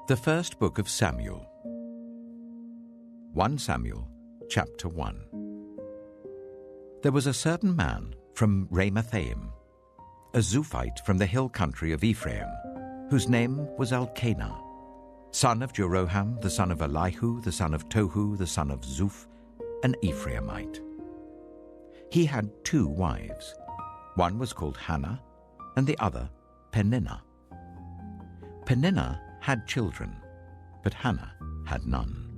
The first book of Samuel. 1 Samuel, chapter 1. There was a certain man from Ramathaim, a Zuphite from the hill country of Ephraim, whose name was Elkanah, son of Jeroham, the son of Elihu, the son of Tohu, the son of Zuph, an Ephraimite. He had 2 wives. One was called Hannah, and the other Peninnah. Peninnah had children, but Hannah had none.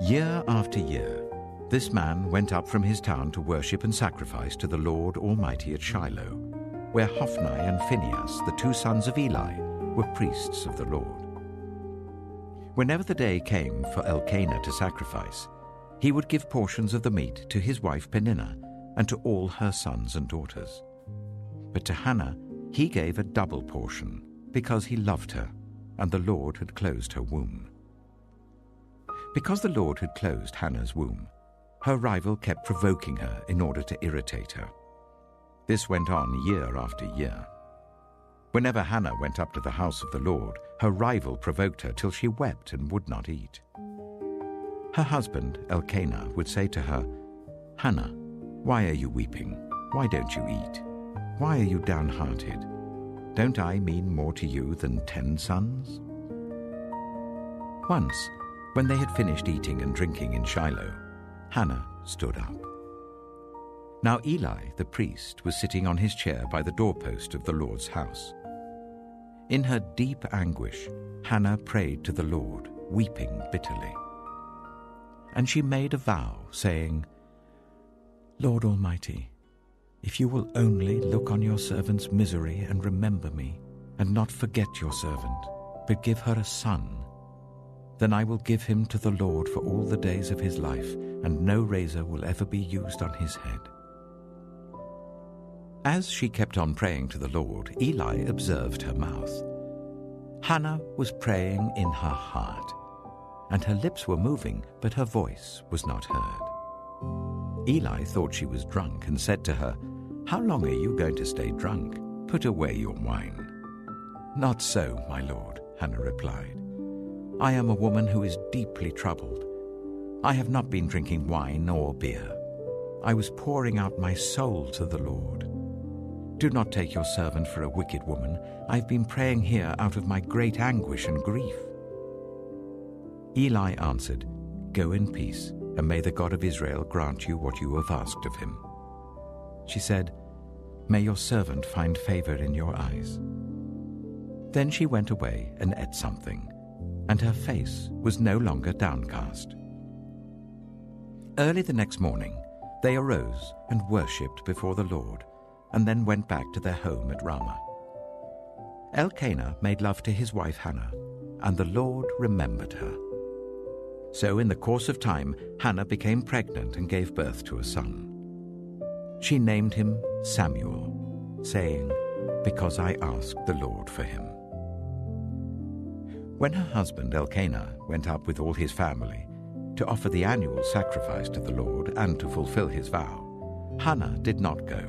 Year after year, this man went up from his town to worship and sacrifice to the Lord Almighty at Shiloh, where Hophni and Phinehas, the 2 sons of Eli, were priests of the Lord. Whenever the day came for Elkanah to sacrifice, he would give portions of the meat to his wife Peninnah and to all her sons and daughters. But to Hannah he gave a double portion, because he loved her, and the Lord had closed her womb. Because the Lord had closed Hannah's womb, her rival kept provoking her in order to irritate her. This went on year after year. Whenever Hannah went up to the house of the Lord, her rival provoked her till she wept and would not eat. Her husband, Elkanah, would say to her, "Hannah, why are you weeping? Why don't you eat? Why are you downhearted? Don't I mean more to you than 10 sons?" Once, when they had finished eating and drinking in Shiloh, Hannah stood up. Now Eli, the priest, was sitting on his chair by the doorpost of the Lord's house. In her deep anguish, Hannah prayed to the Lord, weeping bitterly. And she made a vow, saying, "Lord Almighty, if you will only look on your servant's misery and remember me, and not forget your servant, but give her a son, then I will give him to the Lord for all the days of his life, and no razor will ever be used on his head." As she kept on praying to the Lord, Eli observed her mouth. Hannah was praying in her heart, and her lips were moving, but her voice was not heard. Eli thought she was drunk and said to her, "How long are you going to stay drunk? Put away your wine." "Not so, my lord," Hannah replied. "I am a woman who is deeply troubled. I have not been drinking wine or beer. I was pouring out my soul to the Lord. Do not take your servant for a wicked woman. I've been praying here out of my great anguish and grief." Eli answered, "Go in peace, and may the God of Israel grant you what you have asked of him." She said, "May your servant find favor in your eyes." Then she went away and ate something, and her face was no longer downcast. Early the next morning, they arose and worshipped before the Lord, and then went back to their home at Ramah. Elkanah made love to his wife Hannah, and the Lord remembered her. So in the course of time, Hannah became pregnant and gave birth to a son. She named him Samuel, saying, "Because I asked the Lord for him." When her husband Elkanah went up with all his family to offer the annual sacrifice to the Lord and to fulfill his vow, Hannah did not go.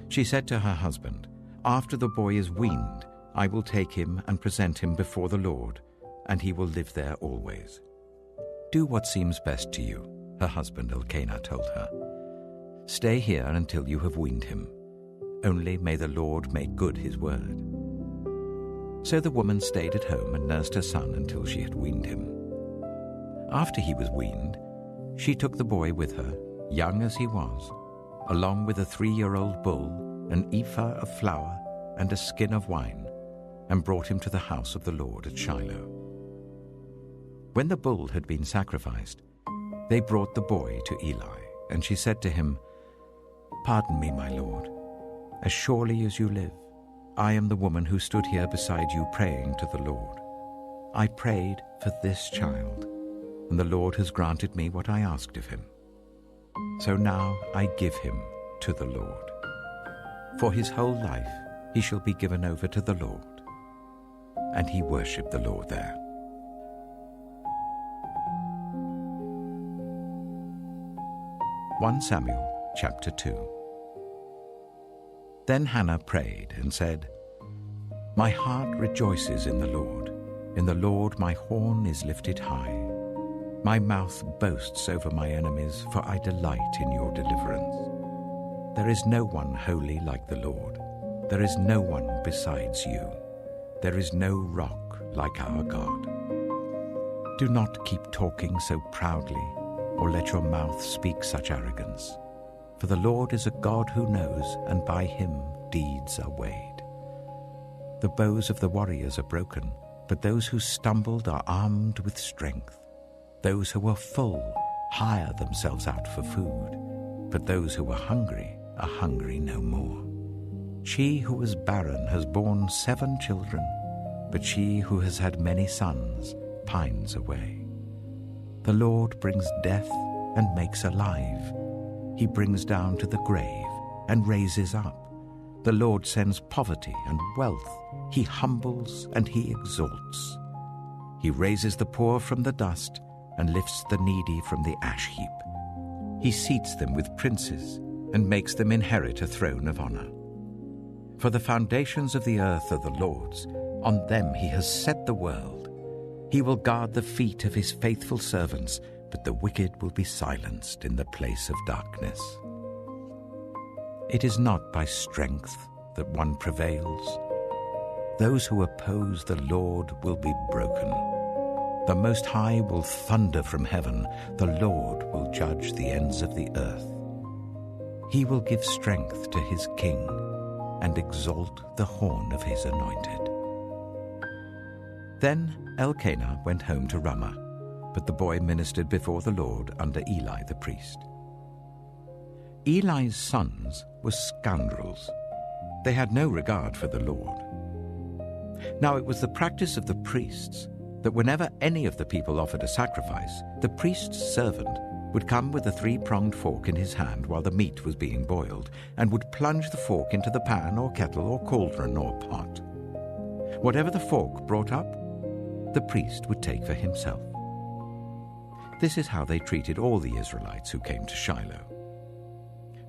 She said to her husband, "After the boy is weaned, I will take him and present him before the Lord, and he will live there always." "Do what seems best to you," her husband Elkanah told her. "Stay here until you have weaned him. Only may the Lord make good his word." So the woman stayed at home and nursed her son until she had weaned him. After he was weaned, she took the boy with her, young as he was, along with a 3-year-old bull, an ephah of flour, and a skin of wine, and brought him to the house of the Lord at Shiloh. When the bull had been sacrificed, they brought the boy to Eli, and she said to him, "Pardon me, my lord. As surely as you live, I am the woman who stood here beside you praying to the Lord. I prayed for this child, and the Lord has granted me what I asked of him. So now I give him to the Lord. For his whole life he shall be given over to the Lord." And he worshipped the Lord there. 1 Samuel chapter 2. Then Hannah prayed and said, "My heart rejoices in the Lord. In the Lord my horn is lifted high. My mouth boasts over my enemies, for I delight in your deliverance. There is no one holy like the Lord. There is no one besides you. There is no rock like our God. Do not keep talking so proudly, or let your mouth speak such arrogance. For the Lord is a God who knows, and by him deeds are weighed. The bows of the warriors are broken, but those who stumbled are armed with strength. Those who were full hire themselves out for food, but those who were hungry are hungry no more. She who was barren has borne 7 children, but she who has had many sons pines away. The Lord brings death and makes alive. He brings down to the grave and raises up. The Lord sends poverty and wealth. He humbles and he exalts. He raises the poor from the dust and lifts the needy from the ash heap. He seats them with princes and makes them inherit a throne of honor. For the foundations of the earth are the Lord's. On them he has set the world. He will guard the feet of his faithful servants, but the wicked will be silenced in the place of darkness. It is not by strength that one prevails. Those who oppose the Lord will be broken. The Most High will thunder from heaven. The Lord will judge the ends of the earth. He will give strength to his king and exalt the horn of his anointed. Then Elkanah went home to Ramah, but the boy ministered before the Lord under Eli the priest. Eli's sons were scoundrels. They had no regard for the Lord. Now it was the practice of the priests that whenever any of the people offered a sacrifice, the priest's servant would come with a 3-pronged fork in his hand while the meat was being boiled, and would plunge the fork into the pan or kettle or cauldron or pot. Whatever the fork brought up, the priest would take for himself. This is how they treated all the Israelites who came to Shiloh.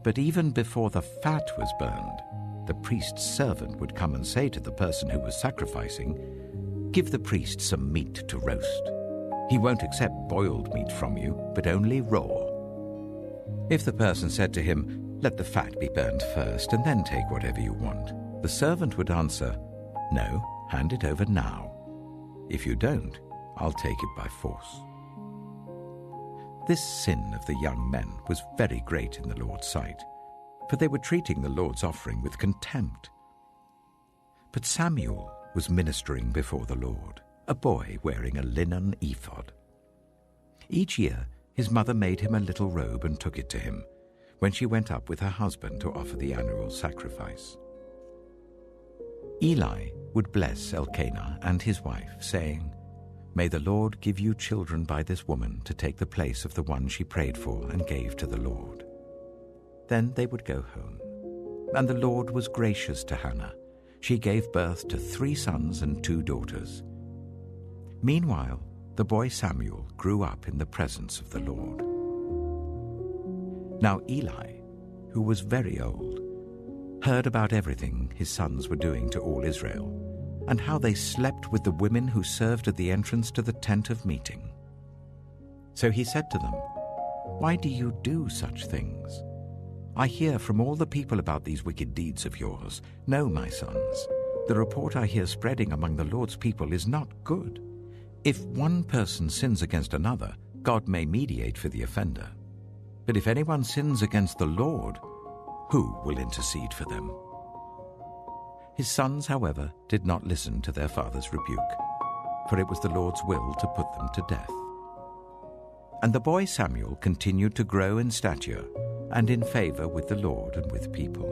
But even before the fat was burned, the priest's servant would come and say to the person who was sacrificing, "Give the priest some meat to roast. He won't accept boiled meat from you, but only raw." If the person said to him, "Let the fat be burned first, and then take whatever you want," the servant would answer, "No, hand it over now. If you don't, I'll take it by force." This sin of the young men was very great in the Lord's sight, for they were treating the Lord's offering with contempt. But Samuel was ministering before the Lord, a boy wearing a linen ephod. Each year his mother made him a little robe and took it to him when she went up with her husband to offer the annual sacrifice. Eli would bless Elkanah and his wife, saying, "May the Lord give you children by this woman to take the place of the one she prayed for and gave to the Lord." Then they would go home. And the Lord was gracious to Hannah. She gave birth to 3 sons and 2 daughters. Meanwhile, the boy Samuel grew up in the presence of the Lord. Now Eli, who was very old, heard about everything his sons were doing to all Israel, and how they slept with the women who served at the entrance to the tent of meeting. So he said to them, "Why do you do such things? I hear from all the people about these wicked deeds of yours. No, my sons, the report I hear spreading among the Lord's people is not good. If one person sins against another, God may mediate for the offender. But if anyone sins against the Lord, who will intercede for them?" His sons, however, did not listen to their father's rebuke, for it was the Lord's will to put them to death. And the boy Samuel continued to grow in stature and in favor with the Lord and with people.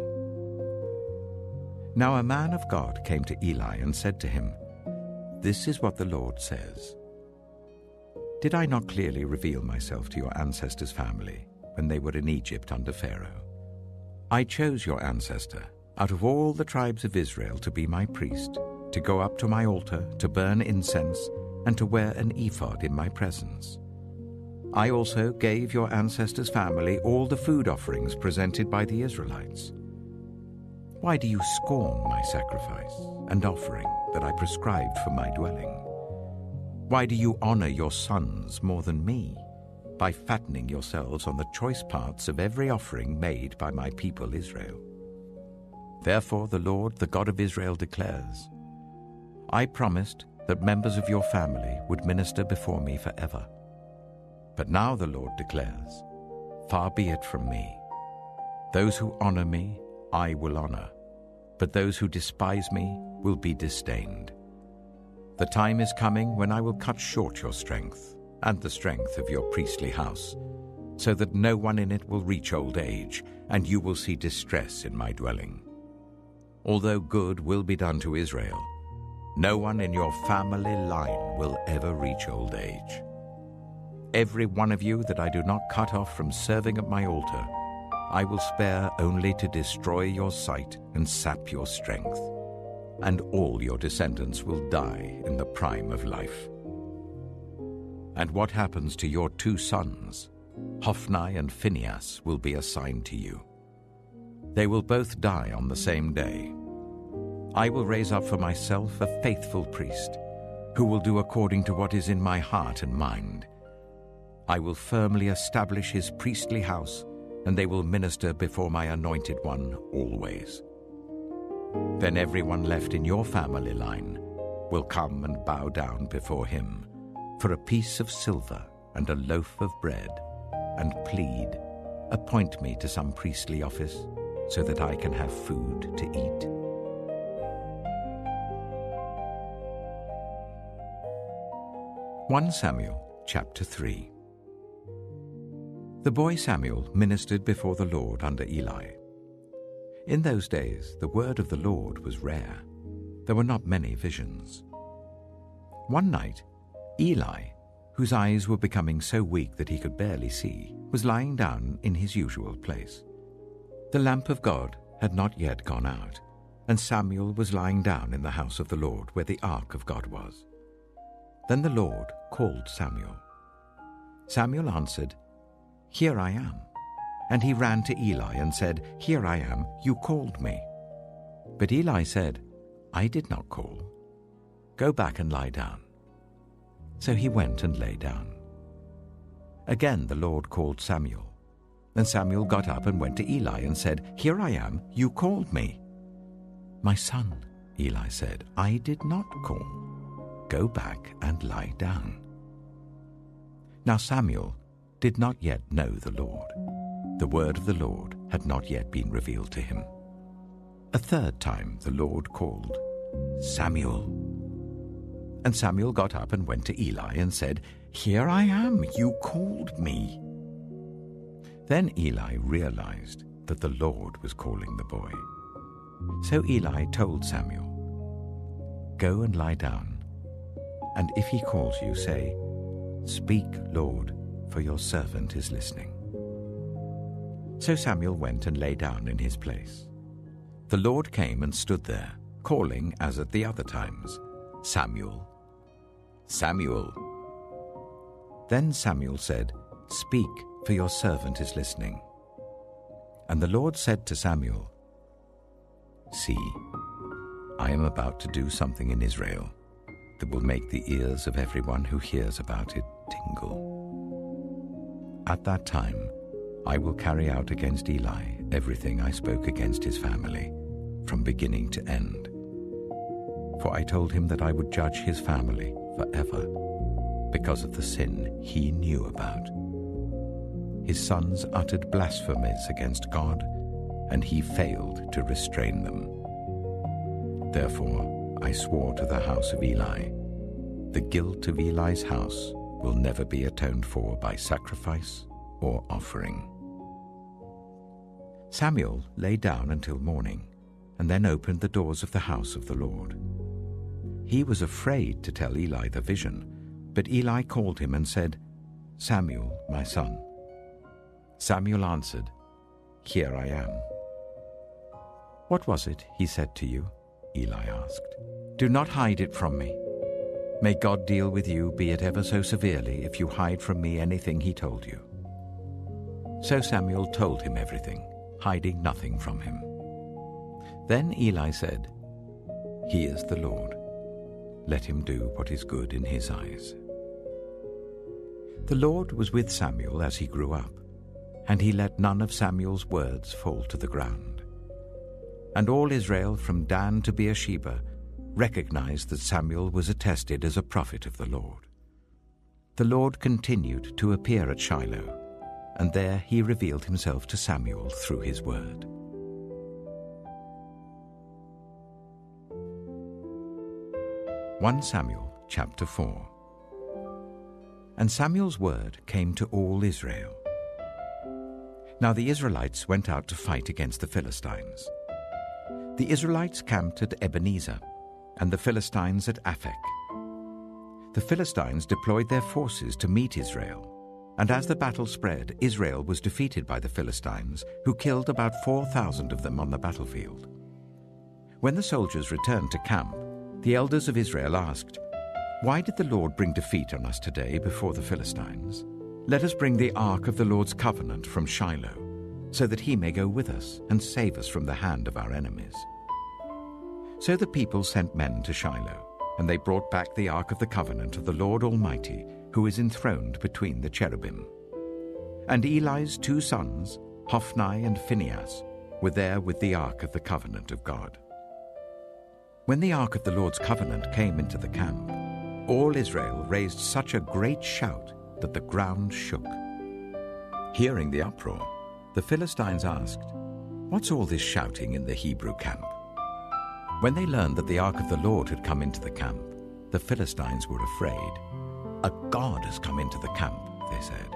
Now a man of God came to Eli and said to him, "This is what the Lord says. Did I not clearly reveal myself to your ancestors' family when they were in Egypt under Pharaoh? I chose your ancestor out of all the tribes of Israel to be my priest, to go up to my altar, to burn incense, and to wear an ephod in my presence. I also gave your ancestors' family all the food offerings presented by the Israelites. Why do you scorn my sacrifice and offering that I prescribed for my dwelling? Why do you honor your sons more than me, by fattening yourselves on the choice parts of every offering made by my people Israel? Therefore the Lord, the God of Israel, declares, I promised that members of your family would minister before me forever. But now the Lord declares, far be it from me. Those who honor me, I will honor, but those who despise me will be disdained. The time is coming when I will cut short your strength and the strength of your priestly house, so that no one in it will reach old age, and you will see distress in my dwelling. Although good will be done to Israel, no one in your family line will ever reach old age. Every one of you that I do not cut off from serving at my altar, I will spare only to destroy your sight and sap your strength, and all your descendants will die in the prime of life. And what happens to your 2 sons, Hophni and Phinehas, will be assigned to you. They will both die on the same day. I will raise up for myself a faithful priest, who will do according to what is in my heart and mind. I will firmly establish his priestly house, and they will minister before my anointed one always. Then everyone left in your family line will come and bow down before him for a piece of silver and a loaf of bread, and plead, appoint me to some priestly office so that I can have food to eat. Samuel chapter 3. The boy Samuel ministered before the Lord under Eli. In those days the word of the Lord was rare. There were not many visions. One night, Eli, whose eyes were becoming so weak that he could barely see, was lying down in his usual place. The lamp of God had not yet gone out, and Samuel was lying down in the house of the Lord where the ark of God was. Then the Lord called Samuel. Samuel answered, Here I am. And he ran to Eli and said, Here I am, you called me. But Eli said, I did not call. Go back and lie down. So he went and lay down. Again the Lord called Samuel. Then Samuel got up and went to Eli and said, Here I am, you called me. My son, Eli said, I did not call. Go back and lie down. Now Samuel did not yet know the Lord. The word of the Lord had not yet been revealed to him. A third time the Lord called, Samuel. And Samuel got up and went to Eli and said, Here I am, you called me. Then Eli realized that the Lord was calling the boy. So Eli told Samuel, Go and lie down, and if he calls you, say, Speak, Lord, for your servant is listening. So Samuel went and lay down in his place. The Lord came and stood there, calling as at the other times, Samuel, Samuel. Then Samuel said, Speak, for your servant is listening. And the Lord said to Samuel, See, I am about to do something in Israel that will make the ears of everyone who hears about it tingle. At that time, I will carry out against Eli everything I spoke against his family, from beginning to end. For I told him that I would judge his family forever, because of the sin he knew about. His sons uttered blasphemies against God, and he failed to restrain them. Therefore I swore to the house of Eli, the guilt of Eli's house will never be atoned for by sacrifice or offering. Samuel lay down until morning, and then opened the doors of the house of the Lord. He was afraid to tell Eli the vision, but Eli called him and said, Samuel, my son. Samuel answered, Here I am. What was it he said to you? Eli asked. Do not hide it from me. May God deal with you, be it ever so severely, if you hide from me anything he told you. So Samuel told him everything, hiding nothing from him. Then Eli said, He is the Lord. Let him do what is good in his eyes. The Lord was with Samuel as he grew up, and he let none of Samuel's words fall to the ground. And all Israel from Dan to Beersheba recognized that Samuel was attested as a prophet of the Lord. The Lord continued to appear at Shiloh, and there he revealed himself to Samuel through his word. Samuel chapter 4. And Samuel's word came to all Israel. Now the Israelites went out to fight against the Philistines. The Israelites camped at Ebenezer, and the Philistines at Aphek. The Philistines deployed their forces to meet Israel, and as the battle spread, Israel was defeated by the Philistines, who killed about 4,000 of them on the battlefield. When the soldiers returned to camp, the elders of Israel asked, "Why did the Lord bring defeat on us today before the Philistines? Let us bring the ark of the Lord's covenant from Shiloh, so that he may go with us and save us from the hand of our enemies." So the people sent men to Shiloh, and they brought back the ark of the covenant of the Lord Almighty, who is enthroned between the cherubim. And Eli's 2 sons, Hophni and Phinehas, were there with the ark of the covenant of God. When the ark of the Lord's covenant came into the camp, all Israel raised such a great shout that the ground shook. Hearing the uproar, the Philistines asked, "What's all this shouting in the Hebrew camp?" When they learned that the ark of the Lord had come into the camp, the Philistines were afraid. "A god has come into the camp," they said.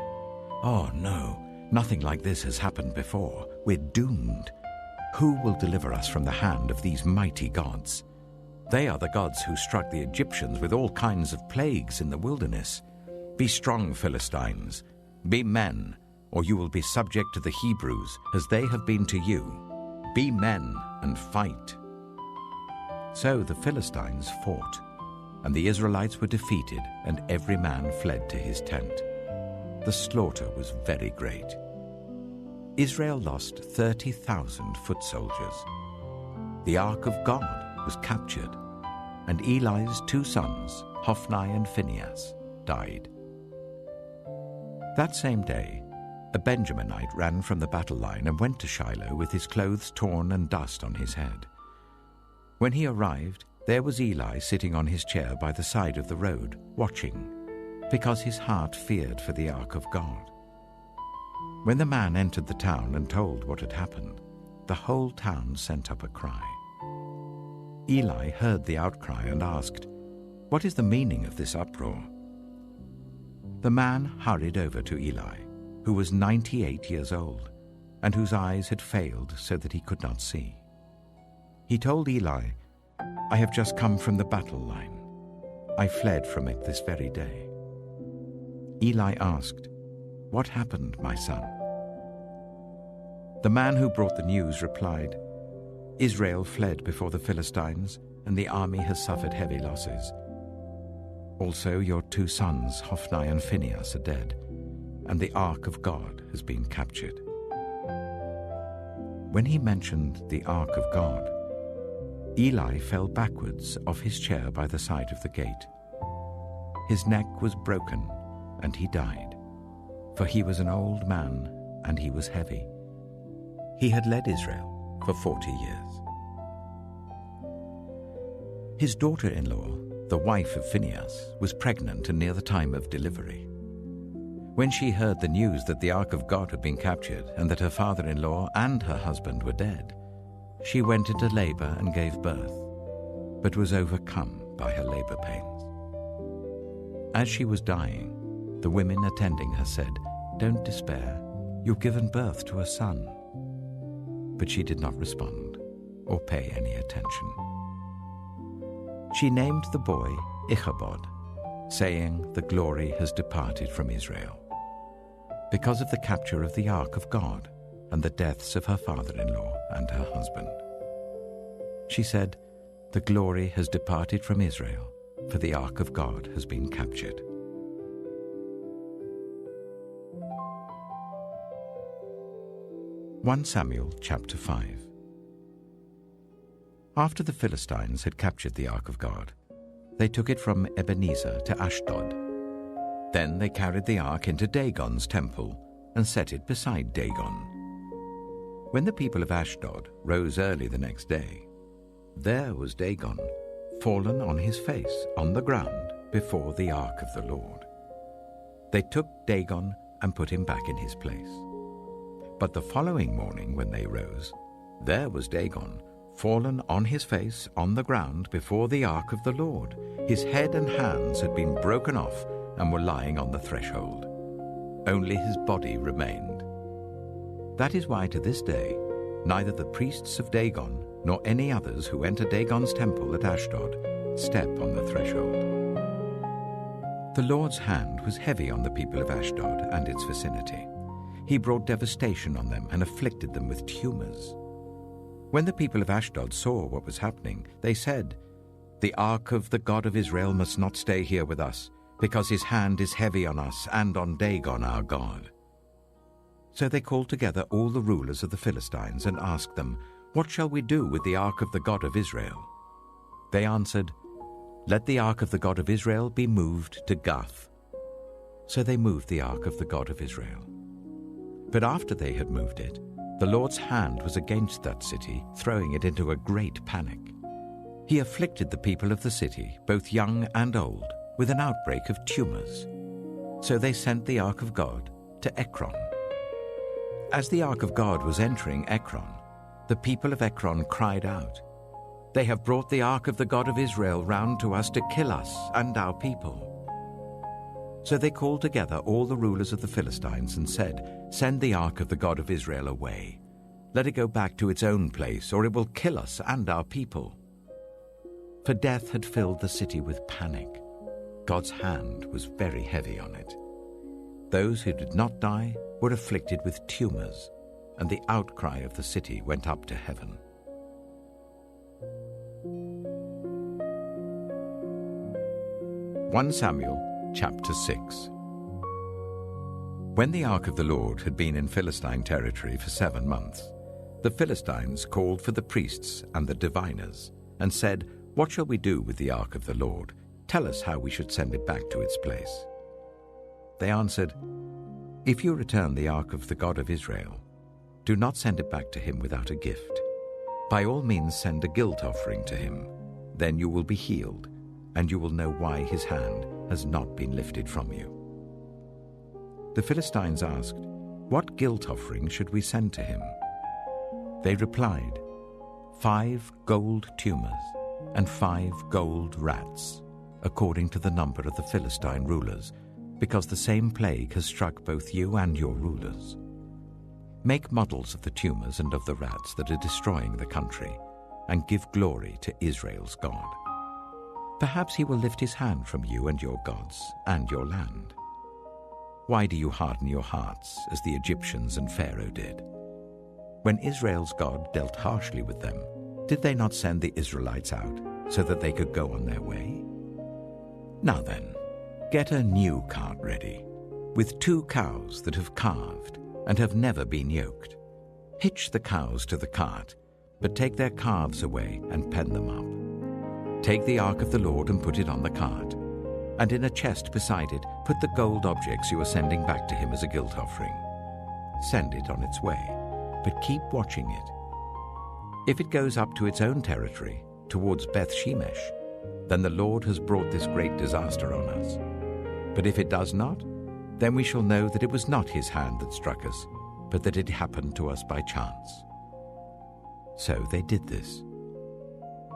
"Oh no, nothing like this has happened before. We're doomed. Who will deliver us from the hand of these mighty gods? They are the gods who struck the Egyptians with all kinds of plagues in the wilderness. Be strong, Philistines. Be men, or you will be subject to the Hebrews as they have been to you. Be men and fight." So the Philistines fought, and the Israelites were defeated, and every man fled to his tent. The slaughter was very great. Israel lost 30,000 foot soldiers. The ark of God was captured, and Eli's 2 sons, Hophni and Phinehas, died. That same day, a Benjaminite ran from the battle line and went to Shiloh with his clothes torn and dust on his head. When he arrived, there was Eli sitting on his chair by the side of the road, watching, because his heart feared for the ark of God. When the man entered the town and told what had happened, the whole town sent up a cry. Eli heard the outcry and asked, "What is the meaning of this uproar?" The man hurried over to Eli, who was 98 years old, and whose eyes had failed so that he could not see. He told Eli, "I have just come from the battle line. I fled from it this very day." Eli asked, "What happened, my son?" The man who brought the news replied, "Israel fled before the Philistines, and the army has suffered heavy losses. Also your 2 sons, Hophni and Phinehas, are dead, and the ark of God has been captured." When he mentioned the ark of God, Eli fell backwards off his chair by the side of the gate. His neck was broken, and he died, for he was an old man, and he was heavy. He had led Israel for 40 years. His daughter-in-law, the wife of Phinehas, was pregnant and near the time of delivery. When she heard the news that the ark of God had been captured and that her father-in-law and her husband were dead, she went into labor and gave birth, but was overcome by her labor pains. As she was dying, the women attending her said, "Don't despair, you've given birth to a son." But she did not respond or pay any attention. She named the boy Ichabod, saying, "The glory has departed from Israel," because of the capture of the ark of God and the deaths of her father-in-law and her husband. She said, "The glory has departed from Israel, for the ark of God has been captured." Samuel chapter 5. After the Philistines had captured the ark of God, they took it from Ebenezer to Ashdod. Then they carried the ark into Dagon's temple and set it beside Dagon. When the people of Ashdod rose early the next day, there was Dagon, fallen on his face on the ground before the ark of the Lord. They took Dagon and put him back in his place. But the following morning when they rose, there was Dagon, fallen on his face on the ground before the ark of the Lord. His head and hands had been broken off and were lying on the threshold. Only his body remained. That is why to this day, neither the priests of Dagon nor any others who enter Dagon's temple at Ashdod step on the threshold. The Lord's hand was heavy on the people of Ashdod and its vicinity. He brought devastation on them and afflicted them with tumors. When the people of Ashdod saw what was happening, they said, "The ark of the God of Israel must not stay here with us, because his hand is heavy on us and on Dagon our God." So they called together all the rulers of the Philistines and asked them, "What shall we do with the ark of the God of Israel?" They answered, "Let the ark of the God of Israel be moved to Gath." So they moved the ark of the God of Israel. But after they had moved it, the Lord's hand was against that city, throwing it into a great panic. He afflicted the people of the city, both young and old, with an outbreak of tumors. So they sent the ark of God to Ekron. As the ark of God was entering Ekron, the people of Ekron cried out, "They have brought the ark of the God of Israel round to us to kill us and our people." So they called together all the rulers of the Philistines and said, "Send the ark of the God of Israel away. Let it go back to its own place, or it will kill us and our people." For death had filled the city with panic. God's hand was very heavy on it. Those who did not die were afflicted with tumors, and the outcry of the city went up to heaven. One Samuel chapter 6. When the ark of the Lord had been in Philistine territory for 7 months, the Philistines called for the priests and the diviners and said, "What shall we do with the ark of the Lord? Tell us how we should send it back to its place." They answered, "If you return the ark of the God of Israel, do not send it back to him without a gift. By all means send a guilt offering to him. Then you will be healed, and you will know why his hand has not been lifted from you." The Philistines asked, "What guilt offering should we send to him?" They replied, 5 gold tumors and 5 gold rats, according to the number of the Philistine rulers, because the same plague has struck both you and your rulers. Make models of the tumors and of the rats that are destroying the country, and give glory to Israel's God. Perhaps he will lift his hand from you and your gods and your land. Why do you harden your hearts as the Egyptians and Pharaoh did? When Israel's God dealt harshly with them, did they not send the Israelites out so that they could go on their way? Now then, get a new cart ready, with 2 cows that have calved and have never been yoked. Hitch the cows to the cart, but take their calves away and pen them up. Take the ark of the Lord and put it on the cart, and in a chest beside it put the gold objects you are sending back to him as a guilt offering. Send it on its way, but keep watching it. If it goes up to its own territory, towards Beth Shemesh, then the Lord has brought this great disaster on us. But if it does not, then we shall know that it was not his hand that struck us, but that it happened to us by chance." So they did this.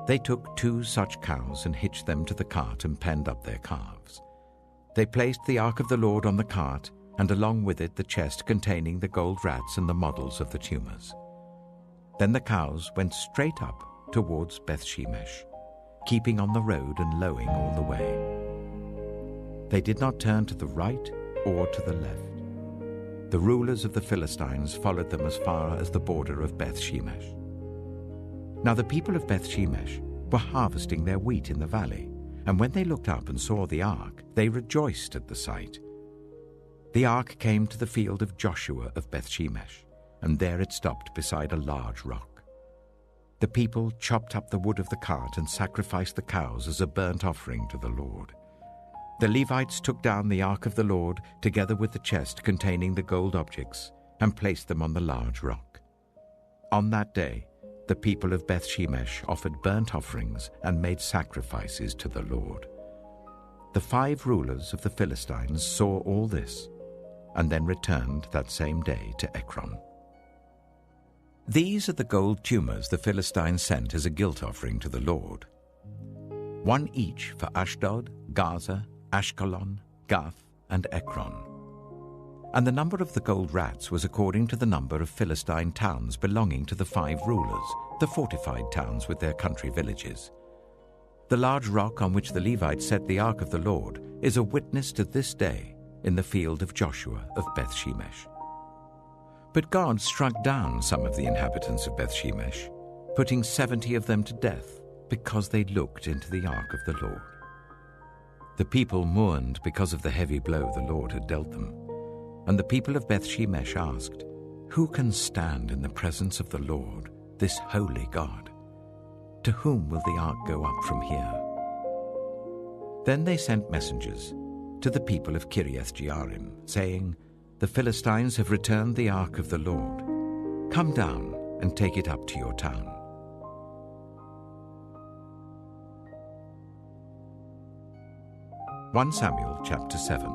They took 2 such cows and hitched them to the cart and penned up their calves. They placed the ark of the Lord on the cart, and along with it the chest containing the gold rats and the models of the tumors. Then the cows went straight up towards Beth Shemesh, keeping on the road and lowing all the way. They did not turn to the right or to the left. The rulers of the Philistines followed them as far as the border of Beth Shemesh. Now the people of Beth Shemesh were harvesting their wheat in the valley, and when they looked up and saw the ark, they rejoiced at the sight. The ark came to the field of Joshua of Beth Shemesh, and there it stopped beside a large rock. The people chopped up the wood of the cart and sacrificed the cows as a burnt offering to the Lord. The Levites took down the ark of the Lord together with the chest containing the gold objects and placed them on the large rock. On that day, the people of Beth-shemesh offered burnt offerings and made sacrifices to the Lord. The 5 rulers of the Philistines saw all this and then returned that same day to Ekron. These are the gold tumors the Philistines sent as a guilt offering to the Lord. 1 each for Ashdod, Gaza, Ashkelon, Gath, and Ekron. And the number of the gold rats was according to the number of Philistine towns belonging to the 5 rulers, the fortified towns with their country villages. The large rock on which the Levites set the ark of the Lord is a witness to this day in the field of Joshua of Beth-shemesh. But God struck down some of the inhabitants of Beth-shemesh, putting 70 of them to death because they looked into the ark of the Lord. The people mourned because of the heavy blow the Lord had dealt them. And the people of Beth-shemesh asked, "Who can stand in the presence of the Lord, this holy God? To whom will the ark go up from here?" Then they sent messengers to the people of Kiriath-jearim, saying, "The Philistines have returned the ark of the Lord. Come down and take it up to your town." 1 Samuel chapter 7.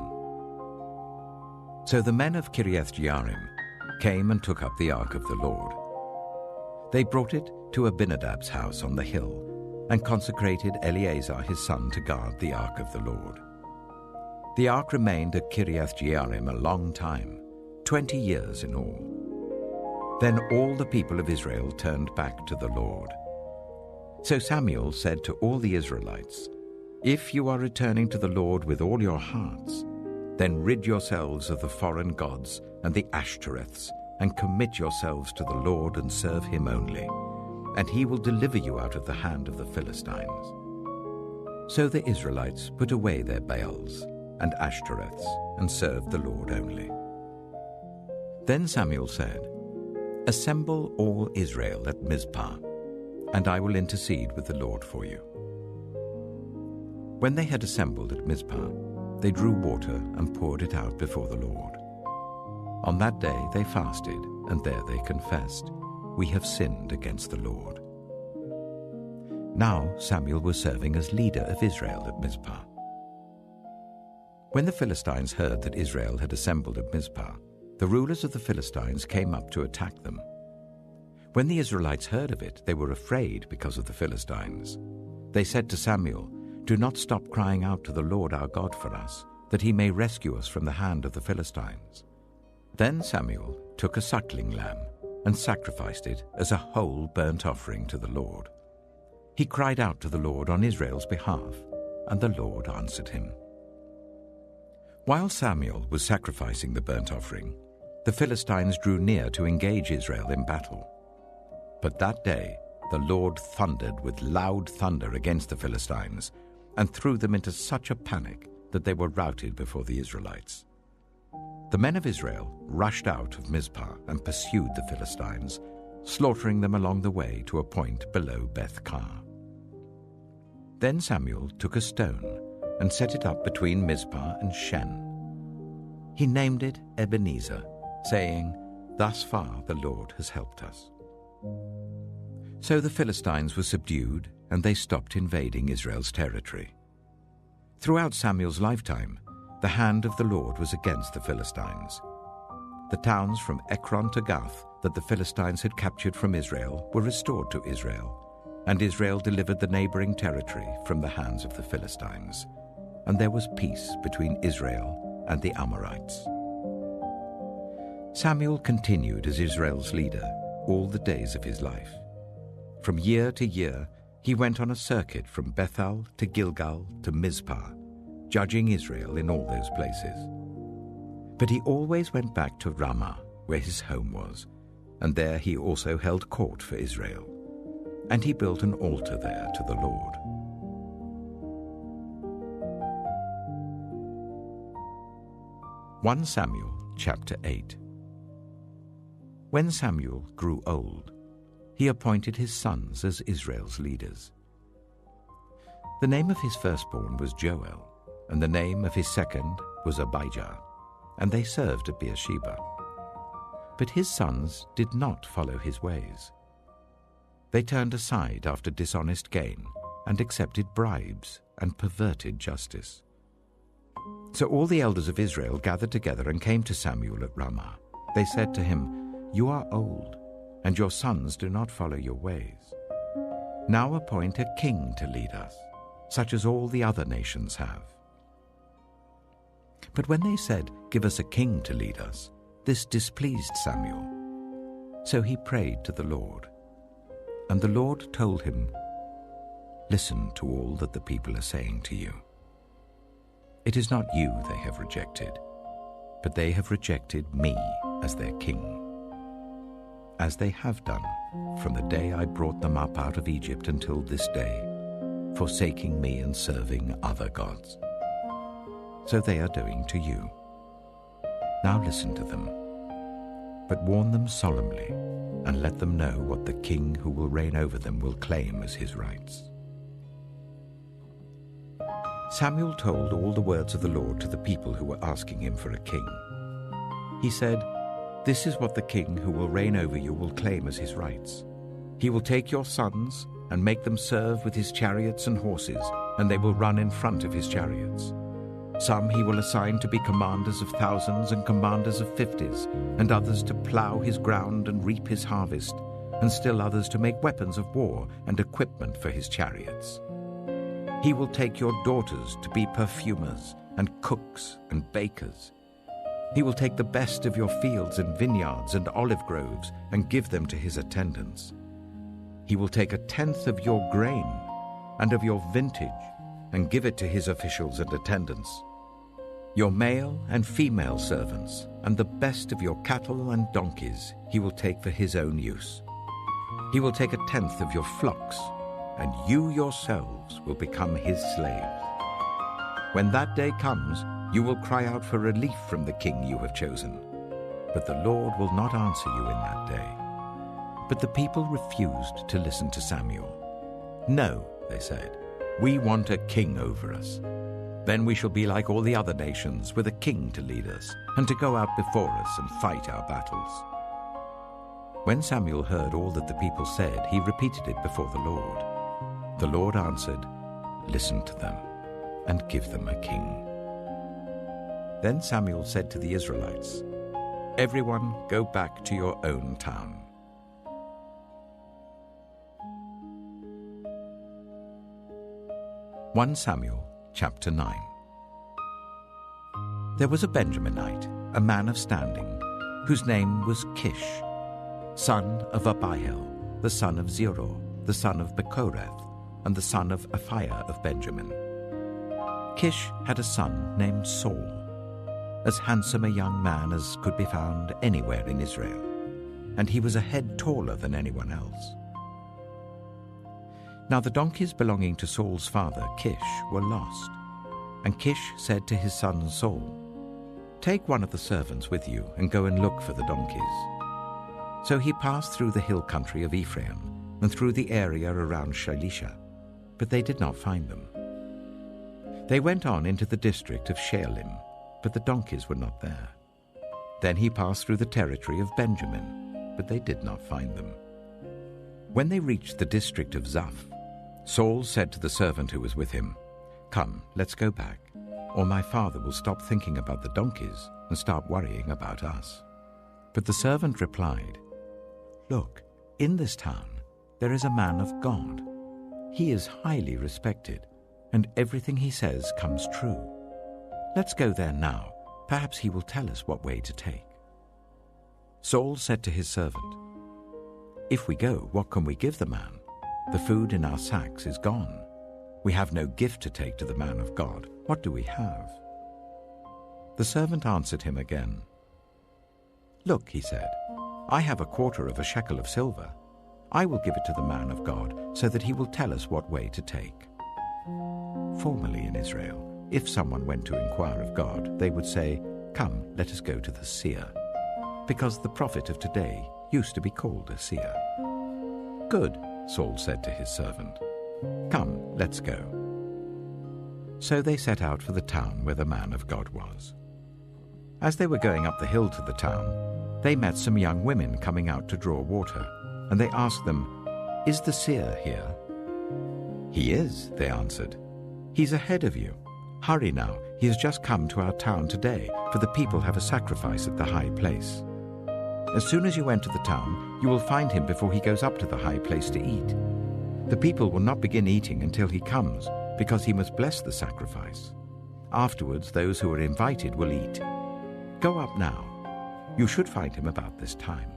So the men of Kiriath-jearim came and took up the ark of the Lord. They brought it to Abinadab's house on the hill and consecrated Eleazar his son to guard the ark of the Lord. The ark remained at Kiriath-jearim a long time, 20 years in all. Then all the people of Israel turned back to the Lord. So Samuel said to all the Israelites, "If you are returning to the Lord with all your hearts, then rid yourselves of the foreign gods and the Ashtoreths, and commit yourselves to the Lord and serve him only, and he will deliver you out of the hand of the Philistines." So the Israelites put away their Baals and Ashtoreths and served the Lord only. Then Samuel said, "Assemble all Israel at Mizpah, and I will intercede with the Lord for you." When they had assembled at Mizpah, they drew water and poured it out before the Lord. On that day they fasted, and there they confessed, "We have sinned against the Lord." Now Samuel was serving as leader of Israel at Mizpah. When the Philistines heard that Israel had assembled at Mizpah, the rulers of the Philistines came up to attack them. When the Israelites heard of it, they were afraid because of the Philistines. They said to Samuel, "Do not stop crying out to the Lord our God for us, that he may rescue us from the hand of the Philistines." Then Samuel took a suckling lamb and sacrificed it as a whole burnt offering to the Lord. He cried out to the Lord on Israel's behalf, and the Lord answered him. While Samuel was sacrificing the burnt offering, the Philistines drew near to engage Israel in battle. But that day the Lord thundered with loud thunder against the Philistines, and threw them into such a panic that they were routed before the Israelites. The men of Israel rushed out of Mizpah and pursued the Philistines, slaughtering them along the way to a point below Beth-kar. Then Samuel took a stone and set it up between Mizpah and Shen. He named it Ebenezer, saying, "Thus far the Lord has helped us." So the Philistines were subdued, and they stopped invading Israel's territory. Throughout Samuel's lifetime, the hand of the Lord was against the Philistines. The towns from Ekron to Gath that the Philistines had captured from Israel were restored to Israel, and Israel delivered the neighboring territory from the hands of the Philistines, and there was peace between Israel and the Amorites. Samuel continued as Israel's leader all the days of his life. From year to year, he went on a circuit from Bethel to Gilgal to Mizpah, judging Israel in all those places. But he always went back to Ramah, where his home was, and there he also held court for Israel. And he built an altar there to the Lord. (1 Samuel chapter 8). When Samuel grew old, he appointed his sons as Israel's leaders. The name of his firstborn was Joel, and the name of his second was Abijah, and they served at Beersheba. But his sons did not follow his ways. They turned aside after dishonest gain and accepted bribes and perverted justice. So all the elders of Israel gathered together and came to Samuel at Ramah. They said to him, "You are old, and your sons do not follow your ways. Now appoint a king to lead us, such as all the other nations have." But when they said, "Give us a king to lead us," this displeased Samuel. So he prayed to the Lord. And the Lord told him, "Listen to all that the people are saying to you. It is not you they have rejected, but they have rejected me as their king, as they have done from the day I brought them up out of Egypt until this day, forsaking me and serving other gods. So they are doing to you. Now listen to them, but warn them solemnly, and let them know what the king who will reign over them will claim as his rights." Samuel told all the words of the Lord to the people who were asking him for a king. He said, "This is what the king who will reign over you will claim as his rights. He will take your sons and make them serve with his chariots and horses, and they will run in front of his chariots. Some he will assign to be commanders of thousands and commanders of 50s, and others to plow his ground and reap his harvest, and still others to make weapons of war and equipment for his chariots. He will take your daughters to be perfumers and cooks and bakers. He will take the best of your fields and vineyards and olive groves and give them to his attendants. He will take 1/10 of your grain and of your vintage and give it to his officials and attendants. Your male and female servants and the best of your cattle and donkeys he will take for his own use. He will take 1/10 of your flocks, and you yourselves will become his slaves. When that day comes, you will cry out for relief from the king you have chosen, but the Lord will not answer you in that day." But the people refused to listen to Samuel. "No," they said, "we want a king over us. Then we shall be like all the other nations, with a king to lead us and to go out before us and fight our battles." When Samuel heard all that the people said, he repeated it before the Lord. The Lord answered, "Listen to them and give them a king." Then Samuel said to the Israelites, "Everyone go back to your own town." 1 Samuel chapter 9. There was a Benjaminite, a man of standing, whose name was Kish, son of Abiel, the son of Zeror, the son of Bechorath, and the son of Aphiah of Benjamin. Kish had a son named Saul, as handsome a young man as could be found anywhere in Israel, and he was a head taller than anyone else. Now the donkeys belonging to Saul's father, Kish, were lost, and Kish said to his son Saul, "Take one of the servants with you and go and look for the donkeys." So he passed through the hill country of Ephraim and through the area around Shalisha, but they did not find them. They went on into the district of Shaalim, but the donkeys were not there. Then he passed through the territory of Benjamin, but they did not find them. When they reached the district of Zaph, Saul said to the servant who was with him, "Come, let's go back, or my father will stop thinking about the donkeys and start worrying about us." But the servant replied, "Look, in this town there is a man of God. He is highly respected, and everything he says comes true. Let's go there now. Perhaps he will tell us what way to take." Saul said to his servant, "If we go, what can we give the man? The food in our sacks is gone. We have no gift to take to the man of God. What do we have?" The servant answered him again. "Look," he said, "I have 1/4 of a shekel of silver. I will give it to the man of God so that he will tell us what way to take." Formerly in Israel, if someone went to inquire of God, they would say, "Come, let us go to the seer," because the prophet of today used to be called a seer. "Good," Saul said to his servant. "Come, let's go." So they set out for the town where the man of God was. As they were going up the hill to the town, they met some young women coming out to draw water, and they asked them, "Is the seer here?" "He is," they answered. "He's ahead of you. Hurry now, he has just come to our town today, for the people have a sacrifice at the high place. As soon as you enter the town, you will find him before he goes up to the high place to eat. The people will not begin eating until he comes, because he must bless the sacrifice. Afterwards, those who are invited will eat. Go up now. You should find him about this time."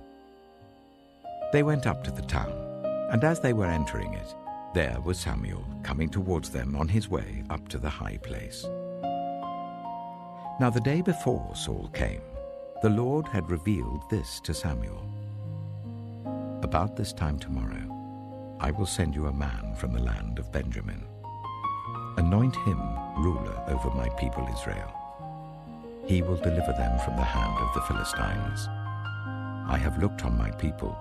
They went up to the town, and as they were entering it, there was Samuel coming towards them on his way up to the high place. Now the day before Saul came, the Lord had revealed this to Samuel. "About this time tomorrow, I will send you a man from the land of Benjamin. Anoint him ruler over my people Israel. He will deliver them from the hand of the Philistines. I have looked on my people,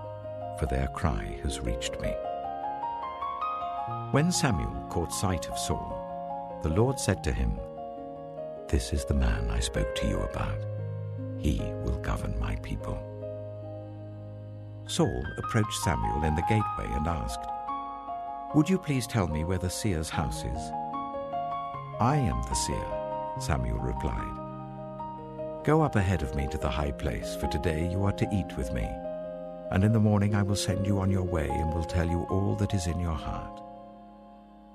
for their cry has reached me." When Samuel caught sight of Saul, the Lord said to him, "This is the man I spoke to you about. He will govern my people." Saul approached Samuel in the gateway and asked, "Would you please tell me where the seer's house is?" "I am the seer," Samuel replied. "Go up ahead of me to the high place, for today you are to eat with me. And in the morning I will send you on your way and will tell you all that is in your heart.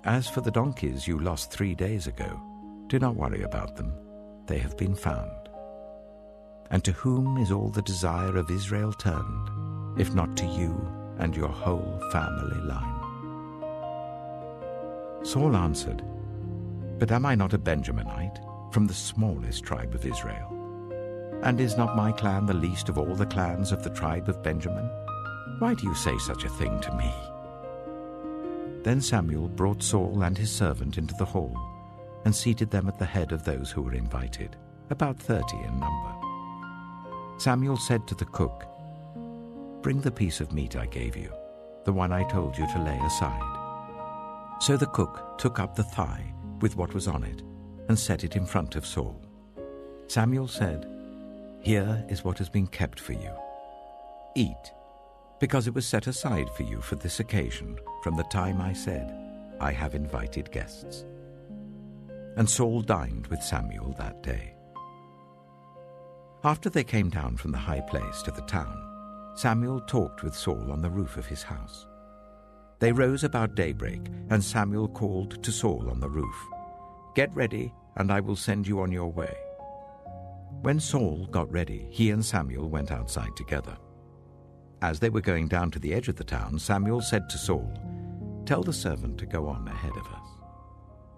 As for the donkeys you lost 3 days ago, do not worry about them. They have been found. And to whom is all the desire of Israel turned, if not to you and your whole family line?" Saul answered, "But am I not a Benjaminite, from the smallest tribe of Israel? And is not my clan the least of all the clans of the tribe of Benjamin? Why do you say such a thing to me?" Then Samuel brought Saul and his servant into the hall, and seated them at the head of those who were invited, about 30 in number. Samuel said to the cook, "Bring the piece of meat I gave you, the one I told you to lay aside." So the cook took up the thigh with what was on it, and set it in front of Saul. Samuel said, "Here is what has been kept for you. Eat, because it was set aside for you for this occasion from the time I said, 'I have invited guests.'" And Saul dined with Samuel that day. After they came down from the high place to the town, Samuel talked with Saul on the roof of his house. They rose about daybreak, and Samuel called to Saul on the roof, "Get ready, and I will send you on your way." When Saul got ready, he and Samuel went outside together. As they were going down to the edge of the town, Samuel said to Saul, "Tell the servant to go on ahead of us."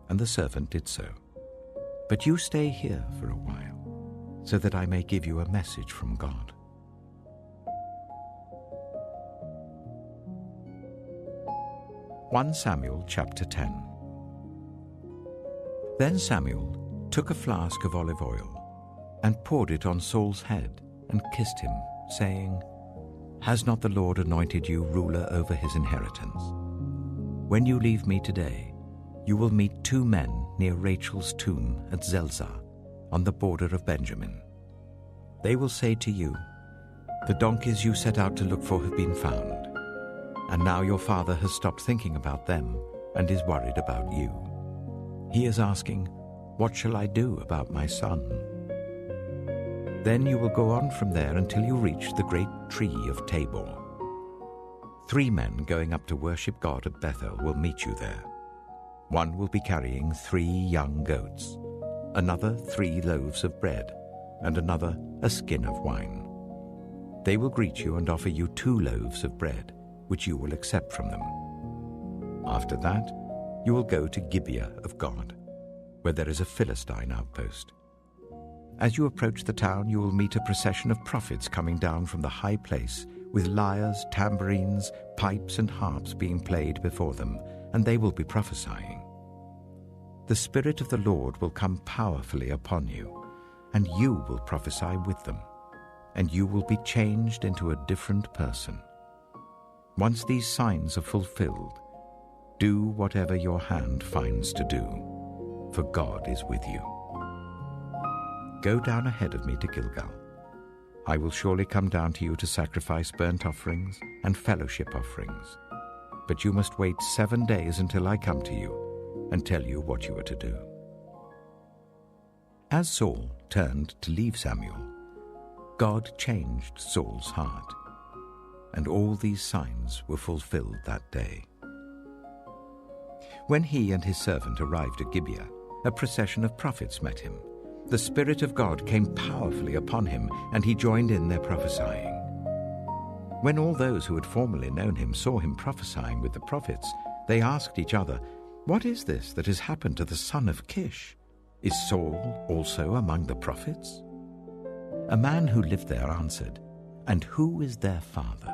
And the servant did so. "But you stay here for a while, so that I may give you a message from God." 1 Samuel chapter 10. Then Samuel took a flask of olive oil and poured it on Saul's head and kissed him, saying, "Has not the Lord anointed you ruler over his inheritance? When you leave me today, you will meet 2 men near Rachel's tomb at Zelzah, on the border of Benjamin. They will say to you, 'The donkeys you set out to look for have been found.' And now your father has stopped thinking about them and is worried about you. He is asking, 'What shall I do about my son?' Then you will go on from there until you reach the great tree of Tabor. 3 men going up to worship God at Bethel will meet you there. One will be carrying 3 young goats, another 3 loaves of bread, and another a skin of wine. They will greet you and offer you 2 loaves of bread, which you will accept from them. After that, you will go to Gibeah of God, where there is a Philistine outpost. As you approach the town, you will meet a procession of prophets coming down from the high place, with lyres, tambourines, pipes, and harps being played before them, and they will be prophesying. The Spirit of the Lord will come powerfully upon you, and you will prophesy with them, and you will be changed into a different person. Once these signs are fulfilled, do whatever your hand finds to do, for God is with you. Go down ahead of me to Gilgal. I will surely come down to you to sacrifice burnt offerings and fellowship offerings. But you must wait 7 days until I come to you and tell you what you are to do." As Saul turned to leave Samuel, God changed Saul's heart, and all these signs were fulfilled that day. When he and his servant arrived at Gibeah, a procession of prophets met him. The Spirit of God came powerfully upon him, and he joined in their prophesying. When all those who had formerly known him saw him prophesying with the prophets, they asked each other, "What is this that has happened to the son of Kish? Is Saul also among the prophets?" A man who lived there answered, "And who is their father?"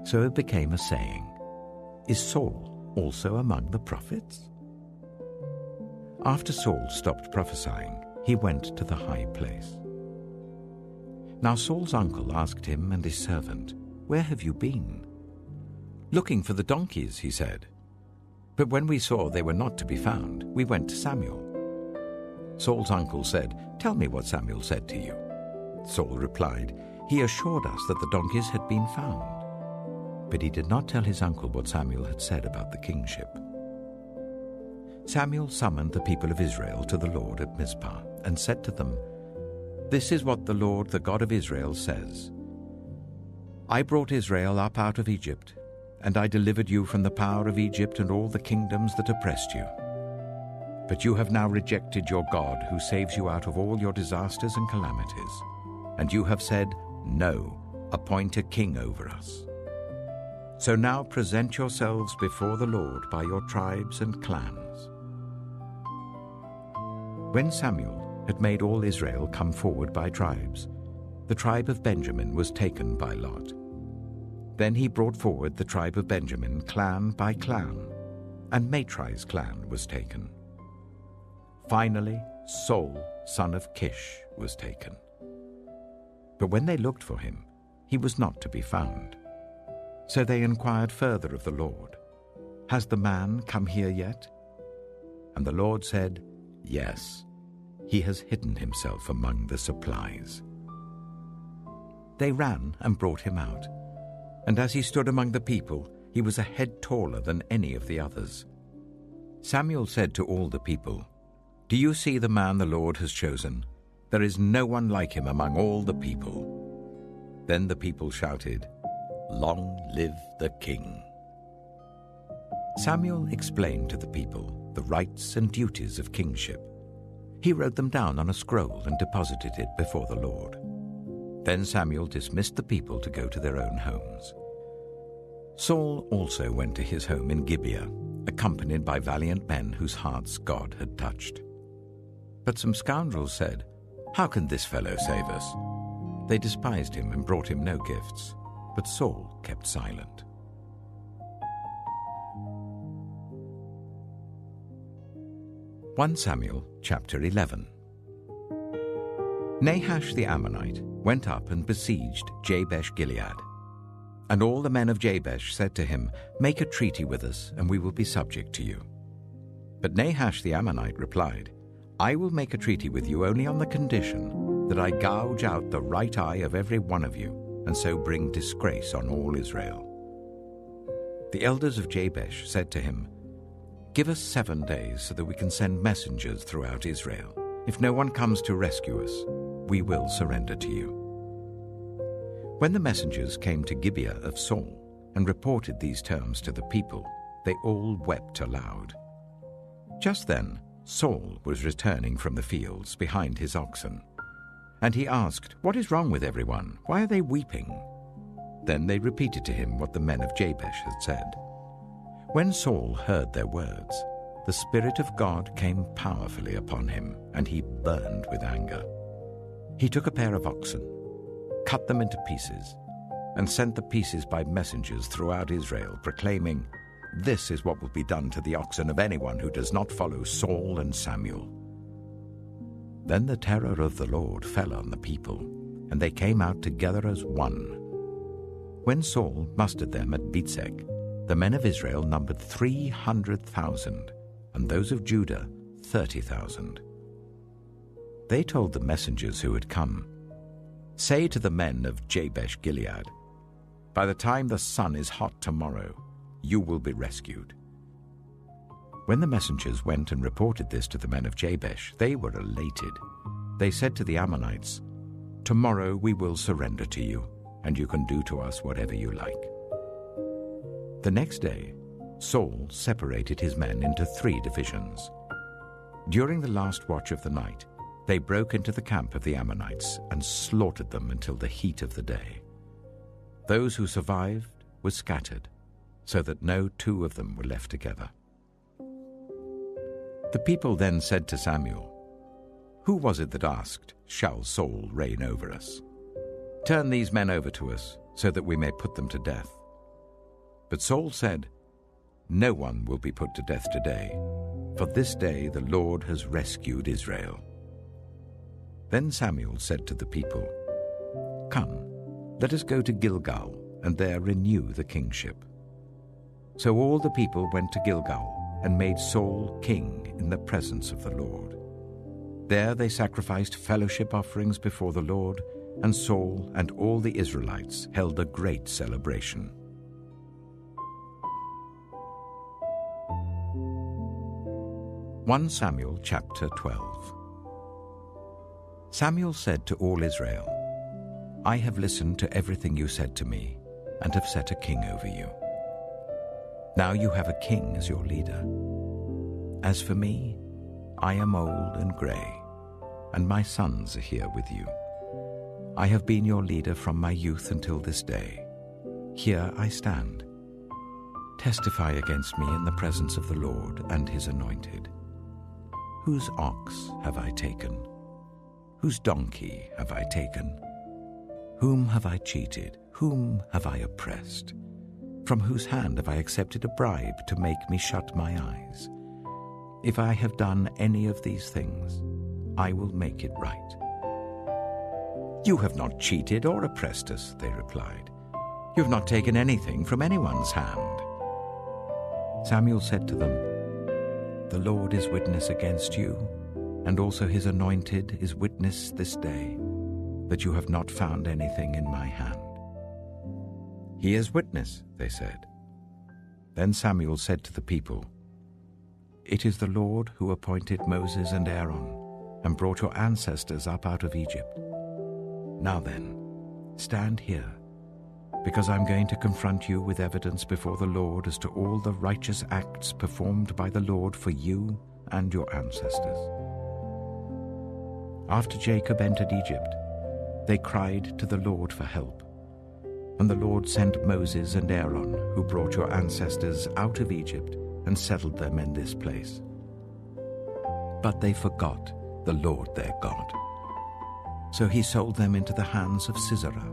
So it became a saying, "Is Saul also among the prophets?" After Saul stopped prophesying, he went to the high place. Now Saul's uncle asked him and his servant, "Where have you been?" "Looking for the donkeys," he said. "But when we saw they were not to be found, we went to Samuel." Saul's uncle said, "Tell me what Samuel said to you." Saul replied, "He assured us that the donkeys had been found." But he did not tell his uncle what Samuel had said about the kingship. Samuel summoned the people of Israel to the Lord at Mizpah and said to them, "This is what the Lord, the God of Israel, says. I brought Israel up out of Egypt, and I delivered you from the power of Egypt and all the kingdoms that oppressed you. But you have now rejected your God, who saves you out of all your disasters and calamities. And you have said, 'No, appoint a king over us.' So now present yourselves before the Lord by your tribes and clans." When Samuel had made all Israel come forward by tribes, the tribe of Benjamin was taken by lot. Then he brought forward the tribe of Benjamin clan by clan, and Matri's clan was taken. Finally, Saul, son of Kish, was taken. But when they looked for him, he was not to be found. So they inquired further of the Lord, "Has the man come here yet?" And the Lord said, "Yes, he has hidden himself among the supplies." They ran and brought him out, and as he stood among the people, he was a head taller than any of the others. Samuel said to all the people, "Do you see the man the Lord has chosen? There is no one like him among all the people." Then the people shouted, "Long live the king." Samuel explained to the people the rights and duties of kingship. He wrote them down on a scroll and deposited it before the Lord. Then Samuel dismissed the people to go to their own homes. Saul also went to his home in Gibeah, accompanied by valiant men whose hearts God had touched. But some scoundrels said, "How can this fellow save us?" They despised him and brought him no gifts, but Saul kept silent. 1 Samuel chapter 11. Nahash the Ammonite went up and besieged Jabesh Gilead. And all the men of Jabesh said to him, "Make a treaty with us, and we will be subject to you." But Nahash the Ammonite replied, "I will make a treaty with you only on the condition that I gouge out the right eye of every one of you, and so bring disgrace on all Israel." The elders of Jabesh said to him, "Give us 7 days so that we can send messengers throughout Israel. If no one comes to rescue us, we will surrender to you." When the messengers came to Gibeah of Saul and reported these terms to the people, they all wept aloud. Just then, Saul was returning from the fields behind his oxen. And he asked, "What is wrong with everyone? Why are they weeping?" Then they repeated to him what the men of Jabesh had said. When Saul heard their words, the Spirit of God came powerfully upon him, and he burned with anger. He took a pair of oxen, cut them into pieces, and sent the pieces by messengers throughout Israel, proclaiming, "This is what will be done to the oxen of anyone who does not follow Saul and Samuel." Then the terror of the Lord fell on the people, and they came out together as one. When Saul mustered them at Bezek, the men of Israel numbered 300,000, and those of Judah 30,000. They told the messengers who had come, "Say to the men of Jabesh Gilead, by the time the sun is hot tomorrow, you will be rescued." When the messengers went and reported this to the men of Jabesh, they were elated. They said to the Ammonites, "Tomorrow we will surrender to you, and you can do to us whatever you like." The next day, Saul separated his men into 3 divisions. During the last watch of the night, they broke into the camp of the Ammonites and slaughtered them until the heat of the day. Those who survived were scattered, so that no 2 of them were left together. The people then said to Samuel, "Who was it that asked, 'Shall Saul reign over us?' Turn these men over to us, so that we may put them to death." But Saul said, "No one will be put to death today, for this day the Lord has rescued Israel." Then Samuel said to the people, "Come, let us go to Gilgal, and there renew the kingship." So all the people went to Gilgal and made Saul king in the presence of the Lord. There they sacrificed fellowship offerings before the Lord, and Saul and all the Israelites held a great celebration. 1 Samuel chapter 12. Samuel said to all Israel, "I have listened to everything you said to me, and have set a king over you. Now you have a king as your leader. As for me, I am old and grey, and my sons are here with you. I have been your leader from my youth until this day. Here I stand. Testify against me in the presence of the Lord and his anointed. Whose ox have I taken? Whose donkey have I taken? Whom have I cheated? Whom have I oppressed? From whose hand have I accepted a bribe to make me shut my eyes? If I have done any of these things, I will make it right." "You have not cheated or oppressed us," they replied. "You have not taken anything from anyone's hand." Samuel said to them, "The Lord is witness against you, and also his anointed is witness this day, that you have not found anything in my hand." "He is witness," they said. Then Samuel said to the people, "It is the Lord who appointed Moses and Aaron, and brought your ancestors up out of Egypt. Now then, stand here, because I'm going to confront you with evidence before the Lord as to all the righteous acts performed by the Lord for you and your ancestors. After Jacob entered Egypt, they cried to the Lord for help, and the Lord sent Moses and Aaron, who brought your ancestors out of Egypt and settled them in this place. But they forgot the Lord their God. So he sold them into the hands of Sisera,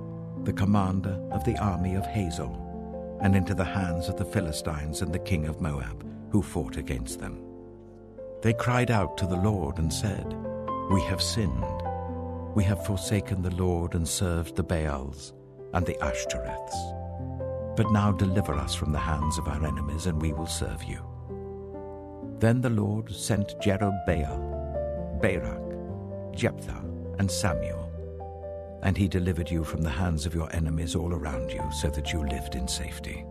the commander of the army of Hazor, and into the hands of the Philistines and the king of Moab, who fought against them. They cried out to the Lord and said, "We have sinned. We have forsaken the Lord and served the Baals and the Ashtoreths. But now deliver us from the hands of our enemies, and we will serve you." Then the Lord sent Jerubbaal, Barak, Jephthah, and Samuel, and he delivered you from the hands of your enemies all around you, so that you lived in safety.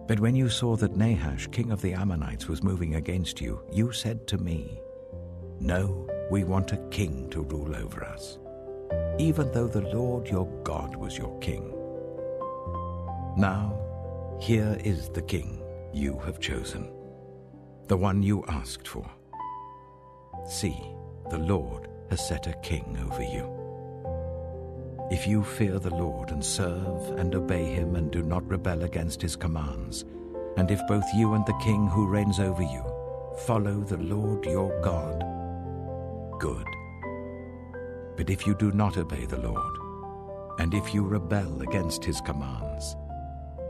But when you saw that Nahash, king of the Ammonites, was moving against you, you said to me, "No, we want a king to rule over us," even though the Lord your God was your king. Now, here is the king you have chosen, the one you asked for. See, the Lord has set a king over you. If you fear the Lord and serve and obey him and do not rebel against his commands, and if both you and the king who reigns over you follow the Lord your God, good. But if you do not obey the Lord, and if you rebel against his commands,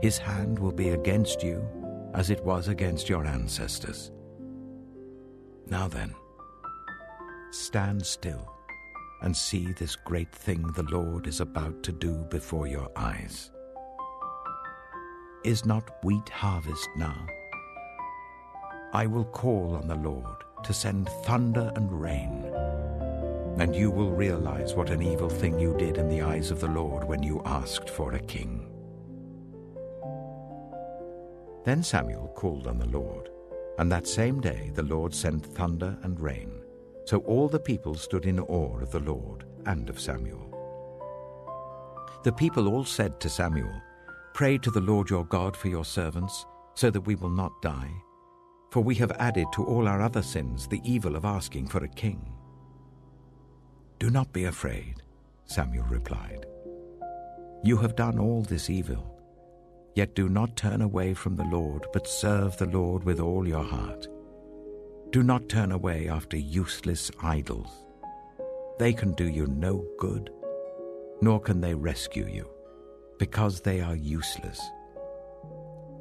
his hand will be against you as it was against your ancestors. Now then, stand still and see this great thing the Lord is about to do before your eyes. Is not wheat harvest now? I will call on the Lord to send thunder and rain, and you will realize what an evil thing you did in the eyes of the Lord when you asked for a king." Then Samuel called on the Lord, and that same day the Lord sent thunder and rain. So all the people stood in awe of the Lord and of Samuel. The people all said to Samuel, "Pray to the Lord your God for your servants, so that we will not die. For we have added to all our other sins the evil of asking for a king." "Do not be afraid," Samuel replied. "You have done all this evil. Yet do not turn away from the Lord, but serve the Lord with all your heart. Do not turn away after useless idols. They can do you no good, nor can they rescue you, because they are useless.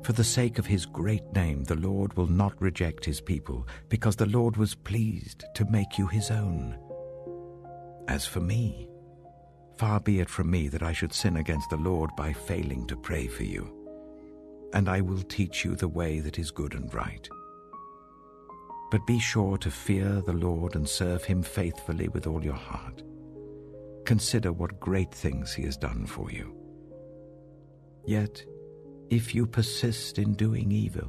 For the sake of his great name, the Lord will not reject his people, because the Lord was pleased to make you his own. As for me, far be it from me that I should sin against the Lord by failing to pray for you, and I will teach you the way that is good and right. But be sure to fear the Lord and serve him faithfully with all your heart. Consider what great things he has done for you. Yet, if you persist in doing evil,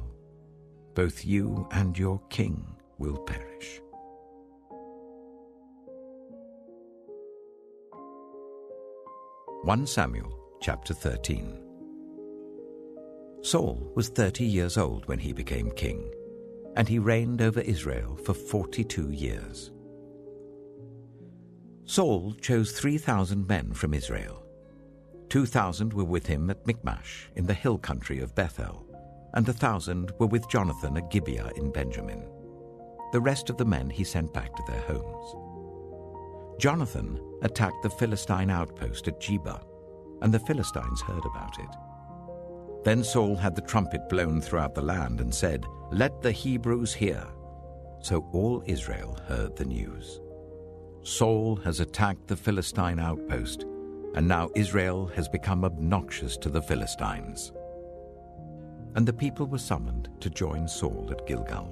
both you and your king will perish." (1 Samuel chapter 13). Saul was 30 years old when he became king, and he reigned over Israel for 42 years. Saul chose 3,000 men from Israel. 2,000 were with him at Michmash in the hill country of Bethel, and 1,000 were with Jonathan at Gibeah in Benjamin. The rest of the men he sent back to their homes. Jonathan attacked the Philistine outpost at Geba, and the Philistines heard about it. Then Saul had the trumpet blown throughout the land and said, "Let the Hebrews hear." So all Israel heard the news. Saul has attacked the Philistine outpost, and now Israel has become obnoxious to the Philistines. And the people were summoned to join Saul at Gilgal.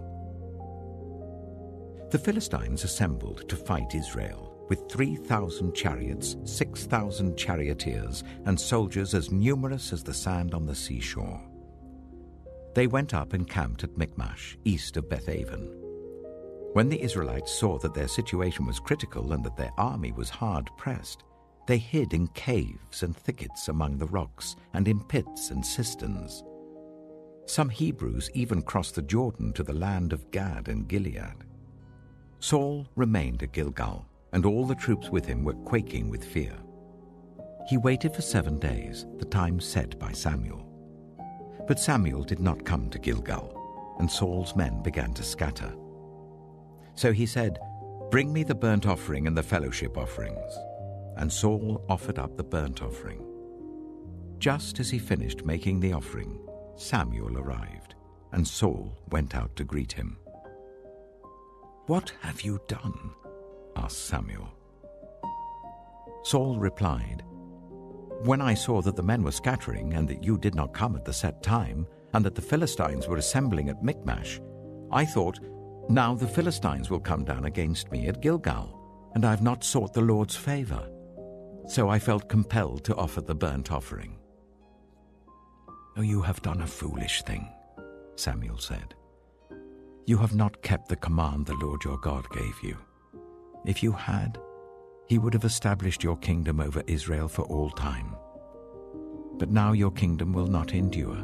The Philistines assembled to fight Israel, with 3,000 chariots, 6,000 charioteers, and soldiers as numerous as the sand on the seashore. They went up and camped at Michmash, east of Bethaven. When the Israelites saw that their situation was critical and that their army was hard pressed, they hid in caves and thickets among the rocks, and in pits and cisterns. Some Hebrews even crossed the Jordan to the land of Gad and Gilead. Saul remained at Gilgal, and all the troops with him were quaking with fear. He waited for 7 days, the time set by Samuel. But Samuel did not come to Gilgal, and Saul's men began to scatter. So he said, "Bring me the burnt offering and the fellowship offerings." And Saul offered up the burnt offering. Just as he finished making the offering, Samuel arrived, and Saul went out to greet him. "What have you done?" asked Samuel. Saul replied, "When I saw that the men were scattering, and that you did not come at the set time, and that the Philistines were assembling at Michmash, I thought, now the Philistines will come down against me at Gilgal, and I have not sought the Lord's favor. So I felt compelled to offer the burnt offering." "Oh, you have done a foolish thing," Samuel said. "You have not kept the command the Lord your God gave you. If you had, he would have established your kingdom over Israel for all time. But now your kingdom will not endure.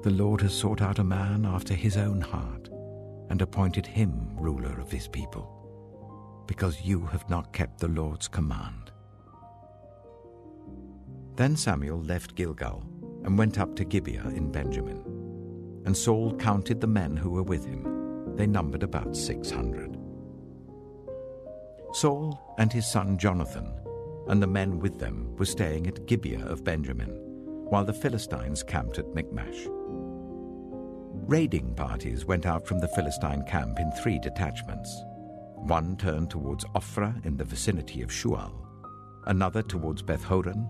The Lord has sought out a man after his own heart, and appointed him ruler of his people, because you have not kept the Lord's command." Then Samuel left Gilgal and went up to Gibeah in Benjamin. And Saul counted the men who were with him. They numbered about 600. Saul and his son Jonathan and the men with them were staying at Gibeah of Benjamin, while the Philistines camped at Michmash. Raiding parties went out from the Philistine camp in 3 detachments. One turned towards Ophrah in the vicinity of Shual, another towards Beth-horon,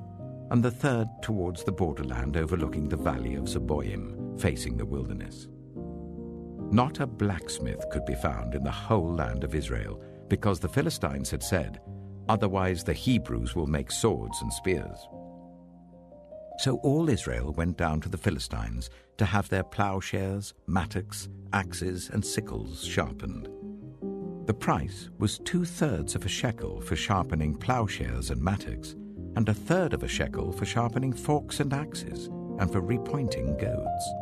and the third towards the borderland overlooking the valley of Zeboim, facing the wilderness. Not a blacksmith could be found in the whole land of Israel, because the Philistines had said, "Otherwise the Hebrews will make swords and spears." So all Israel went down to the Philistines to have their plowshares, mattocks, axes, and sickles sharpened. The price was 2/3 of a shekel for sharpening plowshares and mattocks, and 1/3 of a shekel for sharpening forks and axes, and for repointing goads.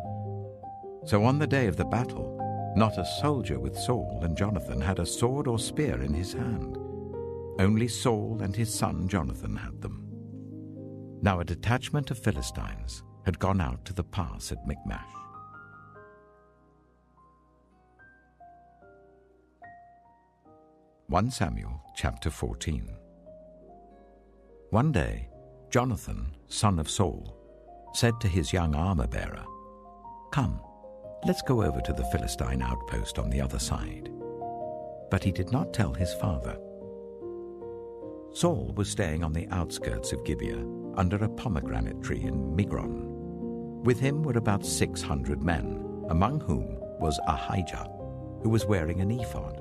So on the day of the battle, not a soldier with Saul and Jonathan had a sword or spear in his hand. Only Saul and his son Jonathan had them. Now a detachment of Philistines had gone out to the pass at Michmash. Samuel chapter 14. One day, Jonathan, son of Saul, said to his young armor-bearer, "Come, let's go over to the Philistine outpost on the other side." But he did not tell his father. Saul was staying on the outskirts of Gibeah, under a pomegranate tree in Migron. With him were about 600 men, among whom was Ahijah, who was wearing an ephod.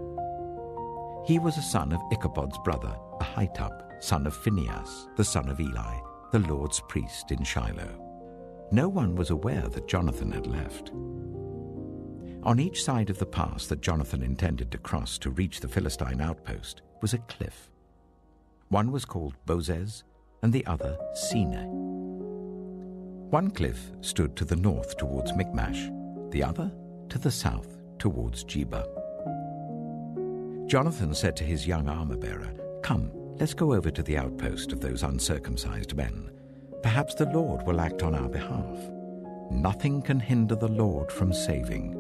He was a son of Ichabod's brother, Ahitub, son of Phinehas, the son of Eli, the Lord's priest in Shiloh. No one was aware that Jonathan had left. On each side of the pass that Jonathan intended to cross to reach the Philistine outpost was a cliff. One was called Bozez, and the other Seneh. One cliff stood to the north towards Michmash, the other to the south towards Geba. Jonathan said to his young armor-bearer, "Come, let's go over to the outpost of those uncircumcised men. Perhaps the Lord will act on our behalf. Nothing can hinder the Lord from saving,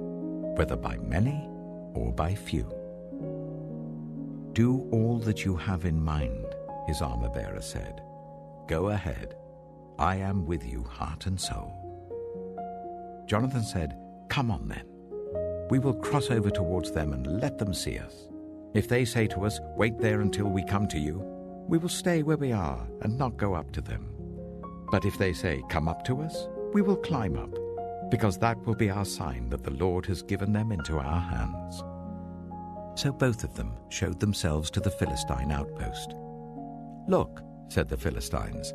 whether by many or by few." "Do all that you have in mind," his armor-bearer said. "Go ahead. I am with you, heart and soul." Jonathan said, "Come on then. We will cross over towards them and let them see us. If they say to us, 'Wait there until we come to you,' we will stay where we are and not go up to them. But if they say, 'Come up to us,' we will climb up, because that will be our sign that the Lord has given them into our hands." So both of them showed themselves to the Philistine outpost. "Look," said the Philistines,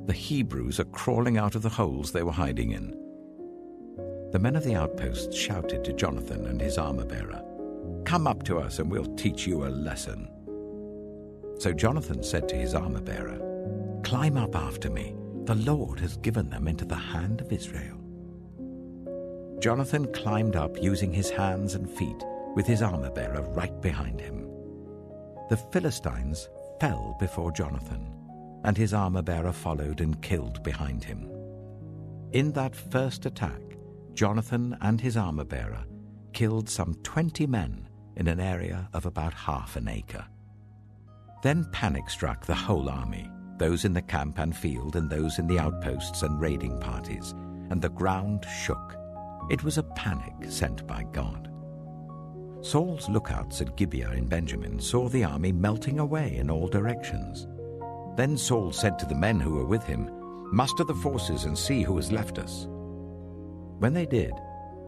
"the Hebrews are crawling out of the holes they were hiding in." The men of the outpost shouted to Jonathan and his armor-bearer, "Come up to us and we'll teach you a lesson." So Jonathan said to his armor-bearer, "Climb up after me. The Lord has given them into the hand of Israel." Jonathan climbed up using his hands and feet, with his armor-bearer right behind him. The Philistines fell before Jonathan, and his armor-bearer followed and killed behind him. In that first attack, Jonathan and his armor-bearer killed some 20 men in an area of about half an acre. Then panic struck the whole army, those in the camp and field and those in the outposts and raiding parties, and the ground shook. It was a panic sent by God. Saul's lookouts at Gibeah in Benjamin saw the army melting away in all directions. Then Saul said to the men who were with him, "Muster the forces and see who has left us." When they did,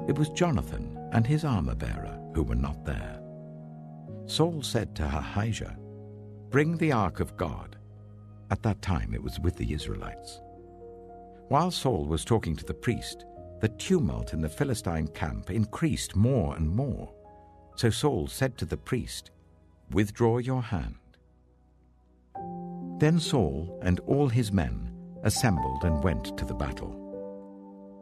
it was Jonathan and his armor-bearer who were not there. Saul said to Ahijah, "Bring the ark of God." At that time it was with the Israelites. While Saul was talking to the priest, the tumult in the Philistine camp increased more and more. So Saul said to the priest, "Withdraw your hand." Then Saul and all his men assembled and went to the battle.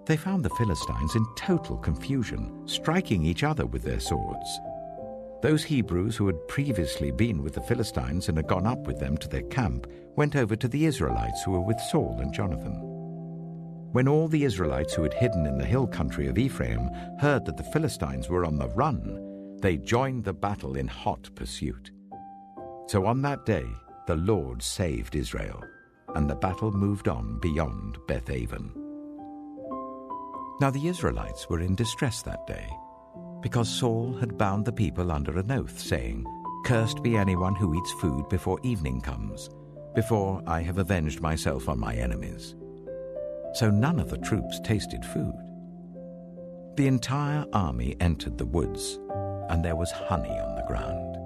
They found the Philistines in total confusion, striking each other with their swords. Those Hebrews who had previously been with the Philistines and had gone up with them to their camp went over to the Israelites who were with Saul and Jonathan. When all the Israelites who had hidden in the hill country of Ephraim heard that the Philistines were on the run, they joined the battle in hot pursuit. So on that day the Lord saved Israel, and the battle moved on beyond Beth-aven. Now the Israelites were in distress that day, because Saul had bound the people under an oath, saying, "Cursed be anyone who eats food before evening comes, before I have avenged myself on my enemies." So none of the troops tasted food. The entire army entered the woods, and there was honey on the ground.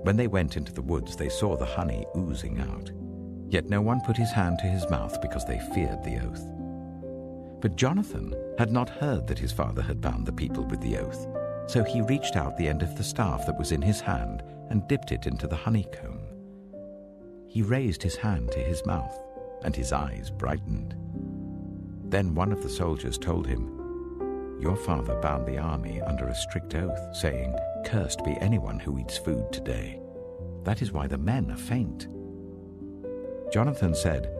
When they went into the woods, they saw the honey oozing out. Yet no one put his hand to his mouth because they feared the oath. But Jonathan had not heard that his father had bound the people with the oath, so he reached out the end of the staff that was in his hand and dipped it into the honeycomb. He raised his hand to his mouth, and his eyes brightened. Then one of the soldiers told him, "Your father bound the army under a strict oath, saying, 'Cursed be anyone who eats food today.' That is why the men are faint." Jonathan said,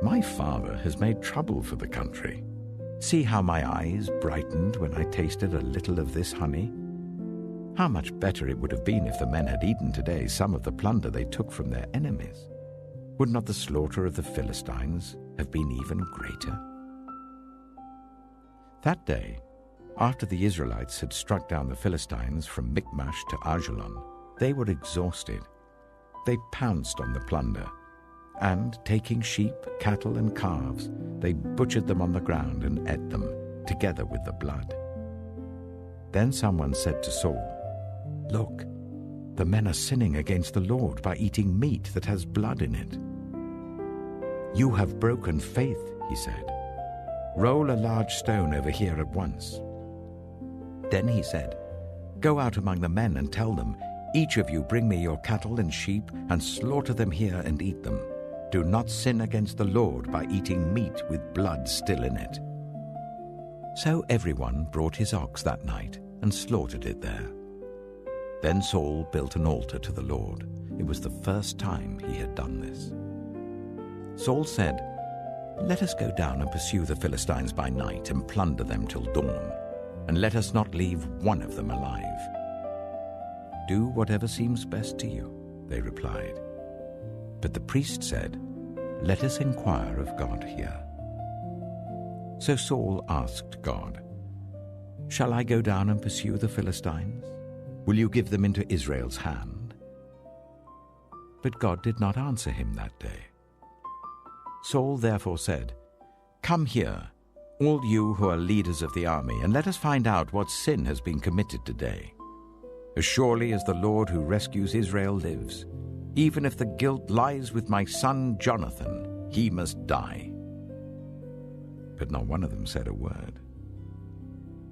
"My father has made trouble for the country. See how my eyes brightened when I tasted a little of this honey? How much better it would have been if the men had eaten today some of the plunder they took from their enemies. Would not the slaughter of the Philistines have been even greater?" That day, after the Israelites had struck down the Philistines from Michmash to Ajalon, they were exhausted. They pounced on the plunder, and taking sheep, cattle, and calves, they butchered them on the ground and ate them, together with the blood. Then someone said to Saul, "Look, the men are sinning against the Lord by eating meat that has blood in it." "You have broken faith," he said. "Roll a large stone over here at once." Then he said, "Go out among the men and tell them, 'Each of you bring me your cattle and sheep and slaughter them here and eat them. Do not sin against the Lord by eating meat with blood still in it.'" So everyone brought his ox that night and slaughtered it there. Then Saul built an altar to the Lord. It was the first time he had done this. Saul said, "Let us go down and pursue the Philistines by night and plunder them till dawn, and let us not leave one of them alive." "Do whatever seems best to you," they replied. But the priest said, "Let us inquire of God here." So Saul asked God, "Shall I go down and pursue the Philistines? Will you give them into Israel's hand?" But God did not answer him that day. Saul therefore said, "Come here, all you who are leaders of the army, and let us find out what sin has been committed today. As surely as the Lord who rescues Israel lives, even if the guilt lies with my son Jonathan, he must die." But not one of them said a word.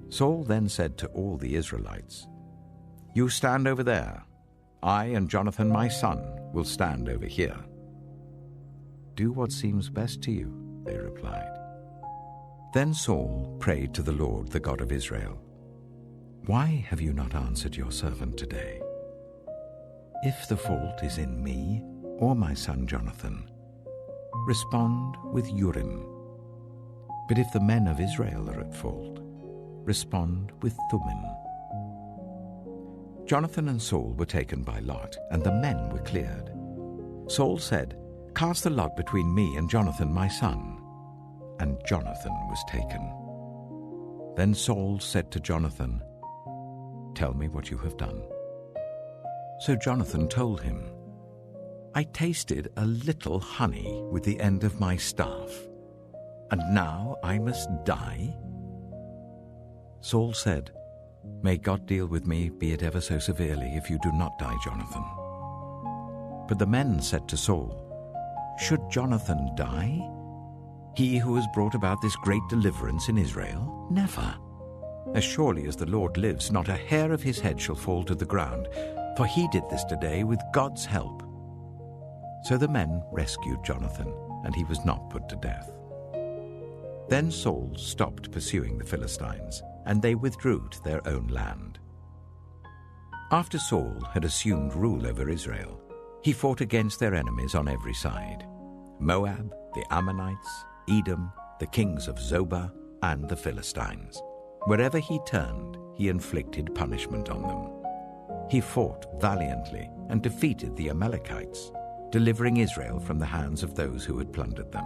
Saul then said to all the Israelites, "You stand over there. I and Jonathan my son will stand over here." "Do what seems best to you," they replied. Then Saul prayed to the Lord, the God of Israel, "Why have you not answered your servant today? If the fault is in me or my son Jonathan, respond with Urim. But if the men of Israel are at fault, respond with Thummim." Jonathan and Saul were taken by lot, and the men were cleared. Saul said, "Cast the lot between me and Jonathan my son." And Jonathan was taken. Then Saul said to Jonathan, "Tell me what you have done." So Jonathan told him, "I tasted a little honey with the end of my staff, and now I must die?" Saul said, "May God deal with me, be it ever so severely, if you do not die, Jonathan." But the men said to Saul, "Should Jonathan die? He who has brought about this great deliverance in Israel? Never. As surely as the Lord lives, not a hair of his head shall fall to the ground, for he did this today with God's help." So the men rescued Jonathan, and he was not put to death. Then Saul stopped pursuing the Philistines, and they withdrew to their own land. After Saul had assumed rule over Israel, he fought against their enemies on every side: Moab, the Ammonites, Edom, the kings of Zobah, and the Philistines. Wherever he turned, he inflicted punishment on them. He fought valiantly and defeated the Amalekites, delivering Israel from the hands of those who had plundered them.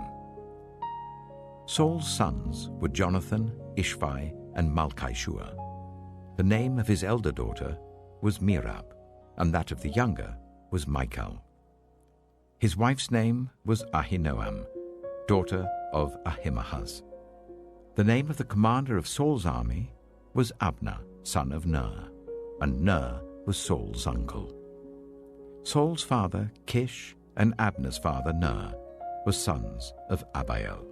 Saul's sons were Jonathan, Ishvi, and Malchishua. The name of his elder daughter was Merab, and that of the younger was Michal. His wife's name was Ahinoam, daughter of Ahimaaz. The name of the commander of Saul's army was Abner, son of Ner, and Ner was Saul's uncle. Saul's father, Kish, and Abner's father, Ner, were sons of Abiel.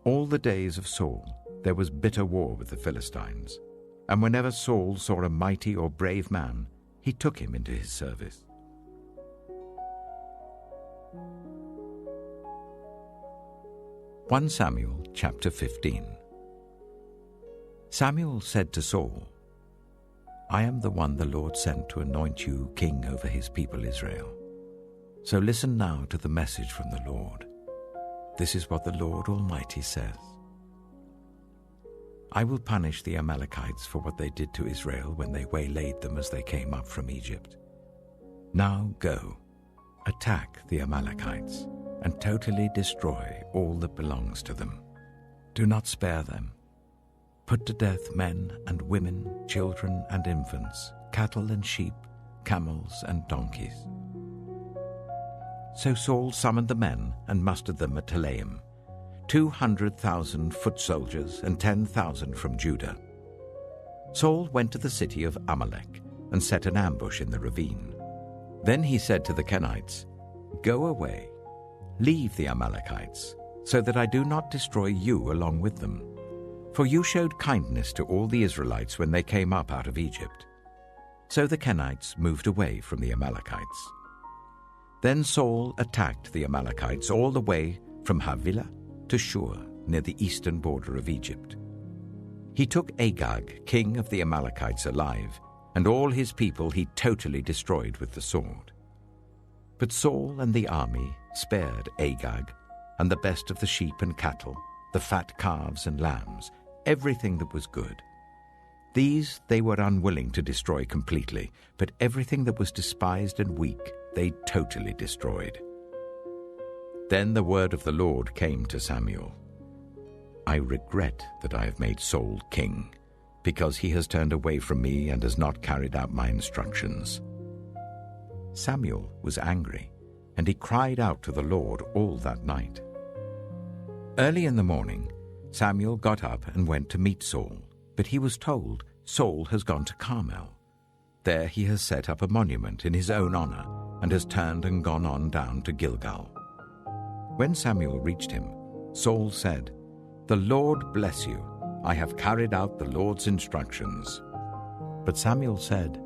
All the days of Saul there was bitter war with the Philistines, and whenever Saul saw a mighty or brave man, he took him into his service. Samuel chapter 15. Samuel said to Saul, "I am the one the Lord sent to anoint you king over his people Israel. So listen now to the message from the Lord. This is what the Lord Almighty says. I will punish the Amalekites for what they did to Israel when they waylaid them as they came up from Egypt. Now go, attack the Amalekites, and totally destroy all that belongs to them. Do not spare them. Put to death men and women, children and infants, cattle and sheep, camels and donkeys." So Saul summoned the men and mustered them at Telaim, 200,000 foot soldiers and 10,000 from Judah. Saul went to the city of Amalek and set an ambush in the ravine. Then he said to the Kenites, "Go away, leave the Amalekites, so that I do not destroy you along with them. For you showed kindness to all the Israelites when they came up out of Egypt." So the Kenites moved away from the Amalekites. Then Saul attacked the Amalekites all the way from Havilah to Shur, near the eastern border of Egypt. He took Agag, king of the Amalekites, alive, and all his people he totally destroyed with the sword. But Saul and the army spared Agag and the best of the sheep and cattle, the fat calves and lambs, everything that was good. These they were unwilling to destroy completely, but everything that was despised and weak they totally destroyed. Then the word of the Lord came to Samuel. "I regret that I have made Saul king, because he has turned away from me and has not carried out my instructions." Samuel was angry, and he cried out to the Lord all that night. Early in the morning, Samuel got up and went to meet Saul, but he was told, "Saul has gone to Carmel. There he has set up a monument in his own honor and has turned and gone on down to Gilgal." When Samuel reached him, Saul said, "The Lord bless you. I have carried out the Lord's instructions." But Samuel said,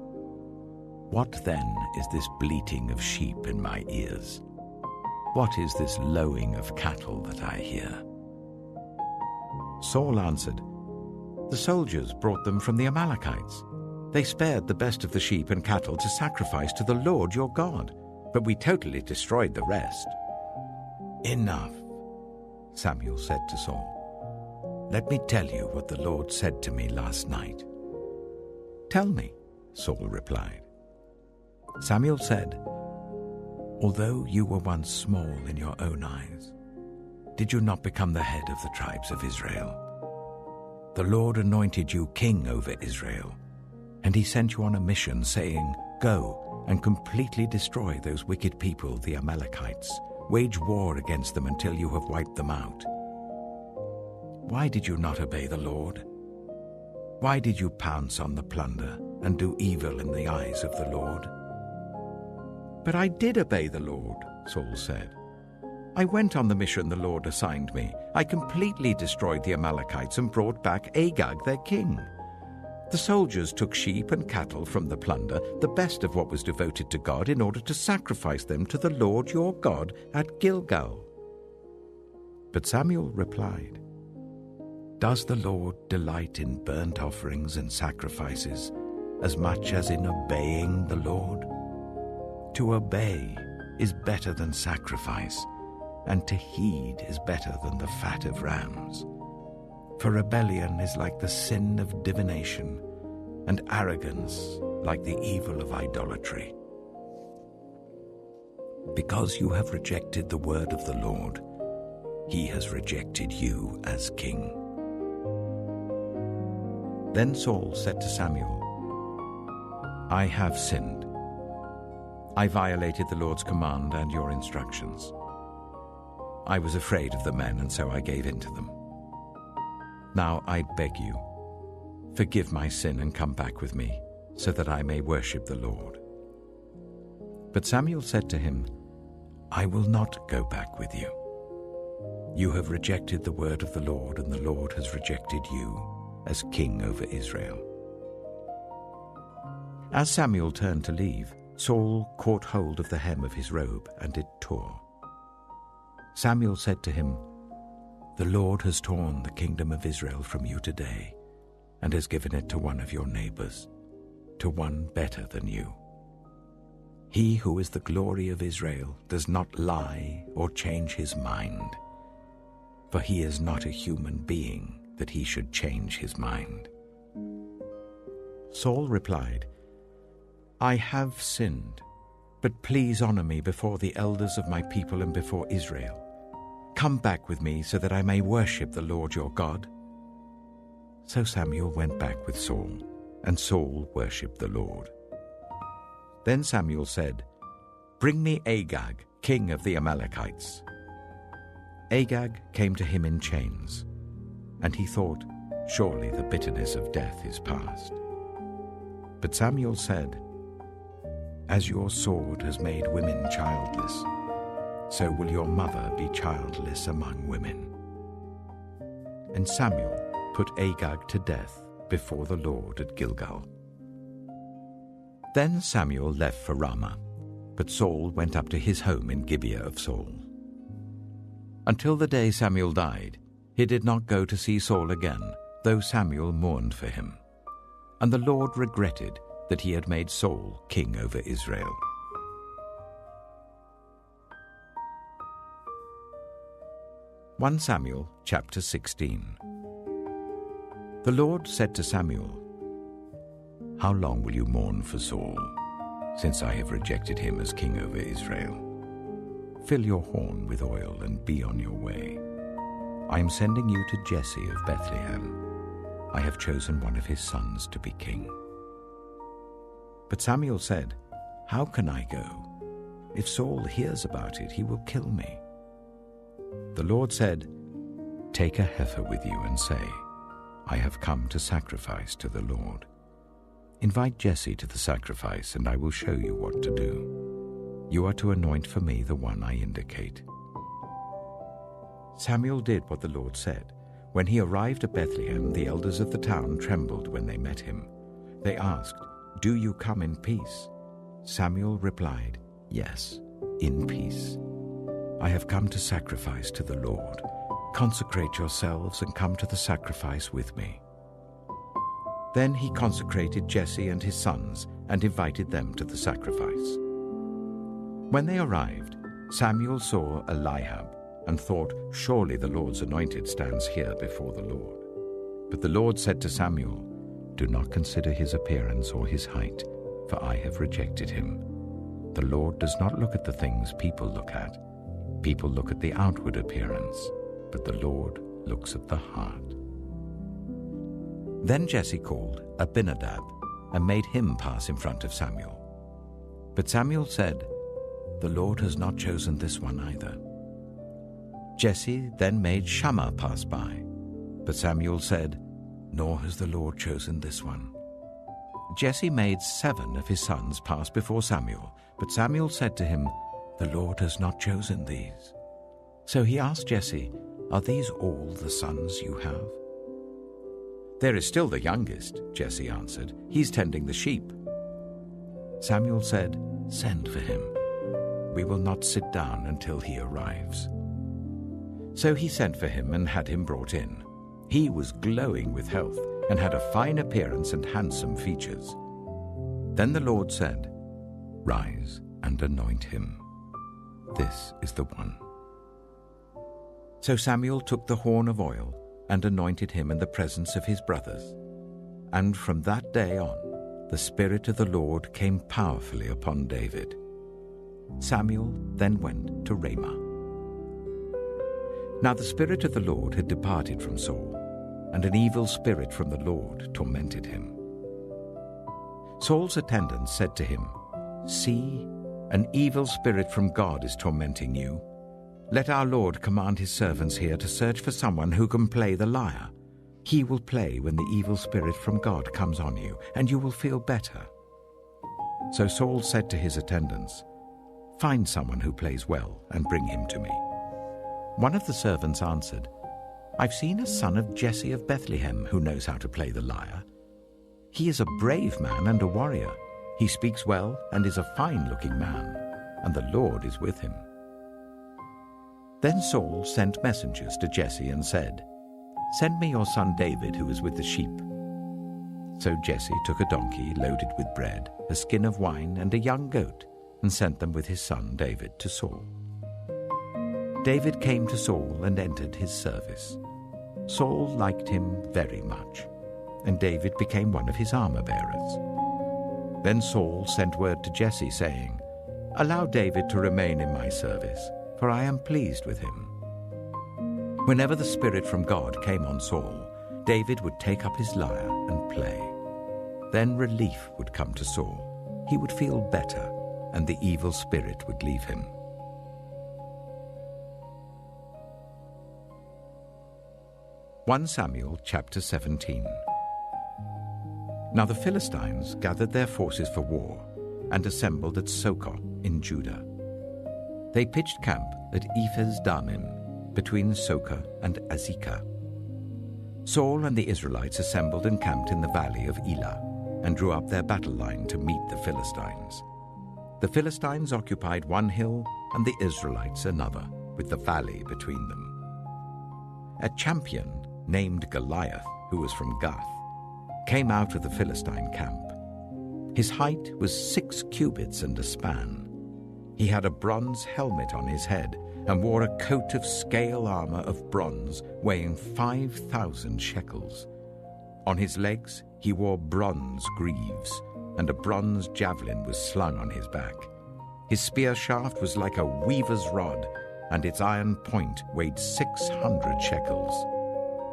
"What then is this bleating of sheep in my ears? What is this lowing of cattle that I hear?" Saul answered, "The soldiers brought them from the Amalekites. They spared the best of the sheep and cattle to sacrifice to the Lord your God, but we totally destroyed the rest." "Enough," Samuel said to Saul. "Let me tell you what the Lord said to me last night." "Tell me," Saul replied. Samuel said, "Although you were once small in your own eyes, did you not become the head of the tribes of Israel? The Lord anointed you king over Israel, and he sent you on a mission, saying, 'Go and completely destroy those wicked people, the Amalekites. Wage war against them until you have wiped them out.' Why did you not obey the Lord? Why did you pounce on the plunder and do evil in the eyes of the Lord?" "But I did obey the Lord," Saul said. "I went on the mission the Lord assigned me. I completely destroyed the Amalekites and brought back Agag, their king. The soldiers took sheep and cattle from the plunder, the best of what was devoted to God, in order to sacrifice them to the Lord your God at Gilgal." But Samuel replied, "Does the Lord delight in burnt offerings and sacrifices as much as in obeying the Lord? To obey is better than sacrifice, and to heed is better than the fat of rams. For rebellion is like the sin of divination, and arrogance like the evil of idolatry. Because you have rejected the word of the Lord, he has rejected you as king." Then Saul said to Samuel, "I have sinned. I violated the Lord's command and your instructions. I was afraid of the men, and so I gave in to them. Now I beg you, forgive my sin and come back with me, so that I may worship the Lord." But Samuel said to him, "I will not go back with you. You have rejected the word of the Lord, and the Lord has rejected you as king over Israel." As Samuel turned to leave, Saul caught hold of the hem of his robe, and it tore. Samuel said to him, "The Lord has torn the kingdom of Israel from you today, and has given it to one of your neighbors, to one better than you. He who is the glory of Israel does not lie or change his mind, for he is not a human being that he should change his mind." Saul replied, "I have sinned, but please honor me before the elders of my people and before Israel. Come back with me so that I may worship the Lord your God." So Samuel went back with Saul, and Saul worshipped the Lord. Then Samuel said, "Bring me Agag, king of the Amalekites." Agag came to him in chains, and he thought, "Surely the bitterness of death is past." But Samuel said, "As your sword has made women childless, so will your mother be childless among women." And Samuel put Agag to death before the Lord at Gilgal. Then Samuel left for Ramah, but Saul went up to his home in Gibeah of Saul. Until the day Samuel died, he did not go to see Saul again, though Samuel mourned for him. And the Lord regretted that he had made Saul king over Israel. (1 Samuel chapter 16). The Lord said to Samuel, "How long will you mourn for Saul, since I have rejected him as king over Israel? Fill your horn with oil and be on your way. I am sending you to Jesse of Bethlehem. I have chosen one of his sons to be king." But Samuel said, "How can I go? If Saul hears about it, he will kill me." The Lord said, "Take a heifer with you and say, 'I have come to sacrifice to the Lord.' Invite Jesse to the sacrifice, and I will show you what to do. You are to anoint for me the one I indicate." Samuel did what the Lord said. When he arrived at Bethlehem, the elders of the town trembled when they met him. They asked, "Do you come in peace?" Samuel replied, "Yes, in peace. I have come to sacrifice to the Lord. Consecrate yourselves and come to the sacrifice with me." Then he consecrated Jesse and his sons and invited them to the sacrifice. When they arrived, Samuel saw Eliab and thought, "Surely the Lord's anointed stands here before the Lord." But the Lord said to Samuel, "Do not consider his appearance or his height, for I have rejected him. The Lord does not look at the things people look at. People look at the outward appearance, but the Lord looks at the heart." Then Jesse called Abinadab and made him pass in front of Samuel. But Samuel said, "The Lord has not chosen this one either." Jesse then made Shammah pass by, but Samuel said, "Nor has the Lord chosen this one." Jesse made 7 of his sons pass before Samuel, but Samuel said to him, "The Lord has not chosen these." So he asked Jesse, "Are these all the sons you have?" "There is still the youngest," Jesse answered. "He's tending the sheep." Samuel said, "Send for him. We will not sit down until he arrives." So he sent for him and had him brought in. He was glowing with health and had a fine appearance and handsome features. Then the Lord said, "Rise and anoint him. This is the one." So Samuel took the horn of oil and anointed him in the presence of his brothers. And from that day on, the Spirit of the Lord came powerfully upon David. Samuel then went to Ramah. Now the Spirit of the Lord had departed from Saul, and an evil spirit from the Lord tormented him. Saul's attendants said to him, "See, an evil spirit from God is tormenting you. Let our Lord command his servants here to search for someone who can play the lyre." He will play when the evil spirit from God comes on you, and you will feel better." So Saul said to his attendants, "Find someone who plays well and bring him to me." One of the servants answered, "I've seen a son of Jesse of Bethlehem who knows how to play the lyre. He is a brave man and a warrior. He speaks well and is a fine-looking man, and the Lord is with him." Then Saul sent messengers to Jesse and said, "Send me your son David, who is with the sheep." So Jesse took a donkey loaded with bread, a skin of wine, and a young goat, and sent them with his son David to Saul. David came to Saul and entered his service. Saul liked him very much, and David became one of his armor-bearers. Then Saul sent word to Jesse, saying, "Allow David to remain in my service, for I am pleased with him." Whenever the Spirit from God came on Saul, David would take up his lyre and play. Then relief would come to Saul. He would feel better, and the evil spirit would leave him. 1 Samuel chapter 17. Now the Philistines gathered their forces for war and assembled at Sokoh in Judah. They pitched camp at Ephes-dammim, between Sokoh and Azekah. Saul and the Israelites assembled and camped in the valley of Elah and drew up their battle line to meet the Philistines. The Philistines occupied one hill and the Israelites another, with the valley between them. A champion named Goliath, who was from Gath, came out of the Philistine camp. His height was 6 cubits and a span. He had a bronze helmet on his head and wore a coat of scale armor of bronze weighing 5,000 shekels. On his legs he wore bronze greaves, and a bronze javelin was slung on his back. His spear shaft was like a weaver's rod, and its iron point weighed 600 shekels.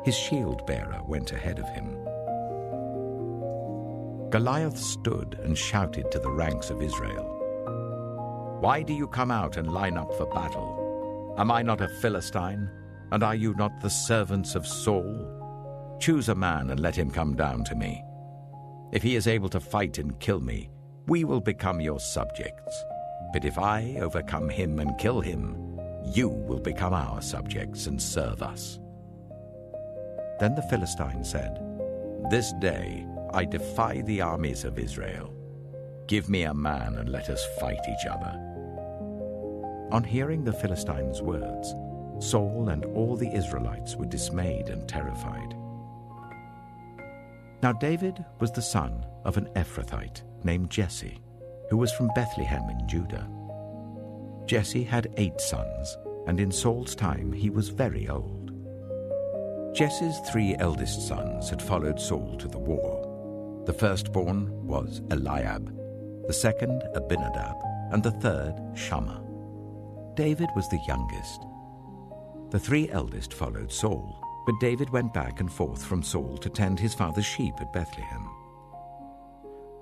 His shield-bearer went ahead of him. Goliath stood and shouted to the ranks of Israel, "Why do you come out and line up for battle? Am I not a Philistine, and are you not the servants of Saul? Choose a man and let him come down to me. If he is able to fight and kill me, we will become your subjects. But if I overcome him and kill him, you will become our subjects and serve us." Then the Philistine said, "This day I defy the armies of Israel. Give me a man and let us fight each other." On hearing the Philistines' words, Saul and all the Israelites were dismayed and terrified. Now David was the son of an Ephrathite named Jesse, who was from Bethlehem in Judah. Jesse had 8 sons, and in Saul's time he was very old. Jesse's 3 eldest sons had followed Saul to the war. The firstborn was Eliab, the second Abinadab, and the third Shammah. David was the youngest. The 3 eldest followed Saul, but David went back and forth from Saul to tend his father's sheep at Bethlehem.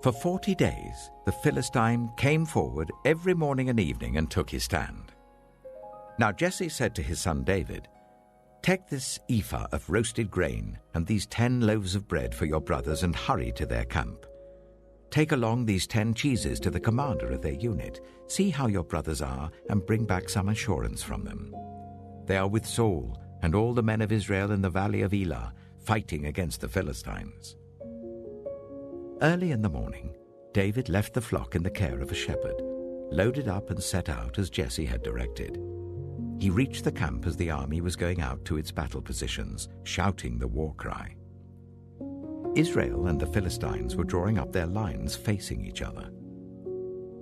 For 40 days the Philistine came forward every morning and evening and took his stand. Now Jesse said to his son David, "Take this ephah of roasted grain and these 10 loaves of bread for your brothers and hurry to their camp. Take along these 10 cheeses to the commander of their unit. See how your brothers are and bring back some assurance from them. They are with Saul and all the men of Israel in the valley of Elah, fighting against the Philistines." Early in the morning, David left the flock in the care of a shepherd, loaded up and set out as Jesse had directed. He reached the camp as the army was going out to its battle positions, shouting the war cry. Israel and the Philistines were drawing up their lines facing each other.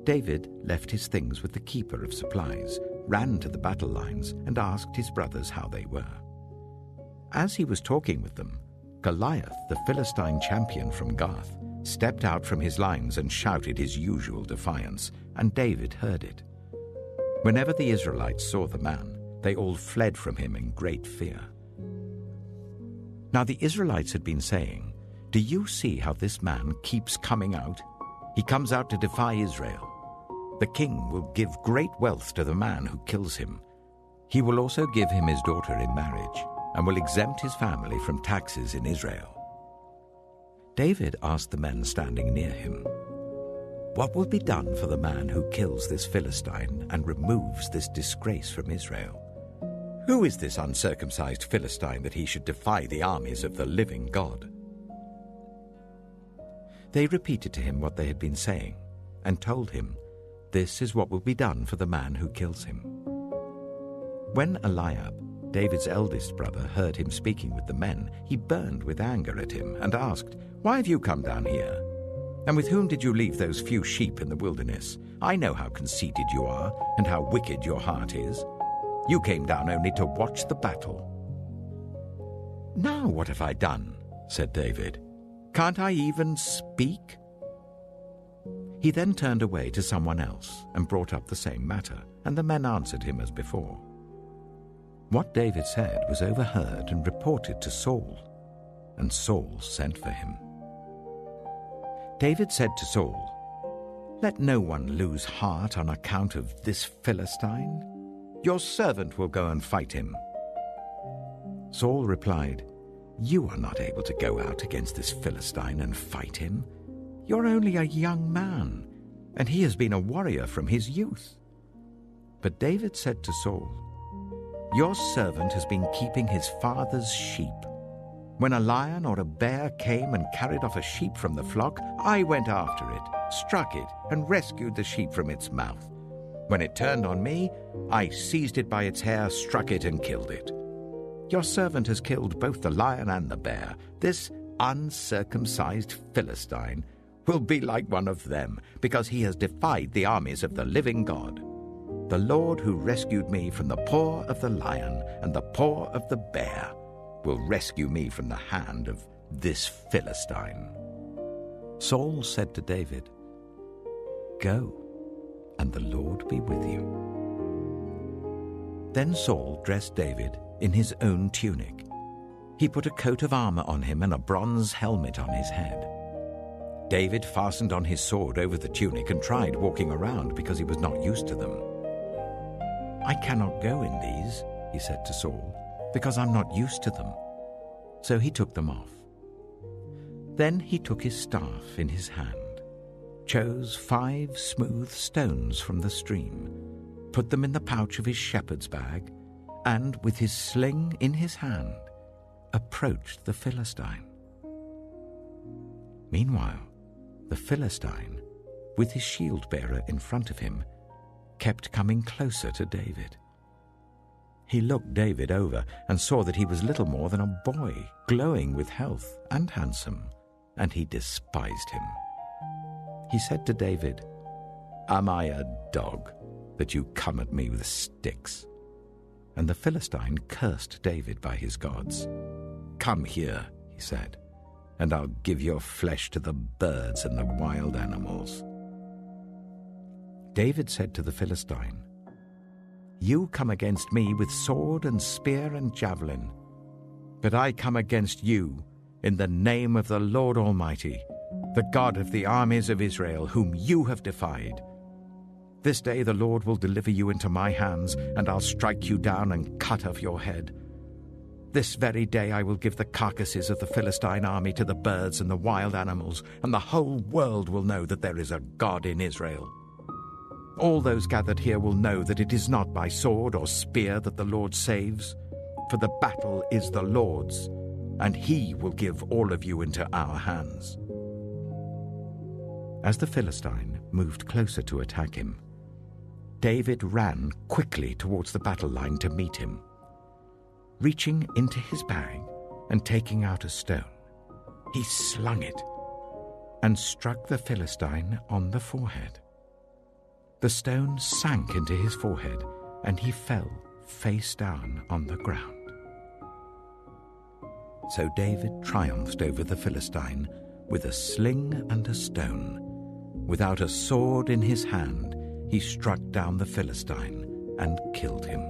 David left his things with the keeper of supplies, ran to the battle lines, and asked his brothers how they were. As he was talking with them, Goliath, the Philistine champion from Gath, stepped out from his lines and shouted his usual defiance, and David heard it. Whenever the Israelites saw the man, they all fled from him in great fear. Now the Israelites had been saying, "Do you see how this man keeps coming out? He comes out to defy Israel. The king will give great wealth to the man who kills him. He will also give him his daughter in marriage, and will exempt his family from taxes in Israel." David asked the men standing near him, "What will be done for the man who kills this Philistine and removes this disgrace from Israel? Who is this uncircumcised Philistine that he should defy the armies of the living God?" They repeated to him what they had been saying, and told him, "This is what will be done for the man who kills him." When Eliab, David's eldest brother, heard him speaking with the men, he burned with anger at him and asked, "Why have you come down here? And with whom did you leave those few sheep in the wilderness? I know how conceited you are and how wicked your heart is. You came down only to watch the battle." "Now what have I done?" said David. "Can't I even speak?" He then turned away to someone else and brought up the same matter, and the men answered him as before. What David said was overheard and reported to Saul, and Saul sent for him. David said to Saul, "Let no one lose heart on account of this Philistine. Your servant will go and fight him." Saul replied, "You are not able to go out against this Philistine and fight him. You're only a young man, and he has been a warrior from his youth." But David said to Saul, "Your servant has been keeping his father's sheep. When a lion or a bear came and carried off a sheep from the flock, I went after it, struck it, and rescued the sheep from its mouth. When it turned on me, I seized it by its hair, struck it, and killed it. Your servant has killed both the lion and the bear. This uncircumcised Philistine will be like one of them, because he has defied the armies of the living God. The Lord who rescued me from the paw of the lion and the paw of the bear will rescue me from the hand of this Philistine." Saul said to David, "Go, and the Lord be with you." Then Saul dressed David in his own tunic. He put a coat of armor on him and a bronze helmet on his head. David fastened on his sword over the tunic and tried walking around because he was not used to them. "I cannot go in these," he said to Saul, "because I'm not used to them." So he took them off. Then he took his staff in his hand, chose 5 smooth stones from the stream, put them in the pouch of his shepherd's bag, and with his sling in his hand, approached the Philistine. Meanwhile, the Philistine, with his shield-bearer in front of him, kept coming closer to David. He looked David over and saw that he was little more than a boy, glowing with health and handsome, and he despised him. He said to David, "Am I a dog that you come at me with sticks?" And the Philistine cursed David by his gods. "Come here," he said, "and I'll give your flesh to the birds and the wild animals." David said to the Philistine, "You come against me with sword and spear and javelin, but I come against you in the name of the Lord Almighty, the God of the armies of Israel, whom you have defied. This day the Lord will deliver you into my hands, and I'll strike you down and cut off your head. This very day I will give the carcasses of the Philistine army to the birds and the wild animals, and the whole world will know that there is a God in Israel. All those gathered here will know that it is not by sword or spear that the Lord saves, for the battle is the Lord's, and he will give all of you into our hands." As the Philistine moved closer to attack him, David ran quickly towards the battle line to meet him. Reaching into his bag and taking out a stone, he slung it and struck the Philistine on the forehead. The stone sank into his forehead, and he fell face down on the ground. So David triumphed over the Philistine with a sling and a stone. Without a sword in his hand, he struck down the Philistine and killed him.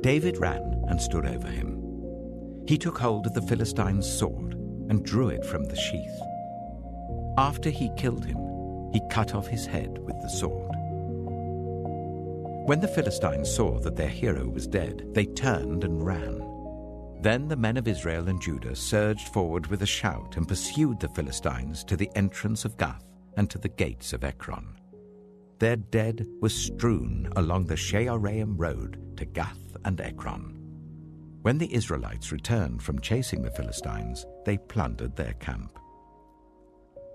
David ran and stood over him. He took hold of the Philistine's sword and drew it from the sheath. After he killed him, he cut off his head with the sword. When the Philistines saw that their hero was dead, they turned and ran. Then the men of Israel and Judah surged forward with a shout and pursued the Philistines to the entrance of Gath and to the gates of Ekron. Their dead were strewn along the Shearaim road to Gath and Ekron. When the Israelites returned from chasing the Philistines, they plundered their camp.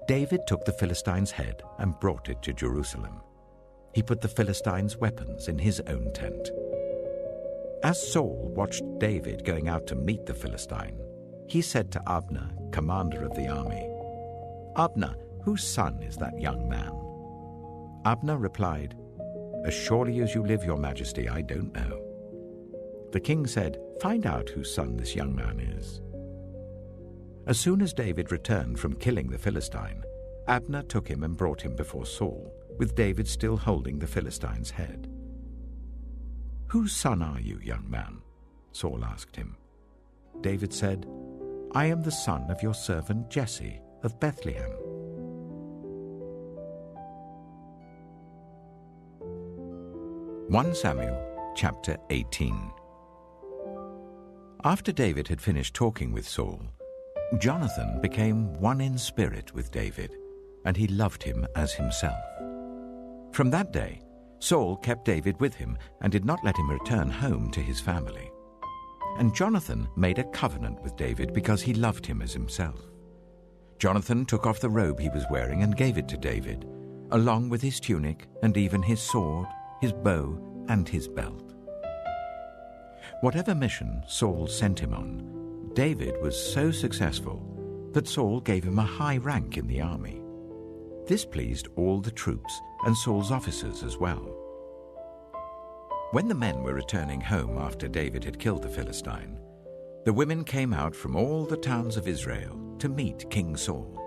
David took the Philistines' head and brought it to Jerusalem. He put the Philistines' weapons in his own tent. As Saul watched David going out to meet the Philistine, he said to Abner, commander of the army, "Abner, whose son is that young man?" Abner replied, "As surely as you live, your majesty, I don't know." The king said, "Find out whose son this young man is." As soon as David returned from killing the Philistine, Abner took him and brought him before Saul, with David still holding the Philistine's head. "Whose son are you, young man?" Saul asked him. David said, "I am the son of your servant Jesse of Bethlehem." 1 Samuel chapter 18. After David had finished talking with Saul, Jonathan became one in spirit with David, and he loved him as himself. From that day, Saul kept David with him and did not let him return home to his family. And Jonathan made a covenant with David because he loved him as himself. Jonathan took off the robe he was wearing and gave it to David, along with his tunic and even his sword, his bow, and his belt. Whatever mission Saul sent him on, David was so successful that Saul gave him a high rank in the army. This pleased all the troops and Saul's officers as well. When the men were returning home after David had killed the Philistine, the women came out from all the towns of Israel to meet King Saul,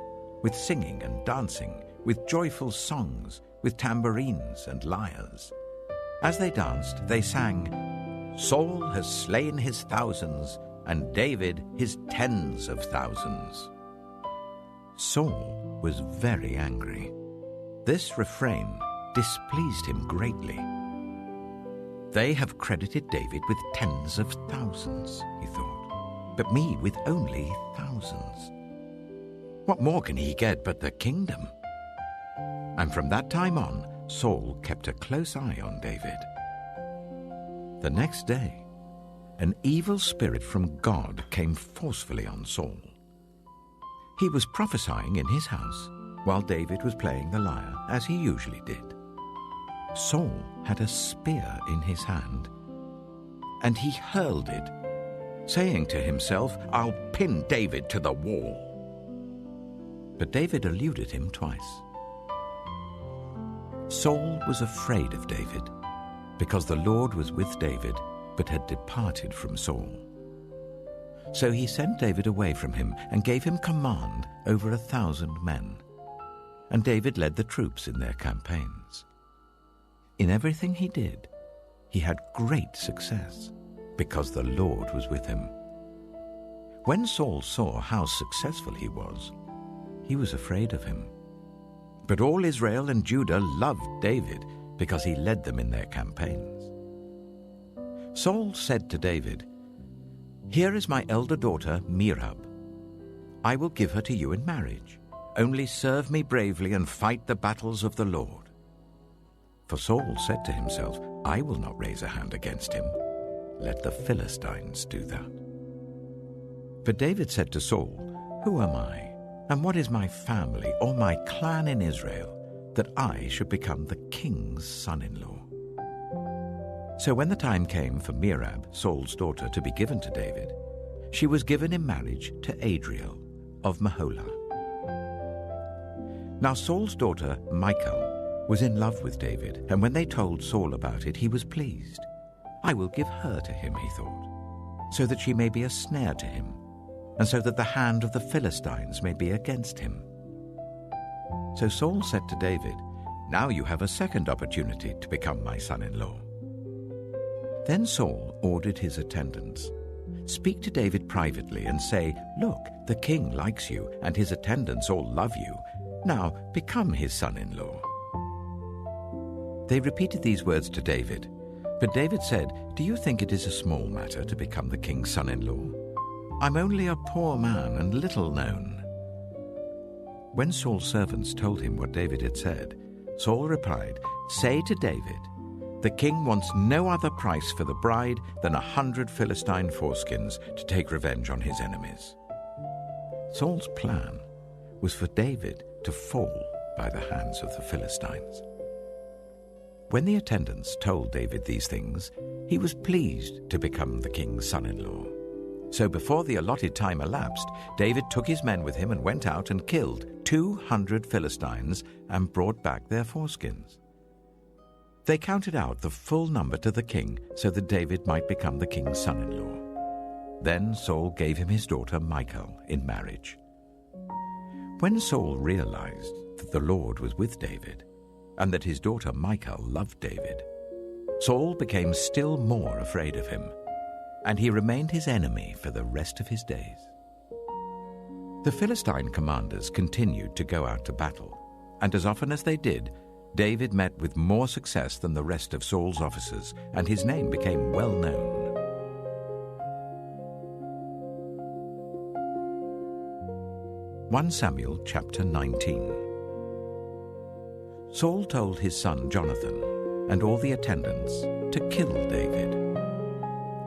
with singing and dancing, with joyful songs, with tambourines and lyres. As they danced, they sang, "Saul has slain his thousands, and David his tens of thousands." Saul was very angry. This refrain displeased him greatly. "They have credited David with tens of thousands," he thought, "but me with only thousands. What more can he get but the kingdom?" And from that time on, Saul kept a close eye on David. The next day, an evil spirit from God came forcefully on Saul. He was prophesying in his house while David was playing the lyre, as he usually did. Saul had a spear in his hand, and he hurled it, saying to himself, "I'll pin David to the wall." But David eluded him twice. Saul was afraid of David, because the Lord was with David, but had departed from Saul. So he sent David away from him and gave him command over 1,000 men. And David led the troops in their campaigns. In everything he did, he had great success, because the Lord was with him. When Saul saw how successful he was afraid of him. But all Israel and Judah loved David because he led them in their campaigns. Saul said to David, "Here is my elder daughter, Merab. I will give her to you in marriage. Only serve me bravely and fight the battles of the Lord." For Saul said to himself, "I will not raise a hand against him. Let the Philistines do that." But David said to Saul, "Who am I, and what is my family or my clan in Israel, that I should become the king's son-in-law?" So when the time came for Merab, Saul's daughter, to be given to David, she was given in marriage to Adriel of Meholah. Now Saul's daughter, Michal, was in love with David, and when they told Saul about it, he was pleased. "I will give her to him," he thought, "so that she may be a snare to him, and so that the hand of the Philistines may be against him." So Saul said to David, "Now you have a second opportunity to become my son-in-law." Then Saul ordered his attendants, "Speak to David privately and say, 'Look, the king likes you, and his attendants all love you. Now become his son-in-law.'" They repeated these words to David, But David said, "Do you think it is a small matter to become the king's son-in-law? I'm only a poor man and little known." When Saul's servants told him what David had said, Saul replied, "Say to David, the king wants no other price for the bride than 100 Philistine foreskins to take revenge on his enemies." Saul's plan was for David to fall by the hands of the Philistines. When the attendants told David these things, he was pleased to become the king's son-in-law. So before the allotted time elapsed, David took his men with him and went out and killed 200 Philistines and brought back their foreskins. They counted out the full number to the king so that David might become the king's son-in-law. Then Saul gave him his daughter Michal in marriage. When Saul realized that the Lord was with David and that his daughter Michal loved David, Saul became still more afraid of him, and he remained his enemy for the rest of his days. The Philistine commanders continued to go out to battle, and as often as they did, David met with more success than the rest of Saul's officers, and his name became well known. 1 Samuel chapter 19. Saul told his son Jonathan and all the attendants to kill David.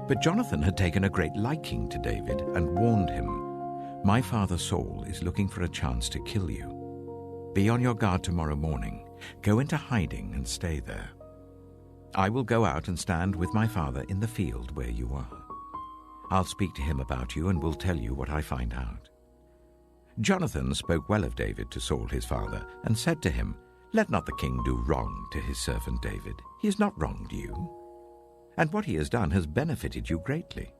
But Jonathan had taken a great liking to David and warned him, "My father Saul is looking for a chance to kill you. Be on your guard tomorrow morning. Go into hiding and stay there. I will go out and stand with my father in the field where you are. I'll speak to him about you and will tell you what I find out." Jonathan spoke well of David to Saul his father and said to him, "Let not the king do wrong to his servant David. He has not wronged you, and what he has done has benefited you greatly.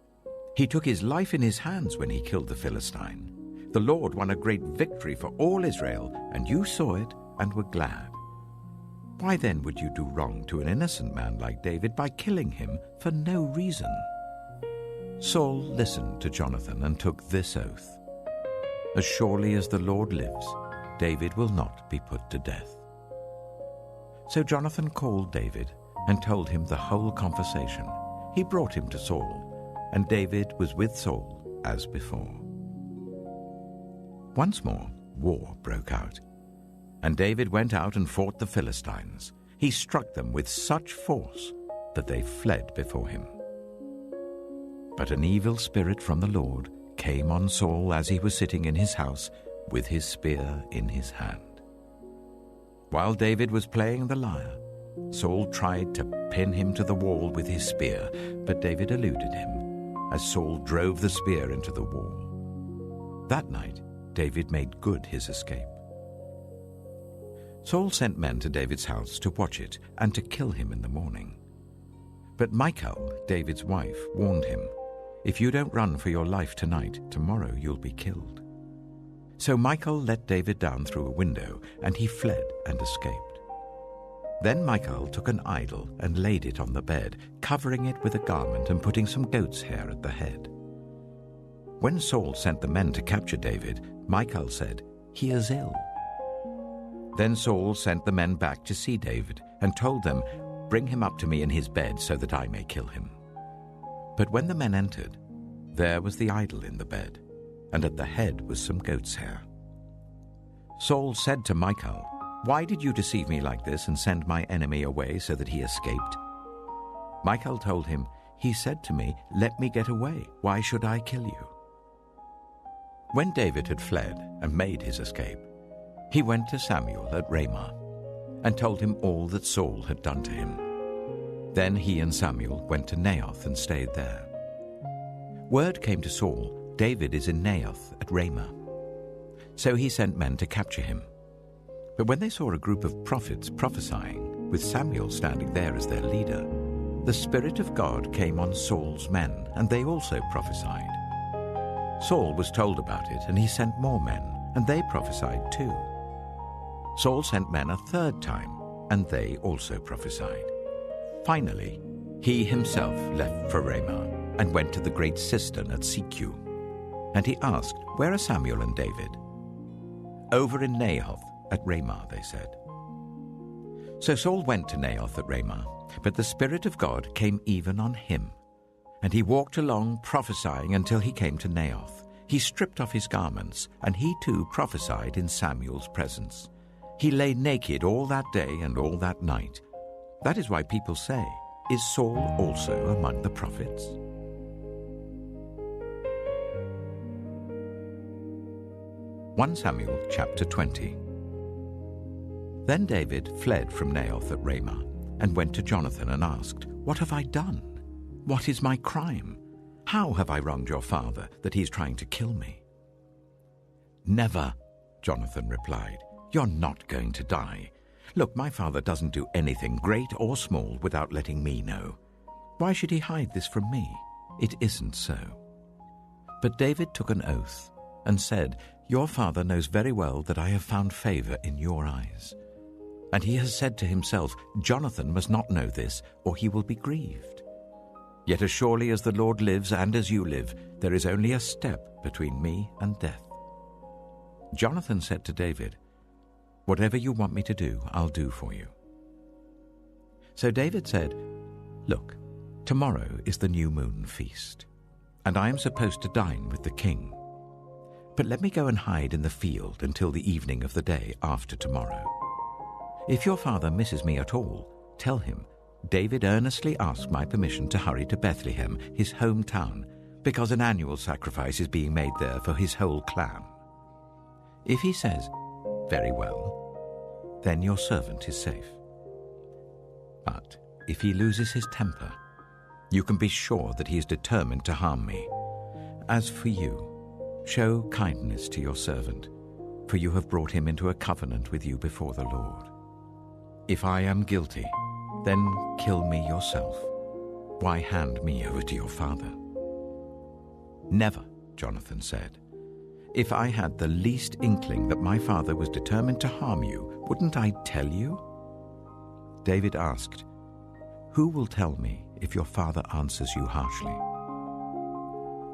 He took his life in his hands when he killed the Philistine. The Lord won a great victory for all Israel, and you saw it and were glad. Why then would you do wrong to an innocent man like David by killing him for no reason?" Saul listened to Jonathan and took this oath, "As surely as the Lord lives, David will not be put to death." So Jonathan called David and told him the whole conversation. He brought him to Saul, and David was with Saul as before. Once more, war broke out, and David went out and fought the Philistines. He struck them with such force that they fled before him. But an evil spirit from the Lord came on Saul as he was sitting in his house with his spear in his hand. While David was playing the lyre, Saul tried to pin him to the wall with his spear, but David eluded him as Saul drove the spear into the wall. That night, David made good his escape. Saul sent men to David's house to watch it and to kill him in the morning. But Michal, David's wife, warned him, "If you don't run for your life tonight, tomorrow you'll be killed." So Michal let David down through a window, and he fled and escaped. Then Michal took an idol and laid it on the bed, covering it with a garment and putting some goat's hair at the head. When Saul sent the men to capture David, Michal said, "He is ill." Then Saul sent the men back to see David and told them, "Bring him up to me in his bed so that I may kill him." But when the men entered, there was the idol in the bed, and at the head was some goat's hair. Saul said to Michal, "Why did you deceive me like this and send my enemy away so that he escaped?" Michal told him, "He said to me, 'Let me get away. Why should I kill you?'" When David had fled and made his escape, he went to Samuel at Ramah and told him all that Saul had done to him. Then he and Samuel went to Naioth and stayed there. Word came to Saul, "David is in Naioth at Ramah." So he sent men to capture him. But when they saw a group of prophets prophesying, with Samuel standing there as their leader, the Spirit of God came on Saul's men, and they also prophesied. Saul was told about it, and he sent more men, and they prophesied too. Saul sent men a third time, and they also prophesied. Finally, he himself left for Ramah and went to the great cistern at Seku. And he asked, "Where are Samuel and David?" "Over in Naioth at Ramah," they said. So Saul went to Naioth at Ramah, but the Spirit of God came even on him. And he walked along prophesying until he came to Naioth. He stripped off his garments, and he too prophesied in Samuel's presence. He lay naked all that day and all that night. That is why people say, "Is Saul also among the prophets?" 1 Samuel chapter 20. Then David fled from Naioth at Ramah and went to Jonathan and asked, "What have I done? What is my crime? How have I wronged your father that he is trying to kill me?" "Never," Jonathan replied. "You're not going to die. Look, my father doesn't do anything, great or small, without letting me know. Why should he hide this from me? It isn't so." But David took an oath and said, "Your father knows very well that I have found favor in your eyes. And he has said to himself, 'Jonathan must not know this, or he will be grieved.' Yet as surely as the Lord lives and as you live, there is only a step between me and death." Jonathan said to David, "Whatever you want me to do, I'll do for you." So David said, "Look, tomorrow is the new moon feast, and I am supposed to dine with the king. But let me go and hide in the field until the evening of the day after tomorrow. If your father misses me at all, tell him, 'David earnestly asked my permission to hurry to Bethlehem, his hometown, because an annual sacrifice is being made there for his whole clan.' If he says, 'Very well,' then your servant is safe. But if he loses his temper, you can be sure that he is determined to harm me. As for you, show kindness to your servant, for you have brought him into a covenant with you before the Lord. If I am guilty, then kill me yourself. Why hand me over to your father?" "Never," Jonathan said. "If I had the least inkling that my father was determined to harm you, wouldn't I tell you?" David asked, "Who will tell me if your father answers you harshly?"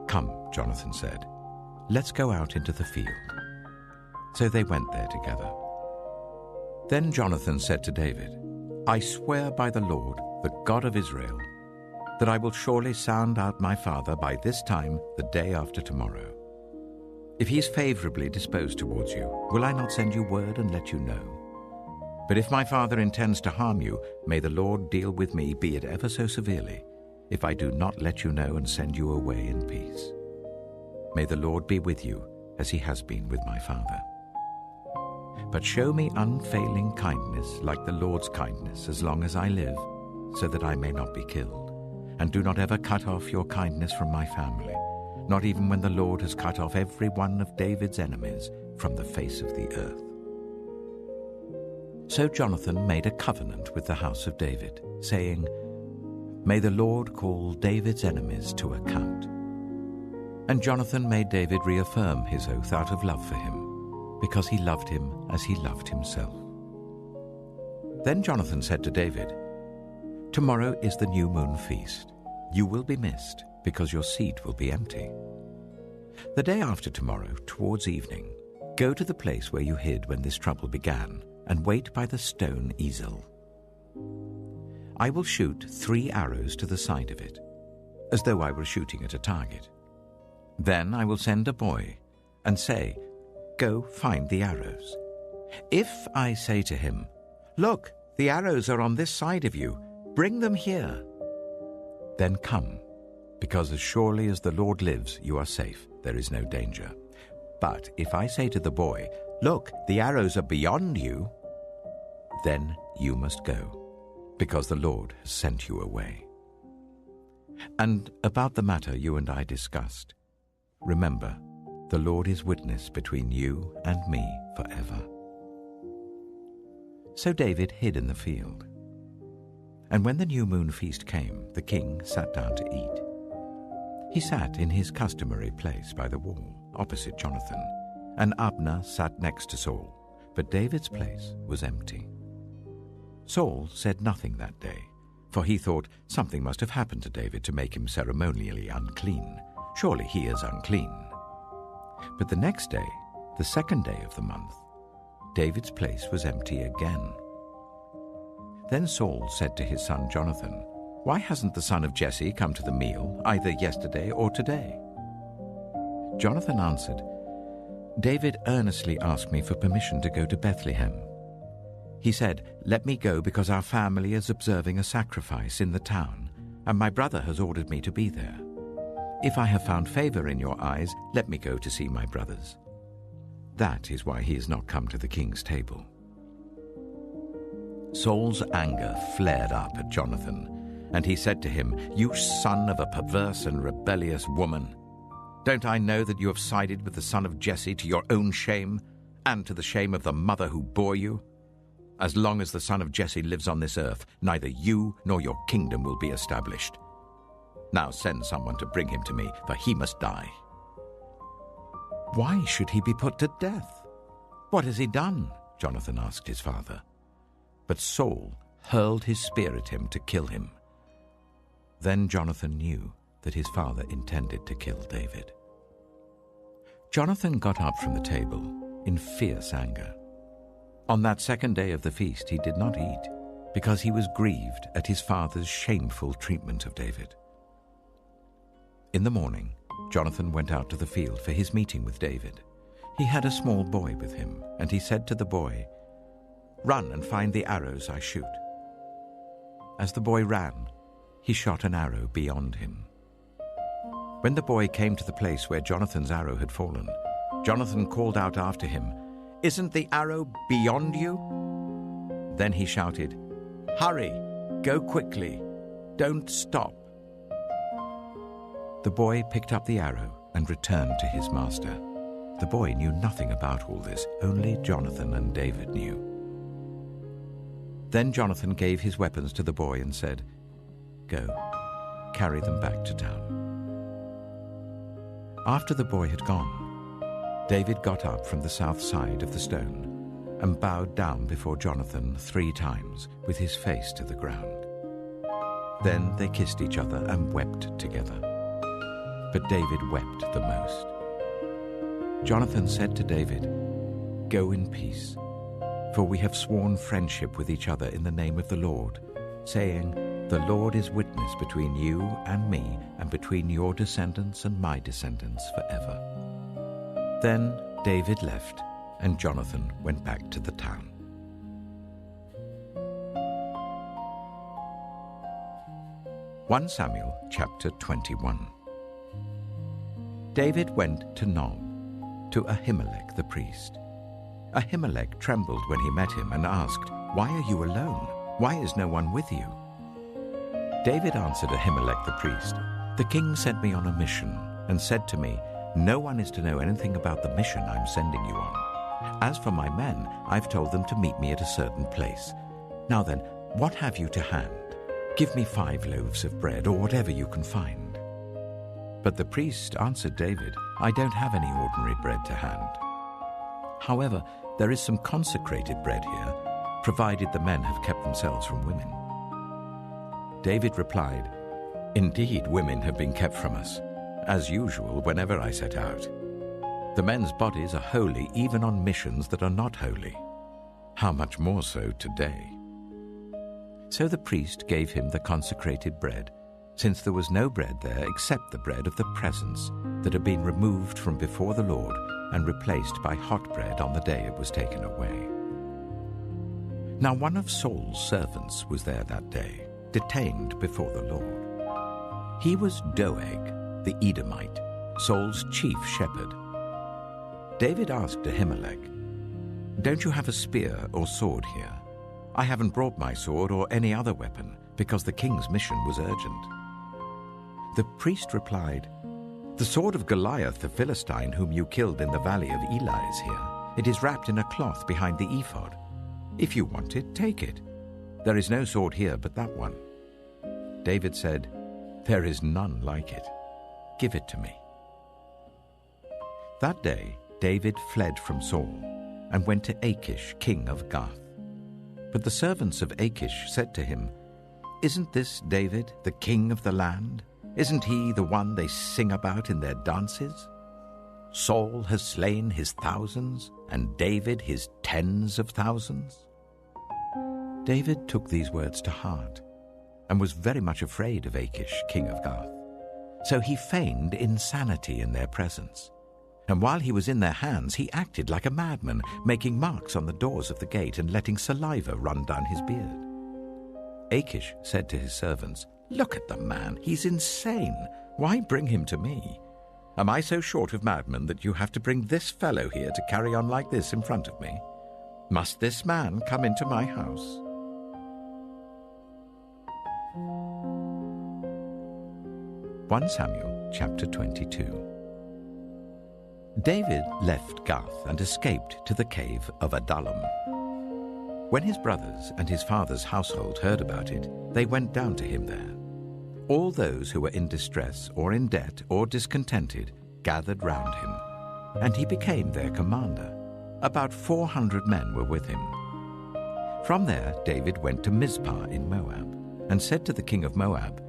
"Come," Jonathan said, "let's go out into the field." So they went there together. Then Jonathan said to David, "I swear by the Lord, the God of Israel, that I will surely sound out my father by this time the day after tomorrow. If he is favorably disposed towards you, will I not send you word and let you know? But if my father intends to harm you, may the Lord deal with me, be it ever so severely, if I do not let you know and send you away in peace. May the Lord be with you, as he has been with my father. But show me unfailing kindness like the Lord's kindness as long as I live, so that I may not be killed. And do not ever cut off your kindness from my family, not even when the Lord has cut off every one of David's enemies from the face of the earth." So Jonathan made a covenant with the house of David, saying, "May the Lord call David's enemies to account." And Jonathan made David reaffirm his oath out of love for him, because he loved him as he loved himself. Then Jonathan said to David, "Tomorrow is the new moon feast. You will be missed, because your seat will be empty. The day after tomorrow, towards evening, go to the place where you hid when this trouble began, and wait by the stone Ezel. I will shoot 3 arrows to the side of it, as though I were shooting at a target. Then I will send a boy and say, 'Go find the arrows.' If I say to him, 'Look, the arrows are on this side of you, bring them here,' then come, because as surely as the Lord lives, you are safe, there is no danger. But if I say to the boy, 'Look, the arrows are beyond you,' then you must go, because the Lord has sent you away. And about the matter you and I discussed, remember, the Lord is witness between you and me forever." So David hid in the field. And when the new moon feast came, the king sat down to eat. He sat in his customary place by the wall, opposite Jonathan, and Abner sat next to Saul, but David's place was empty. Saul said nothing that day, for he thought something must have happened to David to make him ceremonially unclean. Surely he is unclean. But the next day, the second day of the month, David's place was empty again. Then Saul said to his son Jonathan, "Why hasn't the son of Jesse come to the meal, either yesterday or today?" Jonathan answered, "David earnestly asked me for permission to go to Bethlehem. He said, 'Let me go because our family is observing a sacrifice in the town, and my brother has ordered me to be there. If I have found favor in your eyes, let me go to see my brothers.' That is why he has not come to the king's table." Saul's anger flared up at Jonathan, and he said to him, "You son of a perverse and rebellious woman! Don't I know that you have sided with the son of Jesse to your own shame, and to the shame of the mother who bore you? As long as the son of Jesse lives on this earth, neither you nor your kingdom will be established. Now send someone to bring him to me, for he must die." "Why should he be put to death? What has he done?" Jonathan asked his father. But Saul hurled his spear at him to kill him. Then Jonathan knew that his father intended to kill David. Jonathan got up from the table in fierce anger. On that second day of the feast he did not eat, because he was grieved at his father's shameful treatment of David. In the morning, Jonathan went out to the field for his meeting with David. He had a small boy with him, and he said to the boy, "Run and find the arrows I shoot." As the boy ran, he shot an arrow beyond him. When the boy came to the place where Jonathan's arrow had fallen, Jonathan called out after him, "Isn't the arrow beyond you?" Then he shouted, "Hurry, go quickly, don't stop." The boy picked up the arrow and returned to his master. The boy knew nothing about all this, only Jonathan and David knew. Then Jonathan gave his weapons to the boy and said, "Go, carry them back to town." After the boy had gone, David got up from the south side of the stone and bowed down before Jonathan 3 times with his face to the ground. Then they kissed each other and wept together. But David wept the most. Jonathan said to David, "Go in peace, for we have sworn friendship with each other in the name of the Lord, saying, 'The Lord is witness between you and me, and between your descendants and my descendants forever.'" Then David left, and Jonathan went back to the town. (1 Samuel chapter 21). David went to Nob, to Ahimelech the priest. Ahimelech trembled when he met him and asked, "Why are you alone? Why is no one with you?" David answered Ahimelech the priest, "The king sent me on a mission and said to me, 'No one is to know anything about the mission I'm sending you on. As for my men, I've told them to meet me at a certain place. Now then, what have you to hand? Give me 5 loaves of bread, or whatever you can find.' But the priest answered David, 'I don't have any ordinary bread to hand. However, there is some consecrated bread here, provided the men have kept themselves from women.' David replied, 'Indeed, women have been kept from us, as usual whenever I set out. The men's bodies are holy even on missions that are not holy. How much more so today?' So the priest gave him the consecrated bread, since there was no bread there except the bread of the presence that had been removed from before the Lord and replaced by hot bread on the day it was taken away. Now one of Saul's servants was there that day, detained before the Lord. He was Doeg, the Edomite, Saul's chief shepherd. David asked Ahimelech, "Don't you have a spear or sword here? I haven't brought my sword or any other weapon, because the king's mission was urgent." The priest replied, "The sword of Goliath the Philistine, whom you killed in the valley of Elah, is here. It is wrapped in a cloth behind the ephod. If you want it, take it. There is no sword here but that one." David said, "There is none like it. Give it to me." That day David fled from Saul and went to Achish, king of Gath. But the servants of Achish said to him, "Isn't this David, the king of the land? Isn't he the one they sing about in their dances? Saul has slain his thousands, and David his tens of thousands." David took these words to heart and was very much afraid of Achish, king of Gath. So he feigned insanity in their presence. And while he was in their hands, he acted like a madman, making marks on the doors of the gate and letting saliva run down his beard. Achish said to his servants, "Look at the man, he's insane. Why bring him to me? Am I so short of madmen that you have to bring this fellow here to carry on like this in front of me? Must this man come into my house?" 1 Samuel chapter 22. David left Gath and escaped to the cave of Adullam. When his brothers and his father's household heard about it, they went down to him there. All those who were in distress or in debt or discontented gathered round him, and he became their commander. About 400 men were with him. From there David went to Mizpah in Moab, and said to the king of Moab,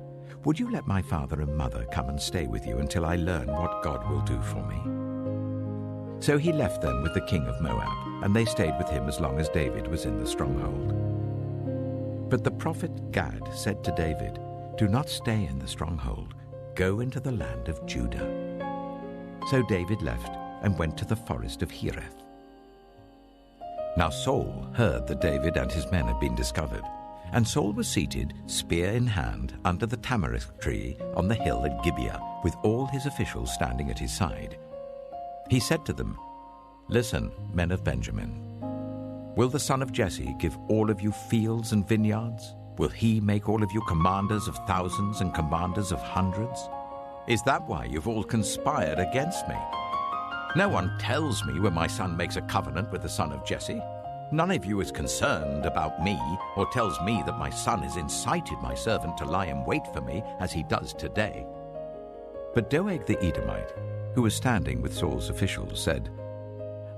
"Would you let my father and mother come and stay with you until I learn what God will do for me?" So he left them with the king of Moab, and they stayed with him as long as David was in the stronghold. But the prophet Gad said to David, "Do not stay in the stronghold. Go into the land of Judah." So David left and went to the forest of Hereth. Now Saul heard that David and his men had been discovered, and Saul was seated, spear in hand, under the tamarisk tree on the hill at Gibeah, with all his officials standing at his side. He said to them, "Listen, men of Benjamin. Will the son of Jesse give all of you fields and vineyards? Will he make all of you commanders of thousands and commanders of hundreds? Is that why you've all conspired against me? No one tells me when my son makes a covenant with the son of Jesse. None of you is concerned about me or tells me that my son has incited my servant to lie in wait for me as he does today." But Doeg the Edomite, who was standing with Saul's officials, said,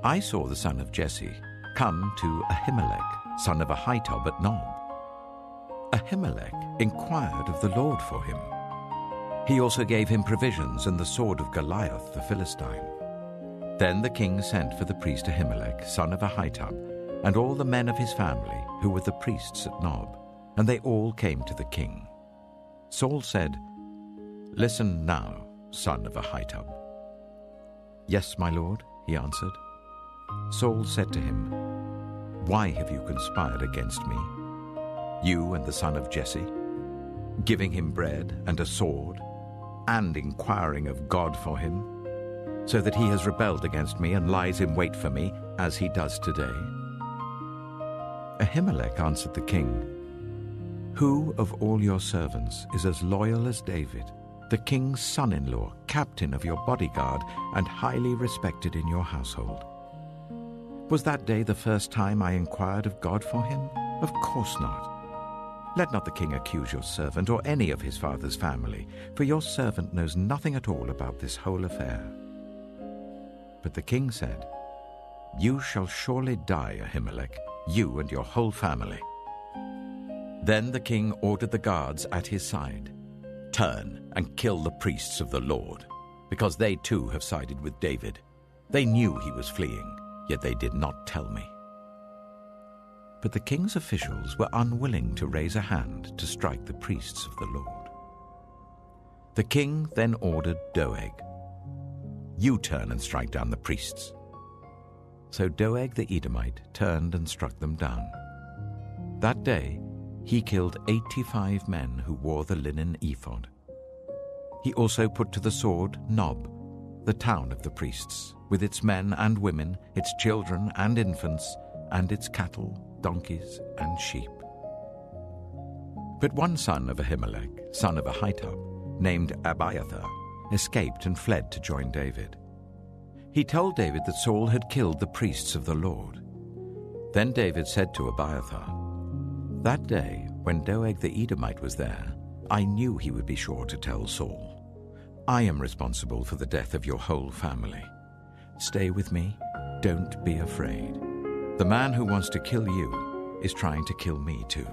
"I saw the son of Jesse come to Ahimelech, son of Ahitub at Nob. Ahimelech inquired of the Lord for him. He also gave him provisions and the sword of Goliath the Philistine." Then the king sent for the priest Ahimelech, son of Ahitub, and all the men of his family who were the priests at Nob, and they all came to the king. Saul said, "Listen now, son of Ahitub." "Yes, my lord," he answered. Saul said to him, "Why have you conspired against me, you and the son of Jesse, giving him bread and a sword, and inquiring of God for him, so that he has rebelled against me and lies in wait for me, as he does today?" Ahimelech answered the king, "Who of all your servants is as loyal as David, the king's son-in-law, captain of your bodyguard, and highly respected in your household? Was that day the first time I inquired of God for him? Of course not. Let not the king accuse your servant or any of his father's family, for your servant knows nothing at all about this whole affair." But the king said, "You shall surely die, Ahimelech, you and your whole family." Then the king ordered the guards at his side, "Turn and kill the priests of the Lord, because they too have sided with David. They knew he was fleeing, yet they did not tell me." But the king's officials were unwilling to raise a hand to strike the priests of the Lord. The king then ordered Doeg, "You turn and strike down the priests." So Doeg the Edomite turned and struck them down. That day he killed 85 men who wore the linen ephod. He also put to the sword Nob, the town of the priests, with its men and women, its children and infants, and its cattle, donkeys, and sheep. But one son of Ahimelech, son of Ahitub, named Abiathar, escaped and fled to join David. He told David that Saul had killed the priests of the Lord. Then David said to Abiathar, "That day, when Doeg the Edomite was there, I knew he would be sure to tell Saul. I am responsible for the death of your whole family. Stay with me, don't be afraid. The man who wants to kill you is trying to kill me too.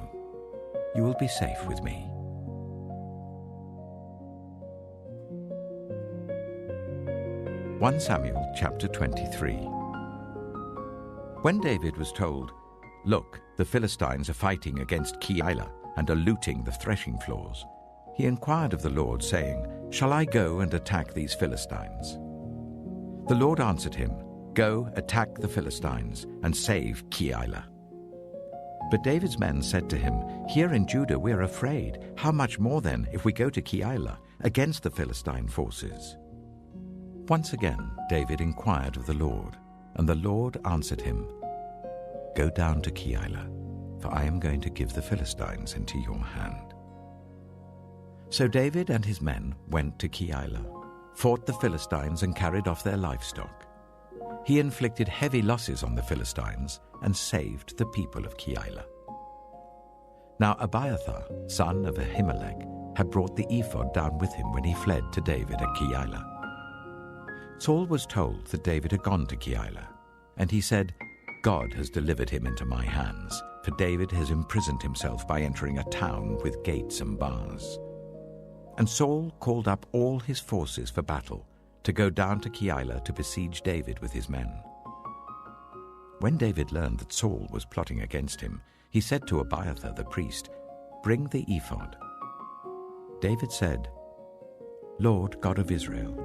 You will be safe with me." "1 Samuel chapter 23. When David was told, "Look, the Philistines are fighting against Keilah and are looting the threshing floors." He inquired of the Lord, saying, "Shall I go and attack these Philistines?" The Lord answered him, "Go, attack the Philistines, and save Keilah." But David's men said to him, "Here in Judah we are afraid. How much more then if we go to Keilah against the Philistine forces?" Once again David inquired of the Lord, and the Lord answered him, "Go down to Keilah, for I am going to give the Philistines into your hand." So David and his men went to Keilah, fought the Philistines and carried off their livestock. He inflicted heavy losses on the Philistines and saved the people of Keilah. Now Abiathar, son of Ahimelech, had brought the ephod down with him when he fled to David at Keilah. Saul was told that David had gone to Keilah, and he said, "God has delivered him into my hands, for David has imprisoned himself by entering a town with gates and bars." And Saul called up all his forces for battle to go down to Keilah to besiege David with his men. When David learned that Saul was plotting against him, he said to Abiathar the priest, "Bring the ephod." David said, "Lord God of Israel,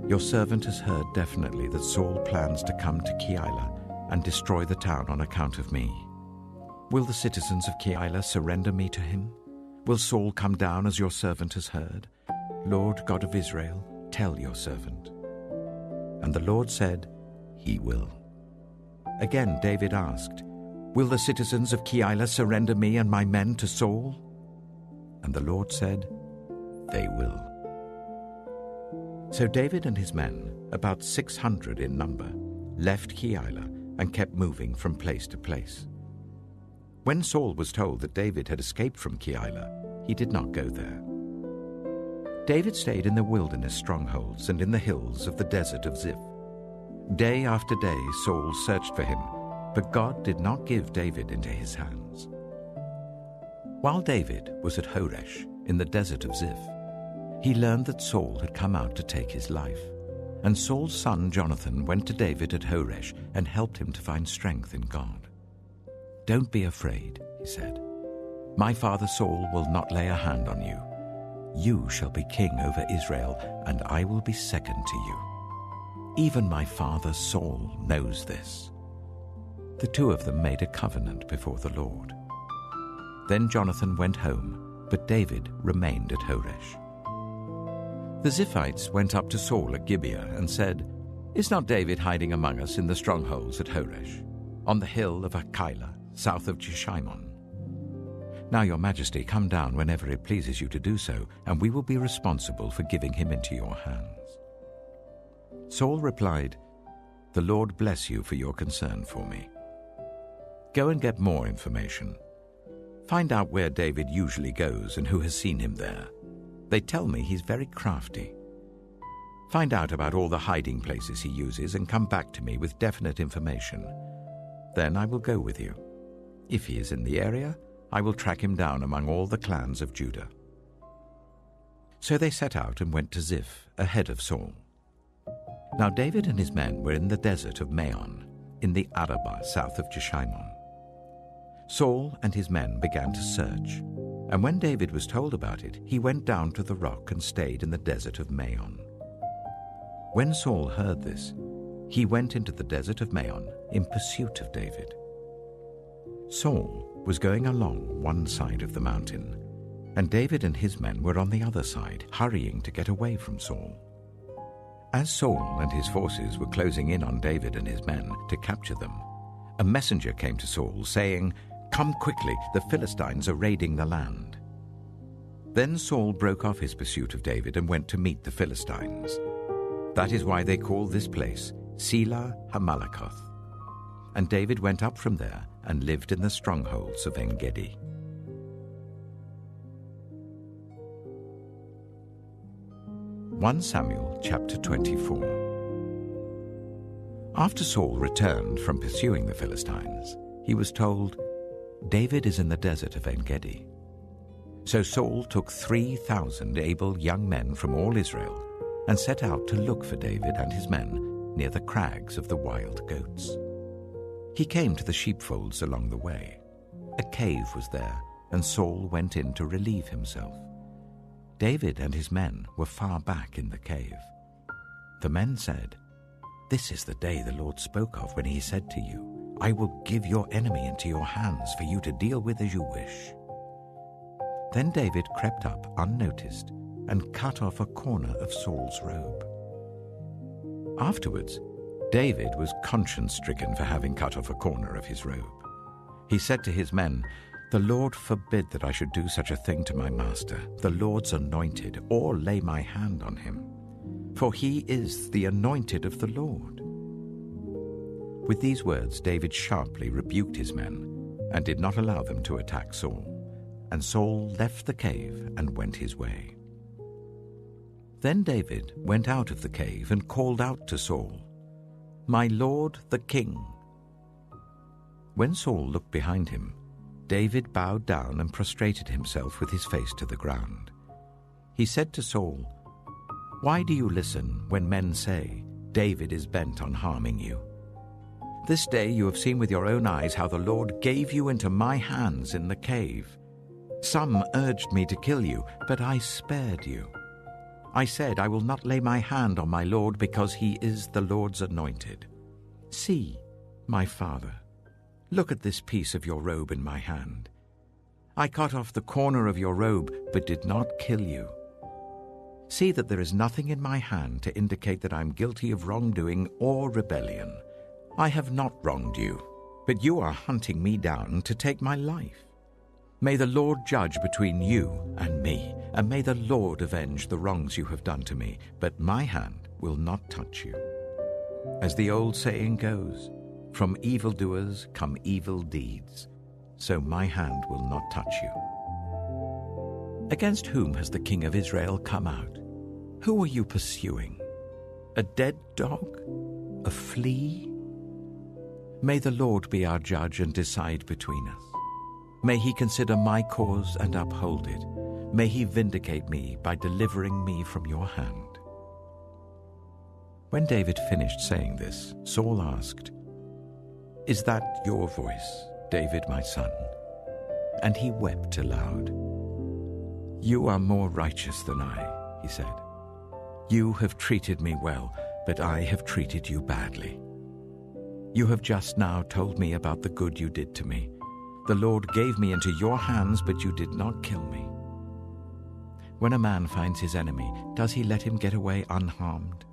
your servant has heard definitely that Saul plans to come to Keilah and destroy the town on account of me. Will the citizens of Keilah surrender me to him? Will Saul come down as your servant has heard? Lord God of Israel, tell your servant." And the Lord said, "He will." Again David asked, "Will the citizens of Keilah surrender me and my men to Saul?" And the Lord said, "They will." So David and his men, about 600 in number, left Keilah and kept moving from place to place. When Saul was told that David had escaped from Keilah, he did not go there. David stayed in the wilderness strongholds and in the hills of the desert of Ziph. Day after day Saul searched for him, but God did not give David into his hands. While David was at Horesh in the desert of Ziph, he learned that Saul had come out to take his life, and Saul's son Jonathan went to David at Horesh and helped him to find strength in God. "Don't be afraid," he said. "My father Saul will not lay a hand on you. You shall be king over Israel, and I will be second to you. Even my father Saul knows this." The two of them made a covenant before the Lord. Then Jonathan went home, but David remained at Horesh. The Ziphites went up to Saul at Gibeah and said, "Is not David hiding among us in the strongholds at Horesh, on the hill of Keilah, south of Jeshimon? Now, your majesty, come down whenever it pleases you to do so, and we will be responsible for giving him into your hands." Saul replied, "The Lord bless you for your concern for me. Go and get more information. Find out where David usually goes and who has seen him there. They tell me he's very crafty. Find out about all the hiding places he uses and come back to me with definite information. Then I will go with you. If he is in the area, I will track him down among all the clans of Judah." So they set out and went to Ziph ahead of Saul. Now David and his men were in the desert of Maon, in the Arabah south of Jeshimon. Saul and his men began to search, and when David was told about it, he went down to the rock and stayed in the desert of Maon. When Saul heard this, he went into the desert of Maon in pursuit of David. Saul was going along one side of the mountain, and David and his men were on the other side, hurrying to get away from Saul. As Saul and his forces were closing in on David and his men to capture them, a messenger came to Saul, saying, "Come quickly, the Philistines are raiding the land." Then Saul broke off his pursuit of David and went to meet the Philistines. That is why they call this place Selah Hamalakoth. And David went up from there and lived in the strongholds of En-gedi. Samuel chapter 24. After Saul returned from pursuing the Philistines, he was told, "David is in the desert of En-gedi." So Saul took 3,000 able young men from all Israel and set out to look for David and his men near the crags of the wild goats. He came to the sheepfolds along the way. A cave was there, and Saul went in to relieve himself. David and his men were far back in the cave. The men said, "This is the day the Lord spoke of when he said to you, 'I will give your enemy into your hands for you to deal with as you wish.'" Then David crept up unnoticed and cut off a corner of Saul's robe. Afterwards, David was conscience-stricken for having cut off a corner of his robe. He said to his men, "The Lord forbid that I should do such a thing to my master, the Lord's anointed, or lay my hand on him. For he is the anointed of the Lord." With these words, David sharply rebuked his men and did not allow them to attack Saul. And Saul left the cave and went his way. Then David went out of the cave and called out to Saul, "My lord the king." When Saul looked behind him, David bowed down and prostrated himself with his face to the ground. He said to Saul, "Why do you listen when men say, 'David is bent on harming you'? This day you have seen with your own eyes how the Lord gave you into my hands in the cave. Some urged me to kill you, but I spared you. I said, 'I will not lay my hand on my Lord because he is the Lord's anointed.' See, my father, look at this piece of your robe in my hand. I cut off the corner of your robe, but did not kill you. See that there is nothing in my hand to indicate that I am guilty of wrongdoing or rebellion. I have not wronged you, but you are hunting me down to take my life. May the Lord judge between you and me, and may the Lord avenge the wrongs you have done to me, but my hand will not touch you. As the old saying goes, 'From evildoers come evil deeds,' so my hand will not touch you. Against whom has the king of Israel come out? Who are you pursuing? A dead dog? A flea? May the Lord be our judge and decide between us. May he consider my cause and uphold it. May he vindicate me by delivering me from your hand." When David finished saying this, Saul asked, "Is that your voice, David, my son?" And he wept aloud. "You are more righteous than I," he said. "You have treated me well, but I have treated you badly. You have just now told me about the good you did to me. The Lord gave me into your hands, but you did not kill me. When a man finds his enemy, does he let him get away unharmed?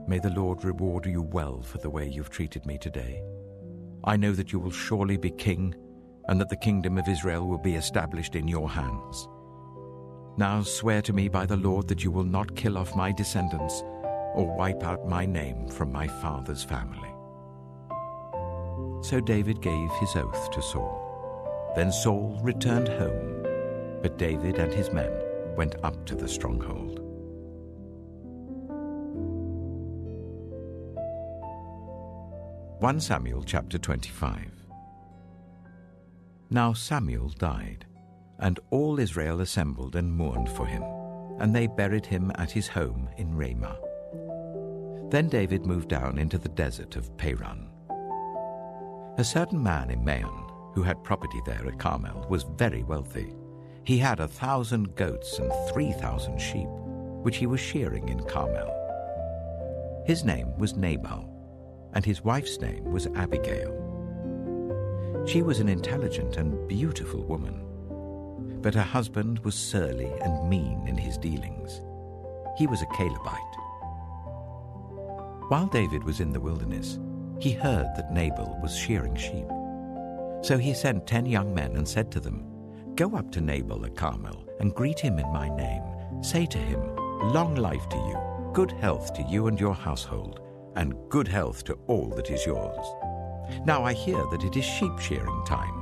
May the Lord reward you well for the way you've treated me today. I know that you will surely be king, and that the kingdom of Israel will be established in your hands. Now swear to me by the Lord that you will not kill off my descendants or wipe out my name from my father's family." So David gave his oath to Saul. Then Saul returned home, but David and his men went up to the stronghold. Samuel chapter 25. Now Samuel died, and all Israel assembled and mourned for him, and they buried him at his home in Ramah. Then David moved down into the desert of Paran. A certain man in Maon, who had property there at Carmel, was very wealthy. He had 1,000 goats and 3,000 sheep, which he was shearing in Carmel. His name was Nabal, and his wife's name was Abigail. She was an intelligent and beautiful woman, but her husband was surly and mean in his dealings. He was a Calebite. While David was in the wilderness, he heard that Nabal was shearing sheep. So he sent 10 young men and said to them, "Go up to Nabal at Carmel and greet him in my name. Say to him, 'Long life to you, good health to you and your household, and good health to all that is yours. Now I hear that it is sheep shearing time.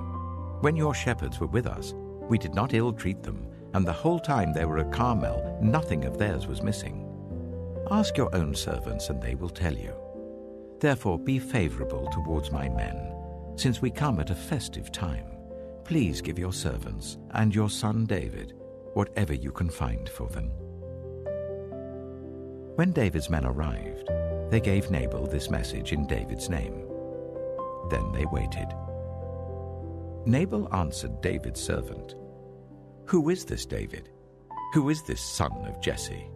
When your shepherds were with us, we did not ill-treat them, and the whole time they were at Carmel, nothing of theirs was missing. Ask your own servants, and they will tell you. Therefore be favorable towards my men, since we come at a festive time. Please give your servants and your son David whatever you can find for them." When David's men arrived, they gave Nabal this message in David's name. Then they waited. Nabal answered David's servant, "Who is this David? Who is this son of Jesse?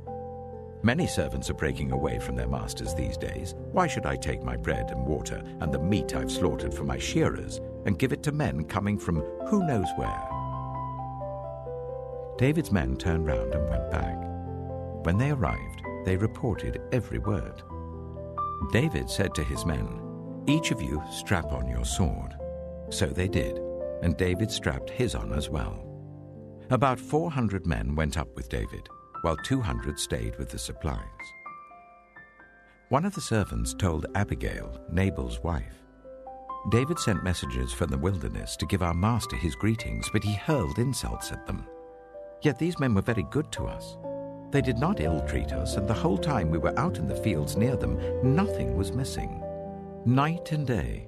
Many servants are breaking away from their masters these days. Why should I take my bread and water and the meat I've slaughtered for my shearers and give it to men coming from who knows where?" David's men turned round and went back. When they arrived, they reported every word. David said to his men, "Each of you strap on your sword." So they did, and David strapped his on as well. About 400 men went up with David, while 200 stayed with the supplies. One of the servants told Abigail, Nabal's wife, "David sent messengers from the wilderness to give our master his greetings, but he hurled insults at them. Yet these men were very good to us. They did not ill-treat us, and the whole time we were out in the fields near them, nothing was missing. Night and day,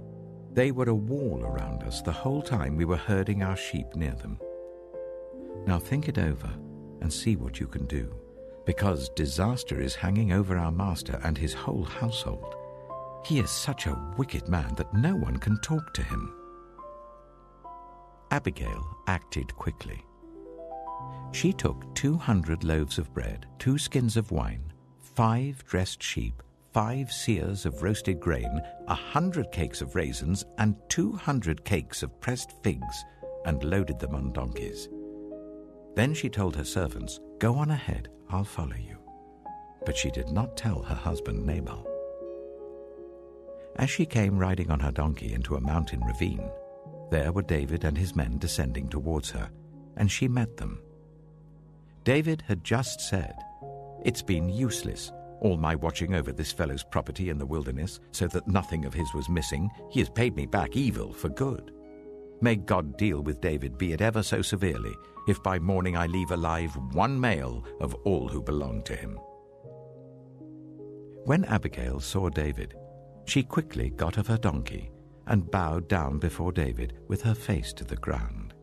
they were a wall around us the whole time we were herding our sheep near them. Now think it over and see what you can do, because disaster is hanging over our master and his whole household. He is such a wicked man that no one can talk to him." Abigail acted quickly. She took 200 loaves of bread, 2 skins of wine, 5 dressed sheep, 5 seahs of roasted grain, 100 cakes of raisins, and 200 cakes of pressed figs, and loaded them on donkeys. Then she told her servants, "Go on ahead, I'll follow you." But she did not tell her husband Nabal. As she came riding on her donkey into a mountain ravine, there were David and his men descending towards her, and she met them. David had just said, "It's been useless, all my watching over this fellow's property in the wilderness, so that nothing of his was missing. He has paid me back evil for good. May God deal with David, be it ever so severely, if by morning I leave alive one male of all who belong to him." When Abigail saw David, she quickly got off her donkey and bowed down before David with her face to the ground.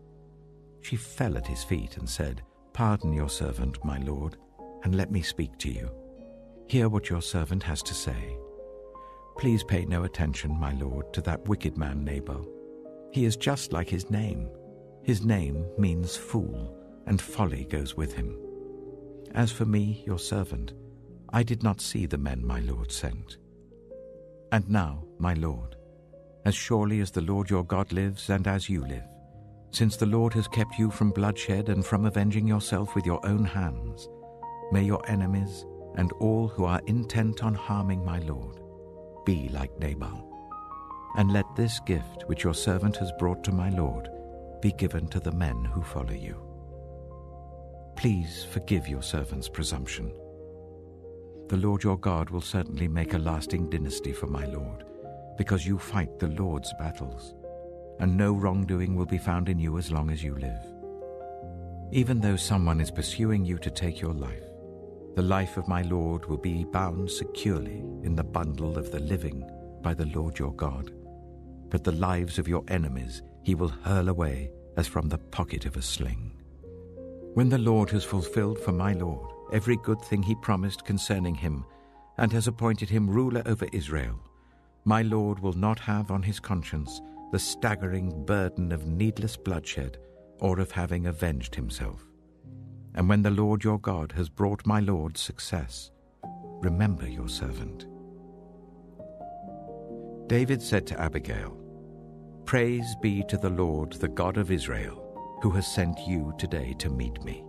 She fell at his feet and said, "Pardon your servant, my lord, and let me speak to you. Hear what your servant has to say. Please pay no attention, my lord, to that wicked man Nabal. He is just like his name. His name means fool, and folly goes with him. As for me, your servant, I did not see the men my lord sent. And now, my lord, as surely as the Lord your God lives and as you live, since the Lord has kept you from bloodshed and from avenging yourself with your own hands, may your enemies and all who are intent on harming my lord be like Nabal. And let this gift which your servant has brought to my lord be given to the men who follow you. Please forgive your servant's presumption. The Lord your God will certainly make a lasting dynasty for my lord, because you fight the Lord's battles, and no wrongdoing will be found in you as long as you live. Even though someone is pursuing you to take your life, the life of my lord will be bound securely in the bundle of the living by the Lord your God, but the lives of your enemies he will hurl away as from the pocket of a sling. When the Lord has fulfilled for my lord every good thing he promised concerning him, and has appointed him ruler over Israel, my lord will not have on his conscience the staggering burden of needless bloodshed or of having avenged himself. And when the Lord your God has brought my lord success, remember your servant." David said to Abigail, "Praise be to the Lord, the God of Israel, who has sent you today to meet me.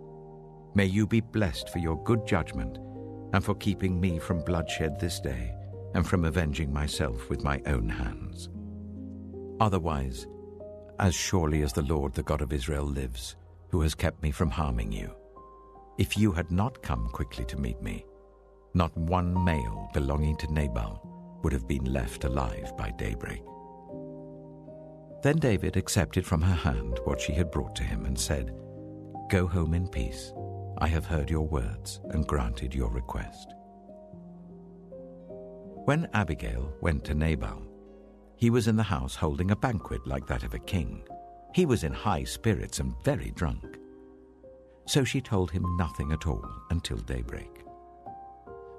May you be blessed for your good judgment and for keeping me from bloodshed this day and from avenging myself with my own hands. Otherwise, as surely as the Lord, the God of Israel, lives, who has kept me from harming you, if you had not come quickly to meet me, not one male belonging to Nabal would have been left alive by daybreak." Then David accepted from her hand what she had brought to him and said, "Go home in peace. I have heard your words and granted your request." When Abigail went to Nabal, he was in the house holding a banquet like that of a king. He was in high spirits and very drunk. So she told him nothing at all until daybreak.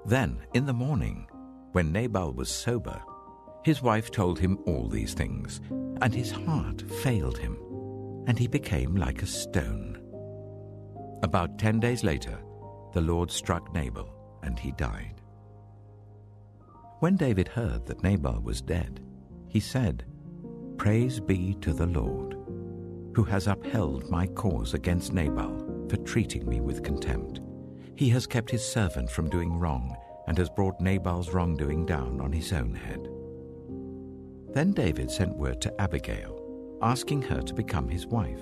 Then, in the morning, when Nabal was sober, His wife told him all these things, and his heart failed him, and he became like a stone. About 10 days later, the Lord struck Nabal, and he died. When David heard that Nabal was dead, he said, "Praise be to the Lord, who has upheld my cause against Nabal for treating me with contempt. He has kept his servant from doing wrong, and has brought Nabal's wrongdoing down on his own head." Then David sent word to Abigail, asking her to become his wife.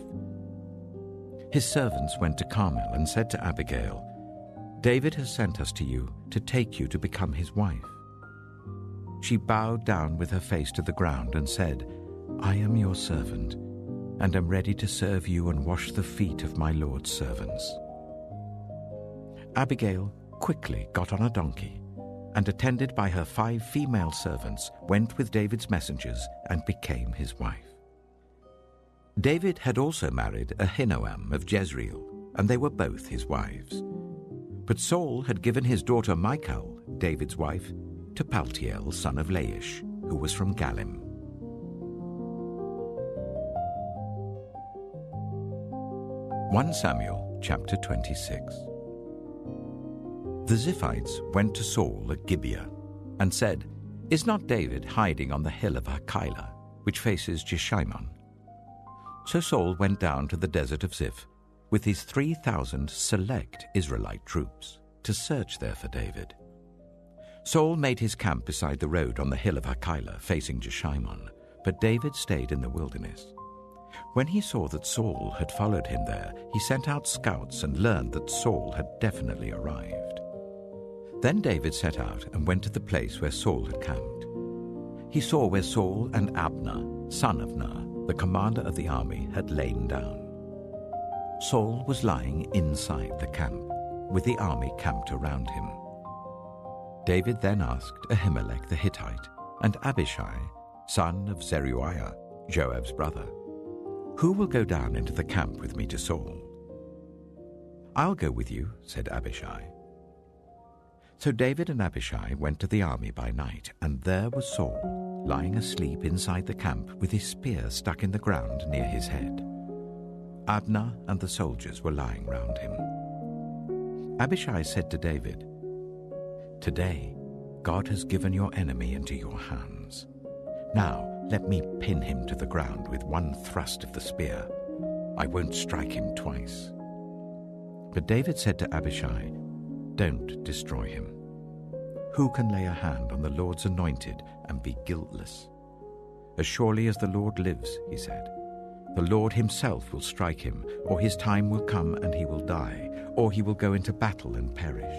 His servants went to Carmel and said to Abigail, "David has sent us to you to take you to become his wife." She bowed down with her face to the ground and said, "I am your servant, and am ready to serve you and wash the feet of my Lord's servants." Abigail quickly got on a donkey, and attended by her 5 female servants, went with David's messengers and became his wife. David had also married Ahinoam of Jezreel, and they were both his wives. But Saul had given his daughter Michal, David's wife, to Paltiel, son of Laish, who was from Galim. (1 Samuel chapter 26). The Ziphites went to Saul at Gibeah and said, "Is not David hiding on the hill of Hachilah, which faces Jeshimon?" So Saul went down to the desert of Ziph with his 3,000 select Israelite troops to search there for David. Saul made his camp beside the road on the hill of Hachilah facing Jeshimon, but David stayed in the wilderness. When he saw that Saul had followed him there, he sent out scouts and learned that Saul had definitely arrived. Then David set out and went to the place where Saul had camped. He saw where Saul and Abner, son of Ner, the commander of the army, had lain down. Saul was lying inside the camp, with the army camped around him. David then asked Ahimelech the Hittite and Abishai, son of Zeruiah, Joab's brother, "Who will go down into the camp with me to Saul?" "I'll go with you," said Abishai. So David and Abishai went to the army by night, and there was Saul, lying asleep inside the camp with his spear stuck in the ground near his head. Abner and the soldiers were lying round him. Abishai said to David, "Today God has given your enemy into your hands. Now let me pin him to the ground with one thrust of the spear. I won't strike him twice." But David said to Abishai, "Don't destroy him. Who can lay a hand on the Lord's anointed and be guiltless? As surely as the Lord lives," he said, "the Lord himself will strike him, or his time will come and he will die, or he will go into battle and perish.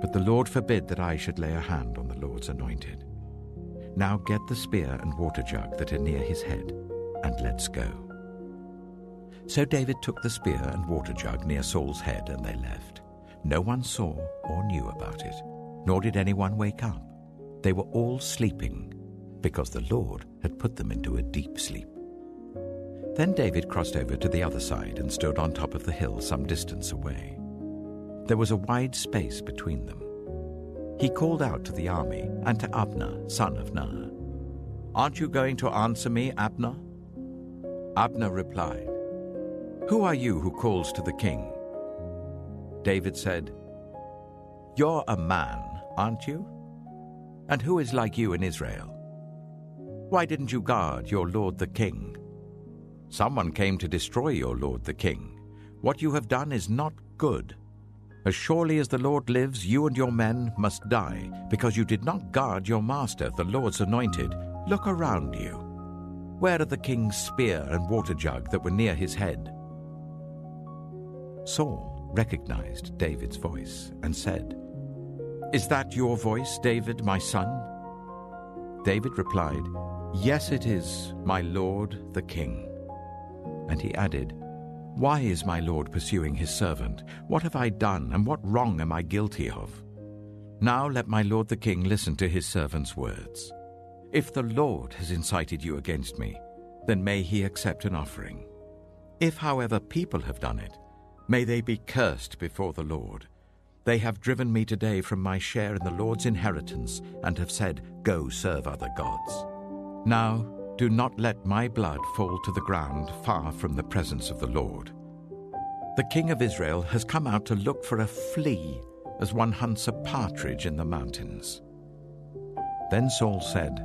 But the Lord forbid that I should lay a hand on the Lord's anointed. Now get the spear and water jug that are near his head, and let's go." So David took the spear and water jug near Saul's head, and they left. No one saw or knew about it, nor did anyone wake up. They were all sleeping, because the Lord had put them into a deep sleep. Then David crossed over to the other side and stood on top of the hill some distance away. There was a wide space between them. He called out to the army and to Abner, son of Ner, "Aren't you going to answer me, Abner?" Abner replied, "Who are you who calls to the king?" David said, "You're a man, aren't you? And who is like you in Israel? Why didn't you guard your lord the king? Someone came to destroy your lord the king. What you have done is not good. As surely as the Lord lives, you and your men must die, because you did not guard your master, the Lord's anointed. Look around you. Where are the king's spear and water jug that were near his head?" Saul recognized David's voice and said, "Is that your voice, David, my son?" David replied, "Yes, it is, my lord the king." And he added, "Why is my lord pursuing his servant? What have I done, and what wrong am I guilty of? Now let my lord the king listen to his servant's words. If the Lord has incited you against me, then may he accept an offering. If, however, people have done it, may they be cursed before the Lord. They have driven me today from my share in the Lord's inheritance and have said, 'Go serve other gods.' Now, do not let my blood fall to the ground far from the presence of the Lord. The king of Israel has come out to look for a flea as one hunts a partridge in the mountains." Then Saul said,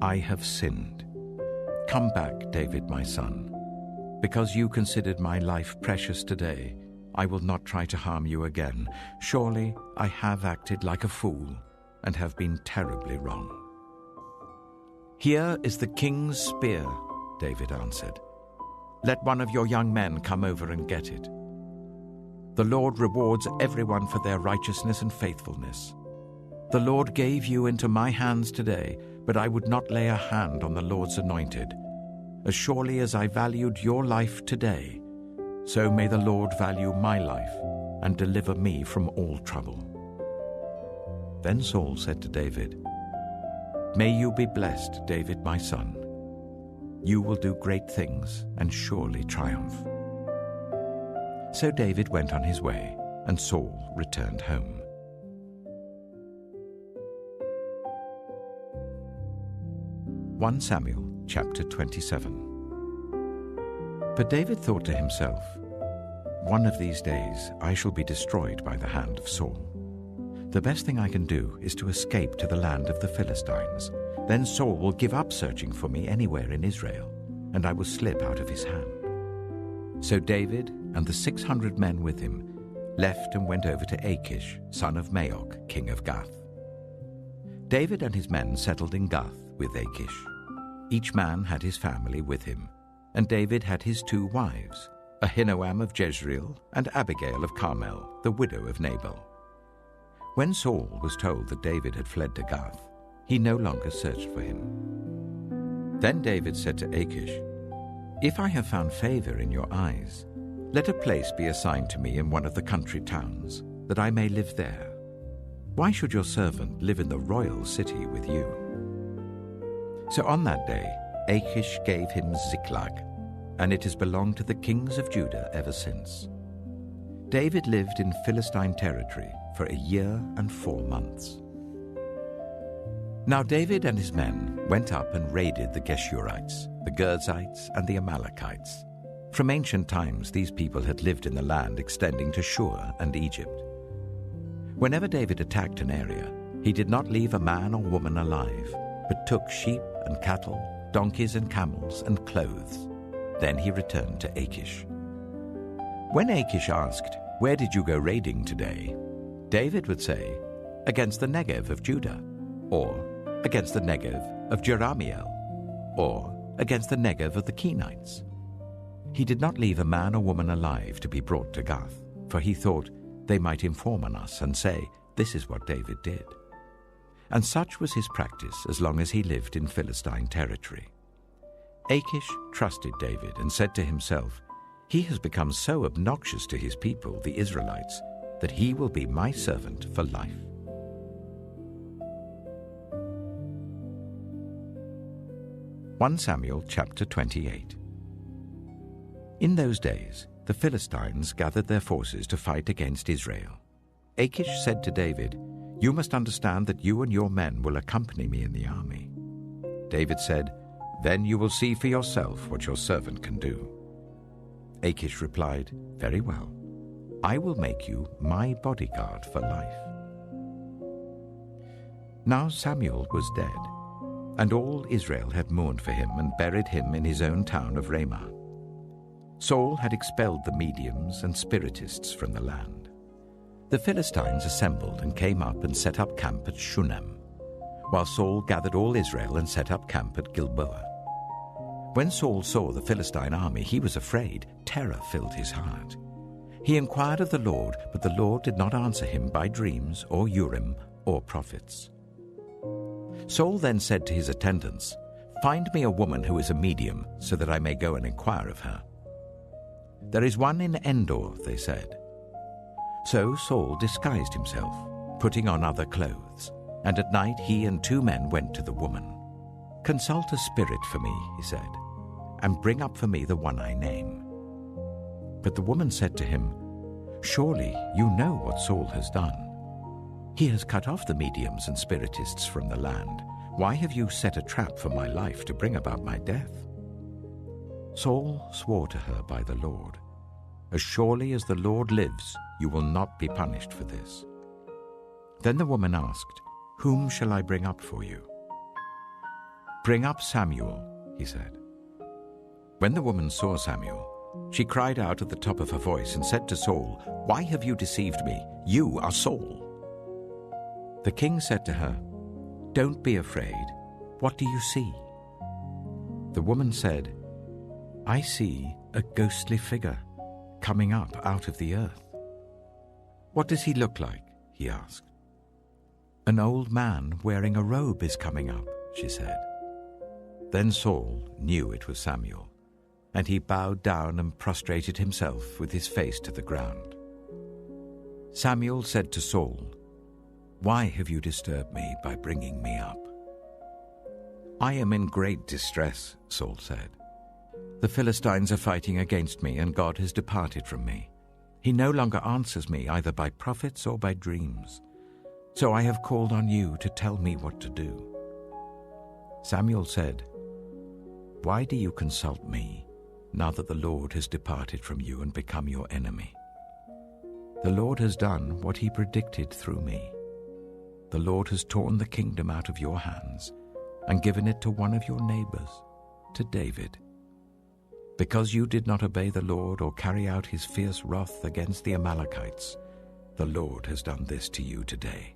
"I have sinned. Come back, David, my son. Because you considered my life precious today, I will not try to harm you again. Surely I have acted like a fool and have been terribly wrong." "Here is the king's spear," David answered. "Let one of your young men come over and get it. The Lord rewards everyone for their righteousness and faithfulness. The Lord gave you into my hands today, but I would not lay a hand on the Lord's anointed. As surely as I valued your life today, so may the Lord value my life and deliver me from all trouble." Then Saul said to David, "May you be blessed, David, my son. You will do great things and surely triumph." So David went on his way, and Saul returned home. 1 Samuel chapter 27. But David thought to himself, "One of these days I shall be destroyed by the hand of Saul. The best thing I can do is to escape to the land of the Philistines. Then Saul will give up searching for me anywhere in Israel, and I will slip out of his hand." So David and the 600 men with him left and went over to Achish, son of Maoch, king of Gath. David and his men settled in Gath with Achish. Each man had his family with him, and David had his 2 wives, Ahinoam of Jezreel and Abigail of Carmel, the widow of Nabal. When Saul was told that David had fled to Gath, he no longer searched for him. Then David said to Achish, "If I have found favor in your eyes, let a place be assigned to me in one of the country towns, that I may live there. Why should your servant live in the royal city with you?" So on that day, Achish gave him Ziklag, and it has belonged to the kings of Judah ever since. David lived in Philistine territory for 1 year and 4 months. Now David and his men went up and raided the Geshurites, the Girzites, and the Amalekites. From ancient times, these people had lived in the land extending to Shur and Egypt. Whenever David attacked an area, he did not leave a man or woman alive, but took sheep and cattle, donkeys and camels, and clothes. Then he returned to Achish. When Achish asked, "Where did you go raiding today?" David would say, "Against the Negev of Judah," or "Against the Negev of Jerahmeel," or "Against the Negev of the Kenites." He did not leave a man or woman alive to be brought to Gath, for he thought they might inform on us and say, "This is what David did." And such was his practice as long as he lived in Philistine territory. Achish trusted David and said to himself, "He has become so obnoxious to his people, the Israelites, that he will be my servant for life." (1 Samuel chapter 28). In those days, the Philistines gathered their forces to fight against Israel. Achish said to David, "You must understand that you and your men will accompany me in the army." David said, "Then you will see for yourself what your servant can do." Achish replied, "Very well. I will make you my bodyguard for life." Now Samuel was dead, and all Israel had mourned for him and buried him in his own town of Ramah. Saul had expelled the mediums and spiritists from the land. The Philistines assembled and came up and set up camp at Shunem, while Saul gathered all Israel and set up camp at Gilboa. When Saul saw the Philistine army, he was afraid. Terror filled his heart. He inquired of the Lord, but the Lord did not answer him by dreams or Urim or prophets. Saul then said to his attendants, "Find me a woman who is a medium, so that I may go and inquire of her." "There is one in Endor," they said. So Saul disguised himself, putting on other clothes, and at night he and 2 men went to the woman. "Consult a spirit for me," he said, "and bring up for me the one I name." But the woman said to him, Surely you know what Saul has done. He has cut off the mediums and spiritists from the land. Why have you set a trap for my life to bring about my death?" Saul swore to her by the Lord, "As surely as the Lord lives, you will not be punished for this." Then the woman asked, "Whom shall I bring up for you?" "Bring up Samuel," he said. When the woman saw Samuel, she cried out at the top of her voice and said to Saul, "Why have you deceived me? You are Saul." The king said to her, "Don't be afraid. What do you see?" The woman said, "I see a ghostly figure coming up out of the earth." "What does he look like?" he asked. "An old man wearing a robe is coming up," she said. Then Saul knew it was Samuel, and he bowed down and prostrated himself with his face to the ground. Samuel said to Saul, "Why have you disturbed me by bringing me up?" "I am in great distress," Saul said. "The Philistines are fighting against me, and God has departed from me. He no longer answers me either by prophets or by dreams. So I have called on you to tell me what to do." Samuel said, "Why do you consult me, now that the Lord has departed from you and become your enemy? The Lord has done what he predicted through me. The Lord has torn the kingdom out of your hands and given it to one of your neighbors, to David. Because you did not obey the Lord or carry out his fierce wrath against the Amalekites, the Lord has done this to you today.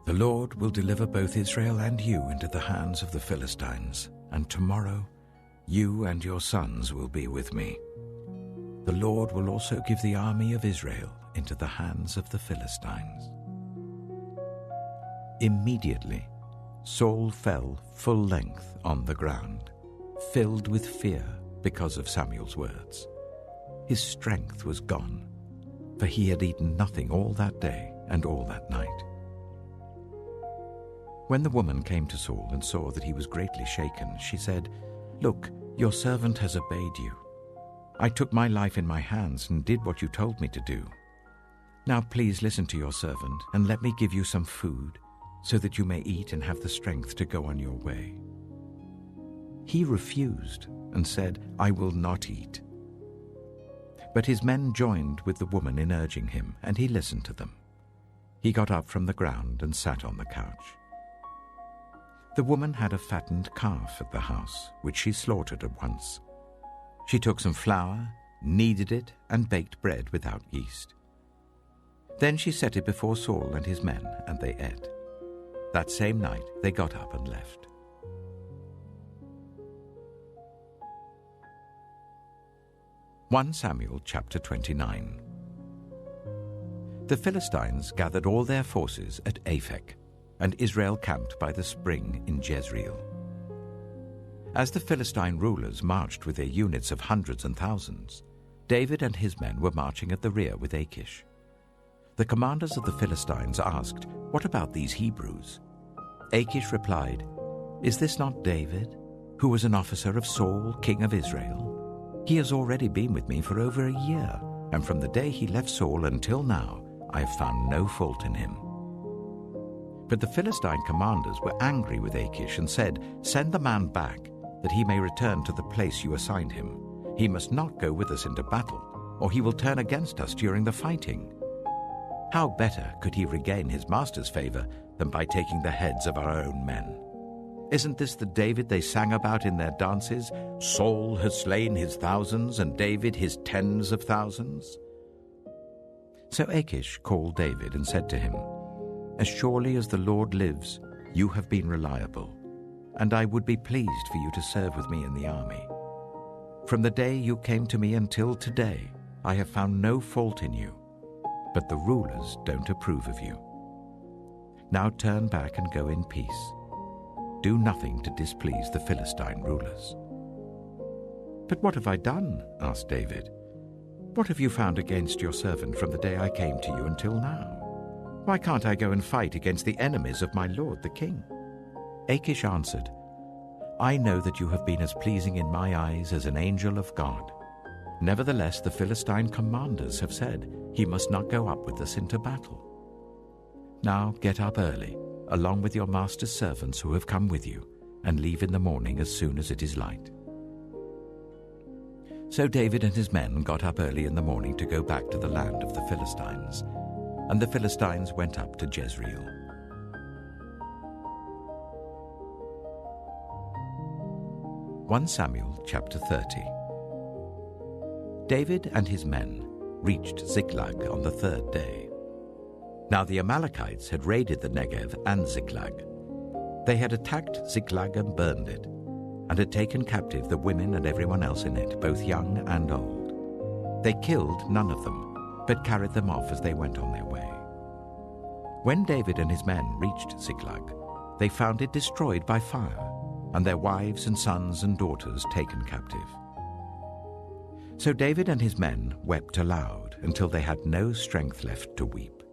The Lord will deliver both Israel and you into the hands of the Philistines, and tomorrow you and your sons will be with me. The Lord will also give the army of Israel into the hands of the Philistines." Immediately, Saul fell full length on the ground, filled with fear because of Samuel's words. His strength was gone, for he had eaten nothing all that day and all that night. When the woman came to Saul and saw that he was greatly shaken, she said, "Look, your servant has obeyed you. I took my life in my hands and did what you told me to do. Now please listen to your servant and let me give you some food, so that you may eat and have the strength to go on your way." He refused and said, "I will not eat." But his men joined with the woman in urging him, and he listened to them. He got up from the ground and sat on the couch. The woman had a fattened calf at the house, which she slaughtered at once. She took some flour, kneaded it, and baked bread without yeast. Then she set it before Saul and his men, and they ate. That same night they got up and left. 1 Samuel chapter 29. The Philistines gathered all their forces at Aphek, and Israel camped by the spring in Jezreel. As the Philistine rulers marched with their units of hundreds and thousands, David and his men were marching at the rear with Achish. The commanders of the Philistines asked, "What about these Hebrews?" Achish replied, "Is this not David, who was an officer of Saul, king of Israel? He has already been with me for over a year, and from the day he left Saul until now, I have found no fault in him." But the Philistine commanders were angry with Achish and said, "Send the man back, that he may return to the place you assigned him. He must not go with us into battle, or he will turn against us during the fighting. How better could he regain his master's favor than by taking the heads of our own men? Isn't this the David they sang about in their dances? Saul has slain his thousands, and David his tens of thousands." So Achish called David and said to him, "As surely as the Lord lives, you have been reliable, and I would be pleased for you to serve with me in the army. From the day you came to me until today, I have found no fault in you, but the rulers don't approve of you. Now turn back and go in peace. Do nothing to displease the Philistine rulers." "But what have I done?" asked David. "What have you found against your servant from the day I came to you until now? Why can't I go and fight against the enemies of my lord the king?" Achish answered, "I know that you have been as pleasing in my eyes as an angel of God. Nevertheless, the Philistine commanders have said, 'He must not go up with us into battle.' Now get up early, along with your master's servants who have come with you, and leave in the morning as soon as it is light." So David and his men got up early in the morning to go back to the land of the Philistines, and the Philistines went up to Jezreel. 1 Samuel chapter 30. David and his men reached Ziklag on the third day. Now the Amalekites had raided the Negev and Ziklag. They had attacked Ziklag and burned it, and had taken captive the women and everyone else in it, both young and old. They killed none of them, but carried them off as they went on their way. When David and his men reached Ziklag, they found it destroyed by fire, and their wives and sons and daughters taken captive. So David and his men wept aloud until they had no strength left to weep.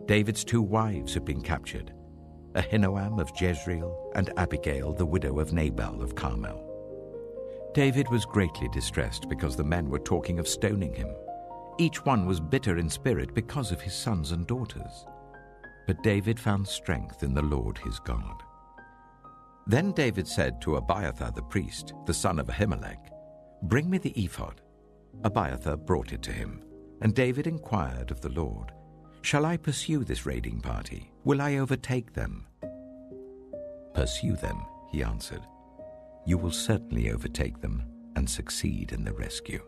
David's 2 wives had been captured, Ahinoam of Jezreel and Abigail, the widow of Nabal of Carmel. David was greatly distressed because the men were talking of stoning him. Each one was bitter in spirit because of his sons and daughters. But David found strength in the Lord his God. Then David said to Abiathar the priest, the son of Ahimelech, "Bring me the ephod." Abiathar brought it to him, and David inquired of the Lord, "Shall I pursue this raiding party? Will I overtake them?" "Pursue them," he answered. "You will certainly overtake them and succeed in the rescue."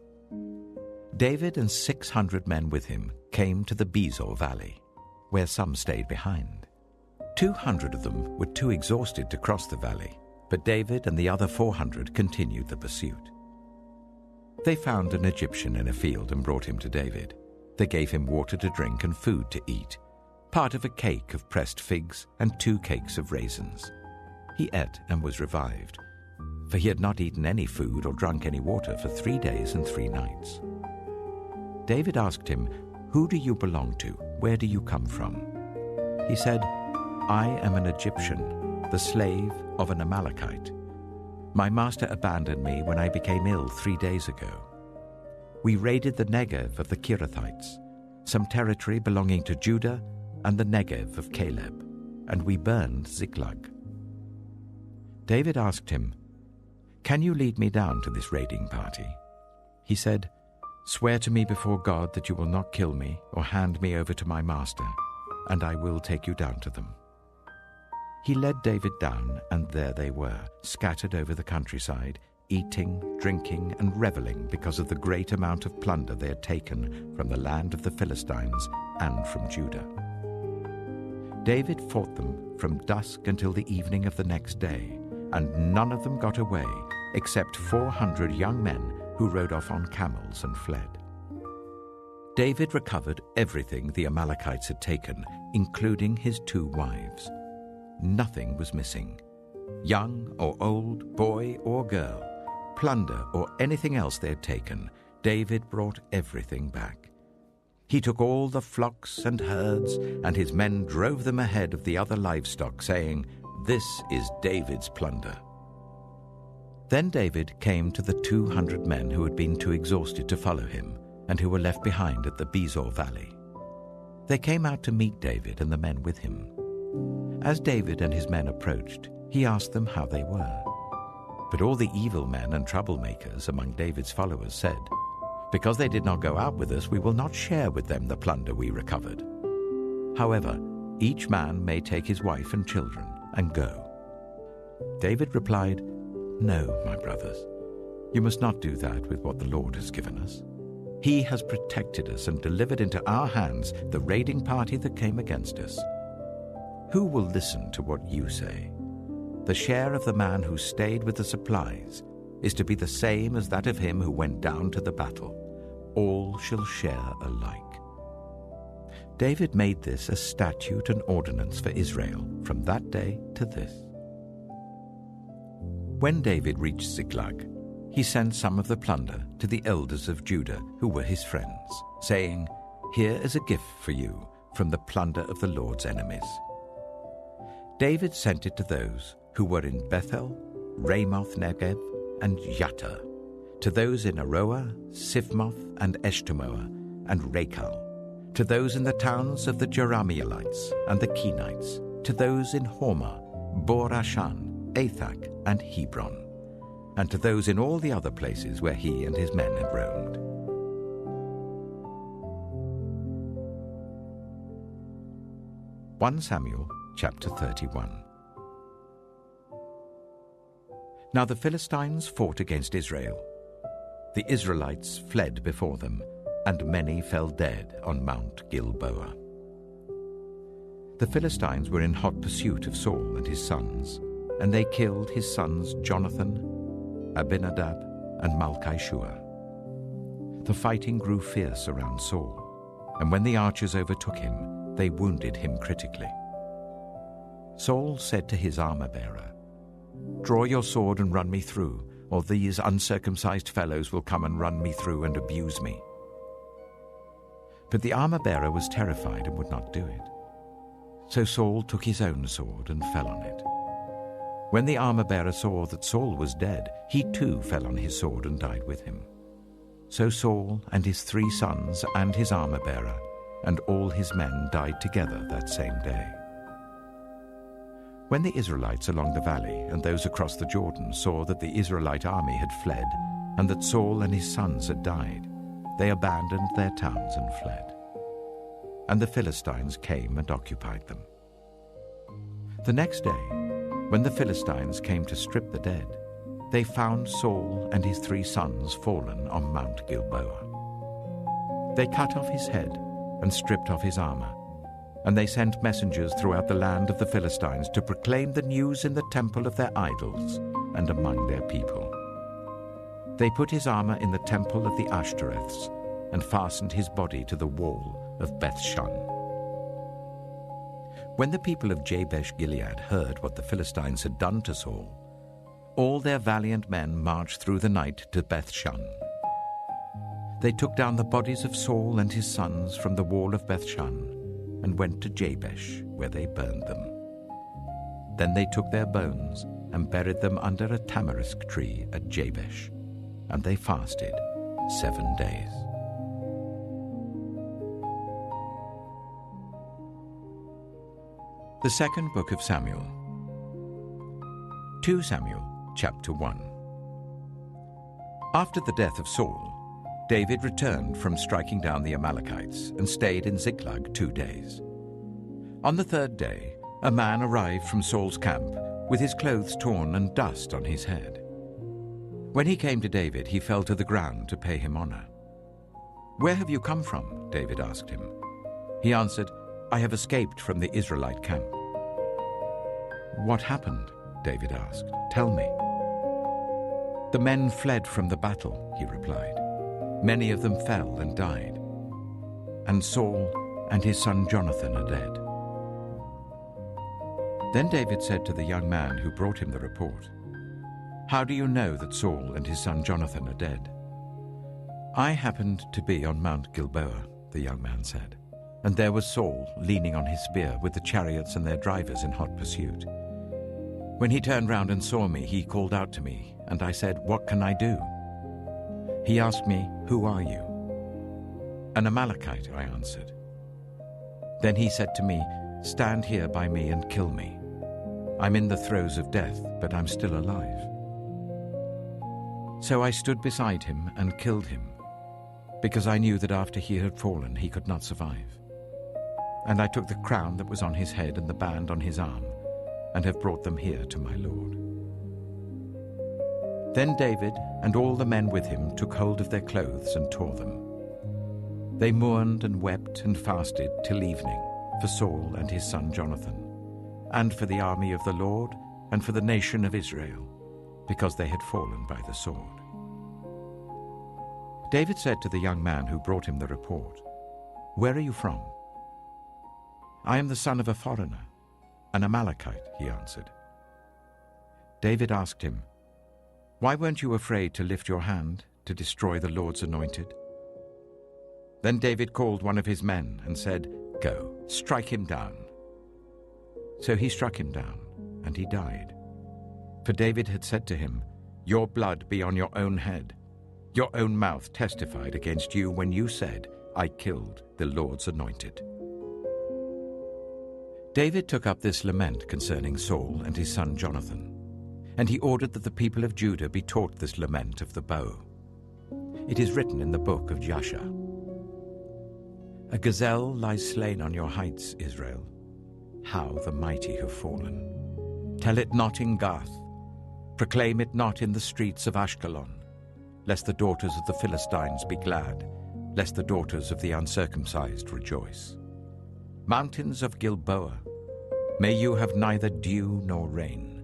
David and 600 men with him came to the Bezor valley, where some stayed behind. 200 of them were too exhausted to cross the valley, but David and the other 400 continued the pursuit. They found an Egyptian in a field and brought him to David. They gave him water to drink and food to eat, part of a cake of pressed figs and 2 cakes of raisins. He ate and was revived, for he had not eaten any food or drunk any water for 3 days and 3 nights. David asked him, "Who do you belong to? Where do you come from?" He said, "I am an Egyptian, the slave of an Amalekite. My master abandoned me when I became ill 3 days ago. We raided the Negev of the Kirithites, some territory belonging to Judah, and the Negev of Caleb, and we burned Ziklag." David asked him, "Can you lead me down to this raiding party?" He said, "Swear to me before God that you will not kill me or hand me over to my master, and I will take you down to them." He led David down, and there they were, scattered over the countryside, eating, drinking, and reveling because of the great amount of plunder they had taken from the land of the Philistines and from Judah. David fought them from dusk until the evening of the next day, and none of them got away except 400 young men who rode off on camels and fled. David recovered everything the Amalekites had taken, including his 2 wives. Nothing was missing. Young or old, boy or girl, plunder or anything else they had taken, David brought everything back. He took all the flocks and herds, and his men drove them ahead of the other livestock, saying, "This is David's plunder." Then David came to the 200 men who had been too exhausted to follow him, and who were left behind at the Bezor valley. They came out to meet David and the men with him. As David and his men approached, he asked them how they were. But all the evil men and troublemakers among David's followers said, "Because they did not go out with us, we will not share with them the plunder we recovered. However, each man may take his wife and children and go." David replied, "No, my brothers, you must not do that with what the Lord has given us. He has protected us and delivered into our hands the raiding party that came against us. Who will listen to what you say? The share of the man who stayed with the supplies is to be the same as that of him who went down to the battle. All shall share alike." David made this a statute and ordinance for Israel from that day to this. When David reached Ziklag, he sent some of the plunder to the elders of Judah who were his friends, saying, "Here is a gift for you from the plunder of the Lord's enemies." David sent it to those who were in Bethel, Ramoth Negev, and Yattah, to those in Aroer, Siphmoth, and Eshtemoa, and Rachal, to those in the towns of the Jerahmeelites and the Kenites, to those in Hormah, Bor-Ashan, Athak, and Hebron, and to those in all the other places where he and his men had roamed. Samuel chapter 31. Now the Philistines fought against Israel. The Israelites fled before them, and many fell dead on Mount Gilboa. The Philistines were in hot pursuit of Saul and his sons, and they killed his sons Jonathan, Abinadab, and Malchishua. The fighting grew fierce around Saul, and when the archers overtook him, they wounded him critically. Saul said to his armor-bearer, "Draw your sword and run me through, or these uncircumcised fellows will come and run me through and abuse me." But the armor-bearer was terrified and would not do it. So Saul took his own sword and fell on it. When the armor-bearer saw that Saul was dead, he too fell on his sword and died with him. So Saul and his 3 sons and his armor-bearer and all his men died together that same day. When the Israelites along the valley and those across the Jordan saw that the Israelite army had fled and that Saul and his sons had died, they abandoned their towns and fled. And the Philistines came and occupied them. The next day, when the Philistines came to strip the dead, they found Saul and his 3 sons fallen on Mount Gilboa. They cut off his head and stripped off his armor, and they sent messengers throughout the land of the Philistines to proclaim the news in the temple of their idols and among their people. They put his armor in the temple of the Ashtoreths and fastened his body to the wall of Bethshan. When the people of Jabesh-Gilead heard what the Philistines had done to Saul, all their valiant men marched through the night to Bethshan. They took down the bodies of Saul and his sons from the wall of Bethshan and went to Jabesh, where they burned them. Then they took their bones and buried them under a tamarisk tree at Jabesh, and they fasted 7 days. The second book of Samuel. 2 Samuel chapter 1. After the death of Saul, David returned from striking down the Amalekites and stayed in Ziklag 2 days. On the 3rd day, a man arrived from Saul's camp with his clothes torn and dust on his head. When he came to David, he fell to the ground to pay him honor. "Where have you come from?" David asked him. He answered, "I have escaped from the Israelite camp." "What happened?" David asked. "Tell me." "The men fled from the battle," he replied. "Many of them fell and died, and Saul and his son Jonathan are dead." Then David said to the young man who brought him the report, "How do you know that Saul and his son Jonathan are dead?" "I happened to be on Mount Gilboa," the young man said, "and there was Saul leaning on his spear with the chariots and their drivers in hot pursuit. When he turned round and saw me, he called out to me, and I said, 'What can I do?' He asked me, 'Who are you?' 'An Amalekite,' I answered. Then he said to me, 'Stand here by me and kill me. I'm in the throes of death, but I'm still alive.' So I stood beside him and killed him, because I knew that after he had fallen he could not survive. And I took the crown that was on his head and the band on his arm, and have brought them here to my lord." Then David and all the men with him took hold of their clothes and tore them. They mourned and wept and fasted till evening for Saul and his son Jonathan, and for the army of the Lord and for the nation of Israel, because they had fallen by the sword. David said to the young man who brought him the report, "Where are you from?" "I am the son of a foreigner, an Amalekite," he answered. David asked him, "Why weren't you afraid to lift your hand to destroy the Lord's anointed?" Then David called one of his men and said, "Go, strike him down." So he struck him down, and he died. For David had said to him, "Your blood be on your own head. Your own mouth testified against you when you said, 'I killed the Lord's anointed.'" David took up this lament concerning Saul and his son Jonathan, and he ordered that the people of Judah be taught this lament of the bow. It is written in the book of Jasher. "A gazelle lies slain on your heights, Israel. How the mighty have fallen. Tell it not in Gath. Proclaim it not in the streets of Ashkelon, lest the daughters of the Philistines be glad, lest the daughters of the uncircumcised rejoice. Mountains of Gilboa, may you have neither dew nor rain.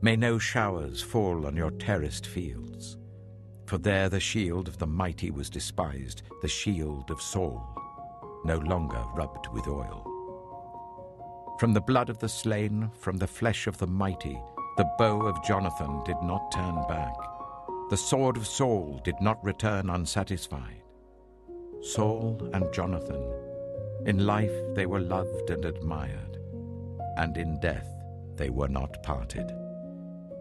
May no showers fall on your terraced fields. For there the shield of the mighty was despised, the shield of Saul, no longer rubbed with oil. From the blood of the slain, from the flesh of the mighty, the bow of Jonathan did not turn back. The sword of Saul did not return unsatisfied. Saul and Jonathan, in life they were loved and admired, and in death they were not parted.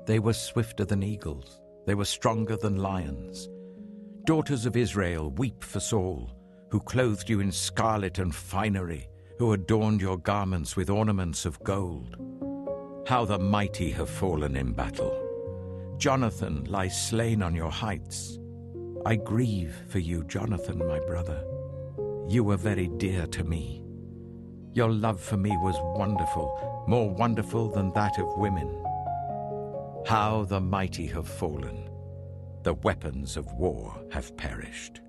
They were swifter than eagles, they were stronger than lions. Daughters of Israel, weep for Saul, who clothed you in scarlet and finery, who adorned your garments with ornaments of gold. How the mighty have fallen in battle. Jonathan lies slain on your heights. I grieve for you, Jonathan, my brother. You were very dear to me. Your love for me was wonderful, more wonderful than that of women. How the mighty have fallen. The weapons of war have perished."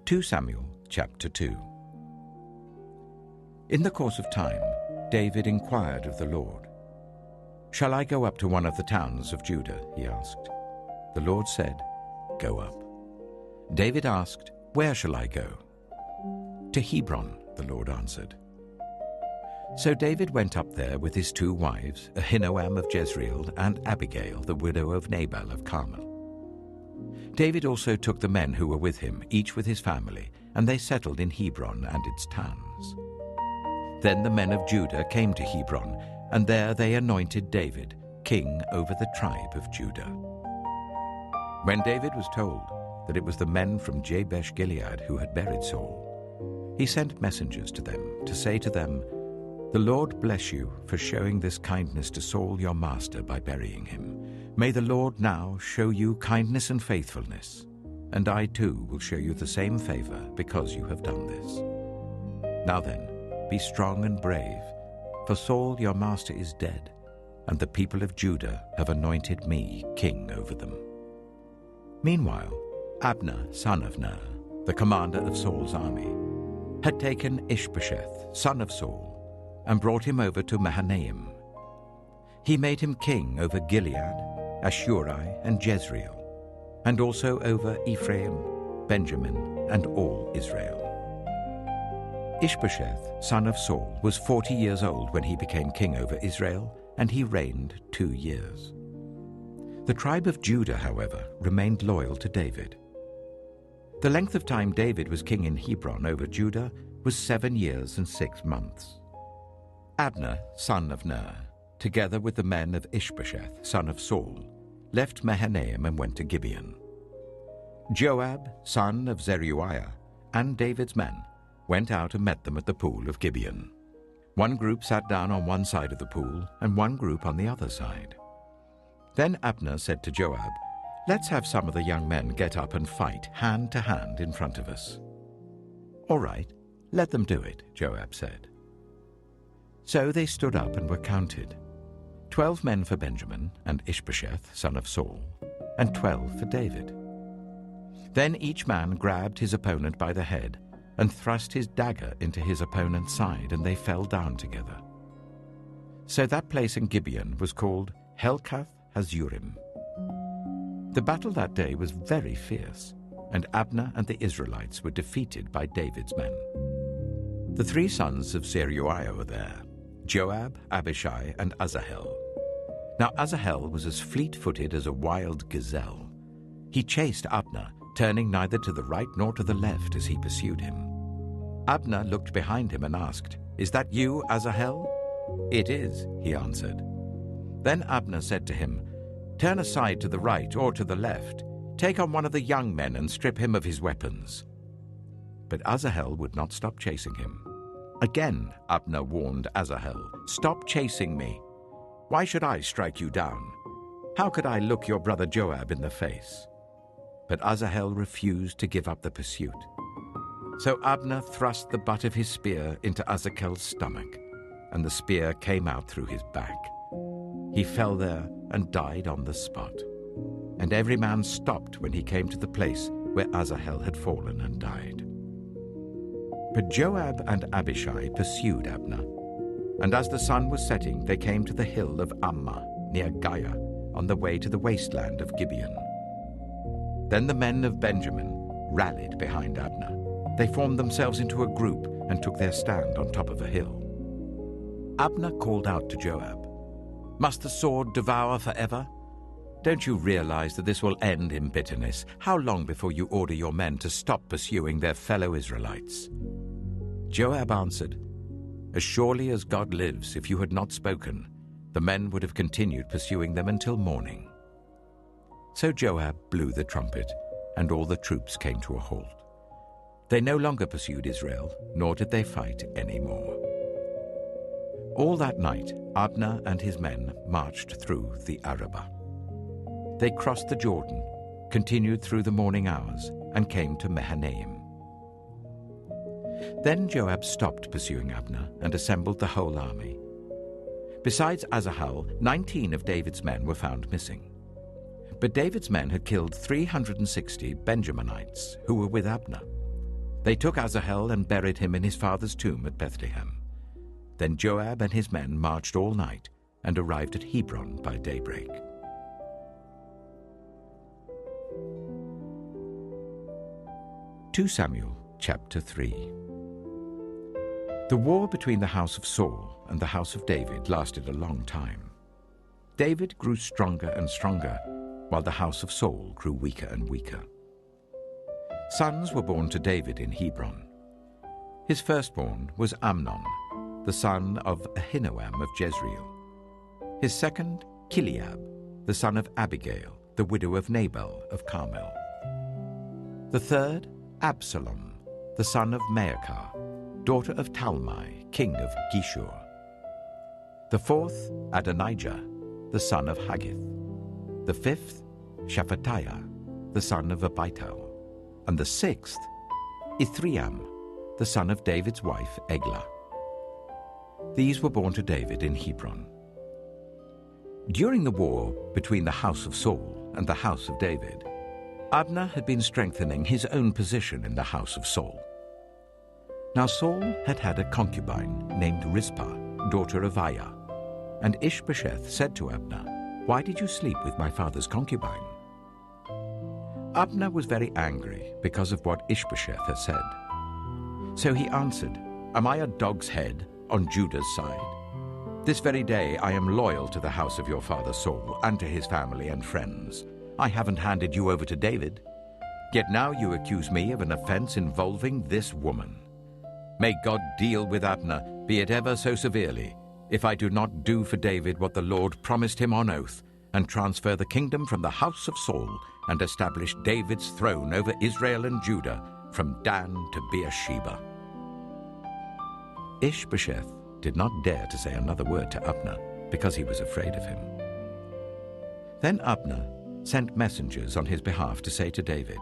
2 Samuel chapter 2. In the course of time, David inquired of the Lord. "Shall I go up to one of the towns of Judah?" he asked. The Lord said, "Go up." David asked, "Where shall I go?" "To Hebron," the Lord answered. So David went up there with his 2 wives, Ahinoam of Jezreel and Abigail, the widow of Nabal of Carmel. David also took the men who were with him, each with his family, and they settled in Hebron and its towns. Then the men of Judah came to Hebron, and there they anointed David king over the tribe of Judah. When David was told that it was the men from Jabesh Gilead who had buried Saul, he sent messengers to them to say to them, "The Lord bless you for showing this kindness to Saul your master by burying him. May the Lord now show you kindness and faithfulness, and I too will show you the same favor because you have done this. Now then, be strong and brave, for Saul your master is dead, and the people of Judah have anointed me king over them." Meanwhile, Abner, son of Ner, the commander of Saul's army, had taken Ishbosheth, son of Saul, and brought him over to Mahanaim. He made him king over Gilead, Ashuri, and Jezreel, and also over Ephraim, Benjamin, and all Israel. Ishbosheth, son of Saul, was 40 years old when he became king over Israel, and he reigned 2 years. The tribe of Judah, however, remained loyal to David. The length of time David was king in Hebron over Judah was 7 years and 6 months. Abner, son of Ner, together with the men of Ishbosheth, son of Saul, left Mahanaim and went to Gibeon. Joab, son of Zeruiah, and David's men went out and met them at the pool of Gibeon. One group sat down on one side of the pool, and one group on the other side. Then Abner said to Joab, "Let's have some of the young men get up and fight hand to hand in front of us." "All right, let them do it," Joab said. So they stood up and were counted, 12 men for Benjamin and Ishbosheth, son of Saul, and 12 for David. Then each man grabbed his opponent by the head and thrust his dagger into his opponent's side, and they fell down together. So that place in Gibeon was called Helkath Hazurim. The battle that day was very fierce, and Abner and the Israelites were defeated by David's men. The 3 sons of Zeruiah were there, Joab, Abishai, and Asahel. Now Asahel was as fleet-footed as a wild gazelle. He chased Abner, turning neither to the right nor to the left as he pursued him. Abner looked behind him and asked, "Is that you, Asahel?" "It is," he answered. Then Abner said to him, "Turn aside to the right or to the left. Take on one of the young men and strip him of his weapons." But Asahel would not stop chasing him. Again Abner warned Asahel, "Stop chasing me. Why should I strike you down? How could I look your brother Joab in the face?" But Asahel refused to give up the pursuit. So Abner thrust the butt of his spear into Asahel's stomach, and the spear came out through his back. He fell there and died on the spot. And every man stopped when he came to the place where Asahel had fallen and died. But Joab and Abishai pursued Abner. And as the sun was setting, they came to the hill of Ammah, near Giah, on the way to the wasteland of Gibeon. Then the men of Benjamin rallied behind Abner. They formed themselves into a group and took their stand on top of a hill. Abner called out to Joab, "Must the sword devour forever? Don't you realize that this will end in bitterness? How long before you order your men to stop pursuing their fellow Israelites?" Joab answered, "As surely as God lives, if you had not spoken, the men would have continued pursuing them until morning." So Joab blew the trumpet, and all the troops came to a halt. They no longer pursued Israel, nor did they fight any more. All that night, Abner and his men marched through the Arabah. They crossed the Jordan, continued through the morning hours, and came to Mahanaim. Then Joab stopped pursuing Abner and assembled the whole army. Besides Asahel, 19 of David's men were found missing. But David's men had killed 360 Benjaminites who were with Abner. They took Asahel and buried him in his father's tomb at Bethlehem. Then Joab and his men marched all night and arrived at Hebron by daybreak. Samuel chapter 3. The war between the house of Saul and the house of David lasted a long time. David grew stronger and stronger, while the house of Saul grew weaker and weaker. Sons were born to David in Hebron. His firstborn was Amnon, the son of Ahinoam of Jezreel. His second, Chileab, the son of Abigail, the widow of Nabal of Carmel. The third, Absalom, the son of Maacah, daughter of Talmai, king of Geshur. The fourth, Adonijah, the son of Haggith. The fifth, Shephatiah, the son of Abital. And the sixth, Ithream, the son of David's wife Eglah. These were born to David in Hebron. During the war between the house of Saul and the house of David, Abner had been strengthening his own position in the house of Saul. Now Saul had had a concubine named Rizpah, daughter of Aiah, and Ishbosheth said to Abner, "Why did you sleep with my father's concubine?" Abner was very angry because of what Ishbosheth had said. So he answered, "Am I a dog's head on Judah's side? This very day I am loyal to the house of your father Saul and to his family and friends. I haven't handed you over to David. Yet now you accuse me of an offense involving this woman. May God deal with Abner, be it ever so severely, if I do not do for David what the Lord promised him on oath, and transfer the kingdom from the house of Saul, and establish David's throne over Israel and Judah, from Dan to Beersheba." Ishbosheth did not dare to say another word to Abner, because he was afraid of him. Then Abner sent messengers on his behalf to say to David,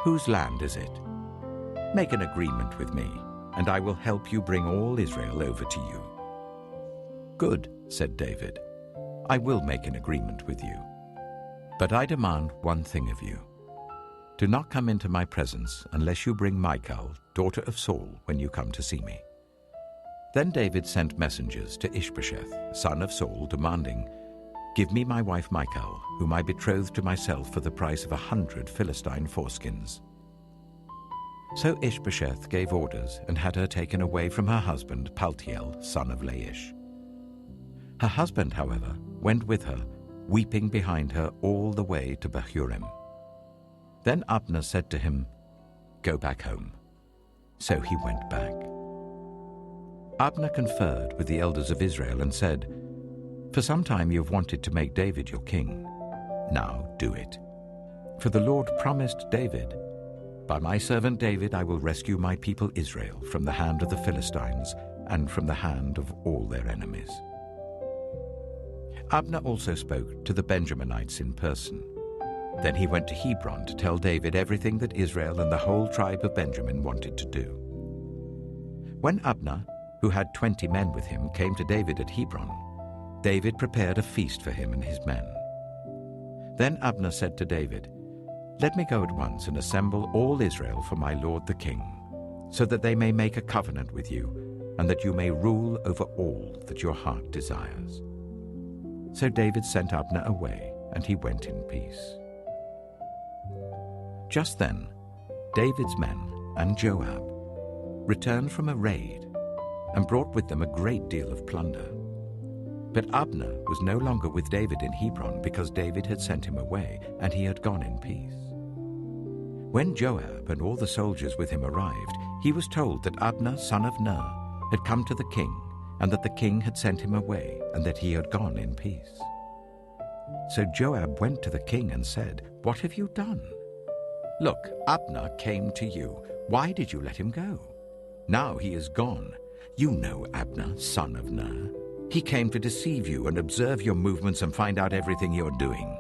"Whose land is it? Make an agreement with me, and I will help you bring all Israel over to you." "Good," said David, "I will make an agreement with you. But I demand one thing of you. Do not come into my presence unless you bring Michal, daughter of Saul, when you come to see me." Then David sent messengers to Ishbosheth, son of Saul, demanding, "Give me my wife Michal, whom I betrothed to myself for the price of 100 Philistine foreskins." So Ishbosheth gave orders and had her taken away from her husband Paltiel, son of Laish. Her husband, however, went with her, weeping behind her all the way to Bahurim. Then Abner said to him, "Go back home." So he went back. Abner conferred with the elders of Israel and said, For some time you have wanted to make David your king. Now do it. For the Lord promised David, 'By my servant David I will rescue my people Israel from the hand of the Philistines and from the hand of all their enemies.'" Abner also spoke to the Benjaminites in person. Then he went to Hebron to tell David everything that Israel and the whole tribe of Benjamin wanted to do. When Abner, who had 20 men with him, came to David at Hebron, David prepared a feast for him and his men. Then Abner said to David, "Let me go at once and assemble all Israel for my lord the king, so that they may make a covenant with you, and that you may rule over all that your heart desires." So David sent Abner away, and he went in peace. Just then, David's men and Joab returned from a raid and brought with them a great deal of plunder. But Abner was no longer with David in Hebron because David had sent him away, and he had gone in peace. When Joab and all the soldiers with him arrived, he was told that Abner, son of Ner, had come to the king, and that the king had sent him away, and that he had gone in peace. So Joab went to the king and said, "What have you done? Look, Abner came to you. Why did you let him go? Now he is gone. You know Abner, son of Ner. He came to deceive you and observe your movements and find out everything you're doing."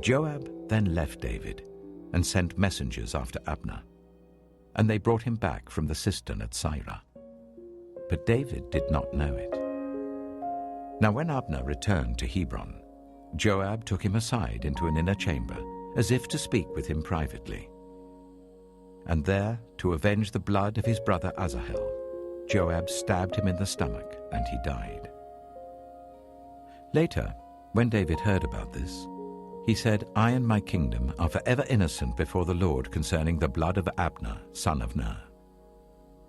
Joab then left David and sent messengers after Abner, and they brought him back from the cistern at Sirah. But David did not know it. Now when Abner returned to Hebron, Joab took him aside into an inner chamber, as if to speak with him privately. And there, to avenge the blood of his brother Asahel, Joab stabbed him in the stomach, and he died. Later, when David heard about this, he said, "I and my kingdom are forever innocent before the Lord concerning the blood of Abner, son of Ner.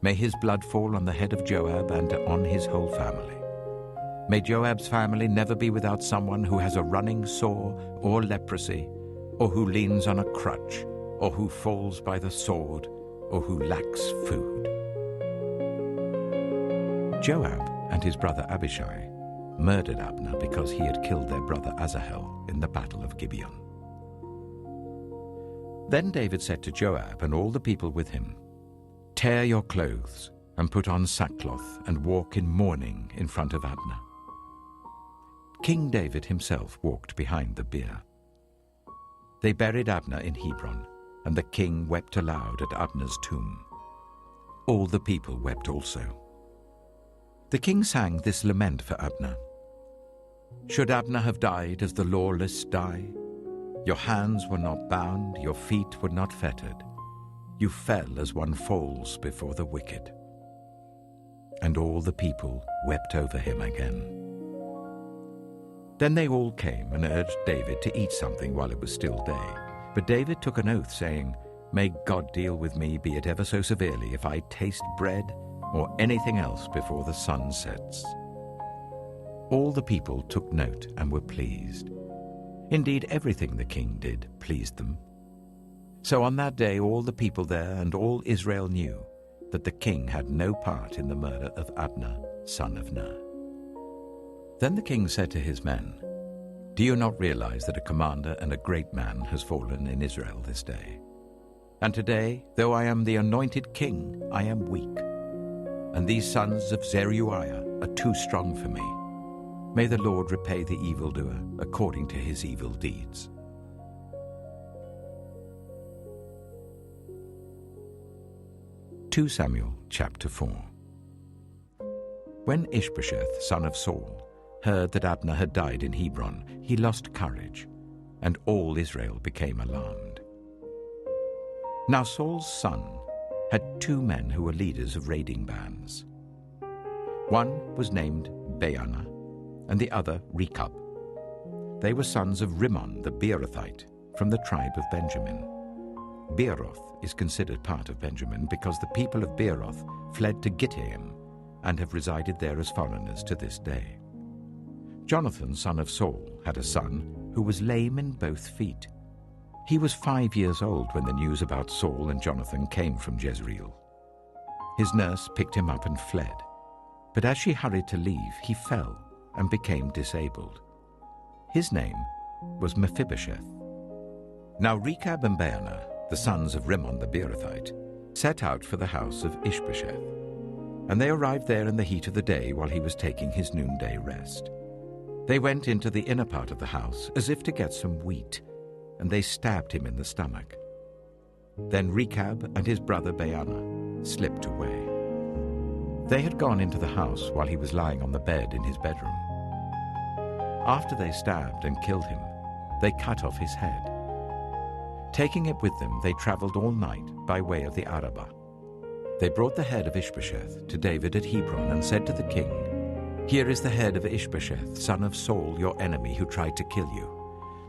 May his blood fall on the head of Joab and on his whole family. May Joab's family never be without someone who has a running sore or leprosy, or who leans on a crutch, or who falls by the sword, or who lacks food." Joab and his brother Abishai murdered Abner because he had killed their brother Asahel in the battle of Gibeon. Then David said to Joab and all the people with him, "Tear your clothes and put on sackcloth and walk in mourning in front of Abner." King David himself walked behind the bier. They buried Abner in Hebron, and the king wept aloud at Abner's tomb. All the people wept also. The king sang this lament for Abner. "Should Abner have died as the lawless die? Your hands were not bound, your feet were not fettered. You fell as one falls before the wicked." And all the people wept over him again. Then they all came and urged David to eat something while it was still day. But David took an oath, saying, "May God deal with me, be it ever so severely, if I taste bread or anything else before the sun sets." All the people took note and were pleased. Indeed, everything the king did pleased them. So on that day all the people there and all Israel knew that the king had no part in the murder of Abner, son of Ner. Then the king said to his men, "Do you not realize that a commander and a great man has fallen in Israel this day? And today, though I am the anointed king, I am weak. And these sons of Zeruiah are too strong for me. May the Lord repay the evildoer according to his evil deeds." 2 Samuel chapter 4. When Ishbosheth, son of Saul, heard that Abner had died in Hebron, he lost courage, and all Israel became alarmed. Now Saul's son had 2 men who were leaders of raiding bands. One was named Baanah, and the other Rechab. They were sons of Rimmon the Beerothite, from the tribe of Benjamin. Beeroth is considered part of Benjamin because the people of Beeroth fled to Gittaim and have resided there as foreigners to this day. Jonathan, son of Saul, had a son who was lame in both feet. He was 5 years old when the news about Saul and Jonathan came from Jezreel. His nurse picked him up and fled, but as she hurried to leave, he fell and became disabled. His name was Mephibosheth. Now Rechab and Baanah, the sons of Rimmon the Beerothite, set out for the house of Ishbosheth. And they arrived there in the heat of the day while he was taking his noonday rest. They went into the inner part of the house as if to get some wheat, and they stabbed him in the stomach. Then Rechab and his brother Baanah slipped away. They had gone into the house while he was lying on the bed in his bedroom. After they stabbed and killed him, they cut off his head. Taking it with them, they traveled all night by way of the Arabah. They brought the head of Ishbosheth to David at Hebron and said to the king, "Here is the head of Ishbosheth, son of Saul, your enemy, who tried to kill you.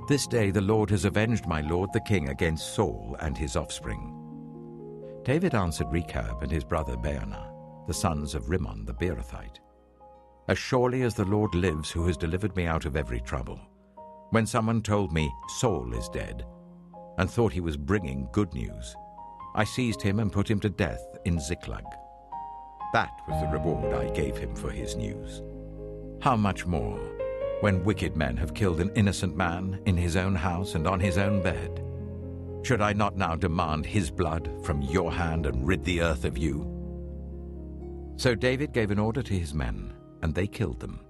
This day the Lord has avenged my lord the king against Saul and his offspring." David answered Rechab and his brother Baanah, the sons of Rimmon the Beerothite, "As surely as the Lord lives, who has delivered me out of every trouble, when someone told me, 'Saul is dead,' and thought he was bringing good news, I seized him and put him to death in Ziklag. That was the reward I gave him for his news. How much more, when wicked men have killed an innocent man in his own house and on his own bed? Should I not now demand his blood from your hand and rid the earth of you?" So David gave an order to his men, and they killed them.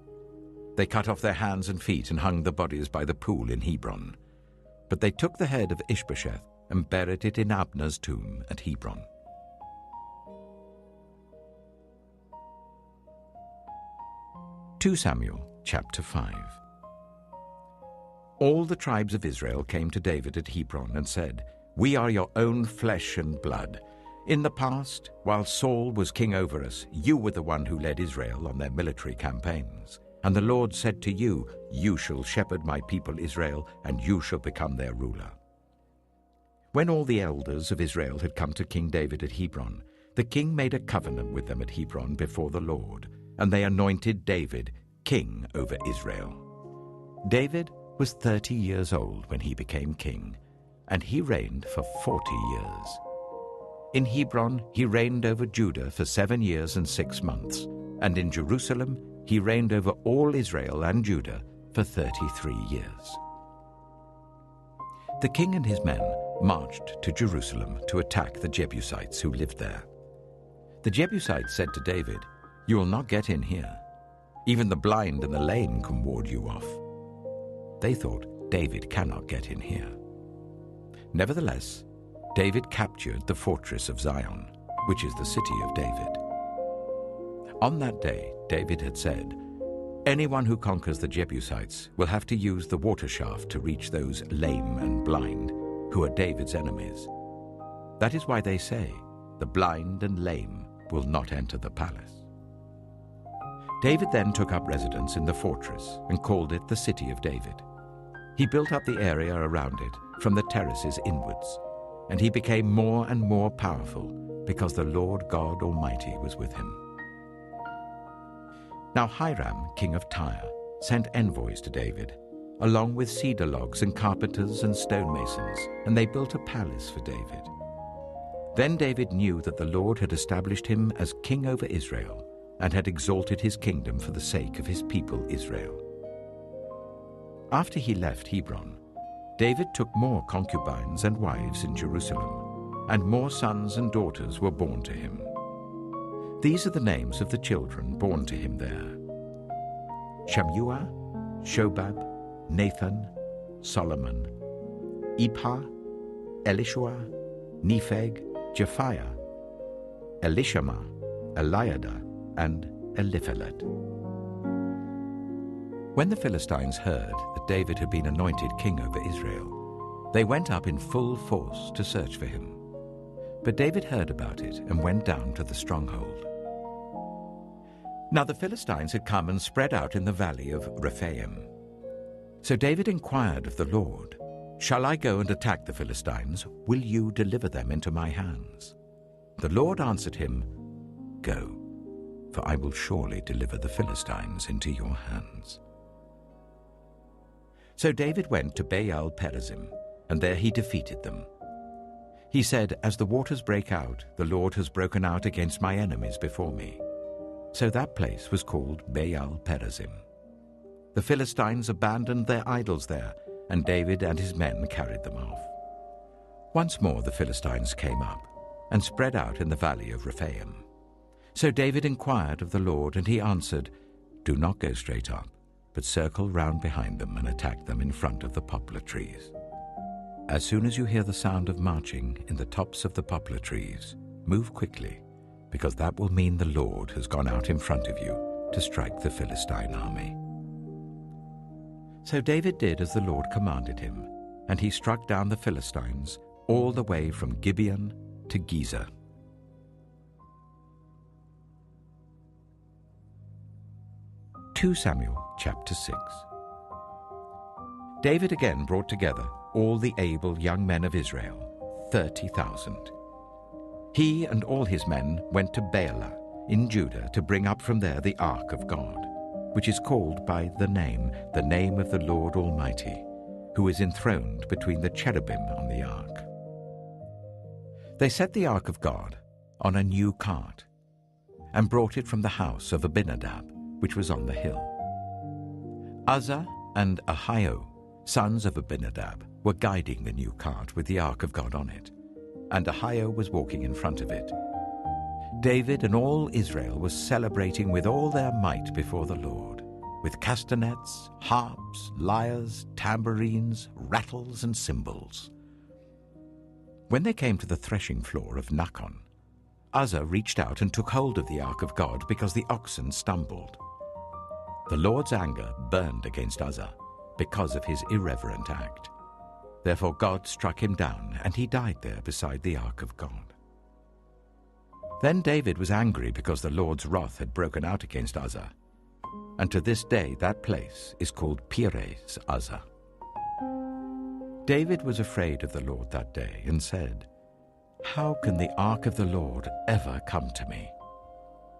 They cut off their hands and feet and hung the bodies by the pool in Hebron. But they took the head of Ishbosheth and buried it in Abner's tomb at Hebron. Samuel chapter 5. All the tribes of Israel came to David at Hebron and said, "We are your own flesh and blood. In the past, while Saul was king over us, you were the one who led Israel on their military campaigns. And the Lord said to you, 'You shall shepherd my people Israel, and you shall become their ruler.'" When all the elders of Israel had come to King David at Hebron, the king made a covenant with them at Hebron before the Lord, and they anointed David king over Israel. David was 30 years old when he became king, and he reigned for 40 years. In Hebron he reigned over Judah for 7 years and 6 months, and in Jerusalem he reigned over all Israel and Judah for 33 years. The king and his men marched to Jerusalem to attack the Jebusites who lived there. The Jebusites said to David, "You will not get in here. Even the blind and the lame can ward you off." They thought, "David cannot get in here." Nevertheless, David captured the fortress of Zion, which is the city of David. On that day, David had said, "Anyone who conquers the Jebusites will have to use the water shaft to reach those lame and blind, who are David's enemies. That is why they say, 'The blind and lame will not enter the palace.'" David then took up residence in the fortress and called it the City of David. He built up the area around it from the terraces inwards, and he became more and more powerful because the Lord God Almighty was with him. Now Hiram, king of Tyre, sent envoys to David, along with cedar logs and carpenters and stonemasons, and they built a palace for David. Then David knew that the Lord had established him as king over Israel and had exalted his kingdom for the sake of his people Israel. After he left Hebron, David took more concubines and wives in Jerusalem, and more sons and daughters were born to him. These are the names of the children born to him there: Shammua, Shobab, Nathan, Solomon, Ibhar, Elishua, Nepheg, Japhiah, Elishama, Eliada, and Eliphelet. When the Philistines heard that David had been anointed king over Israel, they went up in full force to search for him. But David heard about it and went down to the stronghold. Now the Philistines had come and spread out in the valley of Rephaim. So David inquired of the Lord, "Shall I go and attack the Philistines? Will you deliver them into my hands?" The Lord answered him, "Go, for I will surely deliver the Philistines into your hands." So David went to Baal Perazim, and there he defeated them. He said, "As the waters break out, the Lord has broken out against my enemies before me." So that place was called Baal Perazim. The Philistines abandoned their idols there, and David and his men carried them off. Once more the Philistines came up and spread out in the valley of Rephaim. So David inquired of the Lord, and he answered, "Do not go straight up, but circle round behind them and attack them in front of the poplar trees. As soon as you hear the sound of marching in the tops of the poplar trees, move quickly, because that will mean the Lord has gone out in front of you to strike the Philistine army." So David did as the Lord commanded him, and he struck down the Philistines all the way from Gibeon to Gezer. 2 Samuel chapter 6. David again brought together all the able young men of Israel, 30,000. He and all his men went to Baalah in Judah to bring up from there the ark of God, which is called by the name of the Lord Almighty, who is enthroned between the cherubim on the ark. They set the ark of God on a new cart and brought it from the house of Abinadab, which was on the hill. Uzzah and Ahio, sons of Abinadab, were guiding the new cart with the ark of God on it, and Ahio was walking in front of it. David and all Israel was celebrating with all their might before the Lord, with castanets, harps, lyres, tambourines, rattles, and cymbals. When they came to the threshing floor of Nakon, Uzzah reached out and took hold of the ark of God because the oxen stumbled. The Lord's anger burned against Uzzah because of his irreverent act. Therefore God struck him down, and he died there beside the ark of God. Then David was angry because the Lord's wrath had broken out against Uzzah, and to this day that place is called Perez Uzzah. David was afraid of the Lord that day and said, "How can the ark of the Lord ever come to me?"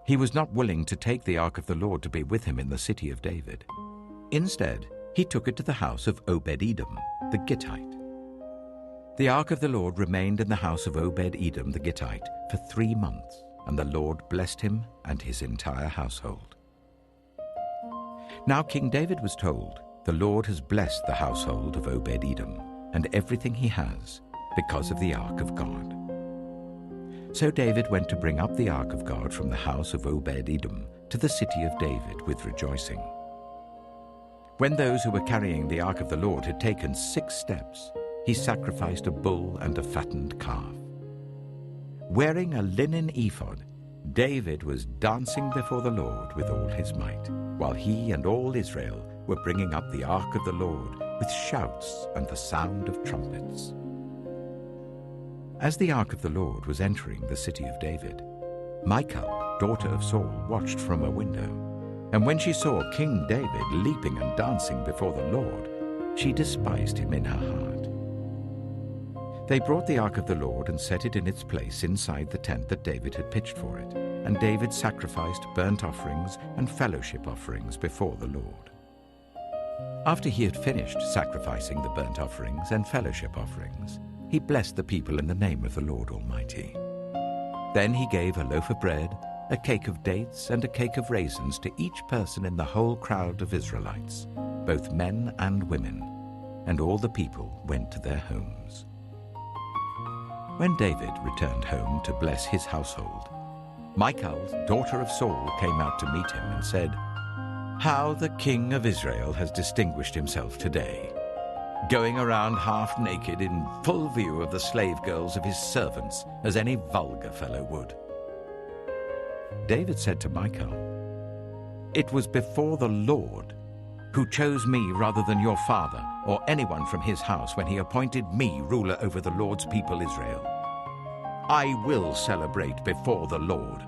He was not willing to take the ark of the Lord to be with him in the city of David. Instead, he took it to the house of Obed-Edom, the Gittite. The ark of the Lord remained in the house of Obed-Edom the Gittite for 3 months, and the Lord blessed him and his entire household. Now King David was told, "The Lord has blessed the household of Obed-Edom and everything he has because of the ark of God." So David went to bring up the ark of God from the house of Obed-Edom to the city of David with rejoicing. When those who were carrying the ark of the Lord had taken 6 steps, he sacrificed a bull and a fattened calf. Wearing a linen ephod, David was dancing before the Lord with all his might, while he and all Israel were bringing up the ark of the Lord with shouts and the sound of trumpets. As the ark of the Lord was entering the city of David, Michal, daughter of Saul, watched from a window, and when she saw King David leaping and dancing before the Lord, she despised him in her heart. They brought the ark of the Lord and set it in its place inside the tent that David had pitched for it, and David sacrificed burnt offerings and fellowship offerings before the Lord. After he had finished sacrificing the burnt offerings and fellowship offerings, he blessed the people in the name of the Lord Almighty. Then he gave a loaf of bread, a cake of dates, and a cake of raisins to each person in the whole crowd of Israelites, both men and women, and all the people went to their homes. When David returned home to bless his household, Michal, daughter of Saul, came out to meet him and said, "How the king of Israel has distinguished himself today, going around half naked in full view of the slave girls of his servants, as any vulgar fellow would." David said to Michal, "It was before the Lord, who chose me rather than your father or anyone from his house when he appointed me ruler over the Lord's people Israel. I will celebrate before the Lord.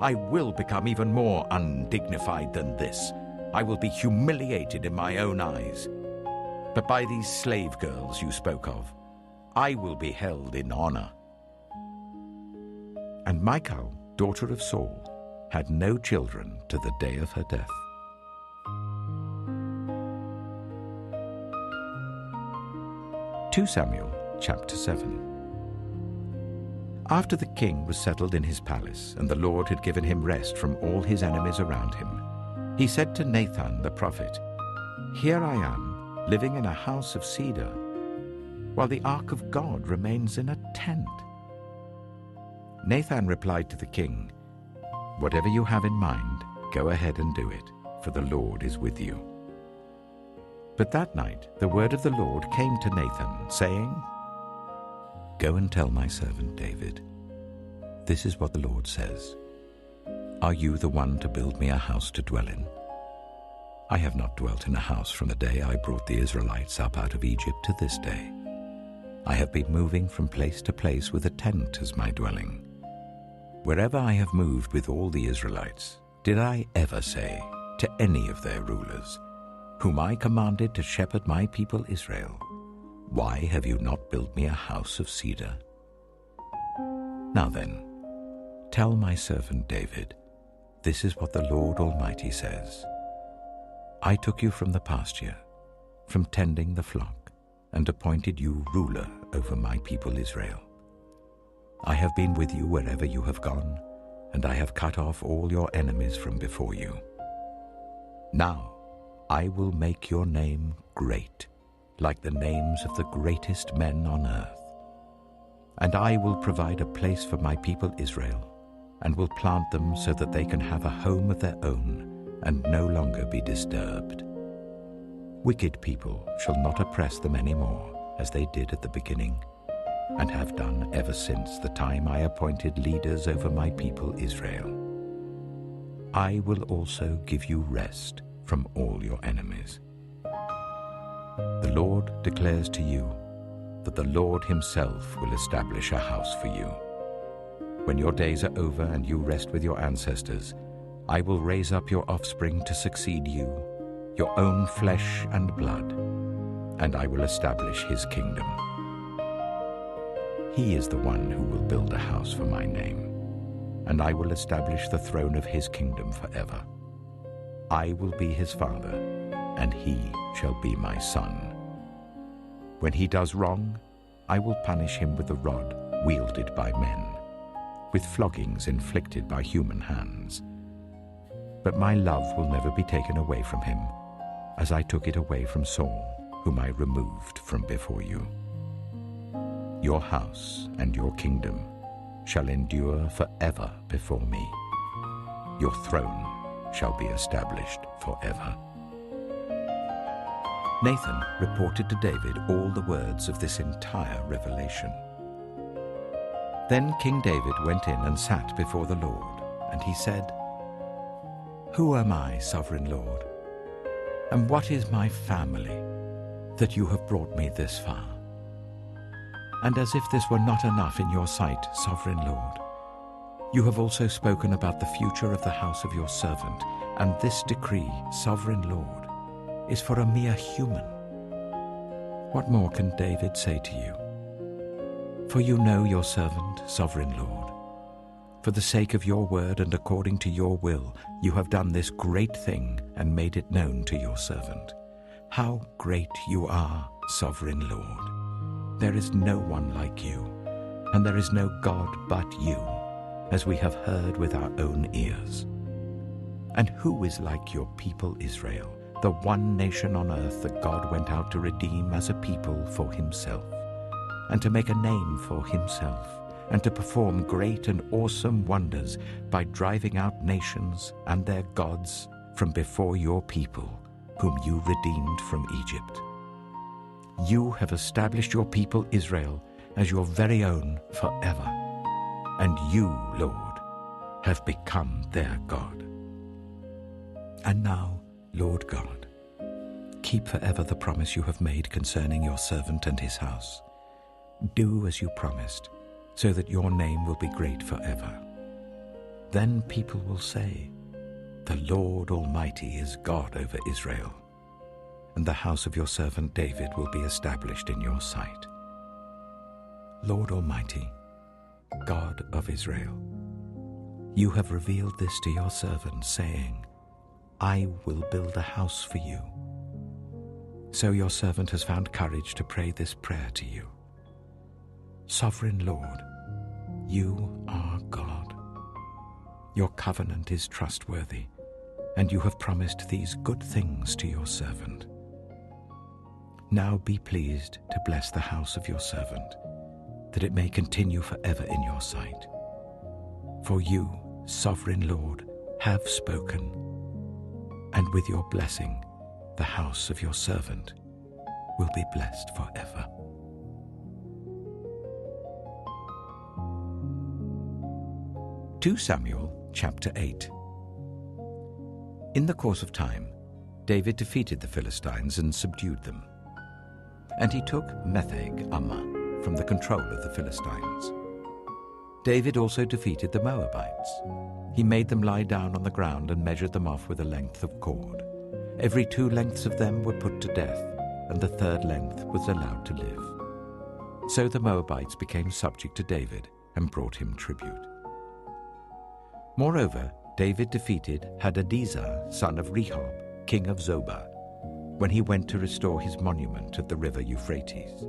I will become even more undignified than this. I will be humiliated in my own eyes. But by these slave girls you spoke of, I will be held in honor." And Michal, daughter of Saul, had no children to the day of her death. Two Samuel chapter 7. After the king was settled in his palace, and the Lord had given him rest from all his enemies around him, he said to Nathan the prophet, Here I am, living in a house of cedar, while the ark of God remains in a tent." Nathan replied to the king, "Whatever you have in mind, go ahead and do it, for the Lord is with you." But that night the word of the Lord came to Nathan, saying, "Go and tell my servant David, this is what the Lord says. Are you the one to build me a house to dwell in? I have not dwelt in a house from the day I brought the Israelites up out of Egypt to this day. I have been moving from place to place with a tent as my dwelling. Wherever I have moved with all the Israelites, did I ever say to any of their rulers, whom I commanded to shepherd my people Israel, 'Why have you not built me a house of cedar?' Now then, tell my servant David, this is what the Lord Almighty says. I took you from the pasture, from tending the flock, and appointed you ruler over my people Israel. I have been with you wherever you have gone, and I have cut off all your enemies from before you. Now I will make your name great, like the names of the greatest men on earth. And I will provide a place for my people Israel, and will plant them so that they can have a home of their own and no longer be disturbed. Wicked people shall not oppress them any more, as they did at the beginning, and have done ever since the time I appointed leaders over my people Israel. I will also give you rest from all your enemies. The Lord declares to you that the Lord himself will establish a house for you. When your days are over and you rest with your ancestors, I will raise up your offspring to succeed you, your own flesh and blood, and I will establish his kingdom. He is the one who will build a house for my name, and I will establish the throne of his kingdom forever. I will be his father, and he shall be my son. When he does wrong, I will punish him with the rod wielded by men, with floggings inflicted by human hands. But my love will never be taken away from him, as I took it away from Saul, whom I removed from before you. Your house and your kingdom shall endure forever before me. Your throne shall be established forever." Nathan reported to David all the words of this entire revelation. Then King David went in and sat before the Lord, and he said, "Who am I, sovereign Lord? And what is my family, that you have brought me this far? And as if this were not enough in your sight, sovereign Lord, you have also spoken about the future of the house of your servant, and this decree, sovereign Lord, is for a mere human. What more can David say to you? For you know your servant, sovereign Lord. For the sake of your word and according to your will, you have done this great thing and made it known to your servant. How great you are, sovereign Lord! There is no one like you, and there is no God but you, as we have heard with our own ears. And who is like your people Israel, the one nation on earth that God went out to redeem as a people for himself, and to make a name for himself, and to perform great and awesome wonders by driving out nations and their gods from before your people, whom you redeemed from Egypt? You have established your people Israel as your very own forever, and you, Lord, have become their God. And now, Lord God, keep forever the promise you have made concerning your servant and his house. Do as you promised, so that your name will be great forever. Then people will say, the Lord Almighty is God over Israel, and the house of your servant David will be established in your sight. Lord Almighty, God of Israel, you have revealed this to your servant, saying, I will build a house for you. So your servant has found courage to pray this prayer to you. Sovereign Lord, you are God. Your covenant is trustworthy, and you have promised these good things to your servant. Now be pleased to bless the house of your servant, that it may continue forever in your sight. For you, sovereign Lord, have spoken, and with your blessing, the house of your servant will be blessed forever. (2 Samuel chapter 8). In the course of time, David defeated the Philistines and subdued them. And he took Metheg-Ammah from the control of the Philistines. David also defeated the Moabites. He made them lie down on the ground and measured them off with a length of cord. Every 2 lengths of them were put to death, and the 3rd length was allowed to live. So the Moabites became subject to David and brought him tribute. Moreover, David defeated Hadadezer, son of Rehob, king of Zobah, when he went to restore his monument at the river Euphrates.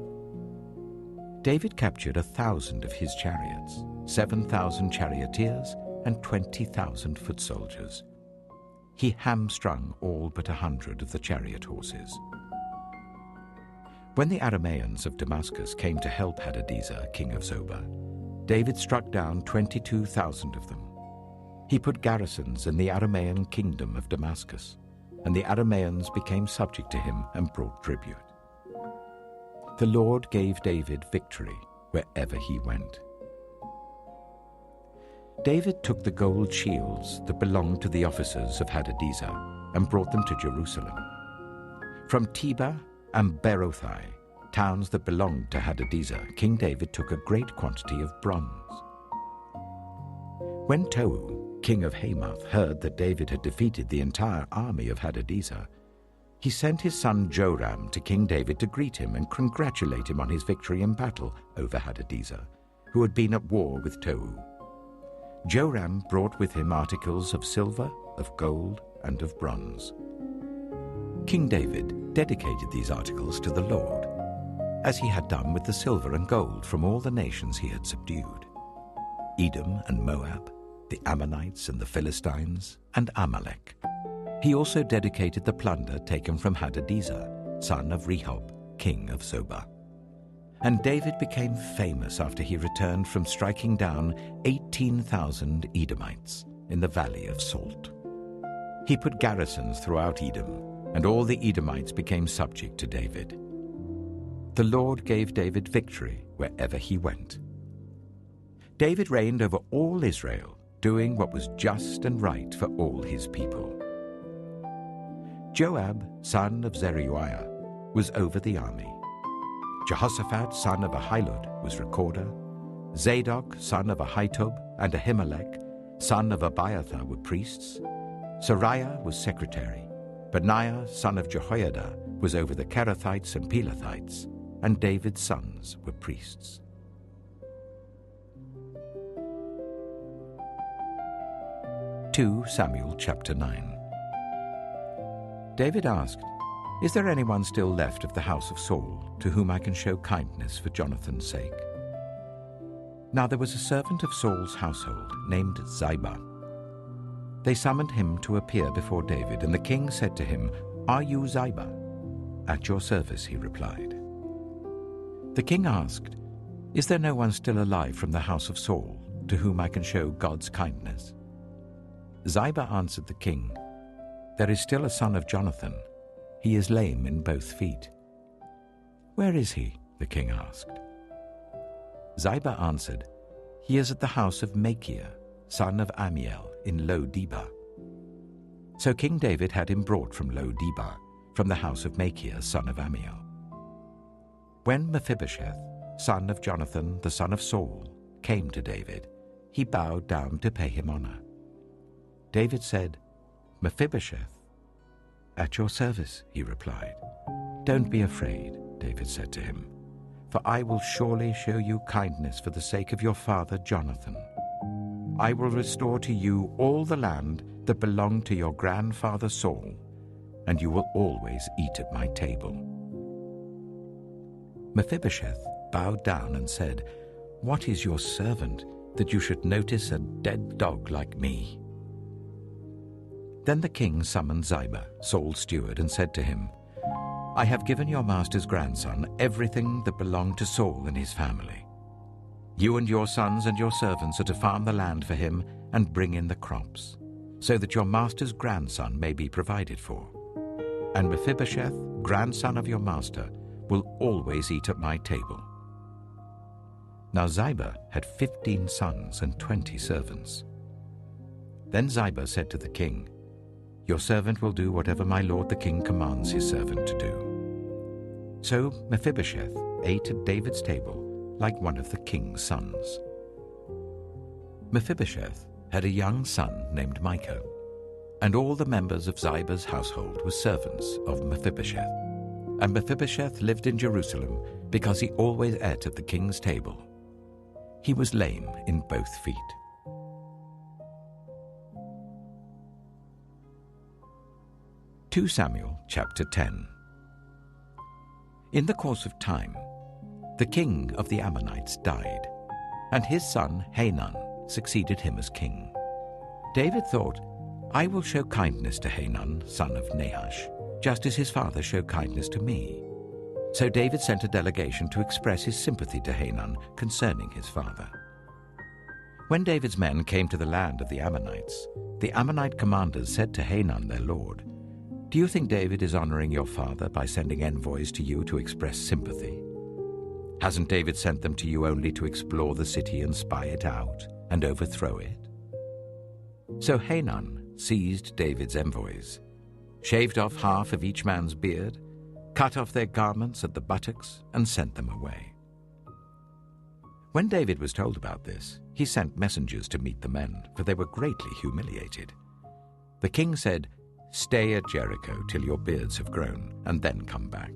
David captured 1,000 of his chariots, 7,000 charioteers, and 20,000 foot soldiers. He hamstrung all but 100 of the chariot horses. When the Arameans of Damascus came to help Hadadezer, king of Zobah, David struck down 22,000 of them. He put garrisons in the Aramean kingdom of Damascus, and the Arameans became subject to him and brought tribute. The Lord gave David victory wherever he went. David took the gold shields that belonged to the officers of Hadadezer and brought them to Jerusalem. From Tebah and Berothai, towns that belonged to Hadadezer, King David took a great quantity of bronze. When Tou, king of Hamath, heard that David had defeated the entire army of Hadadezer, he sent his son Joram to King David to greet him and congratulate him on his victory in battle over Hadadezer, who had been at war with Tou. Joram brought with him articles of silver, of gold, and of bronze. King David dedicated these articles to the Lord, as he had done with the silver and gold from all the nations he had subdued: Edom and Moab, the Ammonites and the Philistines, and Amalek. He also dedicated the plunder taken from Hadadezer, son of Rehob, king of Zobah. And David became famous after he returned from striking down 18,000 Edomites in the Valley of Salt. He put garrisons throughout Edom, and all the Edomites became subject to David. The Lord gave David victory wherever he went. David reigned over all Israel, doing what was just and right for all his people. Joab, son of Zeruiah, was over the army. Jehoshaphat, son of Ahilud, was recorder. Zadok, son of Ahitub, and Ahimelech, son of Abiathar, were priests. Sariah was secretary. Benaiah, son of Jehoiada, was over the Kerethites and Pelethites, and David's sons were priests. (2 Samuel chapter 9). David asked, "Is there anyone still left of the house of Saul to whom I can show kindness for Jonathan's sake?" Now there was a servant of Saul's household named Ziba. They summoned him to appear before David, and the king said to him, "Are you Ziba?" "At your service," he replied. The king asked, "Is there no one still alive from the house of Saul to whom I can show God's kindness?" Ziba answered the king, "There is still a son of Jonathan. He is lame in both feet." "Where is he?" the king asked. Ziba answered, "He is at the house of Machir, son of Amiel, in Lo-debar." So King David had him brought from Lo-debar, from the house of Machir, son of Amiel. When Mephibosheth, son of Jonathan, the son of Saul, came to David, he bowed down to pay him honor. David said, "Mephibosheth." "At your service," he replied. "Don't be afraid," David said to him, "for I will surely show you kindness for the sake of your father Jonathan. I will restore to you all the land that belonged to your grandfather Saul, and you will always eat at my table." Mephibosheth bowed down and said, "What is your servant that you should notice a dead dog like me?" Then the king summoned Ziba, Saul's steward, and said to him, I have given your master's grandson everything that belonged to Saul and his family. You and your sons and your servants are to farm the land for him and bring in the crops, so that your master's grandson may be provided for. And Mephibosheth, grandson of your master, will always eat at my table." Now Ziba had 15 sons and 20 servants. Then Ziba said to the king, "Your servant will do whatever my lord the king commands his servant to do." So Mephibosheth ate at David's table like one of the king's sons. Mephibosheth had a young son named Micah, and all the members of Ziba's household were servants of Mephibosheth. And Mephibosheth lived in Jerusalem because he always ate at the king's table. He was lame in both feet. (2 Samuel chapter 10). In the course of time, the king of the Ammonites died, and his son Hanun succeeded him as king. David thought, "I will show kindness to Hanun, son of Nahash, just as his father showed kindness to me." So David sent a delegation to express his sympathy to Hanun concerning his father. When David's men came to the land of the Ammonites, the Ammonite commanders said to Hanun their lord, "Do you think David is honoring your father by sending envoys to you to express sympathy? Hasn't David sent them to you only to explore the city and spy it out and overthrow it?" So Hanun seized David's envoys, shaved off half of each man's beard, cut off their garments at the buttocks, and sent them away. When David was told about this, he sent messengers to meet the men, for they were greatly humiliated. The king said, "Stay at Jericho till your beards have grown, and then come back."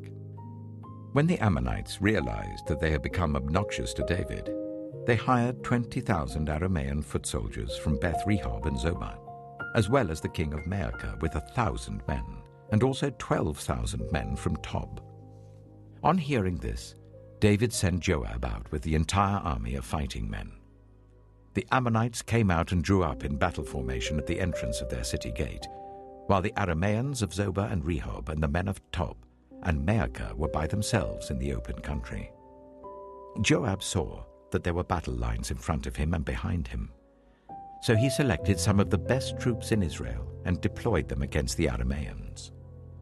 When the Ammonites realized that they had become obnoxious to David, they hired 20,000 Aramean foot soldiers from Beth Rehob and Zobah, as well as the king of Maacah with 1,000 men, and also 12,000 men from Tob. On hearing this, David sent Joab out with the entire army of fighting men. The Ammonites came out and drew up in battle formation at the entrance of their city gate, while the Arameans of Zobah and Rehob and the men of Tob and Maacah were by themselves in the open country. Joab saw that there were battle lines in front of him and behind him. So he selected some of the best troops in Israel and deployed them against the Arameans.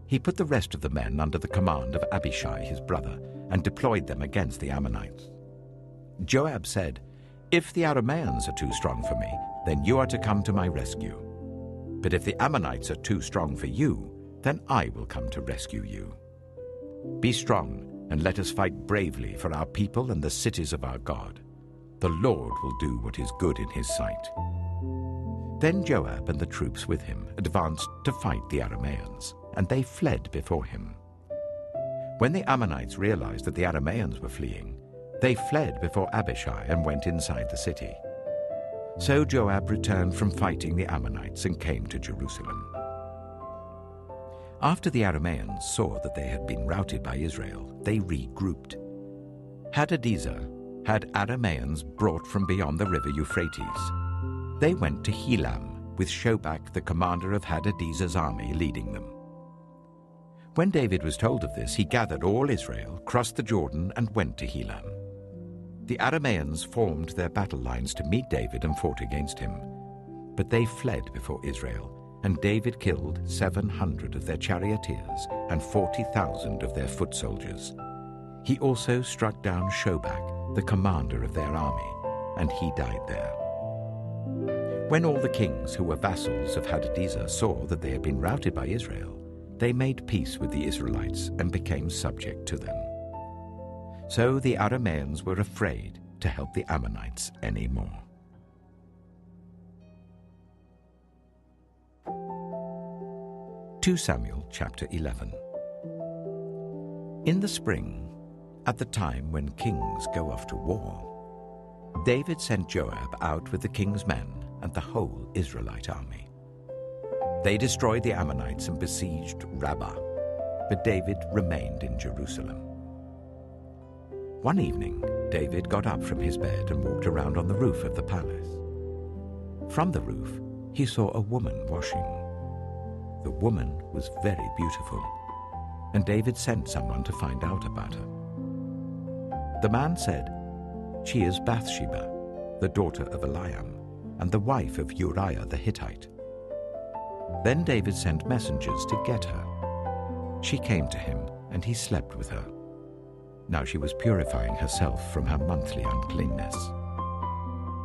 He put the rest of the men under the command of Abishai his brother and deployed them against the Ammonites. Joab said, "If the Arameans are too strong for me, then you are to come to my rescue. But if the Ammonites are too strong for you, then I will come to rescue you. Be strong and let us fight bravely for our people and the cities of our God. The Lord will do what is good in his sight." Then Joab and the troops with him advanced to fight the Arameans, and they fled before him. When the Ammonites realized that the Arameans were fleeing, they fled before Abishai and went inside the city. So Joab returned from fighting the Ammonites and came to Jerusalem. After the Arameans saw that they had been routed by Israel, they regrouped. Hadadezer had Arameans brought from beyond the river Euphrates. They went to Helam, with Shobach, the commander of Hadadezer's army, leading them. When David was told of this, he gathered all Israel, crossed the Jordan, and went to Helam. The Arameans formed their battle lines to meet David and fought against him. But they fled before Israel, and David killed 700 of their charioteers and 40,000 of their foot soldiers. He also struck down Shobach, the commander of their army, and he died there. When all the kings who were vassals of Hadadezer saw that they had been routed by Israel, they made peace with the Israelites and became subject to them. So the Arameans were afraid to help the Ammonites anymore. (2 Samuel chapter 11). In the spring, at the time when kings go off to war, David sent Joab out with the king's men and the whole Israelite army. They destroyed the Ammonites and besieged Rabbah, but David remained in Jerusalem. One evening, David got up from his bed and walked around on the roof of the palace. From the roof, he saw a woman washing. The woman was very beautiful. and David sent someone to find out about her. The man said, "She is Bathsheba, the daughter of Eliam, and the wife of Uriah the Hittite." Then David sent messengers to get her. She came to him, and he slept with her. Now she was purifying herself from her monthly uncleanness.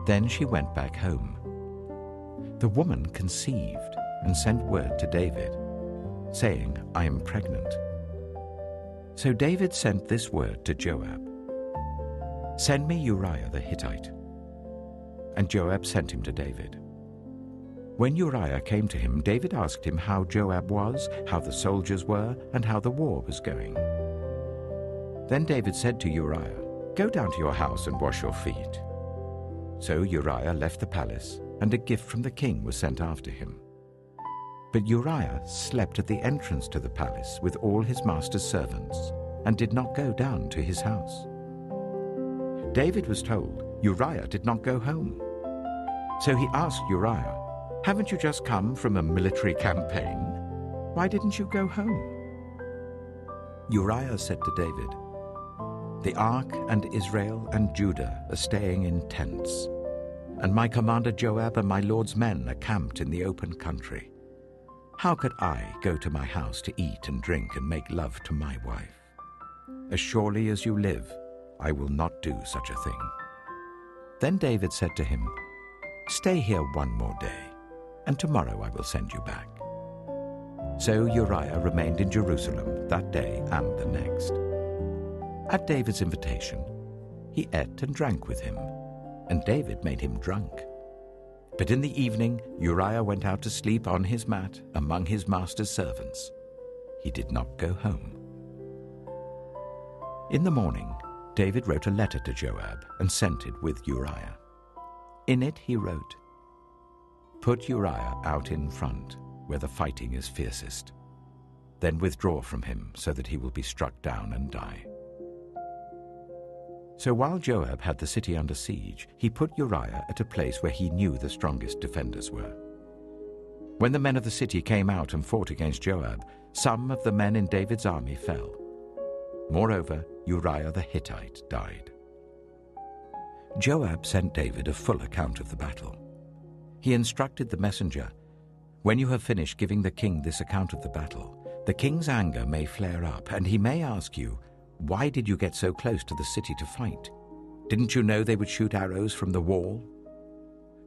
Then she went back home. The woman conceived and sent word to David, saying, "I am pregnant." So David sent this word to Joab, "Send me Uriah the Hittite." And Joab sent him to David. When Uriah came to him, David asked him how Joab was, how the soldiers were, and how the war was going. Then David said to Uriah, "Go down to your house and wash your feet." So Uriah left the palace, and a gift from the king was sent after him. But Uriah slept at the entrance to the palace with all his master's servants, and did not go down to his house. David was told Uriah did not go home. So he asked Uriah, "Haven't you just come from a military campaign? Why didn't you go home?" Uriah said to David, "The ark and Israel and Judah are staying in tents, and my commander Joab and my lord's men are camped in the open country. How could I go to my house to eat and drink and make love to my wife? As surely as you live, I will not do such a thing." Then David said to him, "Stay here one more day, and tomorrow I will send you back." So Uriah remained in Jerusalem that day and the next. At David's invitation, he ate and drank with him, and David made him drunk. But in the evening, Uriah went out to sleep on his mat among his master's servants. He did not go home. In the morning, David wrote a letter to Joab and sent it with Uriah. In it he wrote, "Put Uriah out in front, where the fighting is fiercest. Then withdraw from him, so that he will be struck down and die." So while Joab had the city under siege, he put Uriah at a place where he knew the strongest defenders were. When the men of the city came out and fought against Joab, some of the men in David's army fell. Moreover, Uriah the Hittite died. Joab sent David a full account of the battle. He instructed the messenger, "When you have finished giving the king this account of the battle, the king's anger may flare up, and he may ask you, 'Why did you get so close to the city to fight? Didn't you know they would shoot arrows from the wall?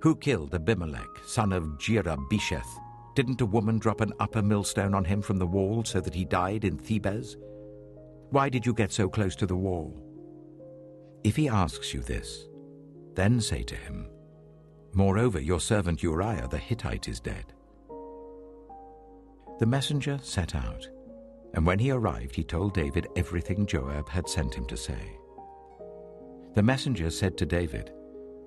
Who killed Abimelech, son of Jerubesheth? Didn't a woman drop an upper millstone on him from the wall so that he died in Thebez? Why did you get so close to the wall?' If he asks you this, then say to him, 'Moreover, your servant Uriah the Hittite is dead.'" The messenger set out, and when he arrived, he told David everything Joab had sent him to say. The messenger said to David,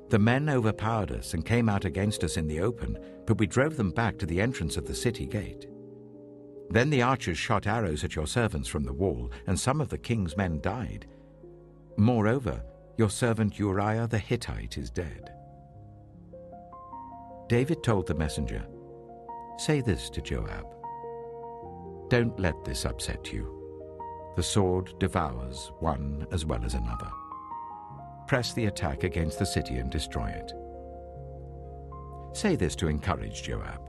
"The men overpowered us and came out against us in the open, but we drove them back to the entrance of the city gate. Then the archers shot arrows at your servants from the wall, and some of the king's men died. Moreover, your servant Uriah the Hittite is dead." David told the messenger, "Say this to Joab, 'Don't let this upset you. The sword devours one as well as another. Press the attack against the city and destroy it.'" Say this to encourage Joab.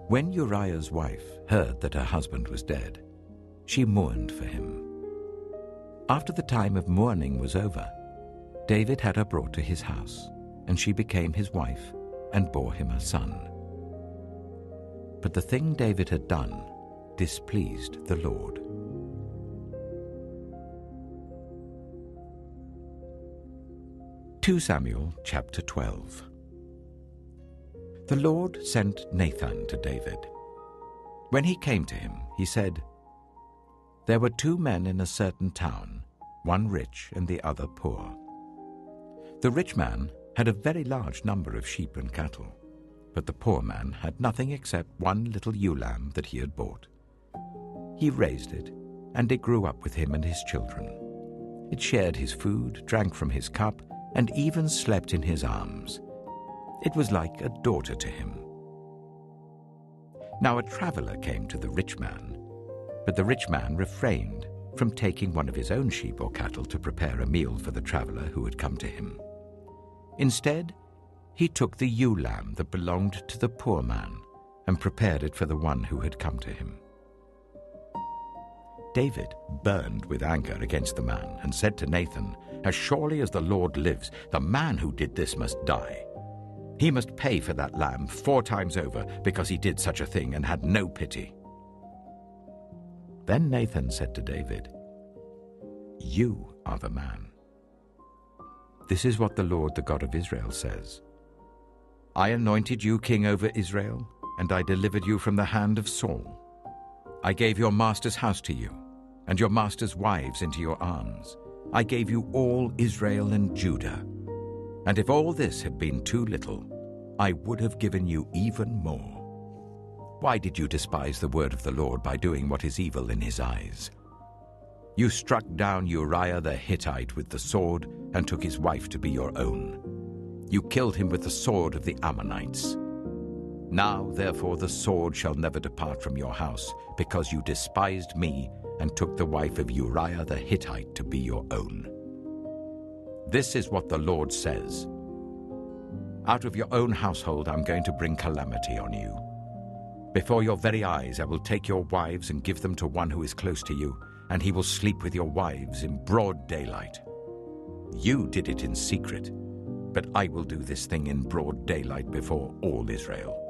When Uriah's wife heard that her husband was dead, she mourned for him. After the time of mourning was over, David had her brought to his house, and she became his wife and bore him a son. But the thing David had done displeased the Lord. 2 Samuel chapter 12. The Lord sent Nathan to David. When he came to him, he said, "There were 2 men in a certain town, one rich and the other poor. The rich man had a very large number of sheep and cattle, but the poor man had nothing except one little ewe lamb that he had bought. He raised it, and it grew up with him and his children. It shared his food, drank from his cup, and even slept in his arms. It was like a daughter to him. Now a traveler came to the rich man. But the rich man refrained from taking one of his own sheep or cattle to prepare a meal for the traveler who had come to him. Instead, he took the ewe lamb that belonged to the poor man and prepared it for the one who had come to him. David burned with anger against the man and said to Nathan, "As surely as the Lord lives, the man who did this must die. He must pay for that lamb 4 times over because he did such a thing and had no pity." Then Nathan said to David, "You are the man. This is what the Lord, the God of Israel, says. I anointed you king over Israel, and I delivered you from the hand of Saul. I gave your master's house to you, and your master's wives into your arms. I gave you all Israel and Judah. And if all this had been too little, I would have given you even more. Why did you despise the word of the Lord by doing what is evil in his eyes? You struck down Uriah the Hittite with the sword and took his wife to be your own. You killed him with the sword of the Ammonites. Now, therefore, the sword shall never depart from your house, because you despised me and took the wife of Uriah the Hittite to be your own. This is what the Lord says. Out of your own household I'm going to bring calamity on you. Before your very eyes I will take your wives and give them to one who is close to you, and he will sleep with your wives in broad daylight. You did it in secret, but I will do this thing in broad daylight before all Israel."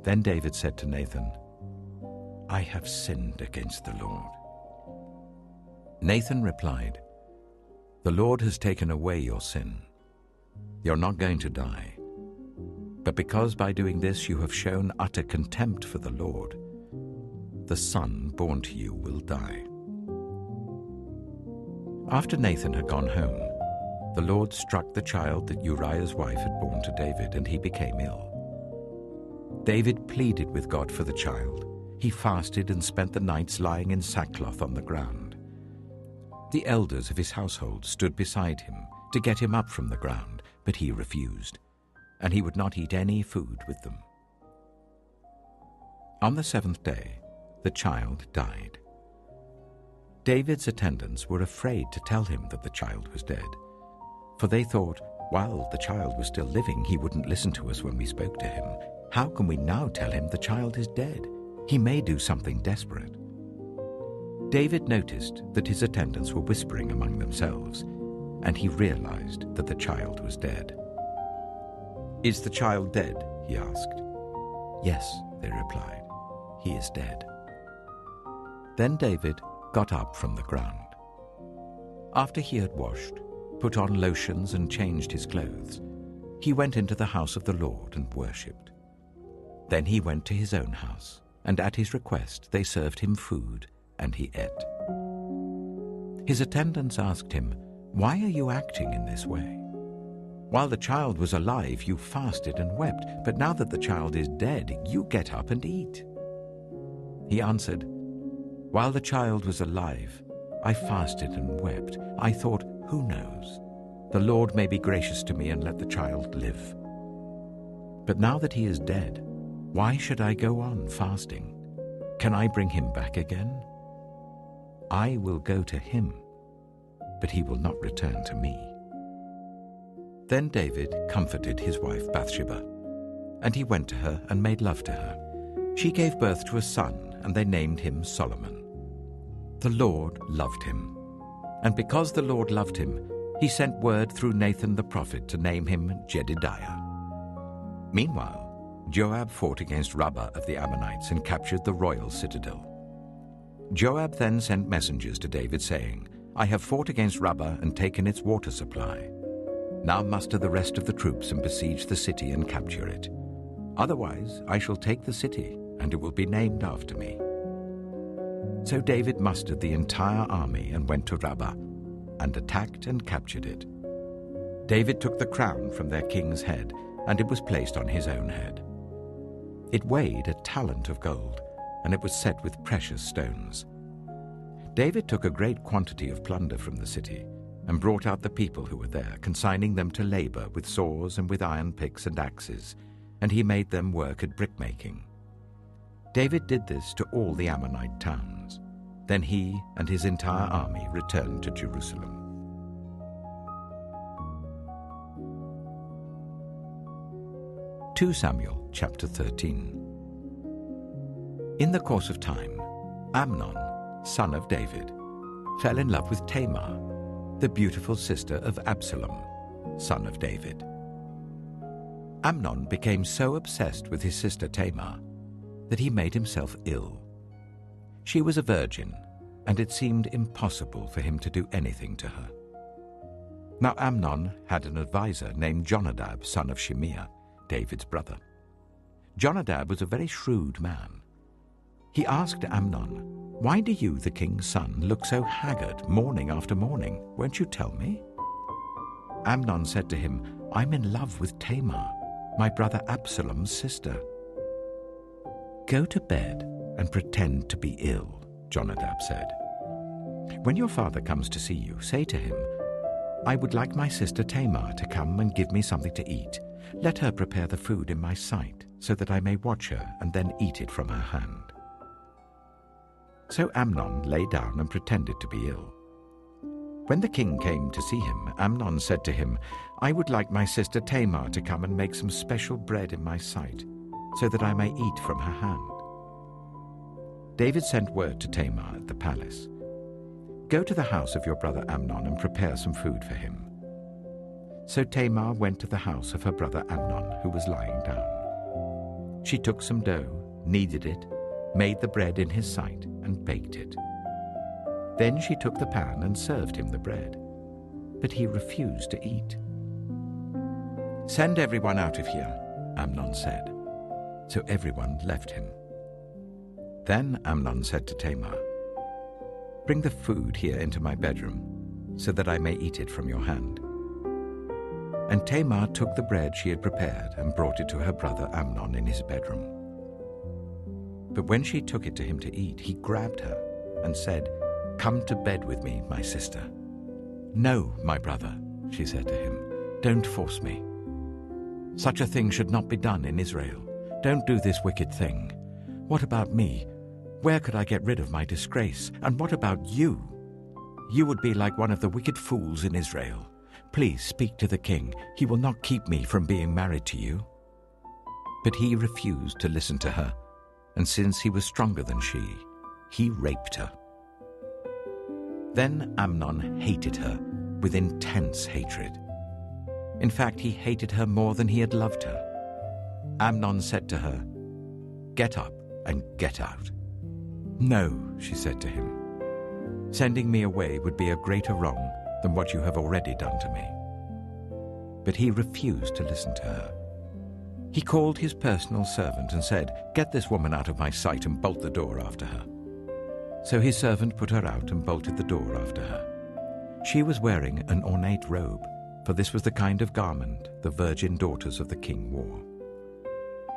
Then David said to Nathan, "I have sinned against the Lord." Nathan replied, "The Lord has taken away your sin. You're not going to die. But because by doing this you have shown utter contempt for the Lord, the son born to you will die." After Nathan had gone home, the Lord struck the child that Uriah's wife had borne to David, and he became ill. David pleaded with God for the child. He fasted and spent the nights lying in sackcloth on the ground. The elders of his household stood beside him to get him up from the ground, but he refused, and he would not eat any food with them. On the 7th day, the child died. David's attendants were afraid to tell him that the child was dead, for they thought, while the child was still living, he wouldn't listen to us when we spoke to him. How can we now tell him the child is dead? He may do something desperate. David noticed that his attendants were whispering among themselves, and he realized that the child was dead. "Is the child dead?" he asked. "Yes," they replied, "he is dead." Then David got up from the ground. After he had washed, put on lotions and changed his clothes, he went into the house of the Lord and worshipped. Then he went to his own house, and at his request they served him food, and he ate. His attendants asked him, "Why are you acting in this way? While the child was alive, you fasted and wept, but now that the child is dead, you get up and eat." He answered, "While the child was alive, I fasted and wept. I thought, who knows? The Lord may be gracious to me and let the child live. But now that he is dead, why should I go on fasting? Can I bring him back again? I will go to him, but he will not return to me." Then David comforted his wife Bathsheba, and he went to her and made love to her. She gave birth to a son, and they named him Solomon. The Lord loved him, and because the Lord loved him, he sent word through Nathan the prophet to name him Jedidiah. Meanwhile, Joab fought against Rabbah of the Ammonites and captured the royal citadel. Joab then sent messengers to David saying, "I have fought against Rabbah and taken its water supply. Now muster the rest of the troops and besiege the city and capture it. Otherwise I shall take the city, and it will be named after me." So David mustered the entire army and went to Rabbah, and attacked and captured it. David took the crown from their king's head, and it was placed on his own head. It weighed a talent of gold, and it was set with precious stones. David took a great quantity of plunder from the city, and brought out the people who were there, consigning them to labor with saws and with iron picks and axes, and he made them work at brickmaking. David did this to all the Ammonite towns. Then he and his entire army returned to Jerusalem. Samuel chapter 13. In the course of time, Amnon, son of David, fell in love with Tamar, the beautiful sister of Absalom, son of David. Amnon became so obsessed with his sister Tamar that he made himself ill. She was a virgin, and it seemed impossible for him to do anything to her. Now Amnon had an advisor named Jonadab, son of Shimeah, David's brother. Jonadab was a very shrewd man. He asked Amnon, "Why do you, the king's son, look so haggard morning after morning? Won't you tell me?" Amnon said to him, "I'm in love with Tamar, my brother Absalom's sister." "Go to bed and pretend to be ill," Jonadab said. "When your father comes to see you, say to him, 'I would like my sister Tamar to come and give me something to eat. Let her prepare the food in my sight, so that I may watch her and then eat it from her hand.'" So Amnon lay down and pretended to be ill. When the king came to see him, Amnon said to him, "I would like my sister Tamar to come and make some special bread in my sight, so that I may eat from her hand." David sent word to Tamar at the palace, "Go to the house of your brother Amnon and prepare some food for him." So Tamar went to the house of her brother Amnon, who was lying down. She took some dough, kneaded it, made the bread in his sight, and baked it. Then she took the pan and served him the bread, but he refused to eat. "Send everyone out of here," Amnon said. So everyone left him. Then Amnon said to Tamar, "Bring the food here into my bedroom, so that I may eat it from your hand." And Tamar took the bread she had prepared and brought it to her brother Amnon in his bedroom. But when she took it to him to eat, he grabbed her and said, "Come to bed with me, my sister." "No, my brother," she said to him, "don't force me. Such a thing should not be done in Israel. Don't do this wicked thing. What about me? Where could I get rid of my disgrace? And what about you? You would be like one of the wicked fools in Israel. Please speak to the king. He will not keep me from being married to you." But he refused to listen to her, and since he was stronger than she, he raped her. Then Amnon hated her with intense hatred. In fact, he hated her more than he had loved her. Amnon said to her, "Get up and get out." "No," she said to him. "Sending me away would be a greater wrong than what you have already done to me." But he refused to listen to her. He called his personal servant and said, "Get this woman out of my sight and bolt the door after her." So his servant put her out and bolted the door after her. She was wearing an ornate robe, for this was the kind of garment the virgin daughters of the king wore.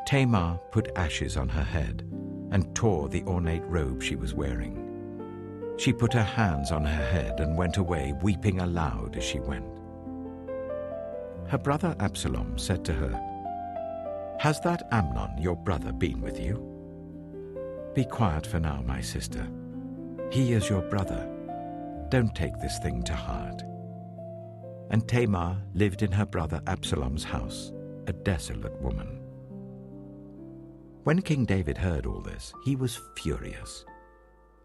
Tamar put ashes on her head and tore the ornate robe she was wearing. She put her hands on her head and went away, weeping aloud as she went. Her brother Absalom said to her, "Has that Amnon, your brother, been with you? Be quiet for now, my sister. He is your brother. Don't take this thing to heart." And Tamar lived in her brother Absalom's house, a desolate woman. When King David heard all this, he was furious.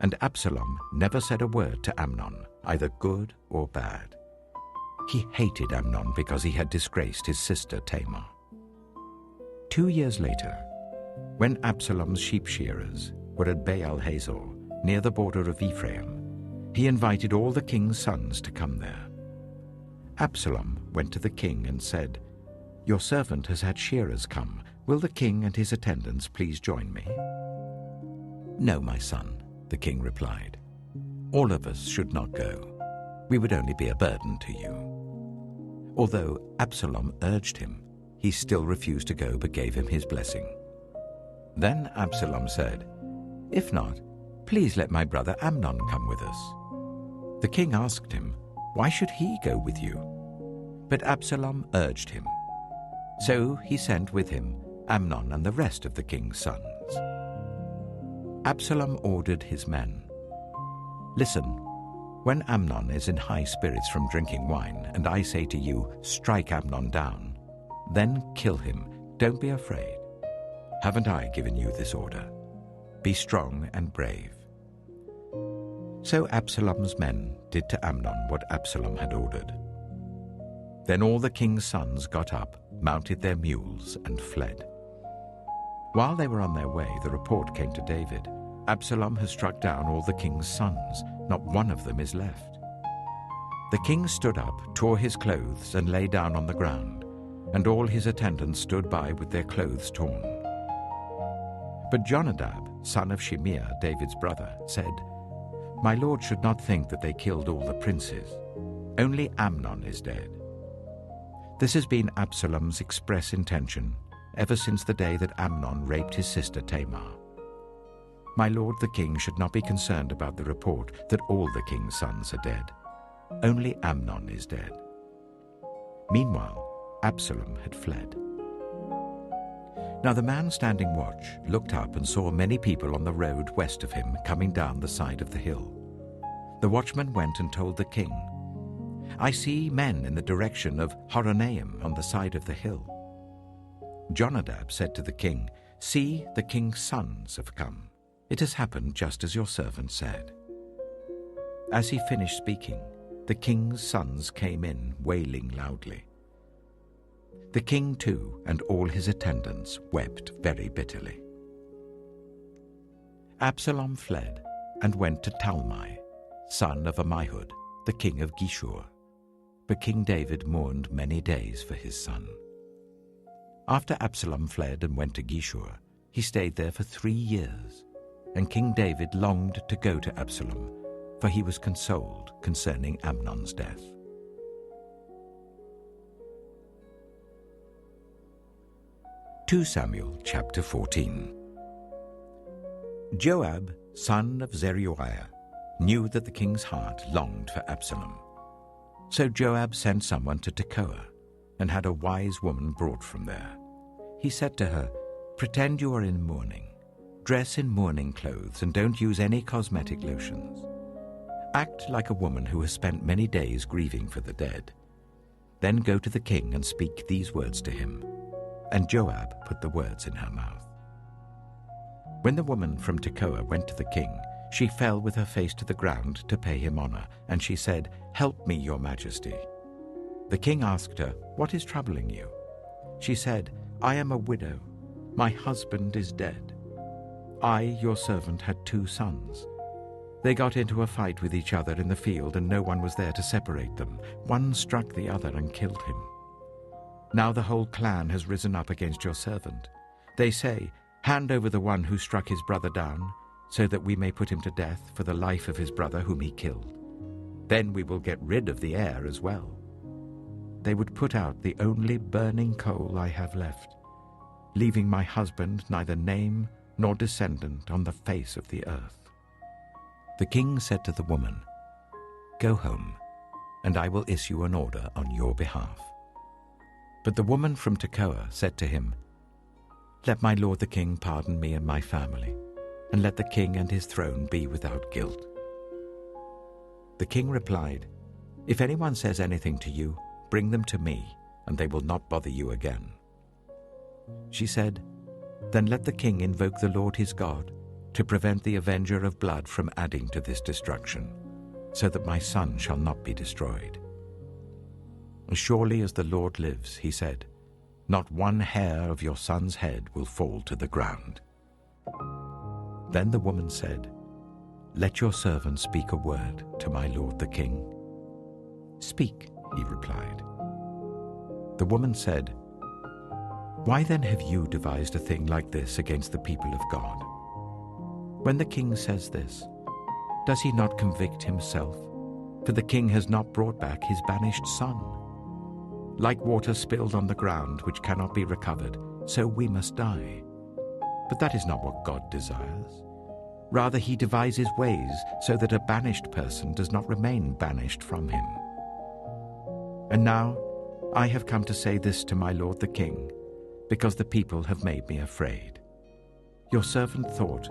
And Absalom never said a word to Amnon, either good or bad. He hated Amnon because he had disgraced his sister Tamar. 2 years later, when Absalom's sheep shearers were at Baal Hazor, near the border of Ephraim, he invited all the king's sons to come there. Absalom went to the king and said, "Your servant has had shearers come. Will the king and his attendants please join me?" "No, my son," the king replied. "All of us should not go. We would only be a burden to you." Although Absalom urged him, he still refused to go but gave him his blessing. Then Absalom said, "If not, please let my brother Amnon come with us." The king asked him, "Why should he go with you?" But Absalom urged him. So he sent with him Amnon and the rest of the king's sons. Absalom ordered his men, "Listen, when Amnon is in high spirits from drinking wine, and I say to you, 'Strike Amnon down,' then kill him. Don't be afraid. Haven't I given you this order? Be strong and brave." So Absalom's men did to Amnon what Absalom had ordered. Then all the king's sons got up, mounted their mules, and fled. While they were on their way, the report came to David, "Absalom has struck down all the king's sons. Not one of them is left." The king stood up, tore his clothes, and lay down on the ground, and all his attendants stood by with their clothes torn. But Jonadab, son of Shimeah, David's brother, said, "My lord should not think that they killed all the princes. Only Amnon is dead." This has been Absalom's express intention ever since the day that Amnon raped his sister Tamar. My lord the king should not be concerned about the report that all the king's sons are dead. Only Amnon is dead. Meanwhile, Absalom had fled. Now the man standing watch looked up and saw many people on the road west of him coming down the side of the hill. The watchman went and told the king, "I see men in the direction of Horonaim on the side of the hill." Jonadab said to the king, "See, the king's sons have come. It has happened just as your servant said." As he finished speaking, the king's sons came in, wailing loudly. The king too and all his attendants wept very bitterly. Absalom fled and went to Talmai, son of Ammihud, the king of Geshur. But King David mourned many days for his son. After Absalom fled and went to Geshur, he stayed there for 3 years, and King David longed to go to Absalom, for he was consoled concerning Amnon's death. Samuel chapter 14. Joab, son of Zeruiah, knew that the king's heart longed for Absalom. So Joab sent someone to Tekoa, and had a wise woman brought from there. He said to her, "Pretend you are in mourning. Dress in mourning clothes and don't use any cosmetic lotions. Act like a woman who has spent many days grieving for the dead. Then go to the king and speak these words to him." And Joab put the words in her mouth. When the woman from Tekoa went to the king, she fell with her face to the ground to pay him honor, and she said, "Help me, your majesty." The king asked her, "What is troubling you?" She said, "I am a widow. My husband is dead. I, your servant, had 2 sons. They got into a fight with each other in the field, and no one was there to separate them. One struck the other and killed him. Now the whole clan has risen up against your servant. They say, 'Hand over the one who struck his brother down, so that we may put him to death for the life of his brother whom he killed. Then we will get rid of the heir as well.' They would put out the only burning coal I have left, leaving my husband neither name nor descendant on the face of the earth." The king said to the woman, "Go home, and I will issue an order on your behalf." But the woman from Tekoa said to him, "Let my lord the king pardon me and my family, and let the king and his throne be without guilt." The king replied, "If anyone says anything to you, bring them to me, and they will not bother you again." She said, "Then let the king invoke the Lord his God to prevent the avenger of blood from adding to this destruction, so that my son shall not be destroyed." "As surely as the Lord lives," he said, "not one hair of your son's head will fall to the ground." Then the woman said, "Let your servant speak a word to my lord the king." "Speak," he replied. The woman said, "Why then have you devised a thing like this against the people of God? When the king says this, does he not convict himself? For the king has not brought back his banished son. Like water spilled on the ground which cannot be recovered, so we must die. But that is not what God desires. Rather, he devises ways so that a banished person does not remain banished from him. And now I have come to say this to my lord the king, because the people have made me afraid. Your servant thought,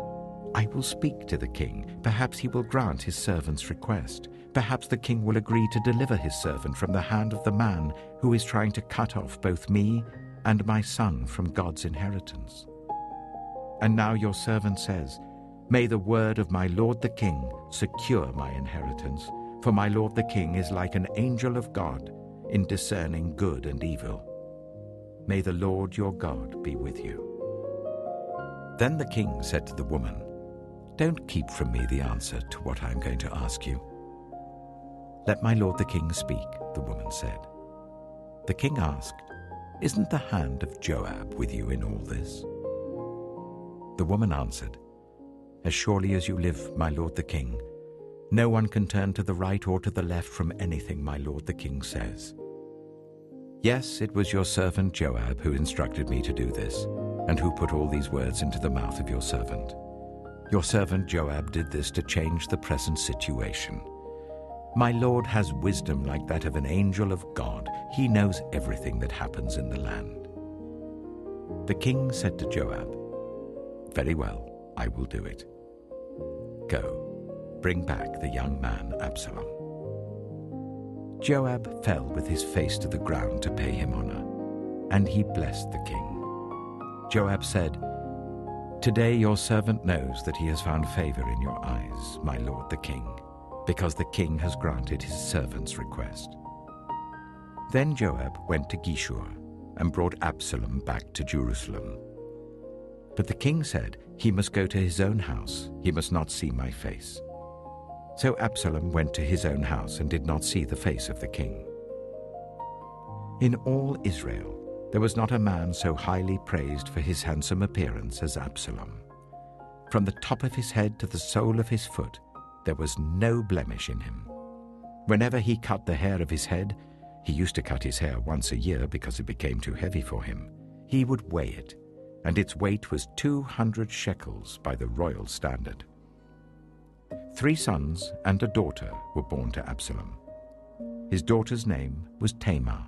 I will speak to the king. Perhaps he will grant his servant's request. Perhaps the king will agree to deliver his servant from the hand of the man who is trying to cut off both me and my son from God's inheritance. And now your servant says, may the word of my lord the king secure my inheritance, for my lord the king is like an angel of God in discerning good and evil. May the Lord your God be with you. Then the king said to the woman, don't keep from me the answer to what I am going to ask you. Let my lord the king speak, the woman said. The king asked, isn't the hand of Joab with you in all this? The woman answered, as surely as you live, my lord the king, no one can turn to the right or to the left from anything my lord the king says. Yes, it was your servant Joab who instructed me to do this, and who put all these words into the mouth of your servant. Your servant Joab did this to change the present situation. My lord has wisdom like that of an angel of God. He knows everything that happens in the land. The king said to Joab, very well, I will do it. Go, bring back the young man Absalom. Joab fell with his face to the ground to pay him honor, and he blessed the king. Joab said, today your servant knows that he has found favor in your eyes, my lord the king, because the king has granted his servant's request. Then Joab went to Geshur and brought Absalom back to Jerusalem. But the king said, he must go to his own house, he must not see my face. So Absalom went to his own house and did not see the face of the king. In all Israel, there was not a man so highly praised for his handsome appearance as Absalom. From the top of his head to the sole of his foot, there was no blemish in him. Whenever he cut the hair of his head, he used to cut his hair once a year because it became too heavy for him, he would weigh it, and its weight was 200 shekels by the royal standard. 3 sons and a daughter were born to Absalom. His daughter's name was Tamar,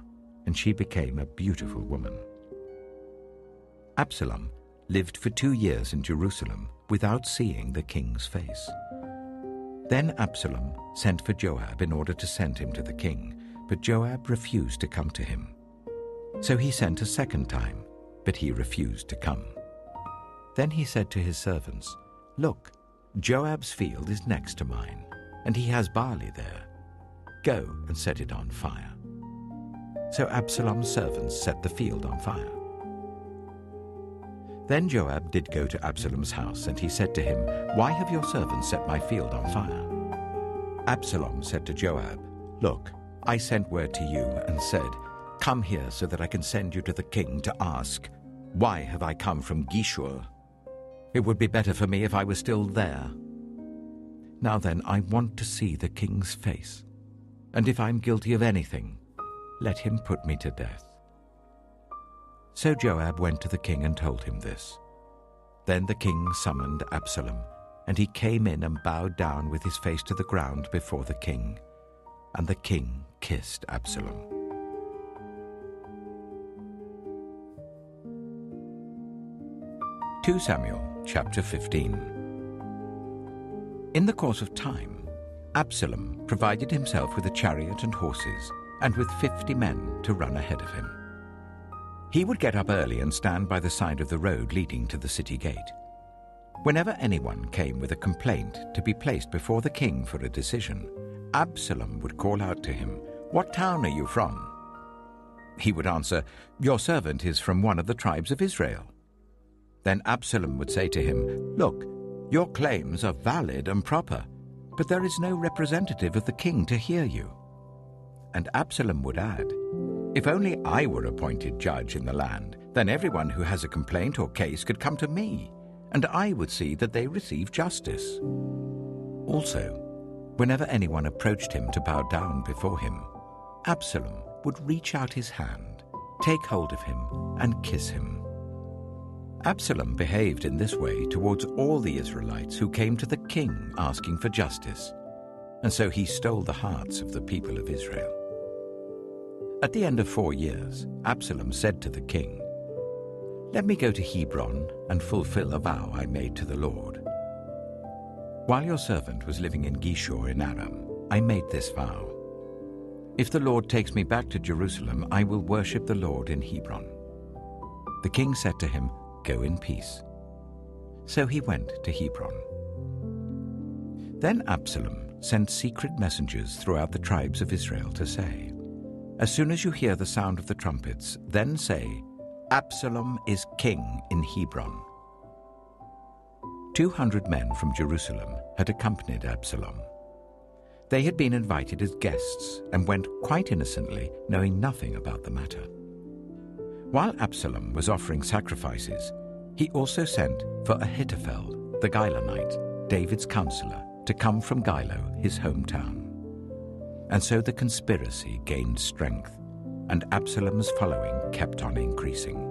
and she became a beautiful woman. Absalom lived for 2 years in Jerusalem without seeing the king's face. Then Absalom sent for Joab in order to send him to the king, but Joab refused to come to him. So he sent a second time, but he refused to come. Then he said to his servants, look, Joab's field is next to mine, and he has barley there. Go and set it on fire. So Absalom's servants set the field on fire. Then Joab did go to Absalom's house, and he said to him, why have your servants set my field on fire? Absalom said to Joab, look, I sent word to you and said, come here so that I can send you to the king to ask, why have I come from Geshur? It would be better for me if I was still there. Now then, I want to see the king's face, and if I'm guilty of anything, let him put me to death. So Joab went to the king and told him this. Then the king summoned Absalom, and he came in and bowed down with his face to the ground before the king, and the king kissed Absalom. 2 Samuel chapter 15. In the course of time, Absalom provided himself with a chariot and horses, and with 50 men to run ahead of him. He would get up early and stand by the side of the road leading to the city gate. Whenever anyone came with a complaint to be placed before the king for a decision, Absalom would call out to him, what town are you from? He would answer, your servant is from one of the tribes of Israel. Then Absalom would say to him, look, your claims are valid and proper, but there is no representative of the king to hear you. And Absalom would add, if only I were appointed judge in the land, then everyone who has a complaint or case could come to me, and I would see that they receive justice. Also, whenever anyone approached him to bow down before him, Absalom would reach out his hand, take hold of him, and kiss him. Absalom behaved in this way towards all the Israelites who came to the king asking for justice, and so he stole the hearts of the people of Israel. At the end of 4 years, Absalom said to the king, let me go to Hebron and fulfill a vow I made to the Lord. While your servant was living in Geshur in Aram, I made this vow. If the Lord takes me back to Jerusalem, I will worship the Lord in Hebron. The king said to him, Go in peace. So he went to Hebron. Then Absalom sent secret messengers throughout the tribes of Israel to say, As soon as you hear the sound of the trumpets, then say, Absalom is king in Hebron. 200 men from Jerusalem had accompanied Absalom. They had been invited as guests and went quite innocently, knowing nothing about the matter. While Absalom was offering sacrifices, he also sent for Ahithophel, the Gilonite, David's counselor, to come from Gilo, his hometown. And so the conspiracy gained strength, and Absalom's following kept on increasing.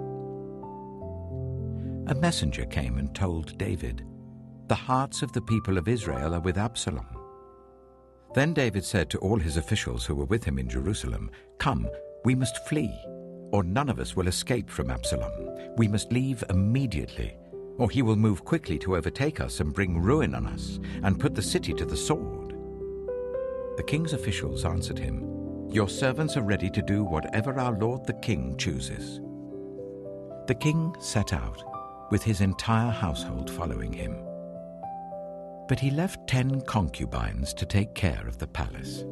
A messenger came and told David, The hearts of the people of Israel are with Absalom. Then David said to all his officials who were with him in Jerusalem, Come, we must flee, or none of us will escape from Absalom. We must leave immediately, or he will move quickly to overtake us and bring ruin on us, and put the city to the sword. The king's officials answered him, Your servants are ready to do whatever our lord the king chooses. The king set out, with his entire household following him. But he left 10 concubines to take care of the palace.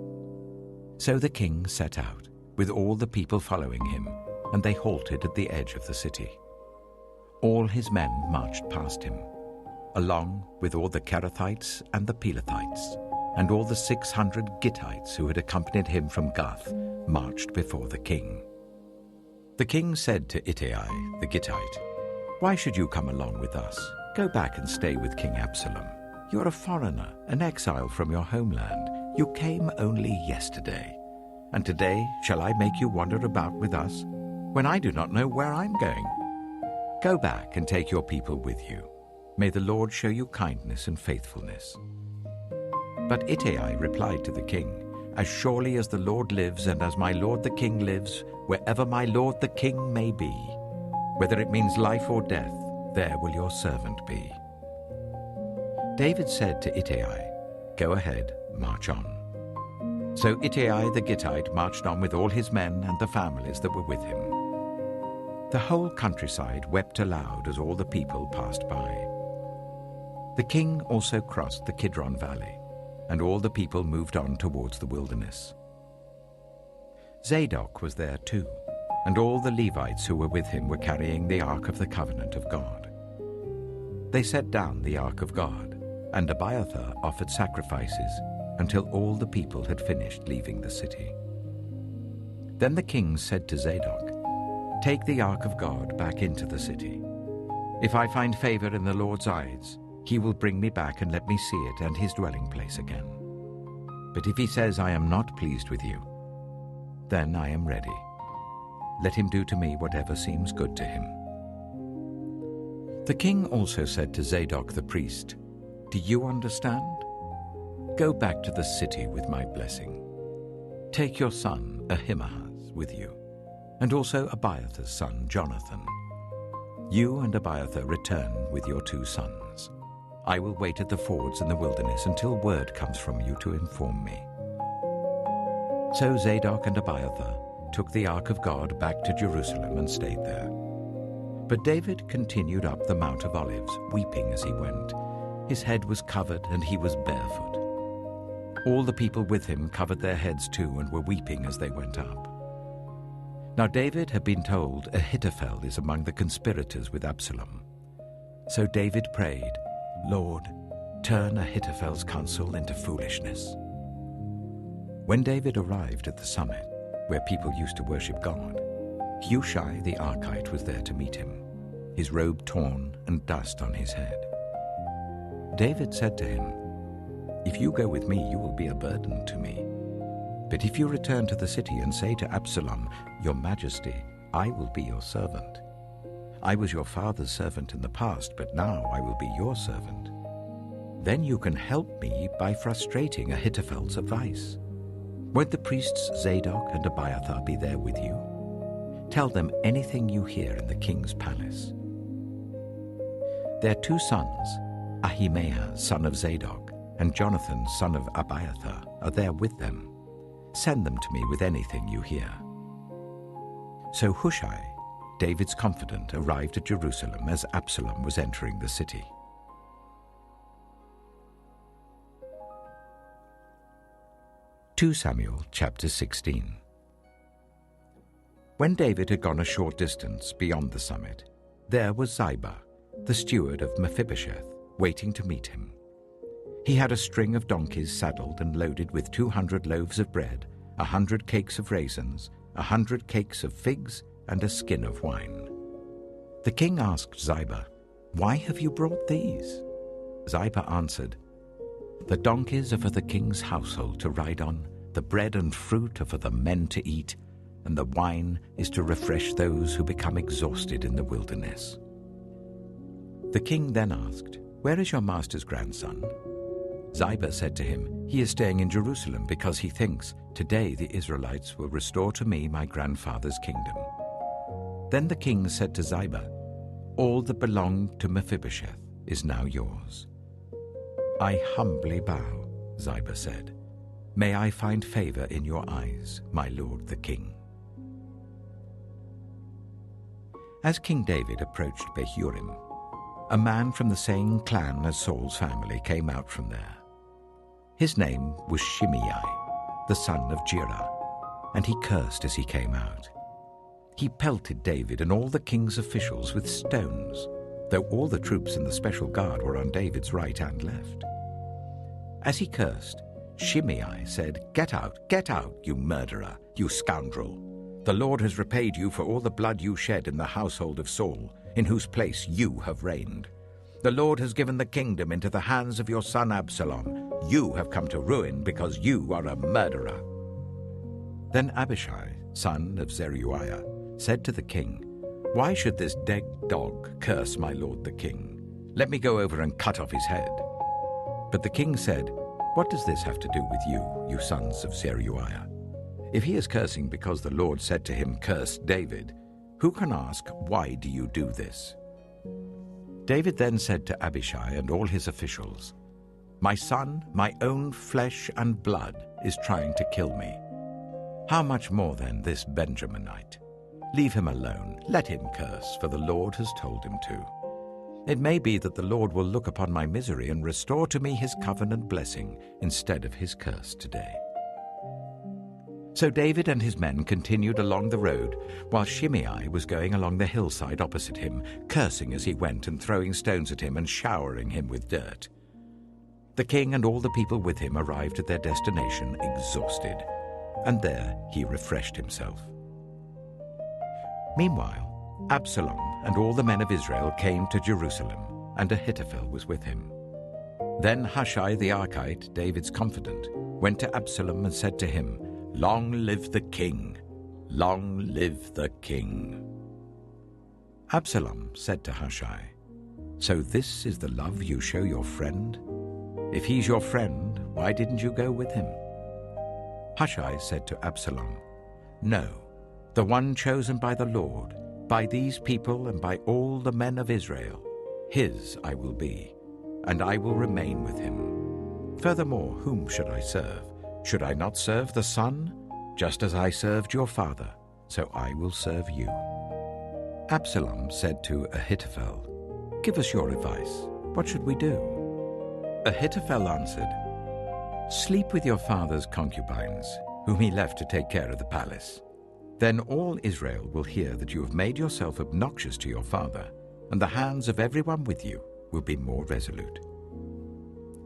So the king set out, with all the people following him, and they halted at the edge of the city. All his men marched past him, along with all the Kerethites and the Pelethites, and all the 600 Gittites who had accompanied him from Gath marched before the king. The king said to Ittai the Gittite, Why should you come along with us? Go back and stay with King Absalom. You are a foreigner, an exile from your homeland. You came only yesterday. And today shall I make you wander about with us, when I do not know where I'm going? Go back and take your people with you. May the Lord show you kindness and faithfulness. But Ittai replied to the king, As surely as the Lord lives and as my lord the king lives, wherever my lord the king may be, whether it means life or death, there will your servant be. David said to Ittai, Go ahead, march on. So Ittai the Gittite marched on with all his men and the families that were with him. The whole countryside wept aloud as all the people passed by. The king also crossed the Kidron Valley, and all the people moved on towards the wilderness. Zadok was there too, and all the Levites who were with him were carrying the Ark of the Covenant of God. They set down the Ark of God, and Abiathar offered sacrifices until all the people had finished leaving the city. Then the king said to Zadok, Take the Ark of God back into the city. If I find favor in the Lord's eyes, he will bring me back and let me see it and his dwelling place again. But if he says I am not pleased with you, then I am ready. Let him do to me whatever seems good to him. The king also said to Zadok the priest, Do you understand? Go back to the city with my blessing. Take your son Ahimaaz with you, and also Abiathar's son Jonathan. You and Abiathar return with your 2 sons. I will wait at the fords in the wilderness until word comes from you to inform me. So Zadok and Abiathar took the Ark of God back to Jerusalem and stayed there. But David continued up the Mount of Olives, weeping as he went. His head was covered and he was barefoot. All the people with him covered their heads too and were weeping as they went up. Now David had been told Ahithophel is among the conspirators with Absalom. So David prayed, Lord, turn Ahithophel's counsel into foolishness. When David arrived at the summit, where people used to worship God, Hushai the Archite was there to meet him, his robe torn and dust on his head. David said to him, If you go with me, you will be a burden to me. But if you return to the city and say to Absalom, Your Majesty, I will be your servant. I was your father's servant in the past, but now I will be your servant. Then you can help me by frustrating Ahithophel's advice. Won't the priests Zadok and Abiathar be there with you? Tell them anything you hear in the king's palace. Their 2 sons, Ahimaaz, son of Zadok, and Jonathan, son of Abiathar, are there with them. Send them to me with anything you hear." So Hushai, David's confidant, arrived at Jerusalem as Absalom was entering the city. Two Samuel chapter 16. When David had gone a short distance beyond the summit, there was Ziba, the steward of Mephibosheth, waiting to meet him. He had a string of donkeys saddled and loaded with 200 loaves of bread, 100 cakes of raisins, 100 cakes of figs, and a skin of wine. The king asked Ziba, "Why have you brought these?" Ziba answered, "The donkeys are for the king's household to ride on, the bread and fruit are for the men to eat, and the wine is to refresh those who become exhausted in the wilderness." The king then asked, "Where is your master's grandson?" Ziba said to him, "He is staying in Jerusalem because he thinks, 'Today the Israelites will restore to me my grandfather's kingdom.'" Then the king said to Ziba, "All that belonged to Mephibosheth is now yours." "I humbly bow," Ziba said. "May I find favor in your eyes, my lord the king." As King David approached Bahurim, a man from the same clan as Saul's family came out from there. His name was Shimei, the son of Gera, and he cursed as he came out. He pelted David and all the king's officials with stones, though all the troops in the special guard were on David's right and left. As he cursed, Shimei said, get out, you murderer, you scoundrel. The Lord has repaid you for all the blood you shed in the household of Saul, in whose place you have reigned. The Lord has given the kingdom into the hands of your son Absalom. You have come to ruin because you are a murderer." Then Abishai, son of Zeruiah, said to the king, "Why should this dead dog curse my lord the king? Let me go over and cut off his head." But the king said, "What does this have to do with you, you sons of Zeruiah? If he is cursing because the Lord said to him, 'Curse David,' who can ask, 'Why do you do this?'" David then said to Abishai and all his officials, "My son, my own flesh and blood, is trying to kill me. How much more then this Benjaminite? Leave him alone, let him curse, for the Lord has told him to. It may be that the Lord will look upon my misery and restore to me his covenant blessing instead of his curse today." So David and his men continued along the road, while Shimei was going along the hillside opposite him, cursing as he went and throwing stones at him and showering him with dirt. The king and all the people with him arrived at their destination exhausted, and there he refreshed himself. Meanwhile, Absalom and all the men of Israel came to Jerusalem, and Ahithophel was with him. Then Hushai the Archite, David's confidant, went to Absalom and said to him, "Long live the king! Long live the king!" Absalom said to Hushai, "So this is the love you show your friend? If he's your friend, why didn't you go with him?" Hushai said to Absalom, "No, the one chosen by the Lord, by these people and by all the men of Israel, his I will be, and I will remain with him. Furthermore, whom should I serve? Should I not serve the Son? Just as I served your father, so I will serve you." Absalom said to Ahithophel, "Give us your advice. What should we do?" Ahithophel answered, "Sleep with your father's concubines, whom he left to take care of the palace. Then all Israel will hear that you have made yourself obnoxious to your father, and the hands of everyone with you will be more resolute."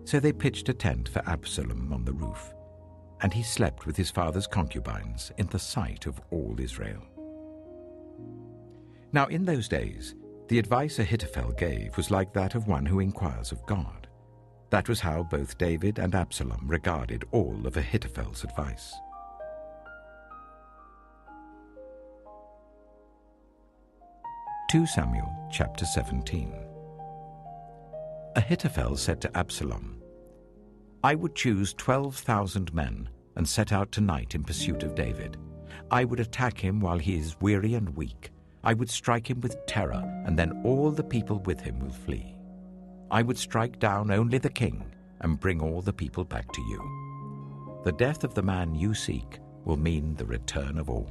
So they pitched a tent for Absalom on the roof, and he slept with his father's concubines in the sight of all Israel. Now in those days, the advice Ahithophel gave was like that of one who inquires of God. That was how both David and Absalom regarded all of Ahithophel's advice. Two Samuel chapter 17. Ahithophel said to Absalom, "I would choose 12,000 men and set out tonight in pursuit of David. I would attack him while he is weary and weak. I would strike him with terror, and then all the people with him will flee. I would strike down only the king, and bring all the people back to you. The death of the man you seek will mean the return of all.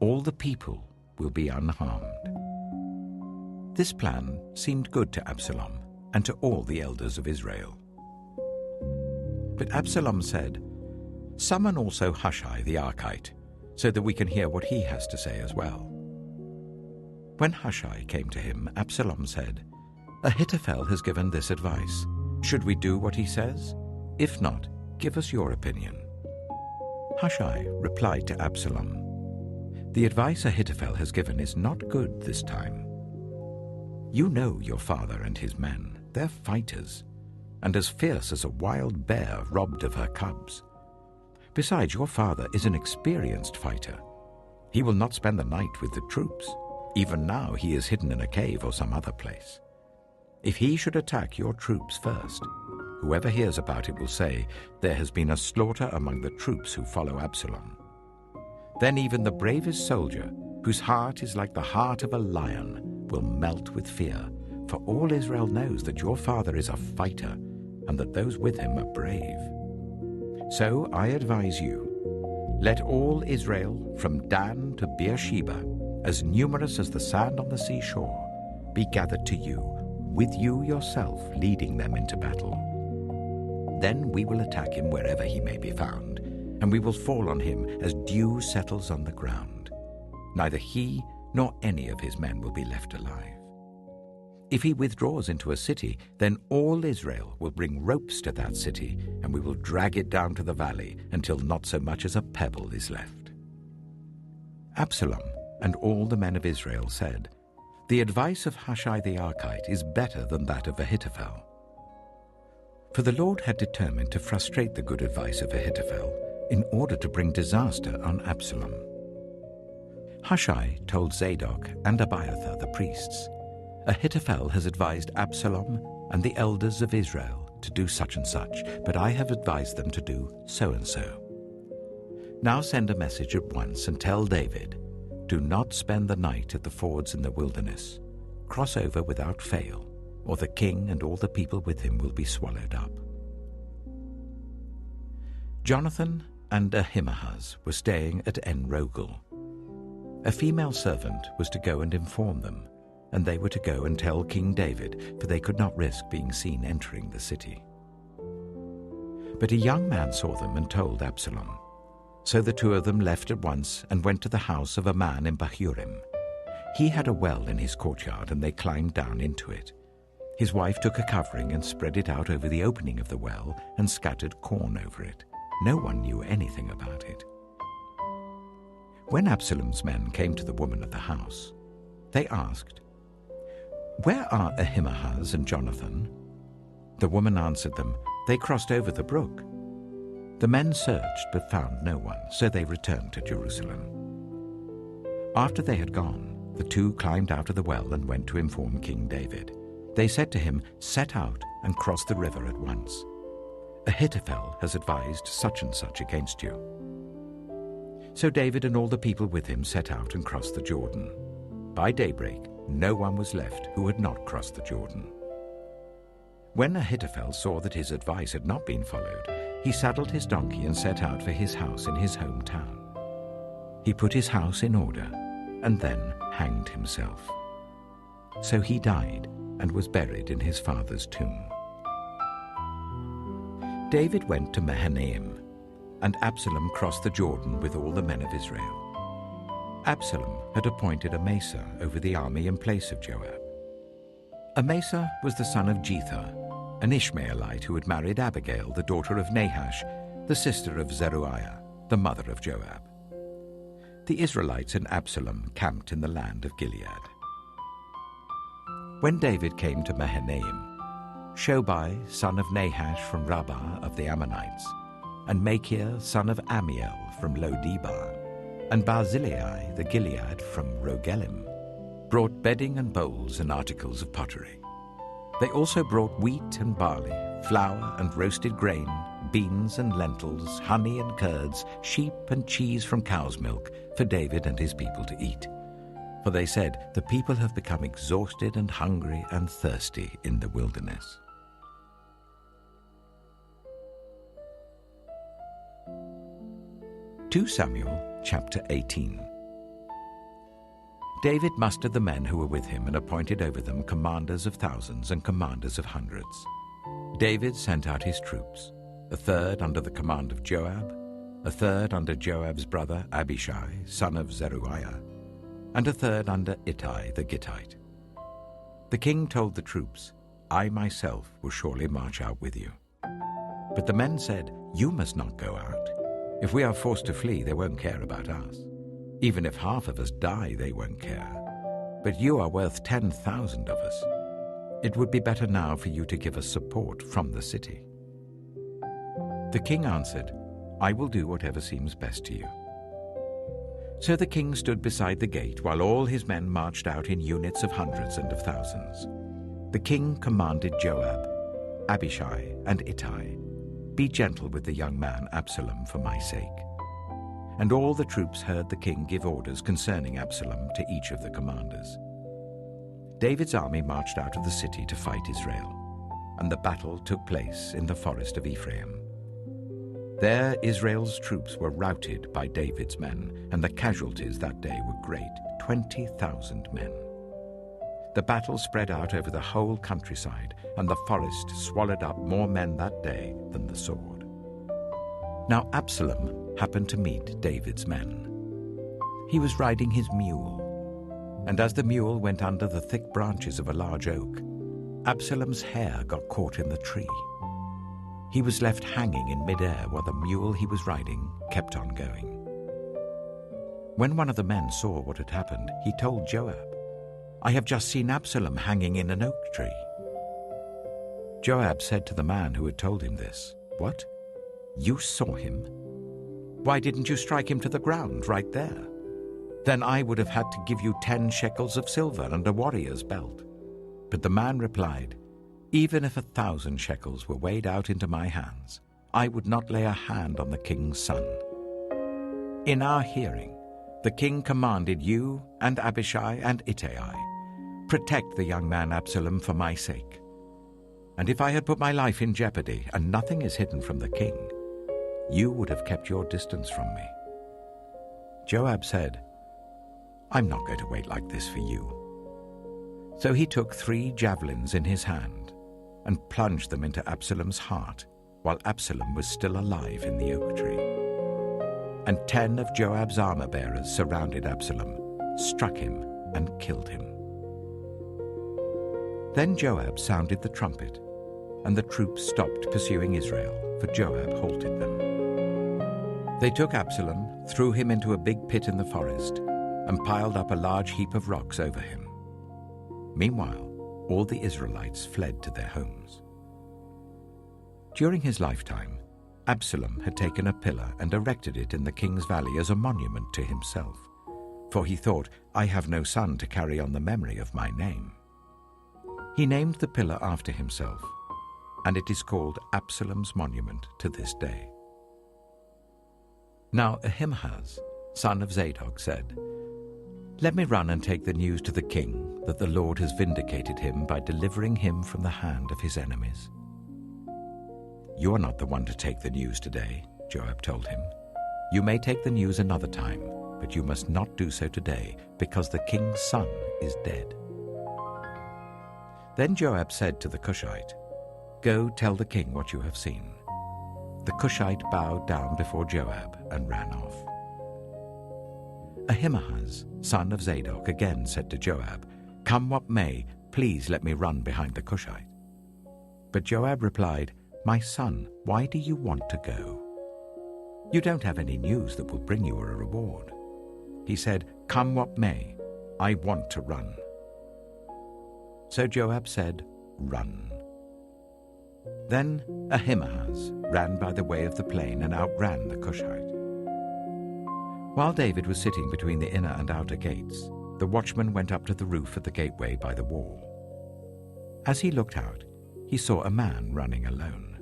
All the people will be unharmed." This plan seemed good to Absalom and to all the elders of Israel. But Absalom said, "Summon also Hushai the Archite, so that we can hear what he has to say as well." When Hushai came to him, Absalom said, "Ahithophel has given this advice. Should we do what he says? If not, give us your opinion." Hushai replied to Absalom, "The advice Ahithophel has given is not good this time. You know your father and his men. They're fighters, and as fierce as a wild bear robbed of her cubs. Besides, your father is an experienced fighter. He will not spend the night with the troops. Even now he is hidden in a cave or some other place. If he should attack your troops first, whoever hears about it will say, 'There has been a slaughter among the troops who follow Absalom.' Then even the bravest soldier, whose heart is like the heart of a lion, will melt with fear, for all Israel knows that your father is a fighter and that those with him are brave. So I advise you, let all Israel, from Dan to Beersheba, as numerous as the sand on the seashore, be gathered to you, with you yourself leading them into battle. Then we will attack him wherever he may be found, and we will fall on him as dew settles on the ground. Neither he nor any of his men will be left alive. If he withdraws into a city, then all Israel will bring ropes to that city, and we will drag it down to the valley until not so much as a pebble is left." Absalom and all the men of Israel said, "The advice of Hushai the Archite is better than that of Ahithophel." For the Lord had determined to frustrate the good advice of Ahithophel in order to bring disaster on Absalom. Hushai told Zadok and Abiathar the priests, "Ahithophel has advised Absalom and the elders of Israel to do such and such, but I have advised them to do so and so. Now send a message at once and tell David, 'Do not spend the night at the fords in the wilderness. Cross over without fail, or the king and all the people with him will be swallowed up.'" Jonathan and Ahimaaz were staying at En-Rogel. A female servant was to go and inform them, and they were to go and tell King David, for they could not risk being seen entering the city. But a young man saw them and told Absalom. So the two of them left at once and went to the house of a man in Bahurim. He had a well in his courtyard, and they climbed down into it. His wife took a covering and spread it out over the opening of the well and scattered corn over it. No one knew anything about it. When Absalom's men came to the woman of the house, they asked, "Where are Ahimaaz and Jonathan?" The woman answered them, "They crossed over the brook." The men searched but found no one, so they returned to Jerusalem. After they had gone, the two climbed out of the well and went to inform King David. They said to him, "Set out and cross the river at once. Ahithophel has advised such and such against you." So David and all the people with him set out and crossed the Jordan. By daybreak, no one was left who had not crossed the Jordan. When Ahithophel saw that his advice had not been followed, he saddled his donkey and set out for his house in his hometown. He put his house in order and then hanged himself. So he died and was buried in his father's tomb. David went to Mahanaim, and Absalom crossed the Jordan with all the men of Israel. Absalom had appointed Amasa over the army in place of Joab. Amasa was the son of Jether, an Ishmaelite who had married Abigail, the daughter of Nahash, the sister of Zeruiah, the mother of Joab. The Israelites and Absalom camped in the land of Gilead. When David came to Mahanaim, Shobai, son of Nahash from Rabbah of the Ammonites, and Machir, son of Amiel from Lo-debar, and Barzillai the Gilead from Rogelim, brought bedding and bowls and articles of pottery. They also brought wheat and barley, flour and roasted grain, beans and lentils, honey and curds, sheep and cheese from cow's milk for David and his people to eat. For they said, "The people have become exhausted and hungry and thirsty in the wilderness." 2 Samuel chapter 18. David mustered the men who were with him and appointed over them commanders of thousands and commanders of hundreds. David sent out his troops, a third under the command of Joab, a third under Joab's brother Abishai, son of Zeruiah, and a third under Ittai the Gittite. The king told the troops, "I myself will surely march out with you." But the men said, "You must not go out. If we are forced to flee, they won't care about us. Even if half of us die, they won't care. But you are worth 10,000 of us. It would be better now for you to give us support from the city." The king answered, "I will do whatever seems best to you." So the king stood beside the gate while all his men marched out in units of hundreds and of thousands. The king commanded Joab, Abishai, and Ittai, "Be gentle with the young man Absalom for my sake." And all the troops heard the king give orders concerning Absalom to each of the commanders. David's army marched out of the city to fight Israel, and the battle took place in the forest of Ephraim. There Israel's troops were routed by David's men, and the casualties that day were great, 20,000 men. The battle spread out over the whole countryside, and the forest swallowed up more men that day than the sword. Now Absalom happened to meet David's men. He was riding his mule, and as the mule went under the thick branches of a large oak, Absalom's hair got caught in the tree. He was left hanging in midair while the mule he was riding kept on going. When one of the men saw what had happened, he told Joab, "I have just seen Absalom hanging in an oak tree." Joab said to the man who had told him this, "What? You saw him? Why didn't you strike him to the ground right there? Then I would have had to give you 10 shekels of silver and a warrior's belt." But the man replied, "Even if 1,000 shekels were weighed out into my hands, I would not lay a hand on the king's son. In our hearing, the king commanded you and Abishai and Ittai, protect the young man Absalom for my sake. And if I had put my life in jeopardy, and nothing is hidden from the king, you would have kept your distance from me." Joab said, "I'm not going to wait like this for you." So he took 3 javelins in his hand and plunged them into Absalom's heart while Absalom was still alive in the oak tree. And 10 of Joab's armor-bearers surrounded Absalom, struck him, and killed him. Then Joab sounded the trumpet, and the troops stopped pursuing Israel, for Joab halted them. They took Absalom, threw him into a big pit in the forest, and piled up a large heap of rocks over him. Meanwhile, all the Israelites fled to their homes. During his lifetime, Absalom had taken a pillar and erected it in the king's valley as a monument to himself, for he thought, "I have no son to carry on the memory of my name." He named the pillar after himself, and it is called Absalom's monument to this day. Now Ahimaaz, son of Zadok, said, "Let me run and take the news to the king that the Lord has vindicated him by delivering him from the hand of his enemies." "You are not the one to take the news today," Joab told him. "You may take the news another time, but you must not do so today, because the king's son is dead." Then Joab said to the Cushite, "Go tell the king what you have seen." The Cushite bowed down before Joab and ran off. Ahimaaz, son of Zadok, again said to Joab, "Come what may, please let me run behind the Cushite." But Joab replied, "My son, why do you want to go? You don't have any news that will bring you a reward." He said, "Come what may, I want to run." So Joab said, "Run." Then Ahimaaz ran by the way of the plain and outran the Cushite. While David was sitting between the inner and outer gates, the watchman went up to the roof of the gateway by the wall. As he looked out, he saw a man running alone.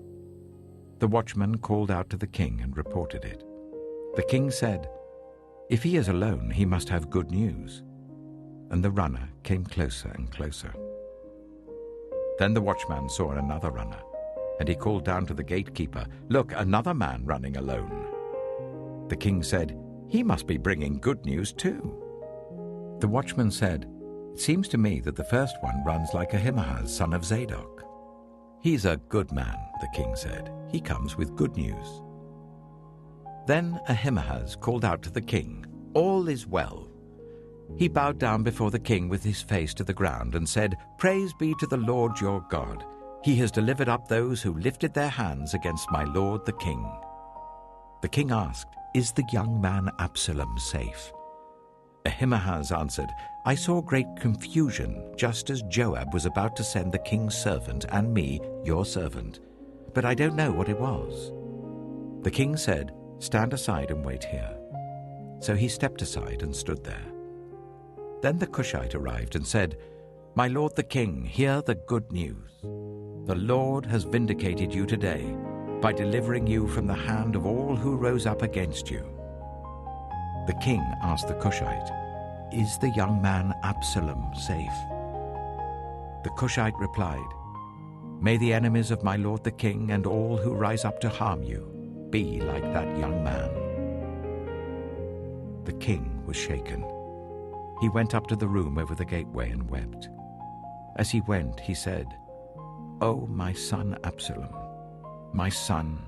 The watchman called out to the king and reported it. The king said, "If he is alone, he must have good news." And the runner came closer and closer. Then the watchman saw another runner, and he called down to the gatekeeper, "Look, another man running alone." The king said, "He must be bringing good news too." The watchman said, "It seems to me that the first one runs like Ahimaaz, son of Zadok." "He's a good man," the king said. "He comes with good news." Then Ahimaaz called out to the king, "All is well." He bowed down before the king with his face to the ground and said, "Praise be to the Lord your God. He has delivered up those who lifted their hands against my lord the king." The king asked, "Is the young man Absalom safe?" Ahimaaz answered, "I saw great confusion, just as Joab was about to send the king's servant and me, your servant, but I don't know what it was." The king said, "Stand aside and wait here." So he stepped aside and stood there. Then the Cushite arrived and said, "My lord the king, hear the good news. The Lord has vindicated you today by delivering you from the hand of all who rose up against you." The king asked the Cushite, "Is the young man Absalom safe?" The Cushite replied, "May the enemies of my lord the king and all who rise up to harm you be like that young man." The king was shaken. He went up to the room over the gateway and wept. As he went, he said, "Oh, my son Absalom, my son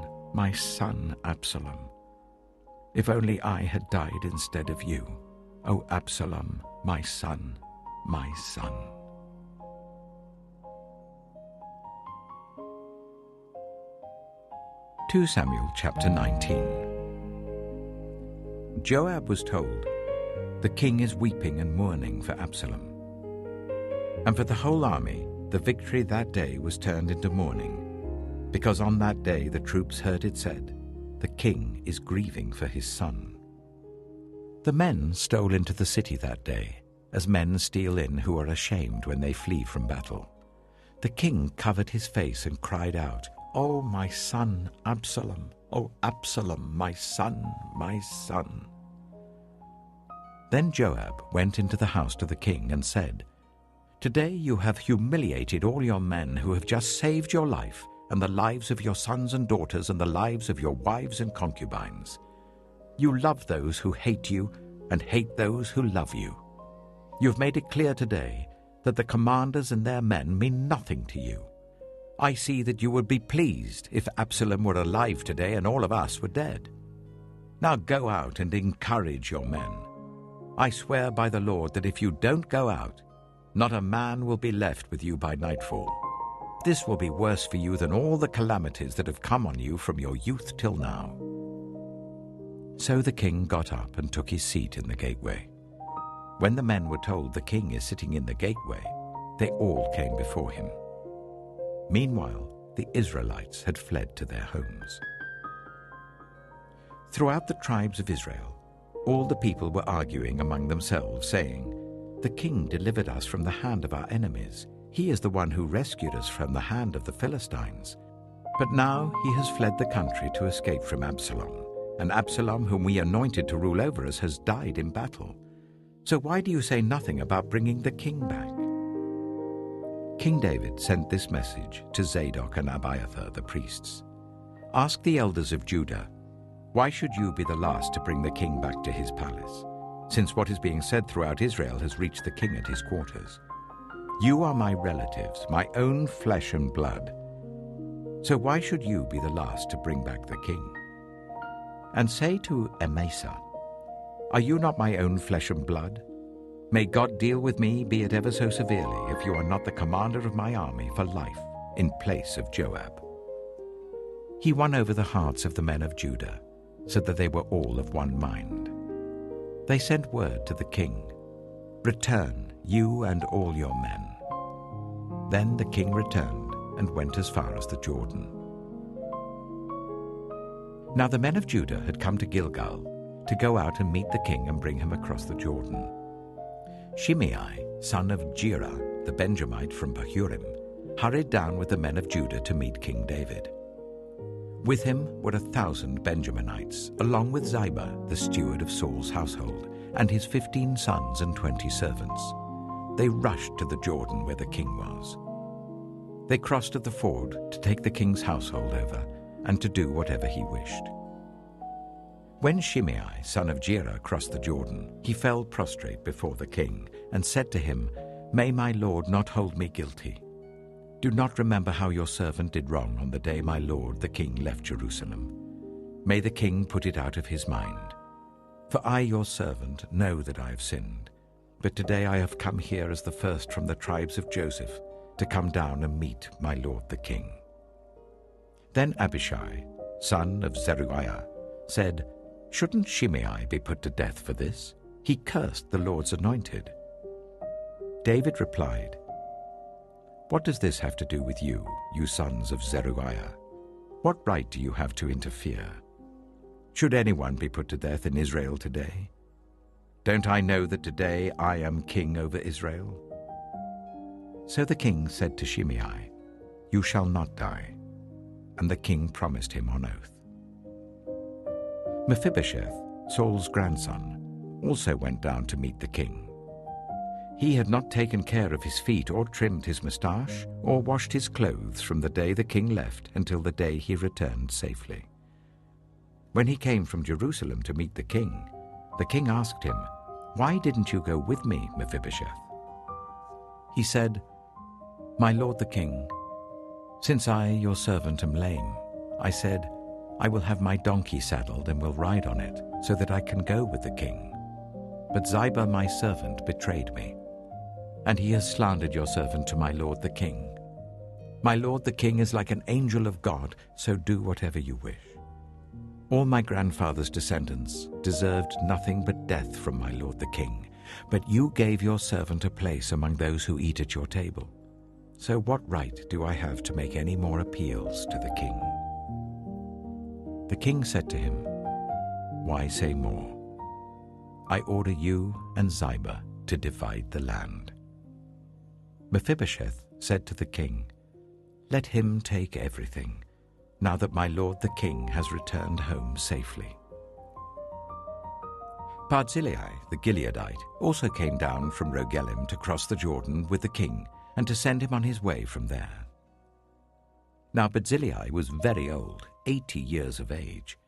Absalom. If only I had died instead of you, O Absalom, my son, my son." 2 Samuel chapter 19. Joab was told, "The king is weeping and mourning for Absalom." And for the whole army, the victory that day was turned into mourning, because on that day the troops heard it said, "The king is grieving for his son." The men stole into the city that day, as men steal in who are ashamed when they flee from battle. The king covered his face and cried out, "Oh, my son Absalom! Oh, Absalom, my son, my son!" Then Joab went into the house to the king and said, "Today you have humiliated all your men who have just saved your life and the lives of your sons and daughters and the lives of your wives and concubines. You love those who hate you and hate those who love you. You have made it clear today that the commanders and their men mean nothing to you. I see that you would be pleased if Absalom were alive today and all of us were dead. Now go out and encourage your men. I swear by the Lord that if you don't go out, not a man will be left with you by nightfall. This will be worse for you than all the calamities that have come on you from your youth till now." So the king got up and took his seat in the gateway. When the men were told the king is sitting in the gateway, they all came before him. Meanwhile, the Israelites had fled to their homes. Throughout the tribes of Israel, all the people were arguing among themselves, saying, "The king delivered us from the hand of our enemies. He is the one who rescued us from the hand of the Philistines. But now he has fled the country to escape from Absalom, and Absalom, whom we anointed to rule over us, has died in battle. So why do you say nothing about bringing the king back?" King David sent this message to Zadok and Abiathar, the priests. "Ask the elders of Judah, why should you be the last to bring the king back to his palace, since what is being said throughout Israel has reached the king at his quarters? You are my relatives, my own flesh and blood. So why should you be the last to bring back the king? And say to Amasa, are you not my own flesh and blood? May God deal with me, be it ever so severely, if you are not the commander of my army for life, in place of Joab." He won over the hearts of the men of Judah, so that they were all of one mind. They sent word to the king, "Return, you and all your men." Then the king returned and went as far as the Jordan. Now the men of Judah had come to Gilgal to go out and meet the king and bring him across the Jordan. Shimei, son of Gera, the Benjamite from Bahurim, hurried down with the men of Judah to meet King David. With him were 1,000 Benjaminites, along with Ziba, the steward of Saul's household, and his 15 sons and 20 servants. They rushed to the Jordan where the king was. They crossed at the ford to take the king's household over and to do whatever he wished. When Shimei, son of Gera, crossed the Jordan, he fell prostrate before the king and said to him, "May my lord not hold me guilty. Do not remember how your servant did wrong on the day my lord the king left Jerusalem. May the king put it out of his mind. For I, your servant, know that I have sinned. But today I have come here as the first from the tribes of Joseph to come down and meet my lord the king." Then Abishai, son of Zeruiah, said, "Shouldn't Shimei be put to death for this? He cursed the Lord's anointed." David replied, "What does this have to do with you, you sons of Zeruiah? What right do you have to interfere? Should anyone be put to death in Israel today? Don't I know that today I am king over Israel?" So the king said to Shimei, "You shall not die." And the king promised him on oath. Mephibosheth, Saul's grandson, also went down to meet the king. He had not taken care of his feet or trimmed his moustache or washed his clothes from the day the king left until the day he returned safely. When he came from Jerusalem to meet the king asked him, "Why didn't you go with me, Mephibosheth?" He said, "My lord the king, since I, your servant, am lame, I said, I will have my donkey saddled and will ride on it, so that I can go with the king. But Ziba, my servant, betrayed me, and he has slandered your servant to my lord the king. My lord the king is like an angel of God, so do whatever you wish. All my grandfather's descendants deserved nothing but death from my lord the king, but you gave your servant a place among those who eat at your table. So what right do I have to make any more appeals to the king?" The king said to him, "Why say more? I order you and Ziba to divide the land." Mephibosheth said to the king, "Let him take everything, now that my lord the king has returned home safely." Barzillai the Gileadite also came down from Rogelim to cross the Jordan with the king and to send him on his way from there. Now Barzillai was very old, 80 years of age.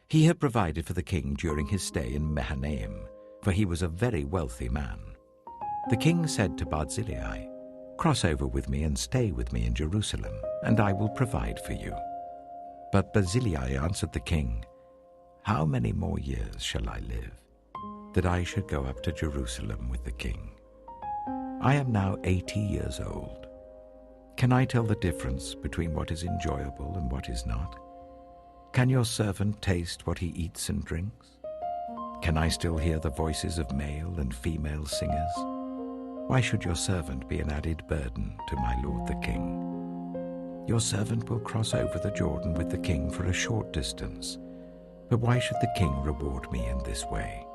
He had provided for the king during his stay in Mahanaim, for he was a very wealthy man. The king said to Barzillai, "Cross over with me and stay with me in Jerusalem, and I will provide for you." But Barzillai answered the king, "How many more years shall I live, that I should go up to Jerusalem with the king? I am now 80 years old. Can I tell the difference between what is enjoyable and what is not? Can your servant taste what he eats and drinks? Can I still hear the voices of male and female singers? Why should your servant be an added burden to my lord the king? Your servant will cross over the Jordan with the king for a short distance, but why should the king reward me in this way?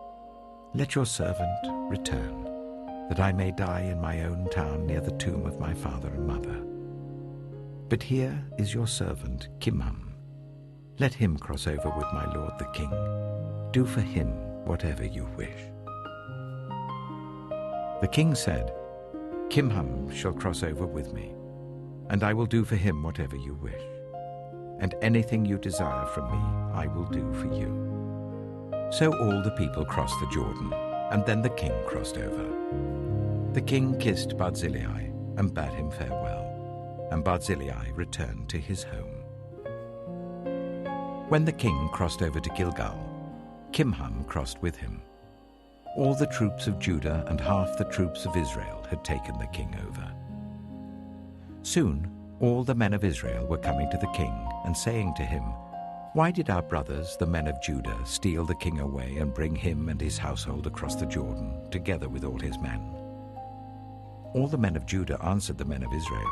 Let your servant return, that I may die in my own town near the tomb of my father and mother. But here is your servant Kimham. Let him cross over with my lord the king. Do for him whatever you wish." The king said, "Kimham shall cross over with me, and I will do for him whatever you wish. And anything you desire from me, I will do for you." So all the people crossed the Jordan, and then the king crossed over. The king kissed Barzillai and bade him farewell, and Barzillai returned to his home. When the king crossed over to Gilgal, Kimham crossed with him. All the troops of Judah and half the troops of Israel had taken the king over. Soon all the men of Israel were coming to the king and saying to him, "Why did our brothers, the men of Judah, steal the king away and bring him and his household across the Jordan, together with all his men?" All the men of Judah answered the men of Israel,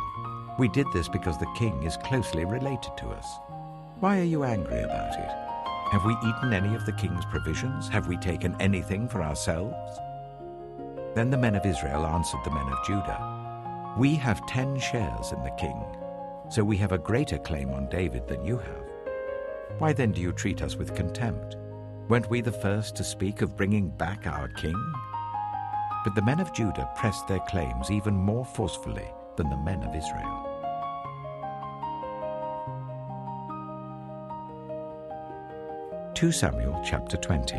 "We did this because the king is closely related to us. Why are you angry about it? Have we eaten any of the king's provisions? Have we taken anything for ourselves?" Then the men of Israel answered the men of Judah, "We have 10 shares in the king, so we have a greater claim on David than you have. Why then do you treat us with contempt? Weren't we the first to speak of bringing back our king?" But the men of Judah pressed their claims even more forcefully than the men of Israel. 2 Samuel chapter 20.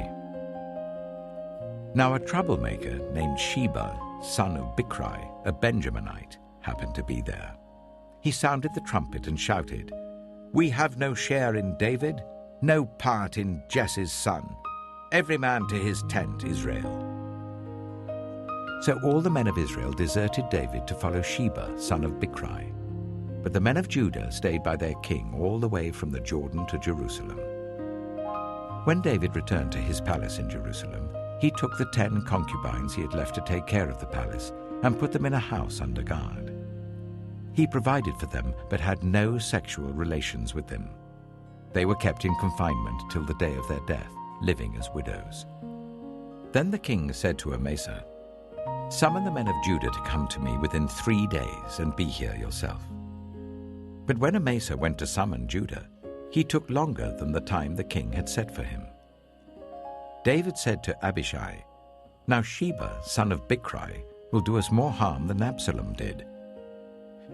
Now a troublemaker named Sheba, son of Bichri, a Benjaminite, happened to be there. He sounded the trumpet and shouted, "We have no share in David, no part in Jesse's son. Every man to his tent, Israel." So all the men of Israel deserted David to follow Sheba, son of Bichri. But the men of Judah stayed by their king all the way from the Jordan to Jerusalem. When David returned to his palace in Jerusalem, he took the 10 concubines he had left to take care of the palace and put them in a house under guard. He provided for them but had no sexual relations with them. They were kept in confinement till the day of their death, living as widows. Then the king said to Amasa, "Summon the men of Judah to come to me within 3 days and be here yourself." But when Amasa went to summon Judah, he took longer than the time the king had set for him. David said to Abishai, "Now Sheba, son of Bichri, will do us more harm than Absalom did.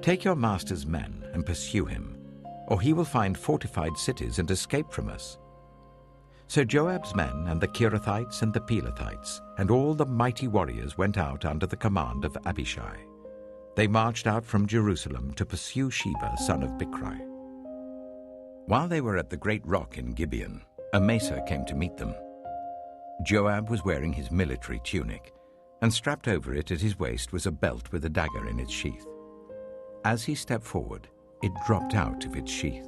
Take your master's men and pursue him, or he will find fortified cities and escape from us." So Joab's men and the Kerethites and the Pelethites and all the mighty warriors went out under the command of Abishai. They marched out from Jerusalem to pursue Sheba, son of Bichri. While they were at the great rock in Gibeon, Amasa came to meet them. Joab was wearing his military tunic, and strapped over it at his waist was a belt with a dagger in its sheath. As he stepped forward, it dropped out of its sheath.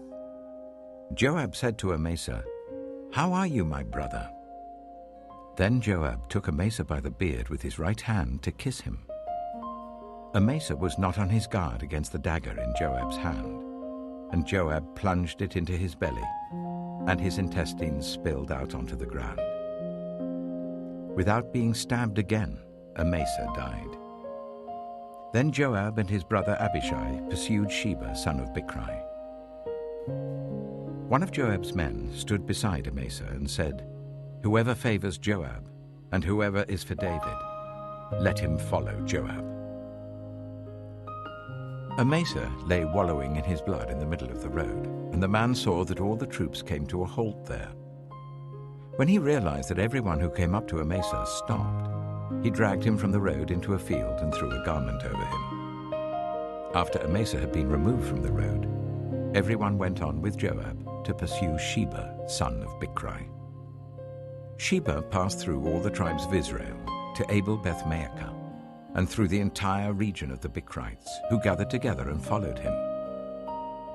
Joab said to Amasa, "How are you, my brother?" Then Joab took Amasa by the beard with his right hand to kiss him. Amasa was not on his guard against the dagger in Joab's hand, and Joab plunged it into his belly, and his intestines spilled out onto the ground. Without being stabbed again, Amasa died. Then Joab and his brother Abishai pursued Sheba, son of Bichri. One of Joab's men stood beside Amasa and said, "Whoever favors Joab, and whoever is for David, let him follow Joab." Amasa lay wallowing in his blood in the middle of the road, and the man saw that all the troops came to a halt there. When he realized that everyone who came up to Amasa stopped, he dragged him from the road into a field and threw a garment over him. After Amasa had been removed from the road, everyone went on with Joab to pursue Sheba, son of Bichri. Sheba passed through all the tribes of Israel to Abel-Beth-Maachah, and through the entire region of the Bichrites, who gathered together and followed him.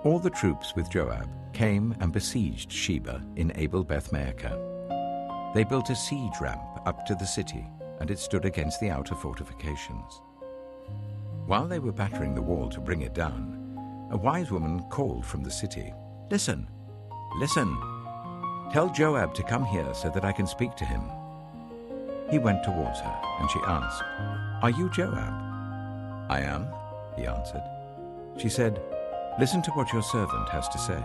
All the troops with Joab came and besieged Sheba in Abel-Beth-Maachah. They built a siege ramp up to the city, and it stood against the outer fortifications. While they were battering the wall to bring it down, a wise woman called from the city, "Listen, listen! Tell Joab to come here so that I can speak to him." He went towards her, and she asked, "Are you Joab?" "I am," he answered. She said, "Listen to what your servant has to say."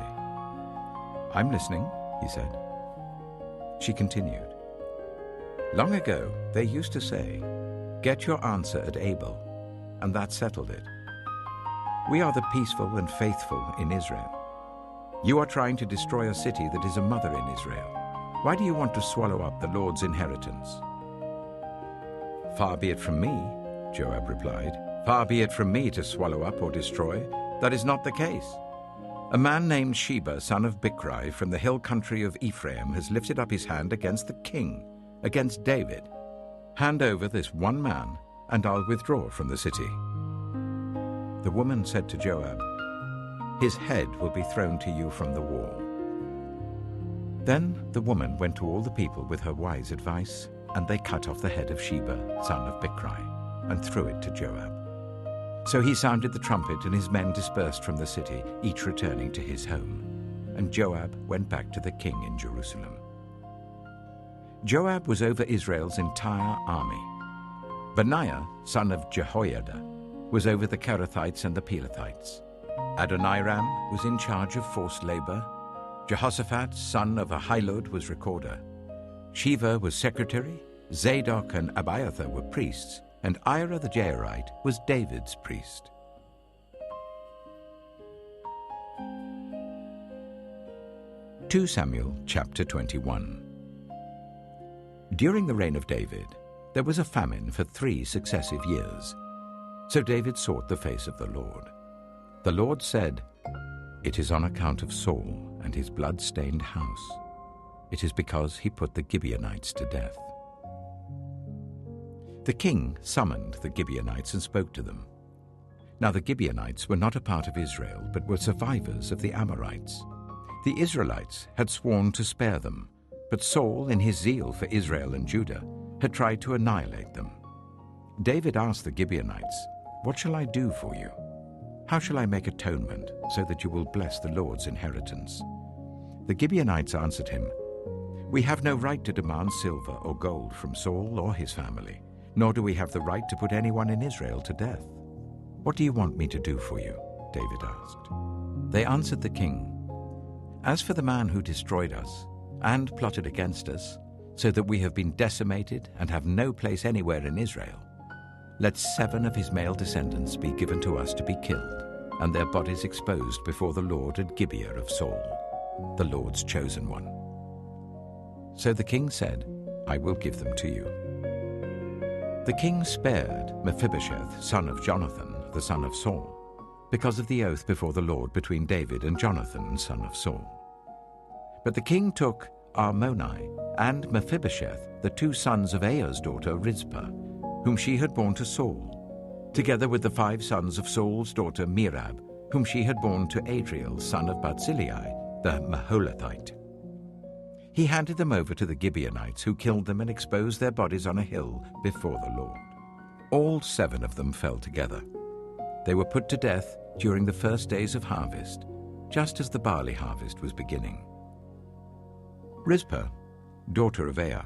"I'm listening," he said. She continued, "Long ago they used to say, 'Get your answer at Abel,' and that settled it. We are the peaceful and faithful in Israel. You are trying to destroy a city that is a mother in Israel. Why do you want to swallow up the Lord's inheritance?" "Far be it from me," Joab replied. "Far be it from me to swallow up or destroy. That is not the case. A man named Sheba, son of Bichri, from the hill country of Ephraim, has lifted up his hand against the king, against David. Hand over this one man, and I'll withdraw from the city." The woman said to Joab, "His head will be thrown to you from the wall." Then the woman went to all the people with her wise advice, and they cut off the head of Sheba, son of Bichri, and threw it to Joab. So he sounded the trumpet, and his men dispersed from the city, each returning to his home. And Joab went back to the king in Jerusalem. Joab was over Israel's entire army. Benaiah, son of Jehoiada, was over the Kerethites and the Pelethites. Adoniram was in charge of forced labor. Jehoshaphat, son of Ahilud, was recorder. Sheva was secretary. Zadok and Abiathar were priests, and Ira the Jairite was David's priest. 2 Samuel chapter 21. During the reign of David, there was a famine for 3 successive years. So David sought the face of the Lord. The Lord said, "It is on account of Saul and his blood-stained house. It is because he put the Gibeonites to death." The king summoned the Gibeonites and spoke to them. Now the Gibeonites were not a part of Israel, but were survivors of the Amorites. The Israelites had sworn to spare them, but Saul, in his zeal for Israel and Judah, had tried to annihilate them. David asked the Gibeonites, "What shall I do for you? How shall I make atonement so that you will bless the Lord's inheritance?" The Gibeonites answered him, "We have no right to demand silver or gold from Saul or his family, nor do we have the right to put anyone in Israel to death. What do you want me to do for you?" David asked. They answered the king, "As for the man who destroyed us and plotted against us, so that we have been decimated and have no place anywhere in Israel, let 7 of his male descendants be given to us to be killed, and their bodies exposed before the Lord at Gibeah of Saul, the Lord's chosen one." So the king said, "I will give them to you." The king spared Mephibosheth, son of Jonathan, the son of Saul, because of the oath before the Lord between David and Jonathan, son of Saul. But the king took Armoni and Mephibosheth, the 2 sons of Aiah's daughter Rizpah, whom she had borne to Saul, together with the 5 sons of Saul's daughter Merab, whom she had borne to Adriel, son of Barzillai, the Maholathite. He handed them over to the Gibeonites, who killed them and exposed their bodies on a hill before the Lord. All 7 of them fell together. They were put to death during the first days of harvest, just as the barley harvest was beginning. Rizpah, daughter of Aiah,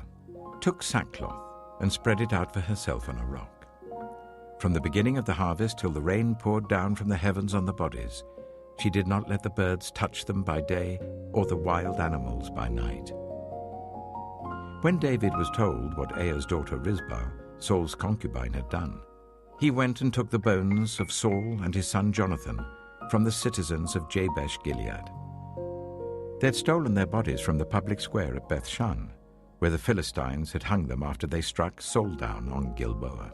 took sackcloth and spread it out for herself on a rock. From the beginning of the harvest till the rain poured down from the heavens on the bodies, she did not let the birds touch them by day or the wild animals by night. When David was told what Aiah's daughter Rizpah, Saul's concubine, had done, he went and took the bones of Saul and his son Jonathan from the citizens of Jabesh Gilead. They had stolen their bodies from the public square at Bethshan, where the Philistines had hung them after they struck Saul down on Gilboa.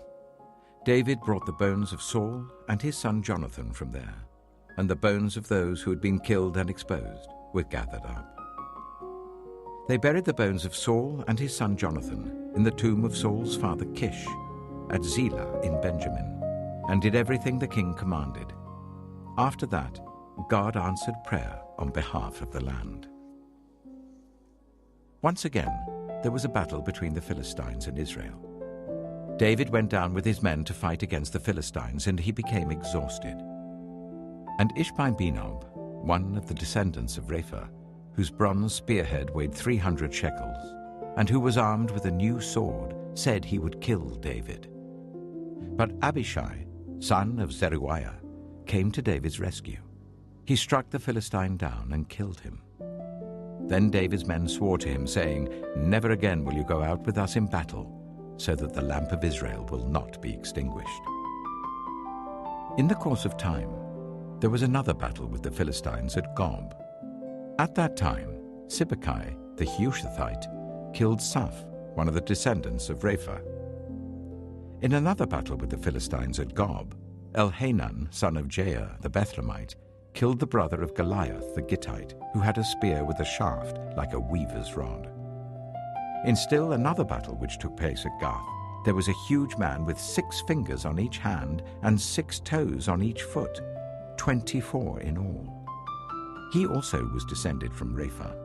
David brought the bones of Saul and his son Jonathan from there, and the bones of those who had been killed and exposed were gathered up. They buried the bones of Saul and his son Jonathan in the tomb of Saul's father Kish at Zelah in Benjamin, and did everything the king commanded. After that, God answered prayer on behalf of the land. Once again, there was a battle between the Philistines and Israel. David went down with his men to fight against the Philistines, and he became exhausted. And Ishbi-Benob, one of the descendants of Rapha, whose bronze spearhead weighed 300 shekels, and who was armed with a new sword, said he would kill David. But Abishai, son of Zeruiah, came to David's rescue. He struck the Philistine down and killed him. Then David's men swore to him, saying, "Never again will you go out with us in battle, so that the lamp of Israel will not be extinguished." In the course of time, there was another battle with the Philistines at Gob. At that time, Sibbecai, the Hushathite, killed Saph, one of the descendants of Rapha. In another battle with the Philistines at Gob, Elhanan, son of Jair, the Bethlehemite, killed the brother of Goliath, the Gittite, who had a spear with a shaft like a weaver's rod. In still another battle which took place at Gath, there was a huge man with 6 fingers on each hand and 6 toes on each foot, 24 in all. He also was descended from Rapha.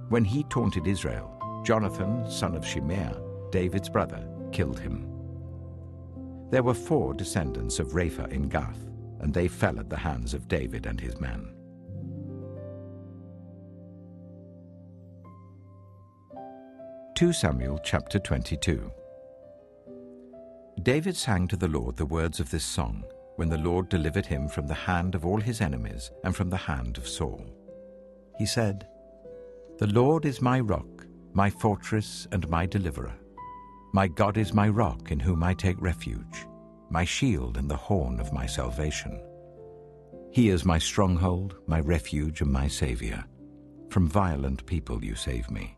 When he taunted Israel, Jonathan, son of Shimeah, David's brother, killed him. There were 4 descendants of Rapha in Gath, and they fell at the hands of David and his men. (2 Samuel chapter 22). David sang to the Lord the words of this song when the Lord delivered him from the hand of all his enemies and from the hand of Saul. He said, "The Lord is my rock, my fortress and my deliverer. My God is my rock in whom I take refuge, my shield and the horn of my salvation. He is my stronghold, my refuge and my Savior. From violent people you save me.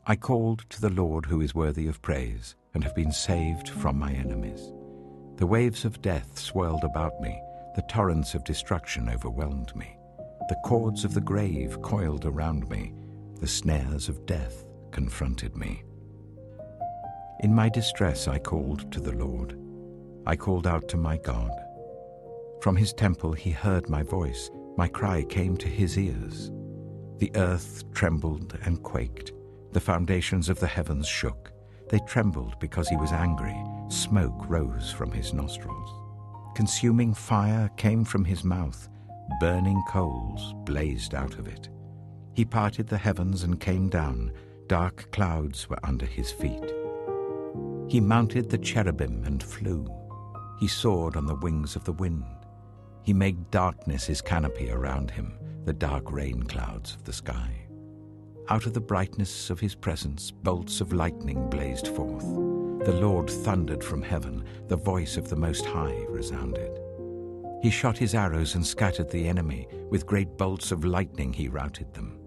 I called to the Lord who is worthy of praise, and have been saved from my enemies. The waves of death swirled about me, the torrents of destruction overwhelmed me. The cords of the grave coiled around me, the snares of death confronted me. In my distress I called to the Lord. I called out to my God. From his temple he heard my voice. My cry came to his ears. The earth trembled and quaked. The foundations of the heavens shook. They trembled because he was angry. Smoke rose from his nostrils. Consuming fire came from his mouth. Burning coals blazed out of it. He parted the heavens and came down. Dark clouds were under his feet. He mounted the cherubim and flew. He soared on the wings of the wind. He made darkness his canopy around him, the dark rain clouds of the sky. Out of the brightness of his presence, bolts of lightning blazed forth. The Lord thundered from heaven. The voice of the Most High resounded. He shot his arrows and scattered the enemy. With great bolts of lightning he routed them.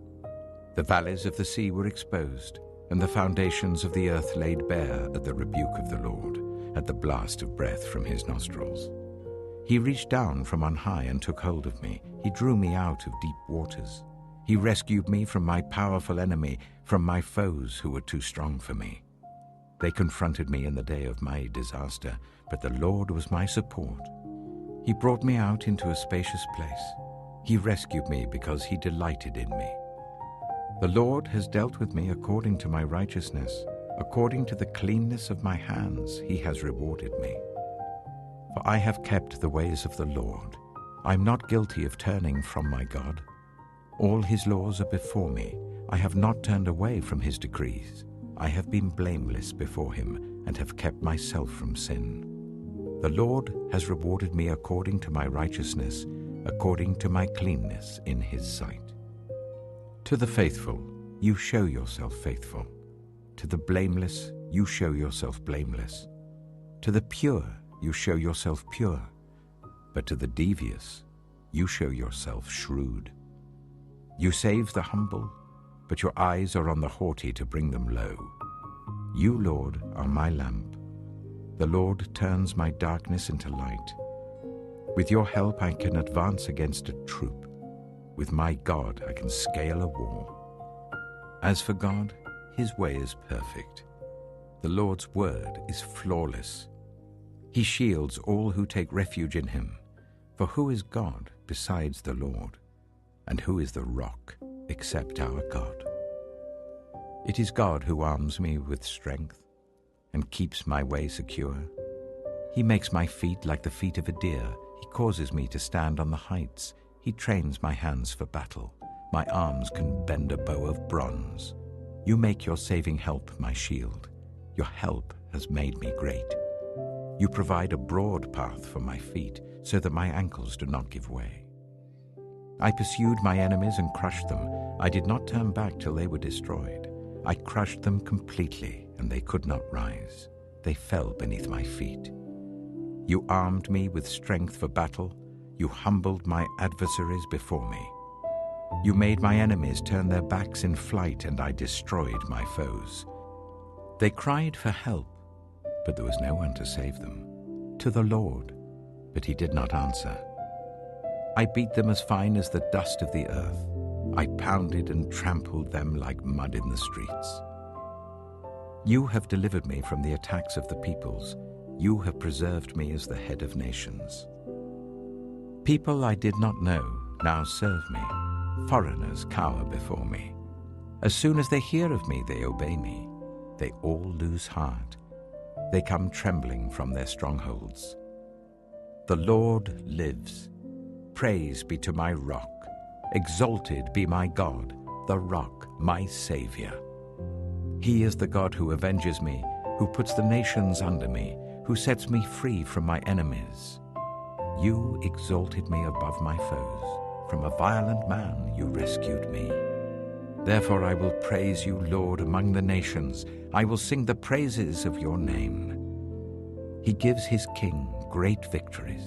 The valleys of the sea were exposed, and the foundations of the earth laid bare at the rebuke of the Lord, at the blast of breath from his nostrils. He reached down from on high and took hold of me. He drew me out of deep waters. He rescued me from my powerful enemy, from my foes who were too strong for me. They confronted me in the day of my disaster, but the Lord was my support. He brought me out into a spacious place. He rescued me because he delighted in me. The Lord has dealt with me according to my righteousness. According to the cleanness of my hands, he has rewarded me. For I have kept the ways of the Lord. I am not guilty of turning from my God. All his laws are before me. I have not turned away from his decrees. I have been blameless before him and have kept myself from sin. The Lord has rewarded me according to my righteousness, according to my cleanness in his sight. To the faithful, you show yourself faithful. To the blameless, you show yourself blameless. To the pure, you show yourself pure. But to the devious, you show yourself shrewd. You save the humble, but your eyes are on the haughty to bring them low. You, Lord, are my lamp. The Lord turns my darkness into light. With your help I can advance against a troop. With my God I can scale a wall. As for God, his way is perfect. The Lord's word is flawless. He shields all who take refuge in him. For who is God besides the Lord? And who is the rock except our God? It is God who arms me with strength and keeps my way secure. He makes my feet like the feet of a deer. He causes me to stand on the heights. He trains my hands for battle. My arms can bend a bow of bronze. You make your saving help my shield. Your help has made me great. You provide a broad path for my feet so that my ankles do not give way. I pursued my enemies and crushed them. I did not turn back till they were destroyed. I crushed them completely, and they could not rise. They fell beneath my feet. You armed me with strength for battle. You humbled my adversaries before me. You made my enemies turn their backs in flight, and I destroyed my foes. They cried for help, but there was no one to save them. To the Lord, but he did not answer. I beat them as fine as the dust of the earth. I pounded and trampled them like mud in the streets. You have delivered me from the attacks of the peoples. You have preserved me as the head of nations. People I did not know now serve me. Foreigners cower before me. As soon as they hear of me, they obey me. They all lose heart. They come trembling from their strongholds. The Lord lives. Praise be to my rock. Exalted be my God, the rock, my Savior. He is the God who avenges me, who puts the nations under me, who sets me free from my enemies. You exalted me above my foes. From a violent man you rescued me. Therefore I will praise you, Lord, among the nations. I will sing the praises of your name. He gives his king great victories.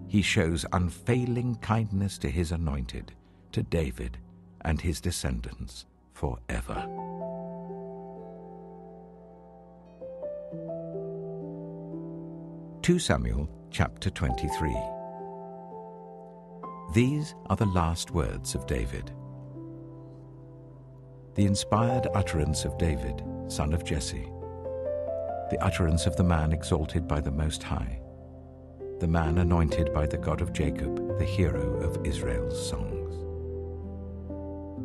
He shows unfailing kindness to his anointed, to David, and his descendants forever. Samuel chapter 23. These are the last words of David. The inspired utterance of David, son of Jesse, the utterance of the man exalted by the Most High, the man anointed by the God of Jacob, the hero of Israel's songs.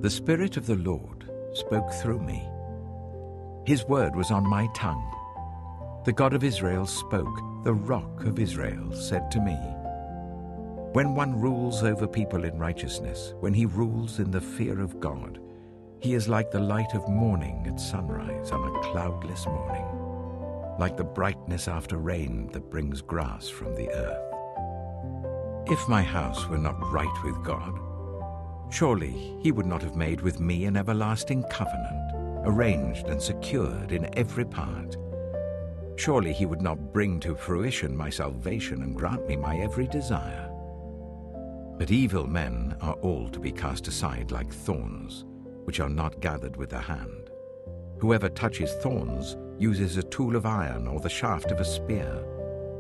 The Spirit of the Lord spoke through me. His word was on my tongue. The God of Israel spoke. The Rock of Israel said to me, when one rules over people in righteousness, when he rules in the fear of God, he is like the light of morning at sunrise on a cloudless morning, like the brightness after rain that brings grass from the earth. If my house were not right with God, surely he would not have made with me an everlasting covenant, arranged and secured in every part. Surely he would not bring to fruition my salvation and grant me my every desire. But evil men are all to be cast aside like thorns, which are not gathered with the hand. Whoever touches thorns uses a tool of iron or the shaft of a spear.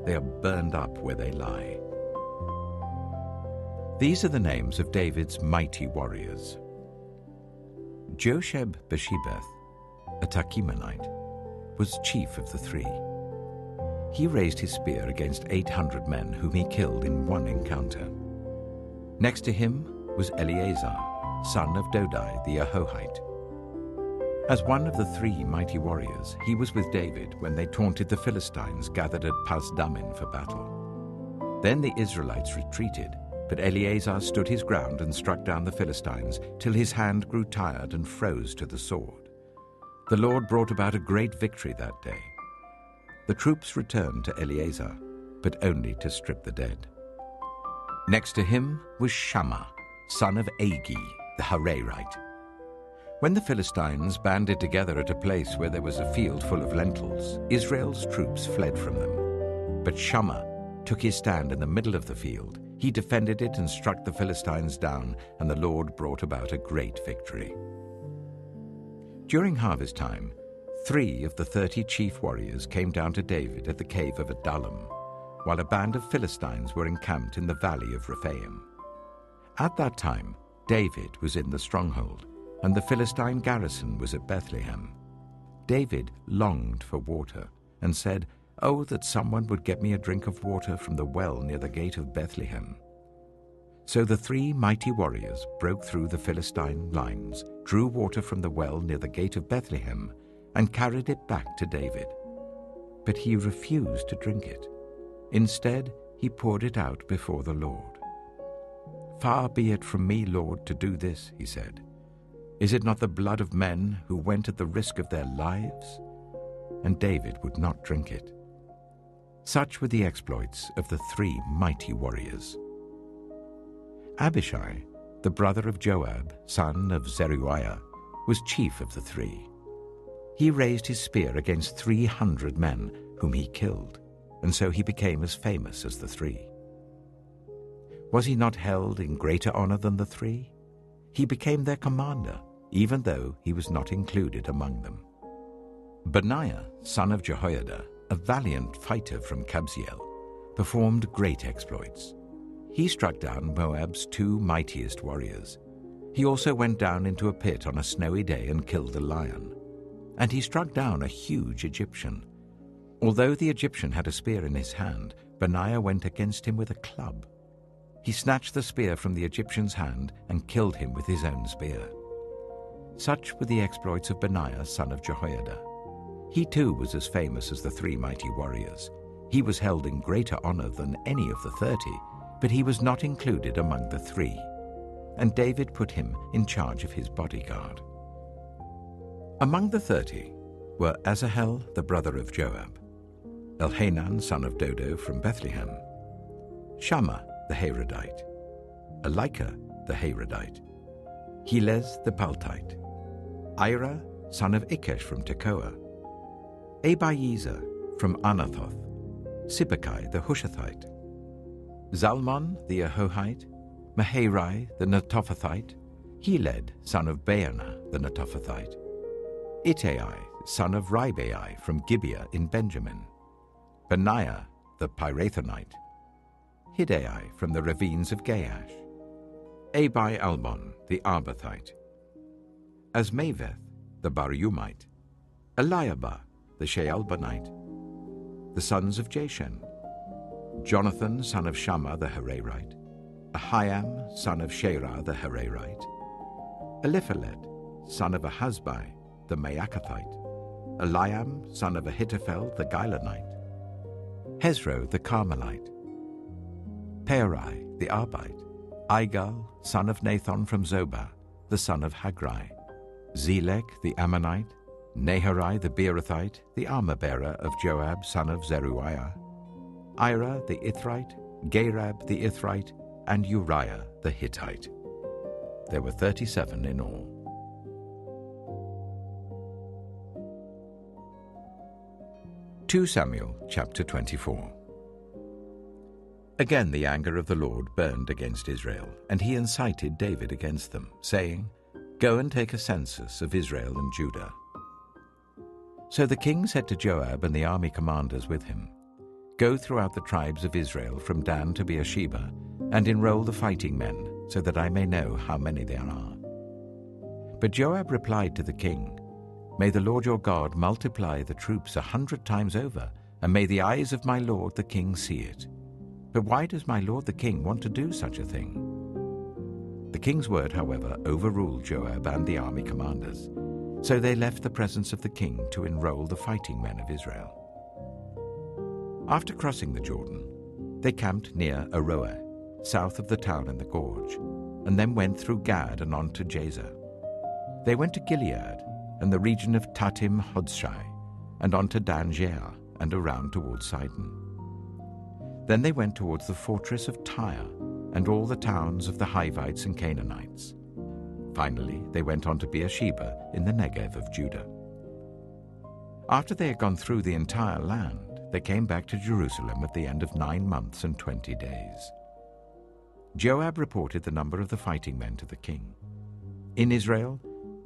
They are burned up where they lie. These are the names of David's mighty warriors. Josheb-Bashebeth, a Tachimonite, was chief of the three. He raised his spear against 800 men whom he killed in one encounter. Next to him was Eleazar, son of Dodai the Ahohite. As one of the three mighty warriors, he was with David when they taunted the Philistines gathered at Pas-Dammim for battle. Then the Israelites retreated, but Eleazar stood his ground and struck down the Philistines till his hand grew tired and froze to the sword. The Lord brought about a great victory that day. The troops returned to Eleazar, but only to strip the dead. Next to him was Shammah, son of Agi, the Hararite. When the Philistines banded together at a place where there was a field full of lentils, Israel's troops fled from them. But Shammah took his stand in the middle of the field. He defended it and struck the Philistines down, and the Lord brought about a great victory. During harvest time, 3 of the 30 chief warriors came down to David at the cave of Adullam, while a band of Philistines were encamped in the valley of Rephaim. At that time, David was in the stronghold, and the Philistine garrison was at Bethlehem. David longed for water and said, "Oh, that someone would get me a drink of water from the well near the gate of Bethlehem." So the 3 mighty warriors broke through the Philistine lines, drew water from the well near the gate of Bethlehem, and carried it back to David. But he refused to drink it. Instead, he poured it out before the Lord. "Far be it from me, Lord, to do this," he said. "Is it not the blood of men who went at the risk of their lives?" And David would not drink it. Such were the exploits of the 3 mighty warriors. Abishai, the brother of Joab, son of Zeruiah, was chief of the 3. He raised his spear against 300 men, whom he killed, and so he became as famous as the 3. Was he not held in greater honor than the 3? He became their commander, even though he was not included among them. Benaiah, son of Jehoiada, a valiant fighter from Kabzeel, performed great exploits. He struck down Moab's 2 mightiest warriors. He also went down into a pit on a snowy day and killed a lion. And he struck down a huge Egyptian. Although the Egyptian had a spear in his hand, Benaiah went against him with a club. He snatched the spear from the Egyptian's hand and killed him with his own spear. Such were the exploits of Benaiah, son of Jehoiada. He too was as famous as the 3 mighty warriors. He was held in greater honor than any of the 30, but he was not included among the 3. And David put him in charge of his bodyguard. Among the 30 were Asahel, the brother of Joab, Elhanan, son of Dodo from Bethlehem, Shammah the Harodite, Elika the Harodite, Helez the Paltite, Ira, son of Ikesh from Tekoa, Abiezer from Anathoth, Sibbecai the Hushathite, Zalmon the Ahohite, Maharai the Netophathite, Heled, son of Baanah the Netophathite, Ittai, son of Ribai from Gibeah in Benjamin, Benaiah the Pirathonite, Hiddai from the ravines of Gaash, Abi-Albon the Arbathite, Asmaveth the Barhumite, Eliahba the Shaalbonite, the sons of Jashen, Jonathan son of Shammah the Hararite, Ahiam son of Sherah the Hararite, Eliphalet son of Ahasbai the Maacathite, Eliam son of Ahithophel the Gilonite, Hezro the Carmelite, Peorai the Arbite, Igal son of Nathan from Zobah, the son of Hagri, Zelek the Ammonite, Naharai the Beerothite, the armor-bearer of Joab son of Zeruiah, Ira the Ithrite, Gareb the Ithrite, and Uriah the Hittite. There were 37 in all. Samuel chapter 24. Again the anger of the Lord burned against Israel, and he incited David against them, saying, "Go and take a census of Israel and Judah." So the king said to Joab and the army commanders with him, "Go throughout the tribes of Israel from Dan to Beersheba, and enroll the fighting men, so that I may know how many there are." But Joab replied to the king, "May the Lord your God multiply the troops 100 times over, and may the eyes of my lord the king see it. But why does my lord the king want to do such a thing?" The king's word, however, overruled Joab and the army commanders. So they left the presence of the king to enroll the fighting men of Israel. After crossing the Jordan, they camped near Aroer, south of the town in the gorge, and then went through Gad and on to Jazer. They went to Gilead and the region of Tatim Hodshai, and on to Dan Jair, and around towards Sidon. Then they went towards the fortress of Tyre, and all the towns of the Hivites and Canaanites. Finally, they went on to Beersheba in the Negev of Judah. After they had gone through the entire land, they came back to Jerusalem at the end of 9 months and 20 days. Joab reported the number of the fighting men to the king. In Israel,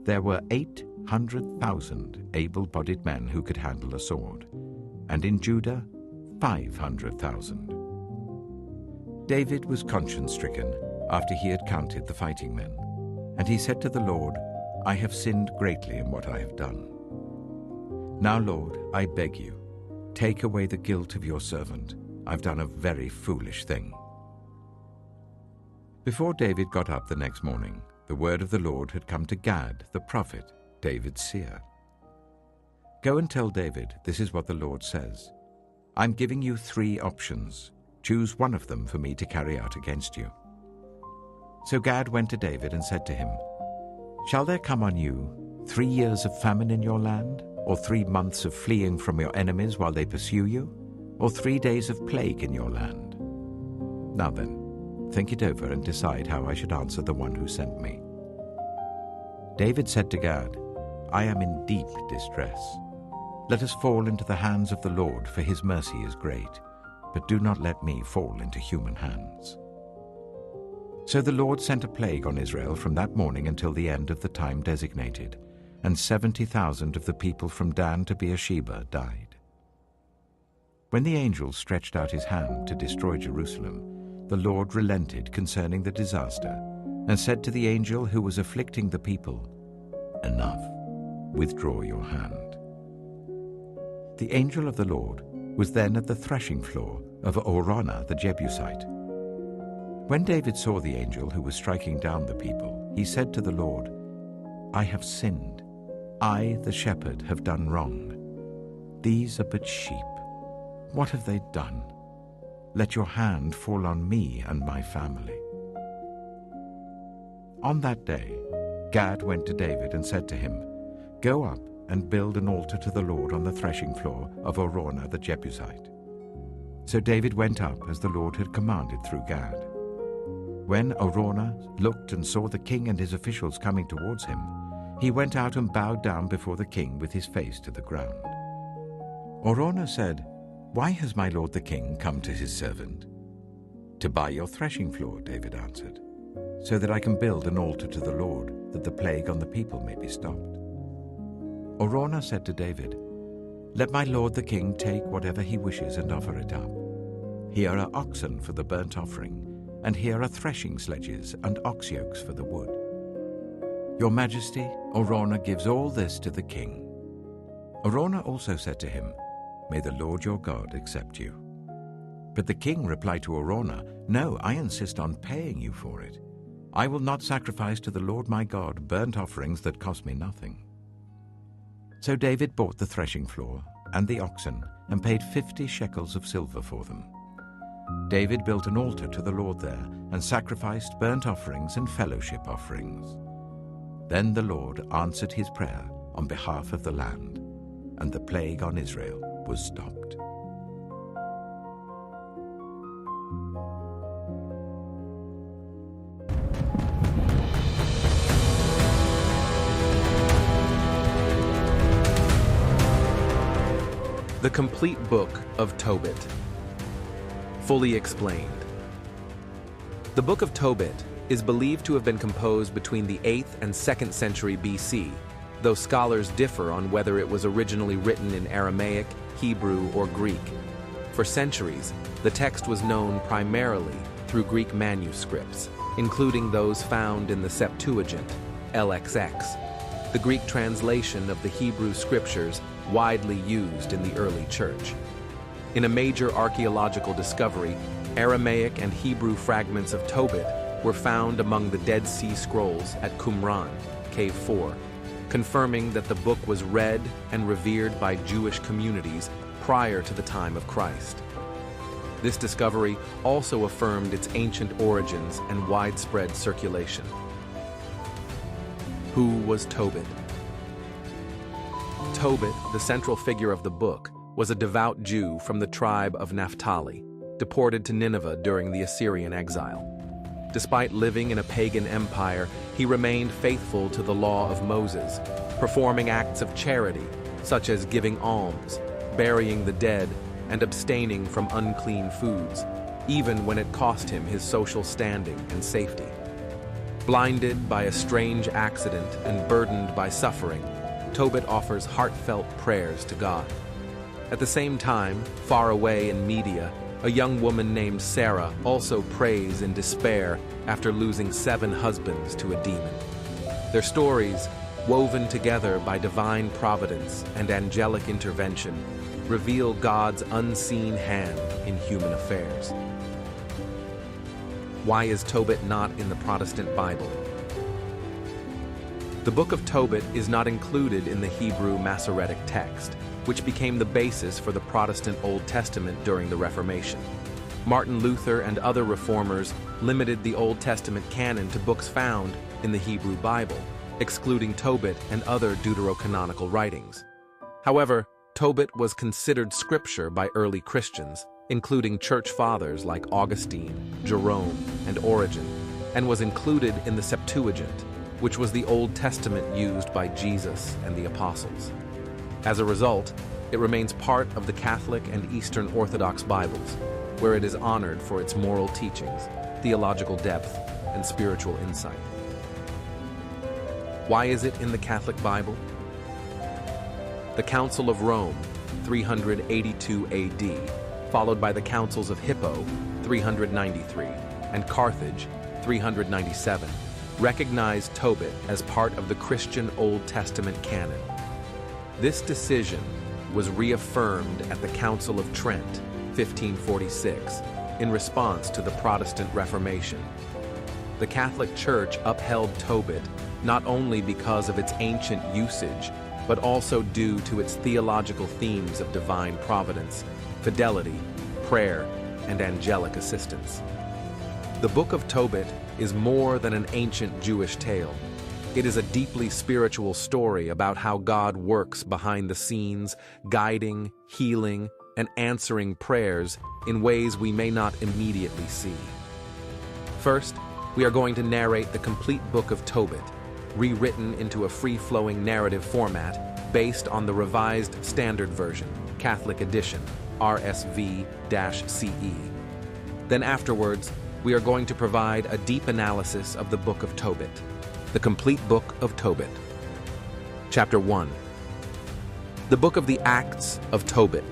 there were 800,000 able-bodied men who could handle a sword, and in Judah, 500,000. David was conscience-stricken after he had counted the fighting men, and he said to the Lord, "I have sinned greatly in what I have done. Now, Lord, I beg you, take away the guilt of your servant. I've done a very foolish thing." Before David got up the next morning, the word of the Lord had come to Gad, the prophet, David's seer. "Go and tell David, this is what the Lord says. I'm giving you 3 options. Choose one of them for me to carry out against you." So Gad went to David and said to him, "Shall there come on you 3 years of famine in your land, or 3 months of fleeing from your enemies while they pursue you, or 3 days of plague in your land? Now then, think it over and decide how I should answer the one who sent me." David said to Gad, "I am in deep distress. Let us fall into the hands of the Lord, for his mercy is great, but do not let me fall into human hands." So the Lord sent a plague on Israel from that morning until the end of the time designated, and 70,000 of the people from Dan to Beersheba died. When the angel stretched out his hand to destroy Jerusalem, the Lord relented concerning the disaster, and said to the angel who was afflicting the people, "Enough, withdraw your hand." The angel of the Lord was then at the threshing floor of Araunah the Jebusite. When David saw the angel who was striking down the people, he said to the Lord, "I have sinned. I, the shepherd, have done wrong. These are but sheep. What have they done? Let your hand fall on me and my family." On that day, Gad went to David and said to him, "Go up and build an altar to the Lord on the threshing floor of Araunah the Jebusite." So David went up as the Lord had commanded through Gad. When Araunah looked and saw the king and his officials coming towards him, he went out and bowed down before the king with his face to the ground. Araunah said, "Why has my lord the king come to his servant?" "To buy your threshing floor," David answered. so that I can build an altar to the Lord, that the plague on the people may be stopped." Araunah said to David, "Let my lord the king take whatever he wishes and offer it up. Here are oxen for the burnt offering, and here are threshing sledges and ox yokes for the wood. Your Majesty, Araunah gives all this to the king." Araunah also said to him, "May the Lord your God accept you." But the king replied to Araunah, "No, I insist on paying you for it. I will not sacrifice to the Lord my God burnt offerings that cost me nothing." So David bought the threshing floor and the oxen and paid 50 shekels of silver for them. David built an altar to the Lord there and sacrificed burnt offerings and fellowship offerings. Then the Lord answered his prayer on behalf of the land, and the plague on Israel was stopped. The complete book of Tobit. Fully explained. The Book of Tobit is believed to have been composed between the 8th and 2nd century BC, though scholars differ on whether it was originally written in Aramaic, Hebrew, or Greek. For centuries, the text was known primarily through Greek manuscripts, including those found in the Septuagint, LXX, the Greek translation of the Hebrew scriptures widely used in the early church. In a major archaeological discovery, Aramaic and Hebrew fragments of Tobit were found among the Dead Sea Scrolls at Qumran, Cave 4, confirming that the book was read and revered by Jewish communities prior to the time of Christ. This discovery also affirmed its ancient origins and widespread circulation. Who was Tobit? Tobit, the central figure of the book, was a devout Jew from the tribe of Naphtali, deported to Nineveh during the Assyrian exile. Despite living in a pagan empire, he remained faithful to the law of Moses, performing acts of charity, such as giving alms, burying the dead, and abstaining from unclean foods, even when it cost him his social standing and safety. Blinded by a strange accident and burdened by suffering, Tobit offers heartfelt prayers to God. At the same time, far away in Media, a young woman named Sarah also prays in despair after losing 7 husbands to a demon. Their stories, woven together by divine providence and angelic intervention, reveal God's unseen hand in human affairs. Why is Tobit not in the Protestant Bible? The Book of Tobit is not included in the Hebrew Masoretic text, which became the basis for the Protestant Old Testament during the Reformation. Martin Luther and other reformers limited the Old Testament canon to books found in the Hebrew Bible, excluding Tobit and other deuterocanonical writings. However, Tobit was considered scripture by early Christians, including church fathers like Augustine, Jerome, and Origen, and was included in the Septuagint, which was the Old Testament used by Jesus and the apostles. As a result, it remains part of the Catholic and Eastern Orthodox Bibles, where it is honored for its moral teachings, theological depth, and spiritual insight. Why is it in the Catholic Bible? The Council of Rome, 382 AD, followed by the Councils of Hippo, 393, and Carthage, 397, recognized Tobit as part of the Christian Old Testament canon. This decision was reaffirmed at the Council of Trent, 1546, in response to the Protestant Reformation. The Catholic Church upheld Tobit not only because of its ancient usage, but also due to its theological themes of divine providence, fidelity, prayer, and angelic assistance. The Book of Tobit is more than an ancient Jewish tale. It is a deeply spiritual story about how God works behind the scenes, guiding, healing, and answering prayers in ways we may not immediately see. First, we are going to narrate the complete Book of Tobit, rewritten into a free-flowing narrative format based on the Revised Standard Version, Catholic Edition, RSV-CE. Then afterwards, we are going to provide a deep analysis of the Book of Tobit, the complete Book of Tobit. Chapter 1. The Book of the Acts of Tobit,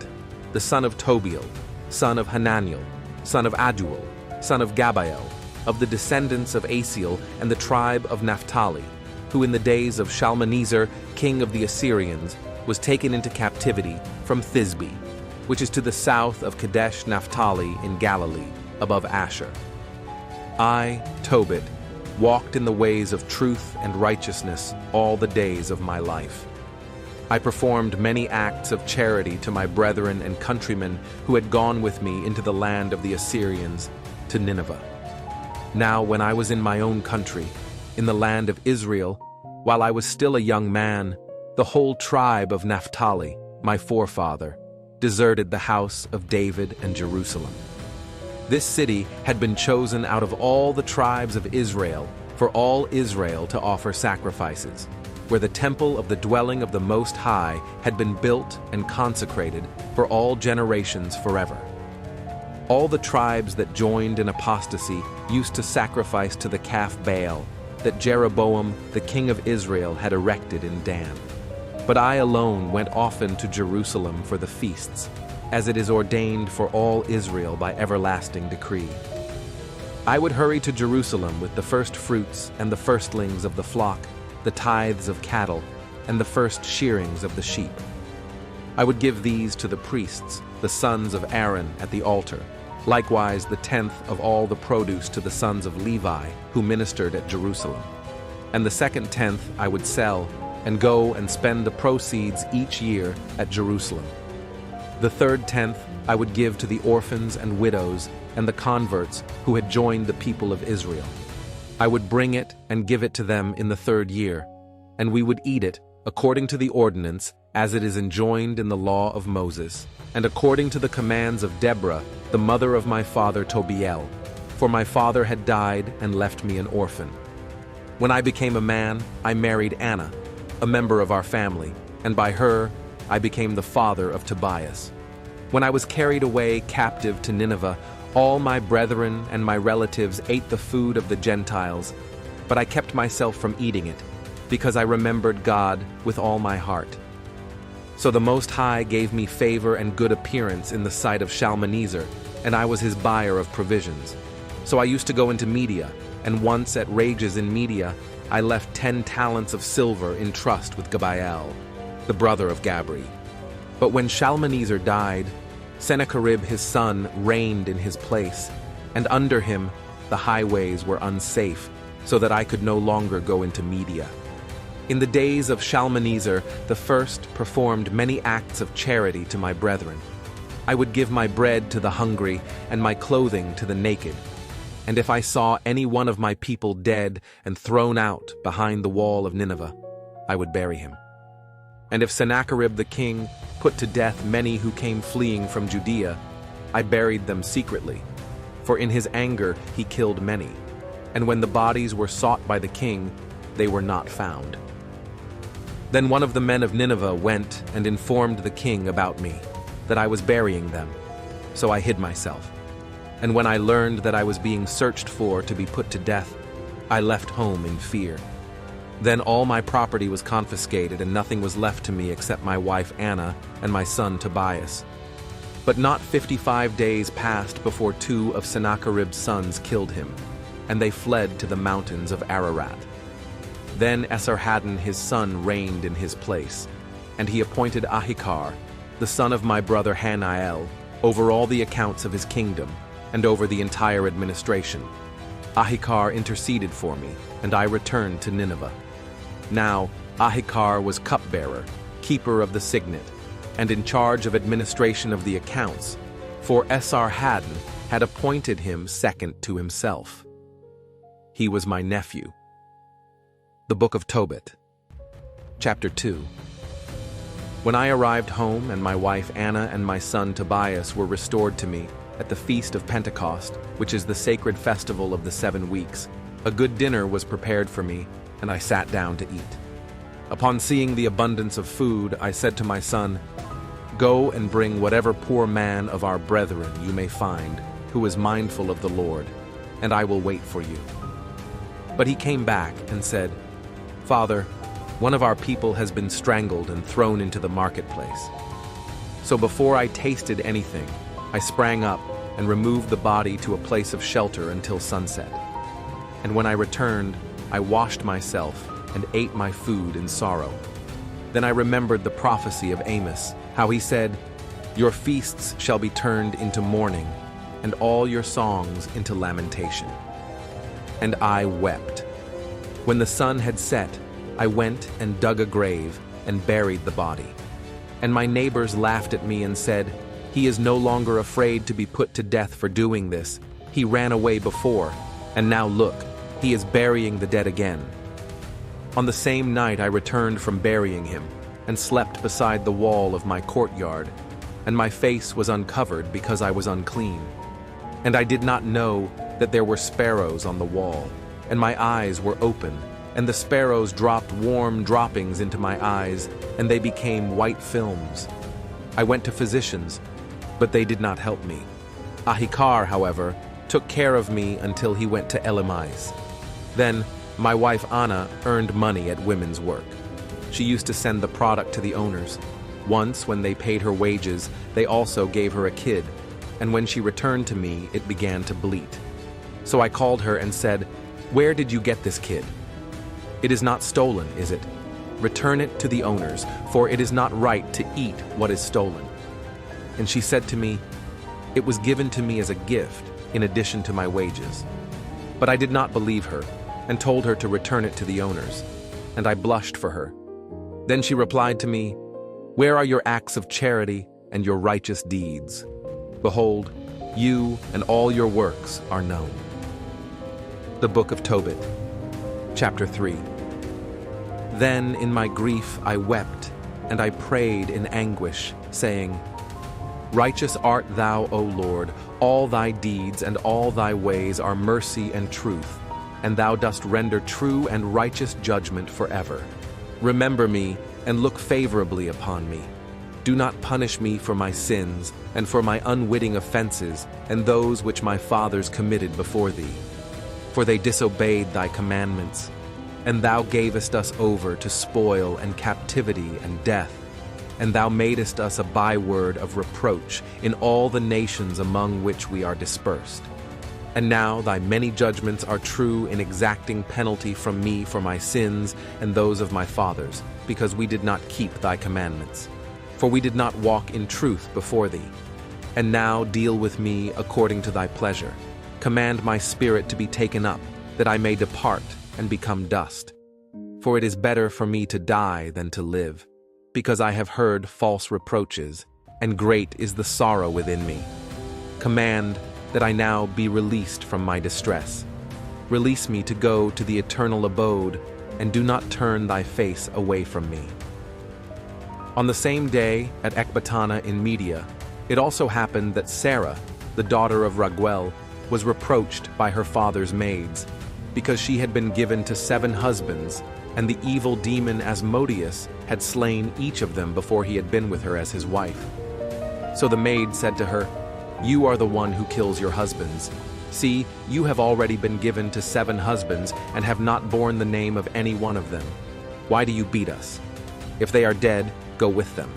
the son of Tobiel, son of Hananiel, son of Aduel, son of Gabael, of the descendants of Asiel and the tribe of Naphtali, who in the days of Shalmaneser, king of the Assyrians, was taken into captivity from Thisbe, which is to the south of Kadesh Naphtali in Galilee, above Asher. I, Tobit, walked in the ways of truth and righteousness all the days of my life. I performed many acts of charity to my brethren and countrymen who had gone with me into the land of the Assyrians, to Nineveh. Now when I was in my own country, in the land of Israel, while I was still a young man, the whole tribe of Naphtali, my forefather, deserted the house of David and Jerusalem. This city had been chosen out of all the tribes of Israel for all Israel to offer sacrifices, where the temple of the dwelling of the Most High had been built and consecrated for all generations forever. All the tribes that joined in apostasy used to sacrifice to the calf Baal that Jeroboam, the king of Israel, had erected in Dan. But I alone went often to Jerusalem for the feasts, as it is ordained for all Israel by everlasting decree. I would hurry to Jerusalem with the first fruits and the firstlings of the flock, the tithes of cattle, and the first shearings of the sheep. I would give these to the priests, the sons of Aaron, at the altar, likewise the 10th of all the produce to the sons of Levi, who ministered at Jerusalem. And the second 10th I would sell, and go and spend the proceeds each year at Jerusalem. The third 10th I would give to the orphans and widows and the converts who had joined the people of Israel. I would bring it and give it to them in the 3rd year, and we would eat it according to the ordinance as it is enjoined in the law of Moses, and according to the commands of Deborah, the mother of my father Tobiel, for my father had died and left me an orphan. When I became a man, I married Anna, a member of our family, and by her I became the father of Tobias. When I was carried away captive to Nineveh, all my brethren and my relatives ate the food of the Gentiles, but I kept myself from eating it, because I remembered God with all my heart. So the Most High gave me favor and good appearance in the sight of Shalmaneser, and I was his buyer of provisions. So I used to go into Media, and once at Rages in Media, I left 10 talents of silver in trust with Gabael, the brother of Gabri. But when Shalmaneser died, Sennacherib his son reigned in his place, and under him the highways were unsafe, so that I could no longer go into Media. In the days of Shalmaneser, the first performed many acts of charity to my brethren. I would give my bread to the hungry and my clothing to the naked. And if I saw any one of my people dead and thrown out behind the wall of Nineveh, I would bury him. And if Sennacherib the king put to death many who came fleeing from Judea, I buried them secretly, for in his anger he killed many. And when the bodies were sought by the king, they were not found. Then one of the men of Nineveh went and informed the king about me, that I was burying them. So I hid myself. And when I learned that I was being searched for to be put to death, I left home in fear. Then all my property was confiscated, and nothing was left to me except my wife Anna and my son Tobias. But not 55 days passed before 2 of Sennacherib's sons killed him, and they fled to the mountains of Ararat. Then Esarhaddon his son reigned in his place, and he appointed Ahikar, the son of my brother Hananiel, over all the accounts of his kingdom, and over the entire administration. Ahikar interceded for me, and I returned to Nineveh. Now Ahikar was cupbearer, keeper of the signet, and in charge of administration of the accounts, for Esarhaddon had appointed him second to himself. He was my nephew. The Book of Tobit. Chapter 2. When I arrived home and my wife Anna and my son Tobias were restored to me at the Feast of Pentecost, which is the sacred festival of the 7 weeks, a good dinner was prepared for me, and I sat down to eat. Upon seeing the abundance of food, I said to my son, "Go and bring whatever poor man of our brethren you may find, who is mindful of the Lord, and I will wait for you." But he came back and said, "Father, one of our people has been strangled and thrown into the marketplace." So before I tasted anything, I sprang up and removed the body to a place of shelter until sunset. And when I returned, I washed myself and ate my food in sorrow. Then I remembered the prophecy of Amos, how he said, "Your feasts shall be turned into mourning, and all your songs into lamentation." And I wept. When the sun had set, I went and dug a grave and buried the body. And my neighbors laughed at me and said, "He is no longer afraid to be put to death for doing this. He ran away before, and now look, he is burying the dead again." On the same night I returned from burying him, and slept beside the wall of my courtyard, and my face was uncovered because I was unclean. And I did not know that there were sparrows on the wall, and my eyes were open, and the sparrows dropped warm droppings into my eyes, and they became white films. I went to physicians, but they did not help me. Ahikar, however, took care of me until he went to Elimais. Then my wife Anna earned money at women's work. She used to send the product to the owners. Once, when they paid her wages, they also gave her a kid, and when she returned to me, it began to bleat. So I called her and said, "Where did you get this kid? It is not stolen, is it? Return it to the owners, for it is not right to eat what is stolen." And she said to me, "It was given to me as a gift, in addition to my wages." But I did not believe her, and told her to return it to the owners, and I blushed for her. Then she replied to me, "Where are your acts of charity and your righteous deeds? Behold, you and all your works are known." The Book of Tobit, Chapter 3. Then in my grief I wept, and I prayed in anguish, saying, "Righteous art thou, O Lord, all thy deeds and all thy ways are mercy and truth, and thou dost render true and righteous judgment forever. Remember me and look favorably upon me. Do not punish me for my sins and for my unwitting offenses and those which my fathers committed before thee. For they disobeyed thy commandments, and thou gavest us over to spoil and captivity and death, and thou madest us a byword of reproach in all the nations among which we are dispersed. And now thy many judgments are true in exacting penalty from me for my sins and those of my fathers, because we did not keep thy commandments. For we did not walk in truth before thee. And now deal with me according to thy pleasure. Command my spirit to be taken up, that I may depart and become dust. For it is better for me to die than to live, because I have heard false reproaches, and great is the sorrow within me. Command that I now be released from my distress. Release me to go to the eternal abode, and do not turn thy face away from me." On the same day, at Ecbatana in Media, it also happened that Sarah, the daughter of Raguel, was reproached by her father's maids, because she had been given to 7 husbands, and the evil demon Asmodeus had slain each of them before he had been with her as his wife. So the maid said to her, "You are the one who kills your husbands. See, you have already been given to 7 husbands and have not borne the name of any one of them. Why do you beat us? If they are dead, go with them.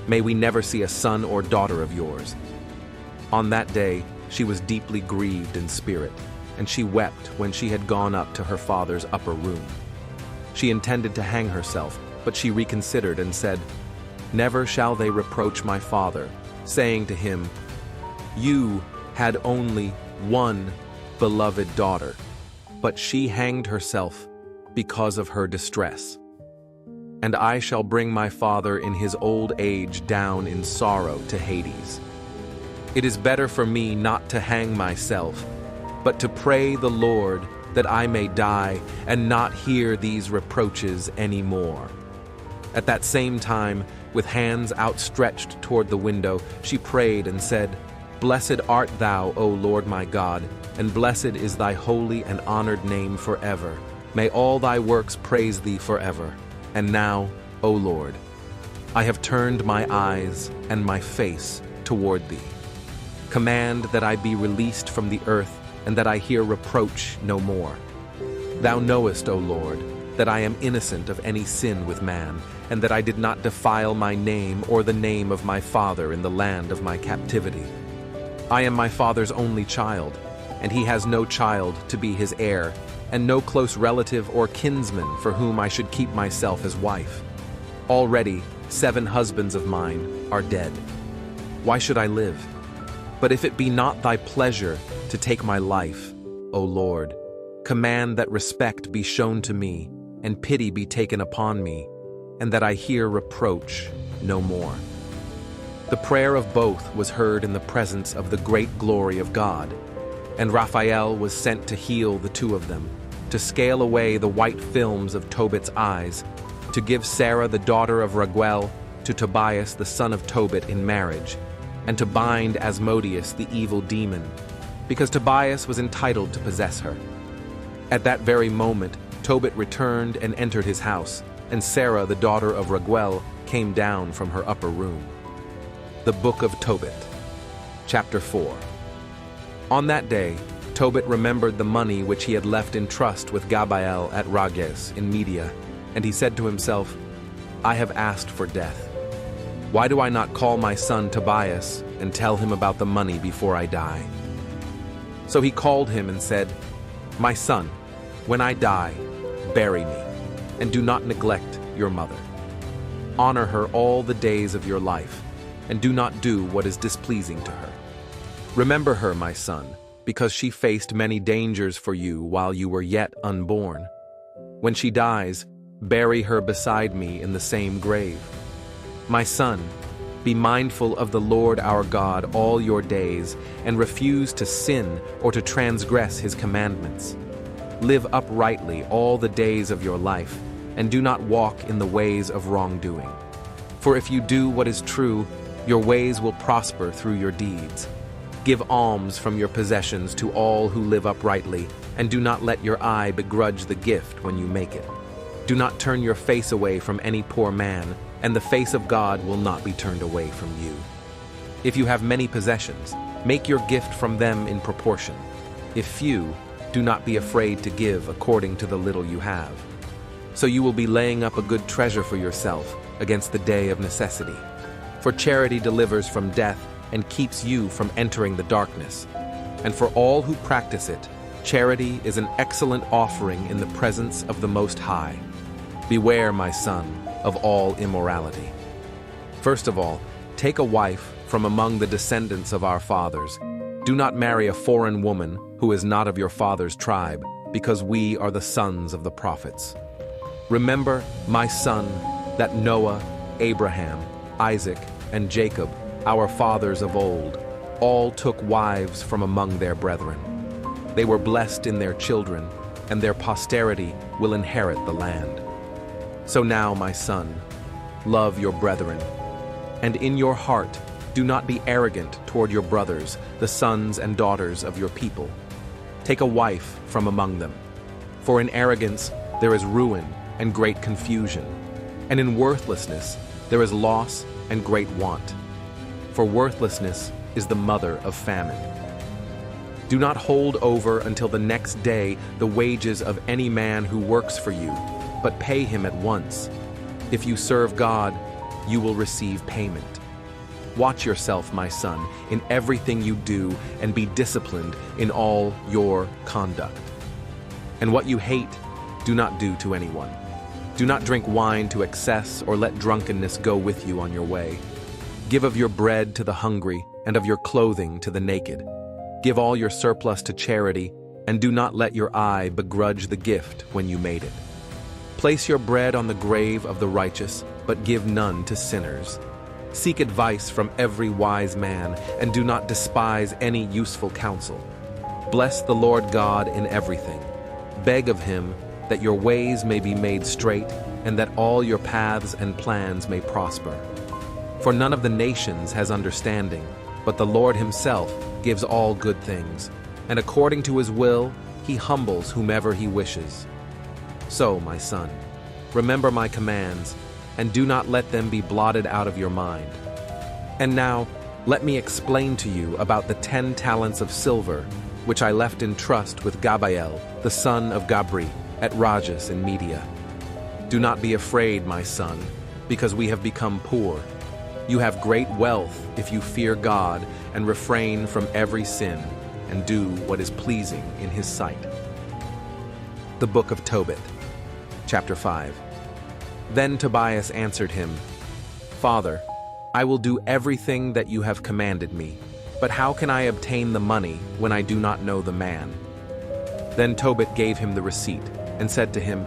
May we never see a son or daughter of yours." On that day, she was deeply grieved in spirit, and she wept when she had gone up to her father's upper room. She intended to hang herself, but she reconsidered and said, "Never shall they reproach my father, saying to him, 'You had only one beloved daughter, but she hanged herself because of her distress.' And I shall bring my father in his old age down in sorrow to Hades. It is better for me not to hang myself, but to pray the Lord that I may die and not hear these reproaches any more." At that same time, with hands outstretched toward the window, she prayed and said, "Blessed art thou, O Lord my God, and blessed is thy holy and honored name forever. May all thy works praise thee forever. And now, O Lord, I have turned my eyes and my face toward thee. Command that I be released from the earth and that I hear reproach no more. Thou knowest, O Lord, that I am innocent of any sin with man, and that I did not defile my name or the name of my father in the land of my captivity. I am my father's only child, and he has no child to be his heir, and no close relative or kinsman for whom I should keep myself as wife. Already 7 husbands of mine are dead. Why should I live? But if it be not thy pleasure to take my life, O Lord, command that respect be shown to me, and pity be taken upon me, and that I hear reproach no more. The prayer of both was heard in the presence of the great glory of God, and Raphael was sent to heal the 2 of them, to scale away the white films of Tobit's eyes, to give Sarah the daughter of Raguel to Tobias the son of Tobit in marriage, and to bind Asmodeus the evil demon, because Tobias was entitled to possess her. At that very moment, Tobit returned and entered his house, and Sarah the daughter of Raguel came down from her upper room. The Book of Tobit, Chapter 4. On that day, Tobit remembered the money which he had left in trust with Gabael at Rages in Media, and he said to himself, I have asked for death. Why do I not call my son Tobias and tell him about the money before I die? So he called him and said, My son, when I die, bury me, and do not neglect your mother. Honor her all the days of your life, and do not do what is displeasing to her. Remember her, my son, because she faced many dangers for you while you were yet unborn. When she dies, bury her beside me in the same grave. My son, be mindful of the Lord our God all your days, and refuse to sin or to transgress his commandments. Live uprightly all the days of your life, and do not walk in the ways of wrongdoing. For if you do what is true, your ways will prosper through your deeds. Give alms from your possessions to all who live uprightly, and do not let your eye begrudge the gift when you make it. Do not turn your face away from any poor man, and the face of God will not be turned away from you. If you have many possessions, make your gift from them in proportion. If few, do not be afraid to give according to the little you have. So you will be laying up a good treasure for yourself against the day of necessity. For charity delivers from death and keeps you from entering the darkness. And for all who practice it, charity is an excellent offering in the presence of the Most High. Beware, my son, of all immorality. First of all, take a wife from among the descendants of our fathers. Do not marry a foreign woman who is not of your father's tribe, because we are the sons of the prophets. Remember, my son, that Noah, Abraham, Isaac, and Jacob, our fathers of old, all took wives from among their brethren. They were blessed in their children, and their posterity will inherit the land. So now, my son, love your brethren, and in your heart do not be arrogant toward your brothers, the sons and daughters of your people. Take a wife from among them, for in arrogance there is ruin and great confusion, and in worthlessness there is loss and great want. For worthlessness is the mother of famine. Do not hold over until the next day the wages of any man who works for you, but pay him at once. If you serve God, you will receive payment. Watch yourself, my son, in everything you do, and be disciplined in all your conduct. And what you hate, do not do to anyone. Do not drink wine to excess, or let drunkenness go with you on your way. Give of your bread to the hungry, and of your clothing to the naked. Give all your surplus to charity, and do not let your eye begrudge the gift when you made it. Place your bread on the grave of the righteous, but give none to sinners. Seek advice from every wise man, and do not despise any useful counsel. Bless the Lord God in everything. Beg of him that your ways may be made straight, and that all your paths and plans may prosper. For none of the nations has understanding, but the Lord himself gives all good things, and according to his will he humbles whomever he wishes. So, my son, remember my commands, and do not let them be blotted out of your mind. And now, let me explain to you about the 10 talents of silver which I left in trust with Gabael, the son of Gabri, at Rajas in Media. Do not be afraid, my son, because we have become poor. You have great wealth if you fear God and refrain from every sin and do what is pleasing in his sight. The Book of Tobit, Chapter 5. Then Tobias answered him, Father, I will do everything that you have commanded me, but how can I obtain the money when I do not know the man? Then Tobit gave him the receipt and said to him,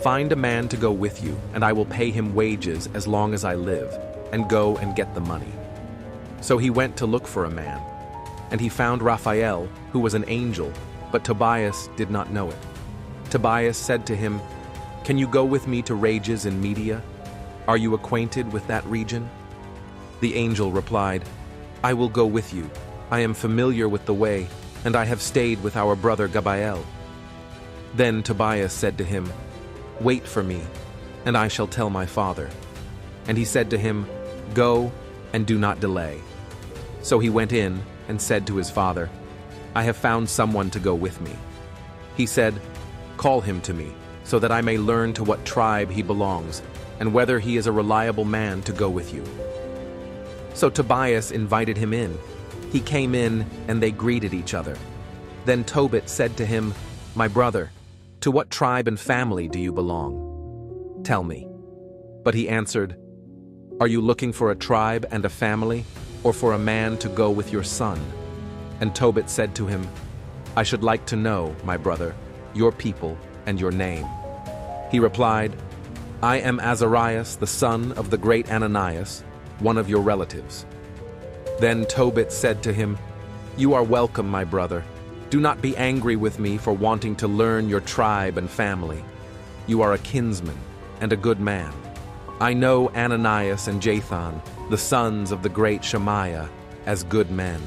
Find a man to go with you, and I will pay him wages as long as I live, and go and get the money. So he went to look for a man, and he found Raphael, who was an angel, but Tobias did not know it. Tobias said to him, Can you go with me to Rages in Media? Are you acquainted with that region? The angel replied, I will go with you. I am familiar with the way, and I have stayed with our brother Gabael. Then Tobias said to him, Wait for me, and I shall tell my father. And he said to him, Go, and do not delay. So he went in and said to his father, I have found someone to go with me. He said, Call him to me, so that I may learn to what tribe he belongs, and whether he is a reliable man to go with you. So Tobias invited him in. He came in, and they greeted each other. Then Tobit said to him, My brother, to what tribe and family do you belong? Tell me. But he answered, Are you looking for a tribe and a family, or for a man to go with your son? And Tobit said to him, I should like to know, my brother, your people and your name. He replied, I am Azarias, the son of the great Ananias, one of your relatives. Then Tobit said to him, You are welcome, my brother. Do not be angry with me for wanting to learn your tribe and family. You are a kinsman and a good man. I know Ananias and Jathan, the sons of the great Shemaiah, as good men.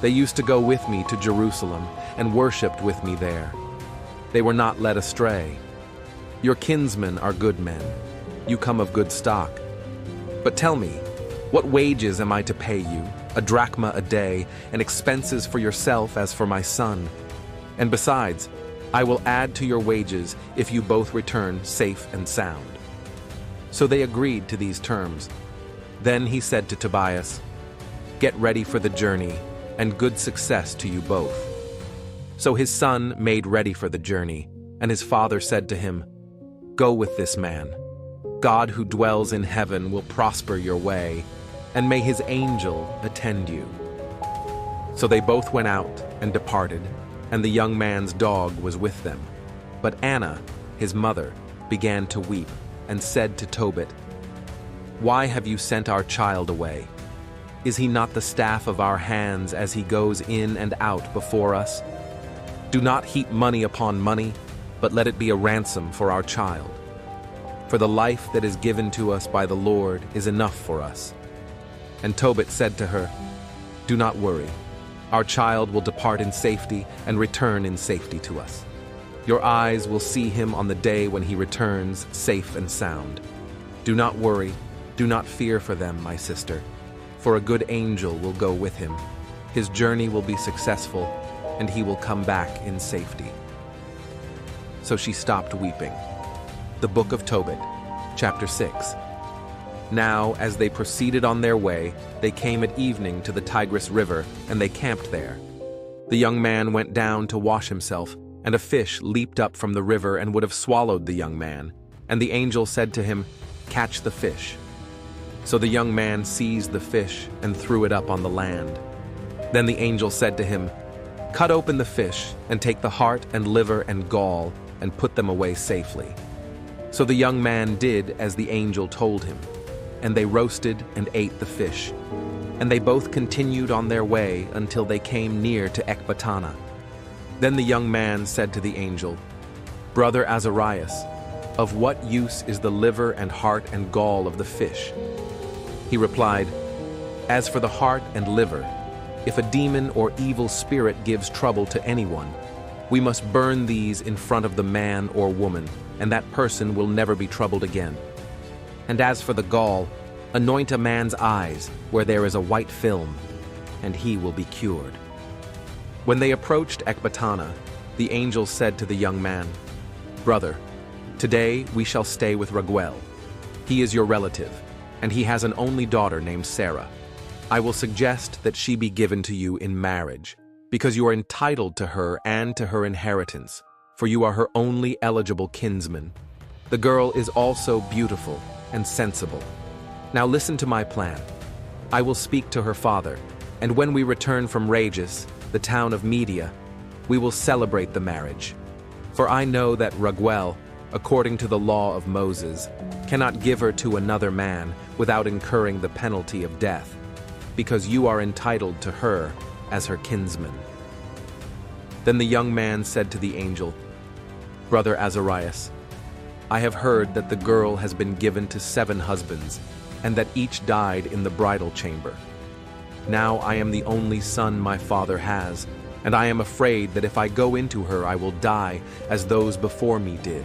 They used to go with me to Jerusalem and worshipped with me there. They were not led astray. Your kinsmen are good men. You come of good stock. But tell me, what wages am I to pay you? A drachma a day, and expenses for yourself as for my son. And besides, I will add to your wages if you both return safe and sound. So they agreed to these terms. Then he said to Tobias, Get ready for the journey, and good success to you both. So his son made ready for the journey, and his father said to him, Go with this man. God who dwells in heaven will prosper your way, and may his angel attend you. So they both went out and departed, and the young man's dog was with them. But Anna, his mother, began to weep, and said to Tobit, Why have you sent our child away? Is he not the staff of our hands as he goes in and out before us? Do not heap money upon money, but let it be a ransom for our child. For the life that is given to us by the Lord is enough for us. And Tobit said to her, Do not worry. Our child will depart in safety and return in safety to us. Your eyes will see him on the day when he returns safe and sound. Do not worry, do not fear for them, my sister, for a good angel will go with him. His journey will be successful, and he will come back in safety. So she stopped weeping. The Book of Tobit, Chapter 6. Now, as they proceeded on their way, they came at evening to the Tigris River, and they camped there. The young man went down to wash himself, and a fish leaped up from the river and would have swallowed the young man. And the angel said to him, Catch the fish. So the young man seized the fish and threw it up on the land. Then the angel said to him, Cut open the fish, and take the heart and liver and gall, and put them away safely. So the young man did as the angel told him, and they roasted and ate the fish. And they both continued on their way until they came near to Ecbatana. Then the young man said to the angel, Brother Azarias, of what use is the liver and heart and gall of the fish? He replied, As for the heart and liver, if a demon or evil spirit gives trouble to anyone, we must burn these in front of the man or woman, and that person will never be troubled again. And as for the gall, anoint a man's eyes where there is a white film, and he will be cured. When they approached Ecbatana, the angel said to the young man, "Brother, today we shall stay with Raguel. He is your relative, and he has an only daughter named Sarah. I will suggest that she be given to you in marriage, because you are entitled to her and to her inheritance, for you are her only eligible kinsman. The girl is also beautiful and sensible. Now listen to my plan. I will speak to her father, and when we return from Rages, the town of Media, we will celebrate the marriage. For I know that Raguel, according to the law of Moses, cannot give her to another man without incurring the penalty of death, because you are entitled to her as her kinsman." Then the young man said to the angel, "Brother Azarias, I have heard that the girl has been given to 7 husbands, and that each died in the bridal chamber. Now I am the only son my father has, and I am afraid that if I go into her I will die as those before me did,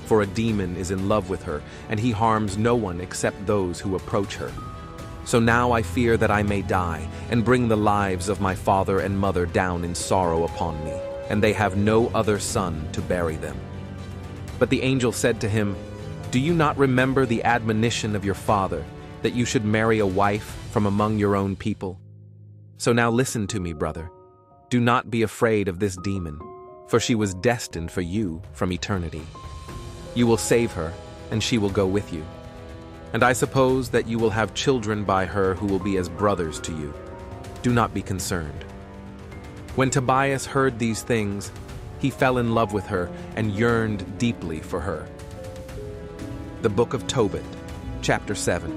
for a demon is in love with her, and he harms no one except those who approach her. So now I fear that I may die, and bring the lives of my father and mother down in sorrow upon me, and they have no other son to bury them." But the angel said to him, "Do you not remember the admonition of your father, that you should marry a wife from among your own people? So now listen to me, brother. Do not be afraid of this demon, for she was destined for you from eternity. You will save her, and she will go with you. And I suppose that you will have children by her who will be as brothers to you. Do not be concerned." When Tobias heard these things, he fell in love with her and yearned deeply for her. The Book of Tobit, Chapter 7.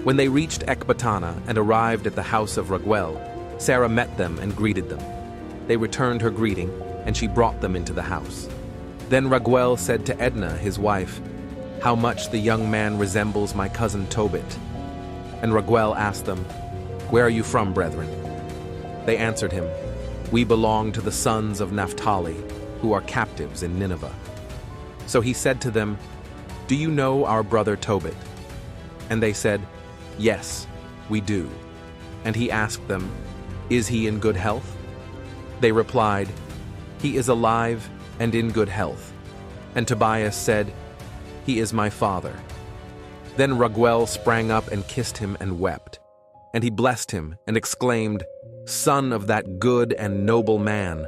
When they reached Ecbatana and arrived at the house of Raguel, Sarah met them and greeted them. They returned her greeting, and she brought them into the house. Then Raguel said to Edna, his wife, "How much the young man resembles my cousin Tobit." And Raguel asked them, "Where are you from, brethren?" They answered him, "We belong to the sons of Naphtali, who are captives in Nineveh." So he said to them, "Do you know our brother Tobit?" And they said, "Yes, we do." And he asked them, "Is he in good health?" They replied, "He is alive and in good health." And Tobias said, "He is my father." Then Raguel sprang up and kissed him and wept. And he blessed him and exclaimed, "Son of that good and noble man."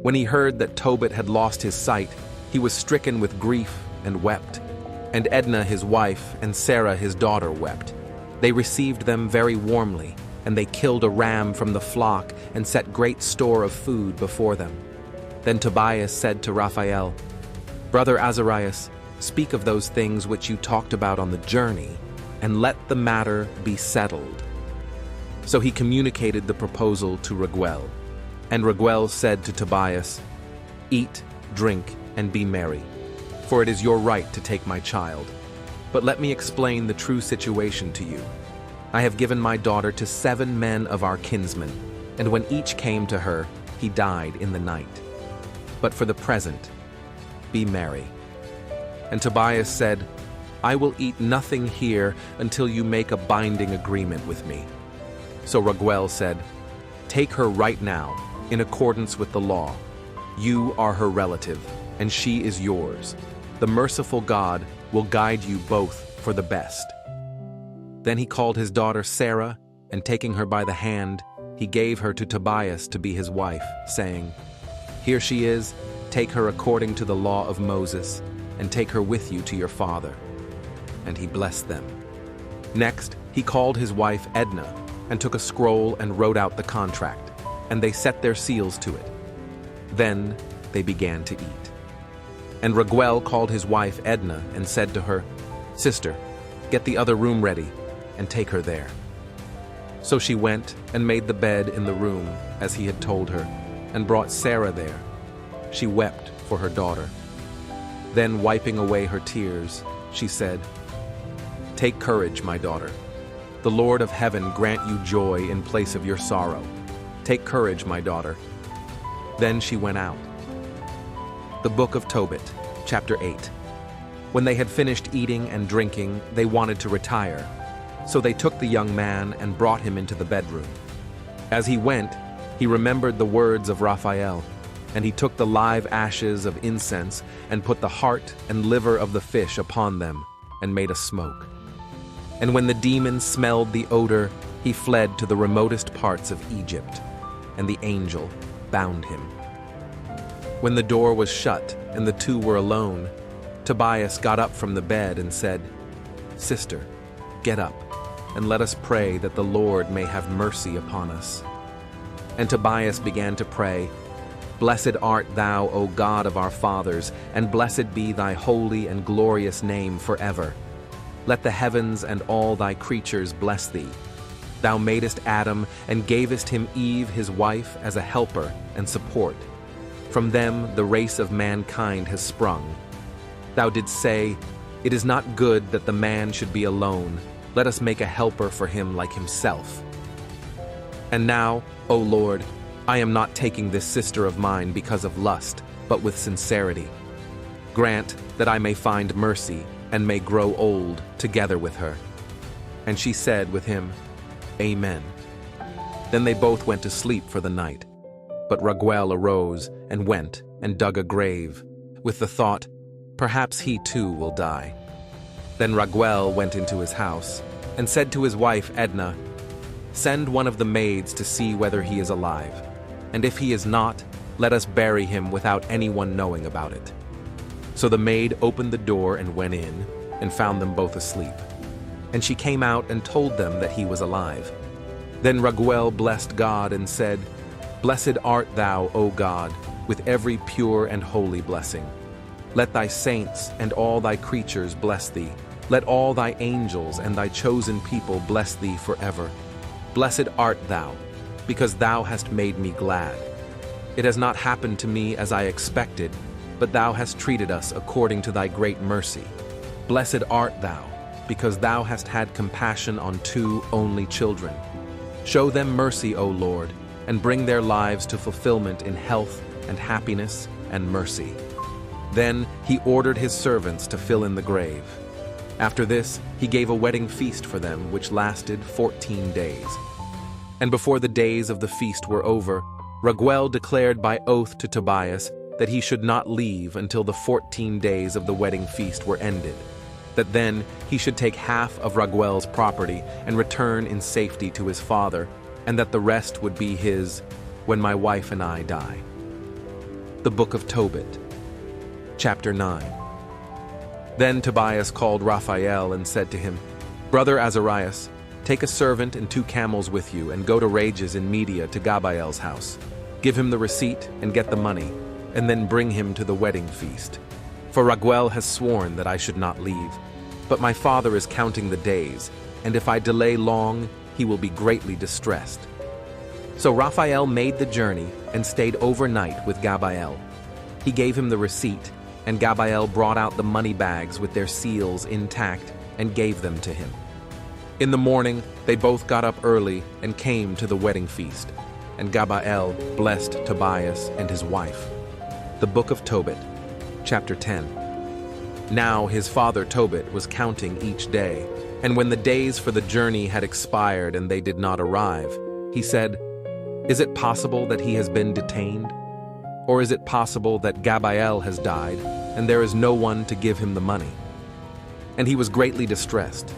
When he heard that Tobit had lost his sight, he was stricken with grief and wept. And Edna his wife and Sarah his daughter wept. They received them very warmly, and they killed a ram from the flock and set great store of food before them. Then Tobias said to Raphael, "Brother Azarias, speak of those things which you talked about on the journey, and let the matter be settled." So he communicated the proposal to Raguel. And Raguel said to Tobias, "Eat, drink, and be merry, for it is your right to take my child. But let me explain the true situation to you. I have given my daughter to 7 men of our kinsmen, and when each came to her, he died in the night. But for the present, be merry." And Tobias said, "I will eat nothing here until you make a binding agreement with me." So Raguel said, "Take her right now, in accordance with the law. You are her relative, and she is yours. The merciful God will guide you both for the best." Then he called his daughter Sarah, and taking her by the hand, he gave her to Tobias to be his wife, saying, "Here she is, take her according to the law of Moses, and take her with you to your father." And he blessed them. Next, he called his wife Edna, and took a scroll and wrote out the contract, and they set their seals to it. Then they began to eat. And Raguel called his wife Edna and said to her, "Sister, get the other room ready, and take her there." So she went and made the bed in the room, as he had told her, and brought Sarah there. She wept for her daughter. Then, wiping away her tears, she said, "Take courage, my daughter. The Lord of heaven grant you joy in place of your sorrow. Take courage, my daughter." Then she went out. The Book of Tobit, Chapter 8. When they had finished eating and drinking, they wanted to retire. So they took the young man and brought him into the bedroom. As he went, He remembered the words of Raphael, and he took the live ashes of incense and put the heart and liver of the fish upon them and made a smoke. And when the demon smelled the odor, he fled to the remotest parts of Egypt, and the angel bound him. When the door was shut and the two were alone, Tobias got up from the bed and said, "Sister, get up, and let us pray that the Lord may have mercy upon us." And Tobias began to pray, "Blessed art thou, O God of our fathers, and blessed be thy holy and glorious name forever. Let the heavens and all thy creatures bless thee. Thou madest Adam and gavest him Eve his wife as a helper and support. From them the race of mankind has sprung. Thou didst say, It is not good that the man should be alone. Let us make a helper for him like himself. And now, O Lord, I am not taking this sister of mine because of lust, but with sincerity. Grant that I may find mercy and may grow old together with her." And she said with him, "Amen." Then they both went to sleep for the night. But Raguel arose and went and dug a grave, with the thought, "Perhaps he too will die." Then Raguel went into his house and said to his wife Edna, "Send one of the maids to see whether he is alive, and if he is not, let us bury him without anyone knowing about it." So the maid opened the door and went in, and found them both asleep. And she came out and told them that he was alive. Then Raguel blessed God and said, "Blessed art thou, O God, with every pure and holy blessing. Let thy saints and all thy creatures bless thee. Let all thy angels and thy chosen people bless thee forever. Blessed art thou, because thou hast made me glad. It has not happened to me as I expected, but thou hast treated us according to thy great mercy. Blessed art thou, because thou hast had compassion on two only children. Show them mercy, O Lord, and bring their lives to fulfillment in health and happiness and mercy." Then he ordered his servants to fill in the grave. After this, he gave a wedding feast for them, which lasted 14 days. And before the days of the feast were over, Raguel declared by oath to Tobias that he should not leave until the 14 days of the wedding feast were ended, that then he should take half of Raguel's property and return in safety to his father, and that the rest would be his when my wife and I die. The Book of Tobit, Chapter 9. Then Tobias called Raphael and said to him, "Brother Azarias, take a servant and 2 camels with you and go to Rages in Media to Gabael's house. Give him the receipt and get the money, and then bring him to the wedding feast. For Raguel has sworn that I should not leave, but my father is counting the days, and if I delay long, he will be greatly distressed." So Raphael made the journey and stayed overnight with Gabael. He gave him the receipt, and Gabael brought out the money bags with their seals intact and gave them to him. In the morning, they both got up early and came to the wedding feast, and Gabael blessed Tobias and his wife. The Book of Tobit, Chapter 10. Now his father Tobit was counting each day, and when the days for the journey had expired and they did not arrive, he said, "Is it possible that he has been detained? Or is it possible that Gabael has died, and there is no one to give him the money?" And he was greatly distressed.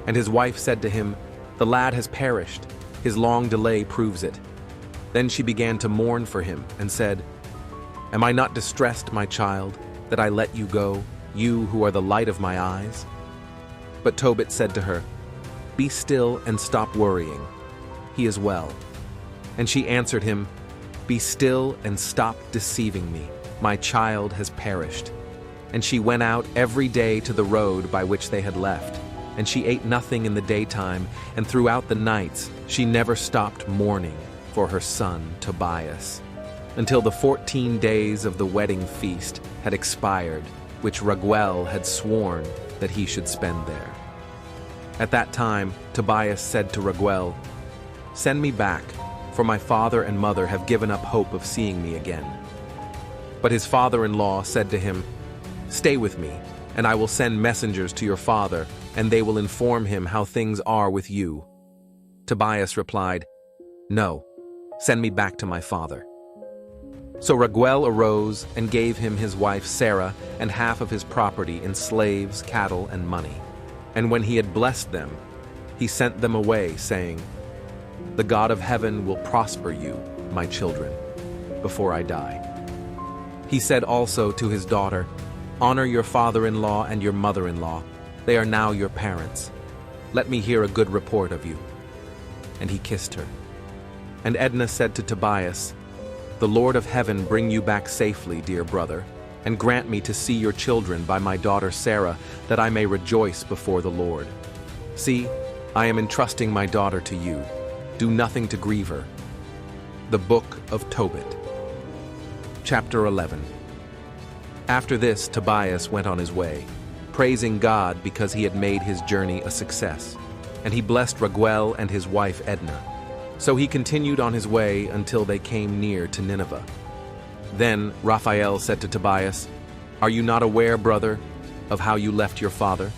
And his wife said to him, "The lad has perished. His long delay proves it." Then she began to mourn for him and said, "Am I not distressed, my child, that I let you go, you who are the light of my eyes?" But Tobit said to her, "Be still and stop worrying. He is well." And she answered him, "Be still and stop deceiving me. My child has perished." And she went out every day to the road by which they had left, and she ate nothing in the daytime, and throughout the nights she never stopped mourning for her son Tobias, until the 14 days of the wedding feast had expired, which Raguel had sworn that he should spend there. At that time, Tobias said to Raguel, "Send me back, for my father and mother have given up hope of seeing me again." But his father-in-law said to him, "Stay with me, and I will send messengers to your father, and they will inform him how things are with you." Tobias replied, "No, Send me back to my father." So Raguel arose and gave him his wife Sarah and half of his property in slaves, cattle, and money. And when he had blessed them, he sent them away, saying, "The God of heaven will prosper you, my children, before I die." He said also to his daughter, "Honor your father-in-law and your mother-in-law. They are now your parents. Let me hear a good report of you." And he kissed her. And Edna said to Tobias, "The Lord of heaven bring you back safely, dear brother, and grant me to see your children by my daughter Sarah, that I may rejoice before the Lord. See, I am entrusting my daughter to you. Do nothing to grieve her." The Book of Tobit. Chapter 11. After this, Tobias went on his way, praising God because he had made his journey a success, and he blessed Raguel and his wife Edna. So he continued on his way until they came near to Nineveh. Then Raphael said to Tobias, "Are you not aware, brother, of how you left your father?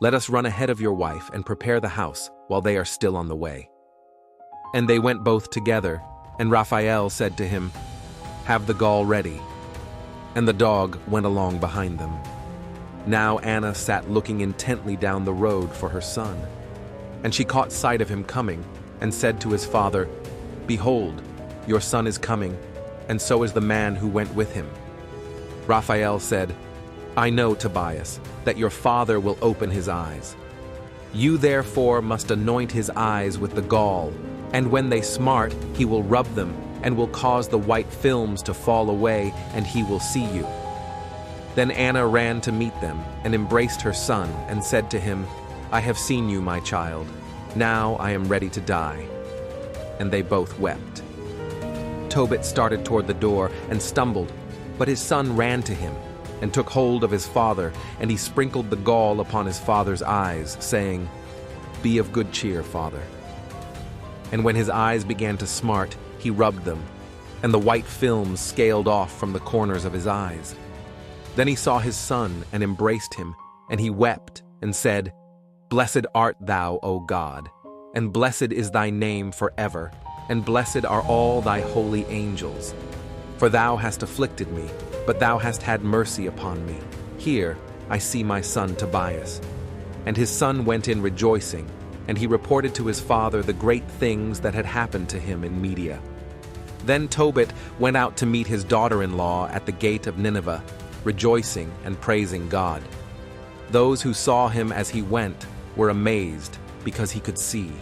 Let us run ahead of your wife and prepare the house while they are still on the way." And they went both together, and Raphael said to him, "Have the gall ready." And the dog went along behind them. Now Anna sat looking intently down the road for her son. And she caught sight of him coming, and said to his father, "Behold, your son is coming, and so is the man who went with him." Raphael said, "I know, Tobias, that your father will open his eyes. You therefore must anoint his eyes with the gall, and when they smart, he will rub them, and will cause the white films to fall away, and he will see you." Then Anna ran to meet them, and embraced her son, and said to him, "I have seen you, my child. Now I am ready to die." And they both wept. Tobit started toward the door and stumbled, but his son ran to him and took hold of his father, and he sprinkled the gall upon his father's eyes, saying, "Be of good cheer, father." And when his eyes began to smart, he rubbed them, and the white films scaled off from the corners of his eyes. Then he saw his son and embraced him, and he wept and said, "Blessed art thou, O God, and blessed is thy name forever, and blessed are all thy holy angels. For thou hast afflicted me, but thou hast had mercy upon me. Here I see my son Tobias." And his son went in rejoicing, and he reported to his father the great things that had happened to him in Media. Then Tobit went out to meet his daughter-in-law at the gate of Nineveh, rejoicing and praising God. Those who saw him as he went were amazed because he could see.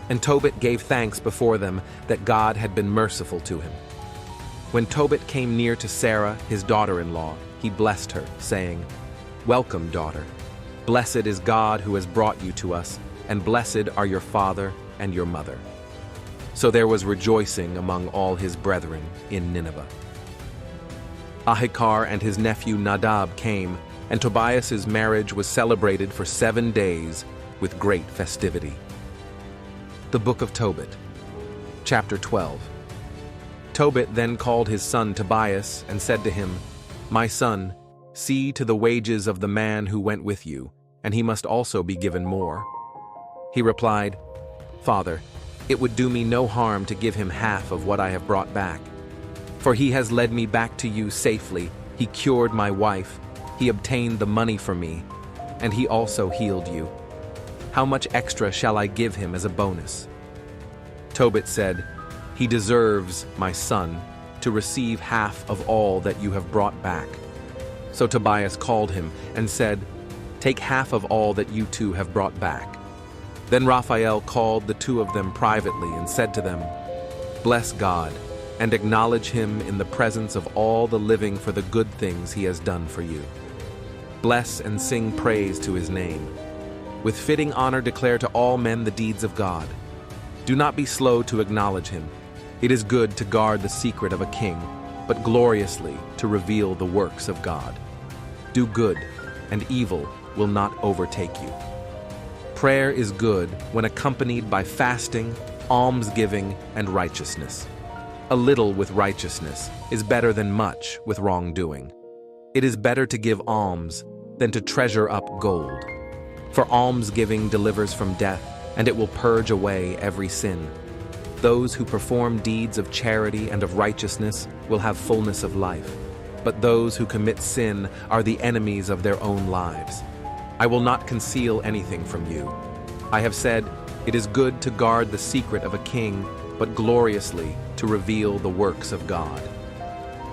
And Tobit gave thanks before them that God had been merciful to him. When Tobit came near to Sarah, his daughter-in-law, he blessed her, saying, "Welcome, daughter. Blessed is God who has brought you to us, and blessed are your father and your mother." So there was rejoicing among all his brethren in Nineveh. Ahikar and his nephew Nadab came, and Tobias's marriage was celebrated for 7 days with great festivity. The Book of Tobit. Chapter 12. Tobit then called his son Tobias and said to him, "My son, see to the wages of the man who went with you, and he must also be given more." He replied, "Father, it would do me no harm to give him half of what I have brought back. For he has led me back to you safely, he cured my wife, he obtained the money for me, and he also healed you. How much extra shall I give him as a bonus?" Tobit said, "He deserves, my son, to receive half of all that you have brought back." So Tobias called him and said, "Take half of all that you two have brought back." Then Raphael called the two of them privately and said to them, "Bless God, and acknowledge him in the presence of all the living for the good things he has done for you. Bless and sing praise to his name. With fitting honor declare to all men the deeds of God. Do not be slow to acknowledge him. It is good to guard the secret of a king, but gloriously to reveal the works of God. Do good, and evil will not overtake you. Prayer is good when accompanied by fasting, almsgiving, and righteousness. A little with righteousness is better than much with wrongdoing. It is better to give alms than to treasure up gold. For almsgiving delivers from death, and it will purge away every sin. Those who perform deeds of charity and of righteousness will have fullness of life, but those who commit sin are the enemies of their own lives. I will not conceal anything from you. I have said, it is good to guard the secret of a king, but gloriously to reveal the works of God.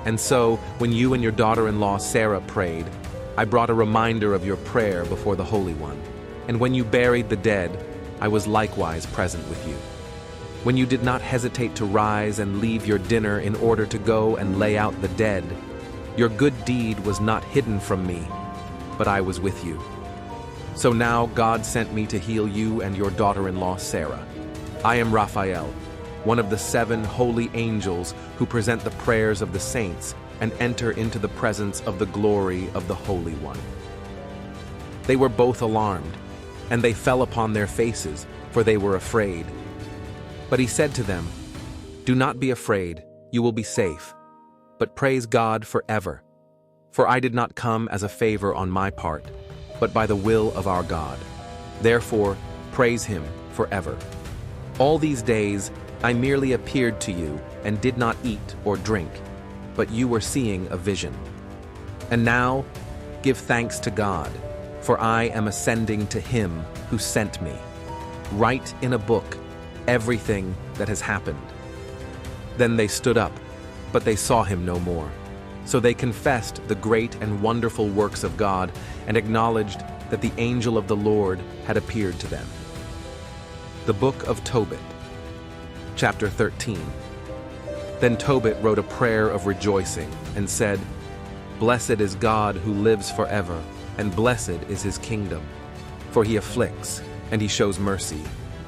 And so, when you and your daughter-in-law Sarah prayed, I brought a reminder of your prayer before the Holy One. And when you buried the dead, I was likewise present with you. When you did not hesitate to rise and leave your dinner in order to go and lay out the dead, your good deed was not hidden from me, but I was with you. So now God sent me to heal you and your daughter-in-law Sarah. I am Raphael, one of the 7 holy angels who present the prayers of the saints and enter into the presence of the glory of the Holy One. They were both alarmed, and they fell upon their faces, for they were afraid. But he said to them, "Do not be afraid, you will be safe, but praise God forever. For I did not come as a favor on my part, but by the will of our God. Therefore, praise him forever. All these days I merely appeared to you and did not eat or drink, but you were seeing a vision. And now, give thanks to God, for I am ascending to him who sent me. Write in a book everything that has happened." Then they stood up, but they saw him no more. So they confessed the great and wonderful works of God and acknowledged that the angel of the Lord had appeared to them. The Book of Tobit, Chapter 13. Then Tobit wrote a prayer of rejoicing and said, "Blessed is God who lives forever, and blessed is his kingdom. For he afflicts, and he shows mercy.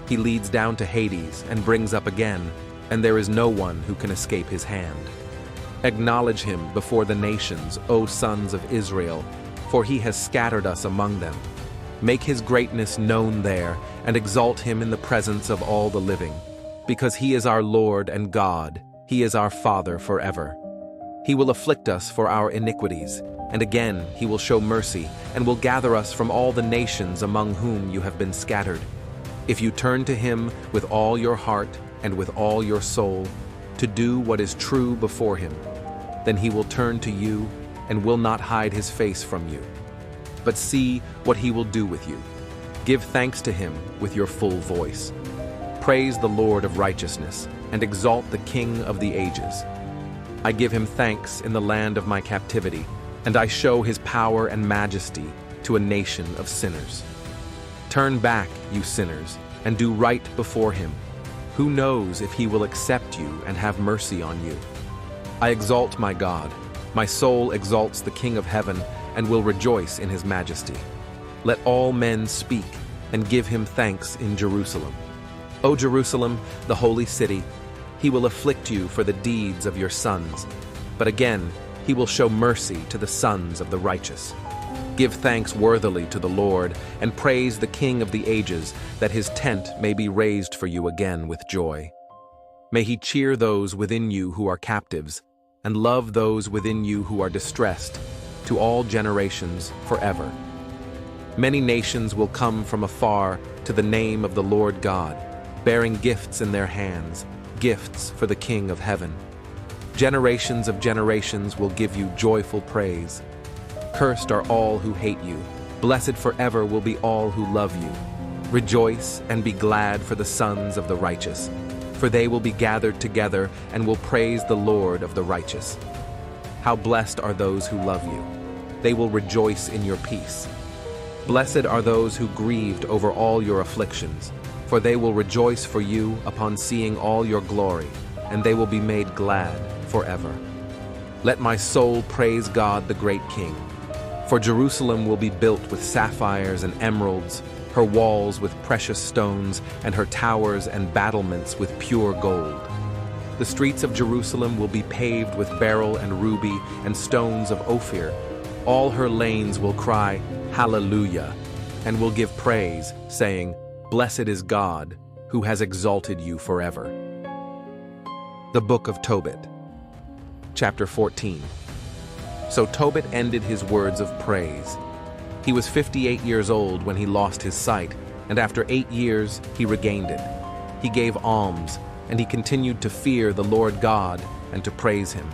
He leads down to Hades and brings up again, and there is no one who can escape his hand. Acknowledge him before the nations, O sons of Israel, for he has scattered us among them. Make his greatness known there, and exalt him in the presence of all the living. Because he is our Lord and God, he is our Father forever. He will afflict us for our iniquities, and again he will show mercy, and will gather us from all the nations among whom you have been scattered. If you turn to him with all your heart and with all your soul, to do what is true before him, then he will turn to you and will not hide his face from you. But see what he will do with you. Give thanks to him with your full voice. Praise the Lord of righteousness, and exalt the King of the ages. I give him thanks in the land of my captivity, and I show his power and majesty to a nation of sinners. Turn back, you sinners, and do right before him. Who knows if he will accept you and have mercy on you? I exalt my God. My soul exalts the King of heaven and will rejoice in his majesty. Let all men speak and give him thanks in Jerusalem. O Jerusalem, the holy city, he will afflict you for the deeds of your sons, but again he will show mercy to the sons of the righteous. Give thanks worthily to the Lord, and praise the King of the ages, that his tent may be raised for you again with joy. May he cheer those within you who are captives, and love those within you who are distressed, to all generations forever. Many nations will come from afar to the name of the Lord God, bearing gifts in their hands, gifts for the King of heaven. Generations of generations will give you joyful praise. Cursed are all who hate you. Blessed forever will be all who love you. Rejoice and be glad for the sons of the righteous, for they will be gathered together and will praise the Lord of the righteous. How blessed are those who love you. They will rejoice in your peace. Blessed are those who grieved over all your afflictions, for they will rejoice for you upon seeing all your glory, and they will be made glad forever. Let my soul praise God the great King. For Jerusalem will be built with sapphires and emeralds, her walls with precious stones, and her towers and battlements with pure gold. The streets of Jerusalem will be paved with beryl and ruby and stones of Ophir. All her lanes will cry, Hallelujah, and will give praise, saying, Blessed is God, who has exalted you forever. The Book of Tobit, Chapter 14. So Tobit ended his words of praise. He was 58 years old when he lost his sight, and after 8 years he regained it. He gave alms, and he continued to fear the Lord God and to praise him.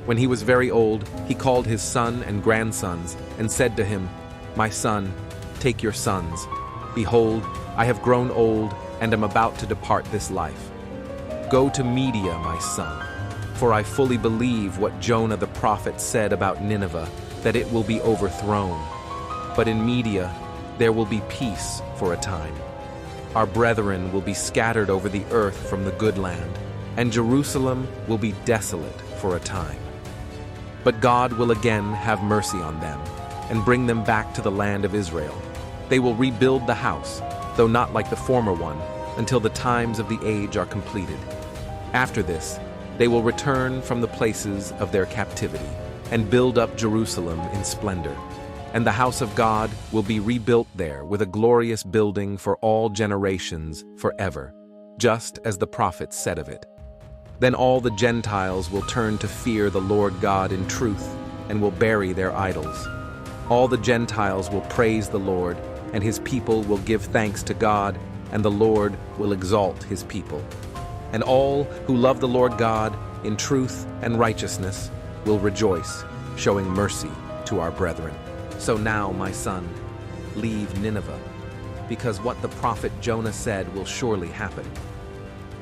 When he was very old, he called his son and grandsons and said to him, "My son, take your sons. Behold, I have grown old and am about to depart this life. Go to Media, my son, for I fully believe what Jonah the prophet said about Nineveh, that it will be overthrown. But in Media there will be peace for a time. Our brethren will be scattered over the earth from the good land, and Jerusalem will be desolate for a time. But God will again have mercy on them, and bring them back to the land of Israel. They will rebuild the house, though not like the former one, until the times of the age are completed. After this, they will return from the places of their captivity, and build up Jerusalem in splendor. And the house of God will be rebuilt there with a glorious building for all generations forever, just as the prophets said of it. Then all the Gentiles will turn to fear the Lord God in truth, and will bury their idols. All the Gentiles will praise the Lord, and his people will give thanks to God, and the Lord will exalt his people. And all who love the Lord God in truth and righteousness will rejoice, showing mercy to our brethren. So now, my son, leave Nineveh, because what the prophet Jonah said will surely happen.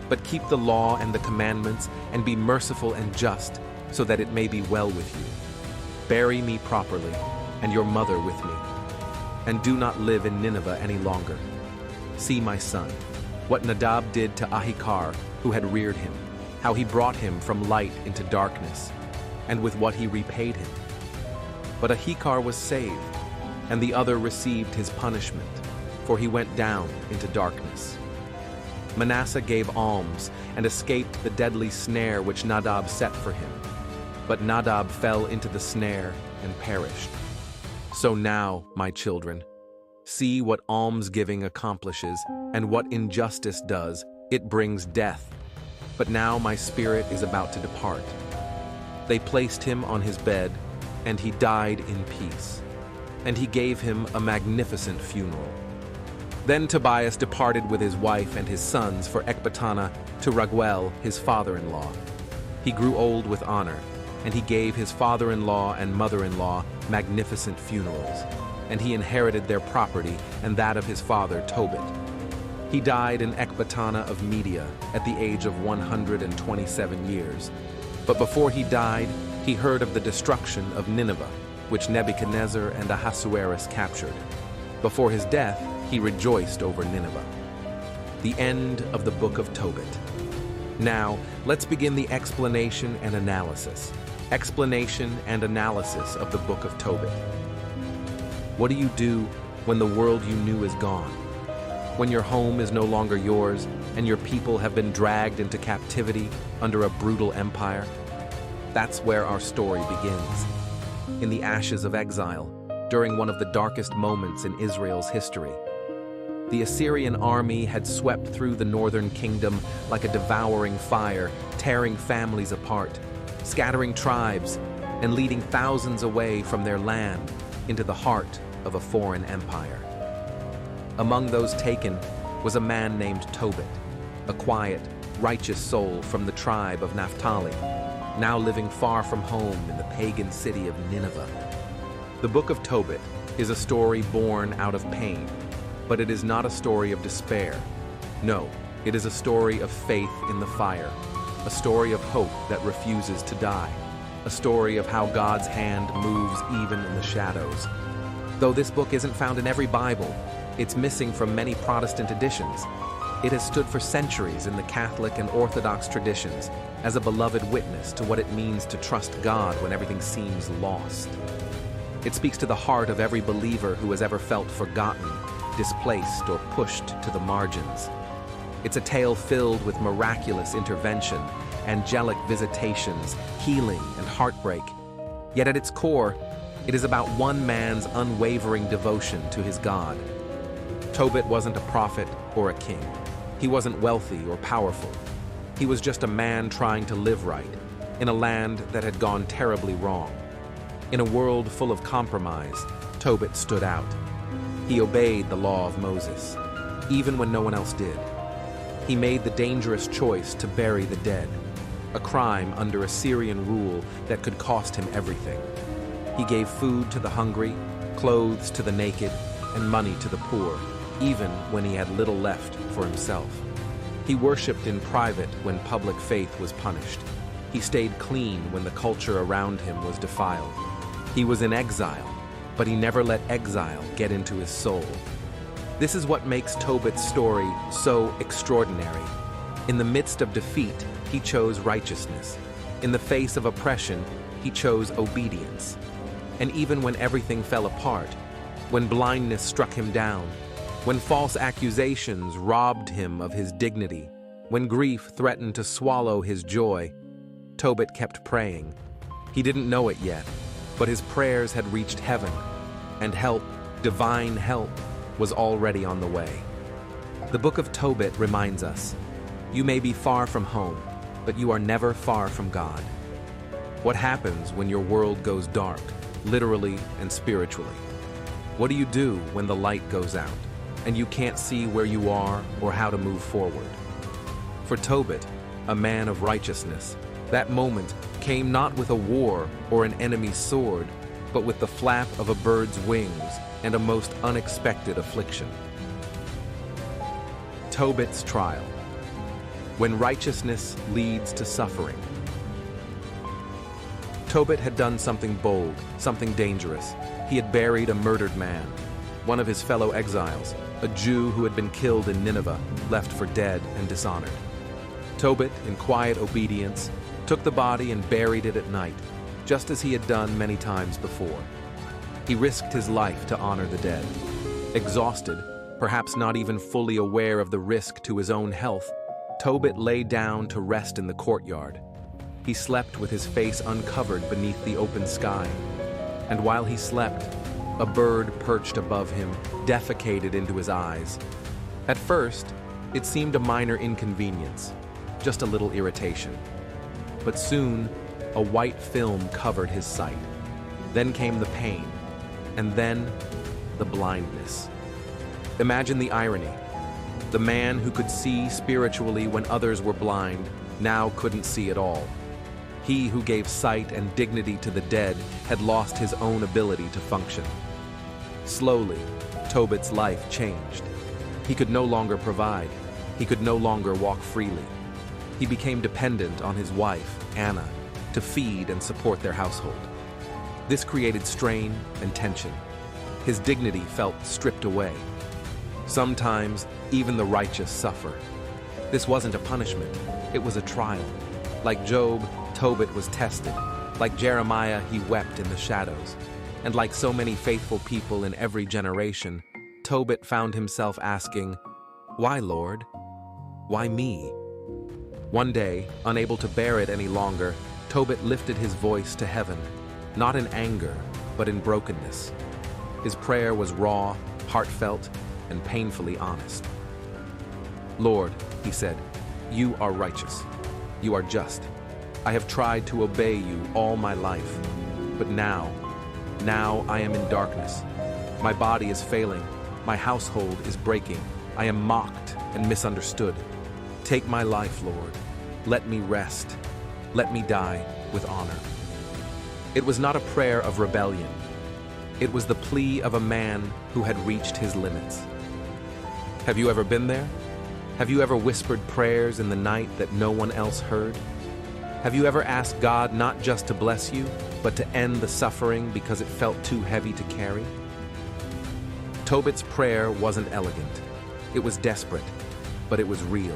But keep the law and the commandments, and be merciful and just, so that it may be well with you. Bury me properly, and your mother with me. And do not live in Nineveh any longer. See, my son, what Nadab did to Ahikar, who had reared him, how he brought him from light into darkness, and with what he repaid him. But Ahikar was saved, and the other received his punishment, for he went down into darkness. Manasseh gave alms and escaped the deadly snare which Nadab set for him. But Nadab fell into the snare and perished. So now, my children, see what almsgiving accomplishes, and what injustice does. It brings death. But now my spirit is about to depart. They placed him on his bed, and he died in peace. And he gave him a magnificent funeral. Then Tobias departed with his wife and his sons for Ecbatana to Raguel, his father-in-law. He grew old with honor, and he gave his father-in-law and mother-in-law magnificent funerals, and he inherited their property and that of his father Tobit. He died in Ecbatana of Media at the age of 127 years. But before he died, he heard of the destruction of Nineveh, which Nebuchadnezzar and Ahasuerus captured. Before his death, he rejoiced over Nineveh. The end of the book of Tobit. Now, let's begin the explanation and analysis. Explanation and analysis of the book of Tobit. What do you do when the world you knew is gone? When your home is no longer yours, and your people have been dragged into captivity under a brutal empire? That's where our story begins. In the ashes of exile, during one of the darkest moments in Israel's history. The Assyrian army had swept through the northern kingdom like a devouring fire, tearing families apart, scattering tribes, and leading thousands away from their land into the heart of a foreign empire. Among those taken was a man named Tobit, a quiet, righteous soul from the tribe of Naphtali, now living far from home in the pagan city of Nineveh. The book of Tobit is a story born out of pain, but it is not a story of despair. No, it is a story of faith in the fire, a story of hope that refuses to die, a story of how God's hand moves even in the shadows. Though this book isn't found in every Bible, it's missing from many Protestant editions. It has stood for centuries in the Catholic and Orthodox traditions as a beloved witness to what it means to trust God when everything seems lost. It speaks to the heart of every believer who has ever felt forgotten, displaced, or pushed to the margins. It's a tale filled with miraculous intervention, angelic visitations, healing, and heartbreak. Yet at its core, it is about one man's unwavering devotion to his God. Tobit wasn't a prophet or a king. He wasn't wealthy or powerful. He was just a man trying to live right, in a land that had gone terribly wrong. In a world full of compromise, Tobit stood out. He obeyed the law of Moses, even when no one else did. He made the dangerous choice to bury the dead, a crime under Assyrian rule that could cost him everything. He gave food to the hungry, clothes to the naked, and money to the poor, even when he had little left for himself. He worshipped in private when public faith was punished. He stayed clean when the culture around him was defiled. He was in exile, but he never let exile get into his soul. This is what makes Tobit's story so extraordinary. In the midst of defeat, he chose righteousness. In the face of oppression, he chose obedience. And even when everything fell apart, when blindness struck him down, when false accusations robbed him of his dignity, when grief threatened to swallow his joy, Tobit kept praying. He didn't know it yet, but his prayers had reached heaven, and help, divine help, was already on the way. The book of Tobit reminds us, you may be far from home, but you are never far from God. What happens when your world goes dark, literally and spiritually? What do you do when the light goes out, and you can't see where you are or how to move forward? For Tobit, a man of righteousness, that moment came not with a war or an enemy's sword, but with the flap of a bird's wings and a most unexpected affliction. Tobit's trial. When righteousness leads to suffering. Tobit had done something bold, something dangerous. He had buried a murdered man, one of his fellow exiles, a Jew who had been killed in Nineveh, left for dead and dishonored. Tobit, in quiet obedience, took the body and buried it at night, just as he had done many times before. He risked his life to honor the dead. Exhausted, perhaps not even fully aware of the risk to his own health, Tobit lay down to rest in the courtyard. He slept with his face uncovered beneath the open sky. And while he slept, a bird perched above him defecated into his eyes. At first, it seemed a minor inconvenience, just a little irritation. But soon, a white film covered his sight. Then came the pain, and then the blindness. Imagine the irony. The man who could see spiritually when others were blind now couldn't see at all. He who gave sight and dignity to the dead had lost his own ability to function. Slowly, Tobit's life changed. He could no longer provide. He could no longer walk freely. He became dependent on his wife, Anna, to feed and support their household. This created strain and tension. His dignity felt stripped away. Sometimes, even the righteous suffer. This wasn't a punishment, it was a trial. Like Job, Tobit was tested. Like Jeremiah, he wept in the shadows. And like so many faithful people in every generation, Tobit found himself asking, "Why, Lord? Why me?" One day, unable to bear it any longer, Tobit lifted his voice to heaven, not in anger, but in brokenness. His prayer was raw, heartfelt, and painfully honest. "Lord," he said, "you are righteous. You are just. I have tried to obey you all my life, but now I am in darkness. My body is failing. My household is breaking. I am mocked and misunderstood. Take my life, Lord. Let me rest. Let me die with honor." It was not a prayer of rebellion. It was the plea of a man who had reached his limits. Have you ever been there? Have you ever whispered prayers in the night that no one else heard? Have you ever asked God not just to bless you, but to end the suffering because it felt too heavy to carry? Tobit's prayer wasn't elegant. It was desperate, but it was real.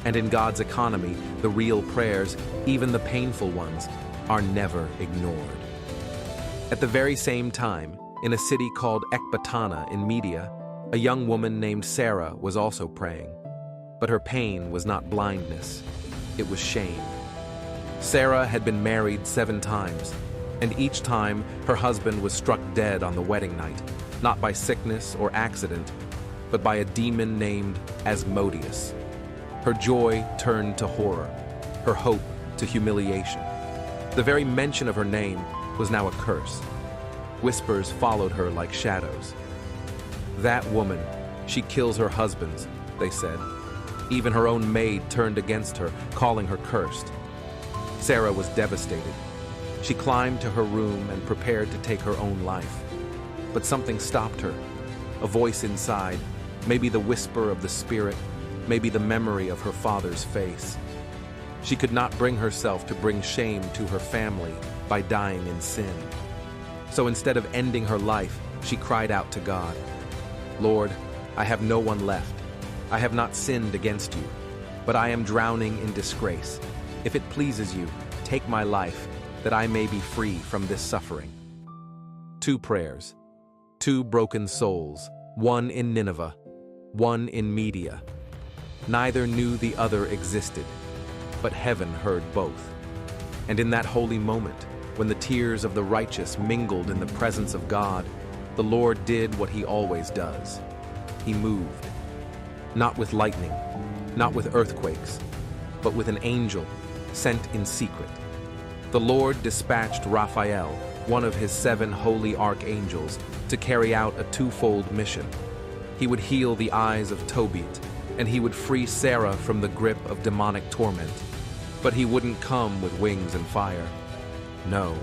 And in God's economy, the real prayers, even the painful ones, are never ignored. At the very same time, in a city called Ecbatana in Media, a young woman named Sarah was also praying. But her pain was not blindness, it was shame. Sarah had been married 7 times, and each time her husband was struck dead on the wedding night, not by sickness or accident, but by a demon named Asmodeus. Her joy turned to horror, her hope to humiliation. The very mention of her name was now a curse. Whispers followed her like shadows. "That woman, she kills her husbands," they said. Even her own maid turned against her, calling her cursed. Sarah was devastated. She climbed to her room and prepared to take her own life. But something stopped her. A voice inside, maybe the whisper of the spirit, maybe the memory of her father's face. She could not bring herself to bring shame to her family by dying in sin. So instead of ending her life, she cried out to God, "Lord, I have no one left. I have not sinned against you, but I am drowning in disgrace. If it pleases you, take my life, that I may be free from this suffering." Two prayers, two broken souls, one in Nineveh, one in Media. Neither knew the other existed, but heaven heard both. And in that holy moment, when the tears of the righteous mingled in the presence of God, the Lord did what he always does. He moved. Not with lightning, not with earthquakes, but with an angel sent in secret. The Lord dispatched Raphael, one of his 7 holy archangels, to carry out a twofold mission. He would heal the eyes of Tobit, and he would free Sarah from the grip of demonic torment. But he wouldn't come with wings and fire. No,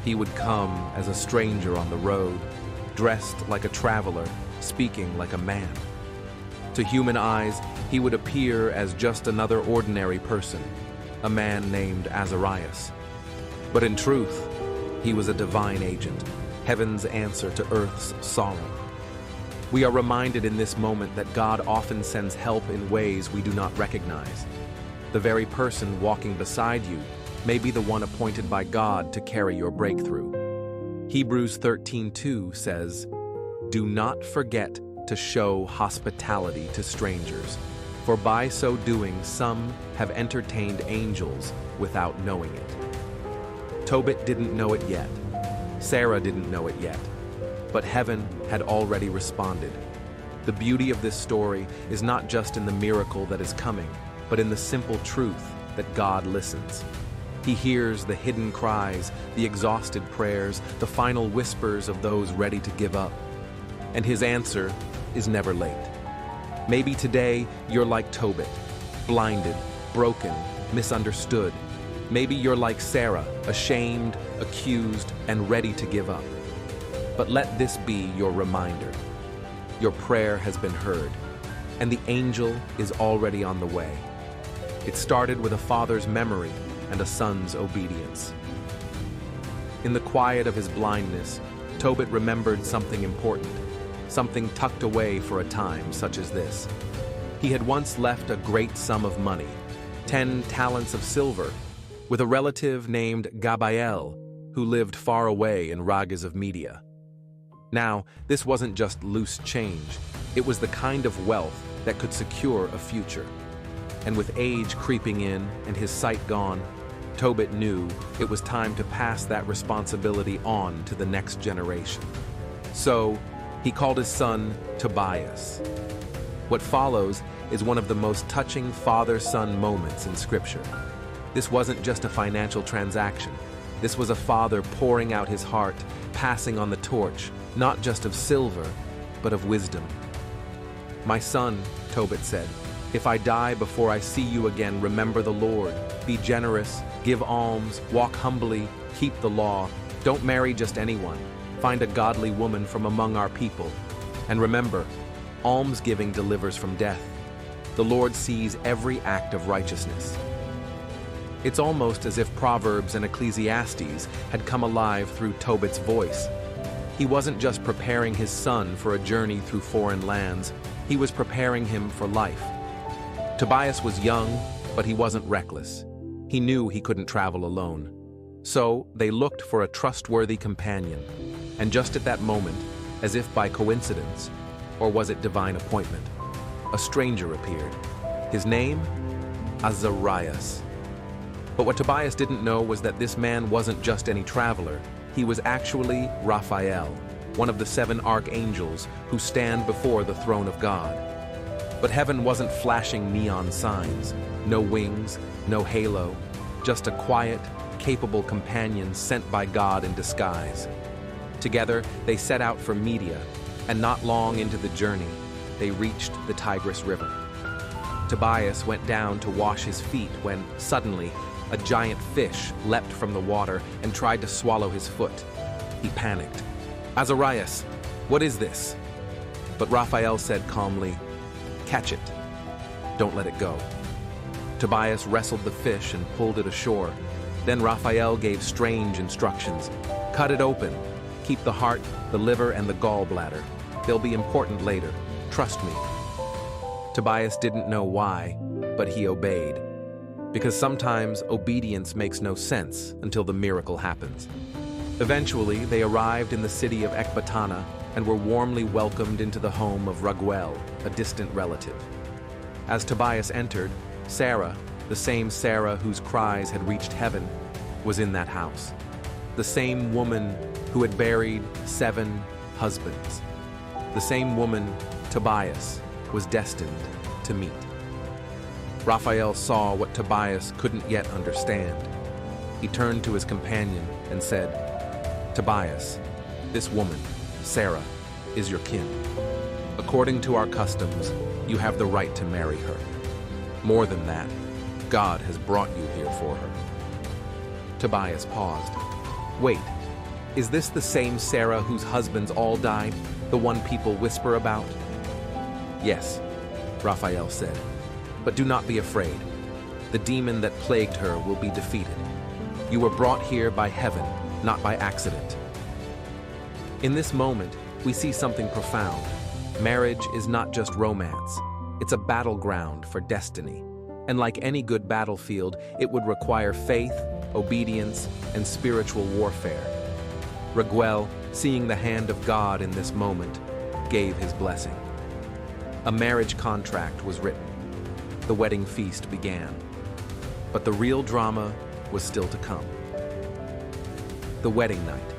he would come as a stranger on the road, dressed like a traveler, speaking like a man. To human eyes, he would appear as just another ordinary person, a man named Azarias. But in truth, he was a divine agent, heaven's answer to earth's sorrow. We are reminded in this moment that God often sends help in ways we do not recognize. The very person walking beside you may be the one appointed by God to carry your breakthrough. Hebrews 13:2 says, "Do not forget to show hospitality to strangers, for by so doing some have entertained angels without knowing it." Tobit didn't know it yet. Sarah didn't know it yet. But heaven had already responded. The beauty of this story is not just in the miracle that is coming, but in the simple truth that God listens. He hears the hidden cries, the exhausted prayers, the final whispers of those ready to give up. And his answer is never late. Maybe today you're like Tobit, blinded, broken, misunderstood. Maybe you're like Sarah, ashamed, accused, and ready to give up. But let this be your reminder. Your prayer has been heard, and the angel is already on the way. It started with a father's memory and a son's obedience. In the quiet of his blindness, Tobit remembered something important, something tucked away for a time such as this. He had once left a great sum of money, 10 talents of silver, with a relative named Gabael, who lived far away in Ragas of Media. Now, this wasn't just loose change. It was the kind of wealth that could secure a future. And with age creeping in and his sight gone, Tobit knew it was time to pass that responsibility on to the next generation. So, he called his son Tobias. What follows is one of the most touching father-son moments in Scripture. This wasn't just a financial transaction. This was a father pouring out his heart, passing on the torch, not just of silver, but of wisdom. "My son," Tobit said, "if I die before I see you again, remember the Lord. Be generous, give alms, walk humbly, keep the law. Don't marry just anyone. Find a godly woman from among our people. And remember, almsgiving delivers from death. The Lord sees every act of righteousness." It's almost as if Proverbs and Ecclesiastes had come alive through Tobit's voice. He wasn't just preparing his son for a journey through foreign lands, he was preparing him for life. Tobias was young, but he wasn't reckless. He knew he couldn't travel alone. So they looked for a trustworthy companion. And just at that moment, as if by coincidence, or was it divine appointment, a stranger appeared. His name? Azarias. But what Tobias didn't know was that this man wasn't just any traveler. He was actually Raphael, one of the 7 archangels who stand before the throne of God. But heaven wasn't flashing neon signs, no wings, no halo, just a quiet, capable companion sent by God in disguise. Together, they set out for Media, and not long into the journey, they reached the Tigris River. Tobias went down to wash his feet when, suddenly, a giant fish leapt from the water and tried to swallow his foot. He panicked. "Azarias, what is this?" But Raphael said calmly, "Catch it. Don't let it go." Tobias wrestled the fish and pulled it ashore. Then Raphael gave strange instructions. "Cut it open. Keep the heart, the liver, and the gallbladder. They'll be important later. Trust me." Tobias didn't know why, but he obeyed. Because sometimes obedience makes no sense until the miracle happens. Eventually, they arrived in the city of Ecbatana and were warmly welcomed into the home of Raguel, a distant relative. As Tobias entered, Sarah, the same Sarah whose cries had reached heaven, was in that house. The same woman who had buried 7 husbands. The same woman Tobias was destined to meet. Raphael saw what Tobias couldn't yet understand. He turned to his companion and said, "Tobias, this woman, Sarah, is your kin. According to our customs, you have the right to marry her. More than that, God has brought you here for her." Tobias paused. "Wait, is this the same Sarah whose husbands all died, the one people whisper about?" "Yes," Raphael said, "but do not be afraid. The demon that plagued her will be defeated. You were brought here by heaven, not by accident." In this moment, we see something profound. Marriage is not just romance. It's a battleground for destiny. And like any good battlefield, it would require faith, obedience, and spiritual warfare. Raguel, seeing the hand of God in this moment, gave his blessing. A marriage contract was written. The wedding feast began. But the real drama was still to come. The wedding night,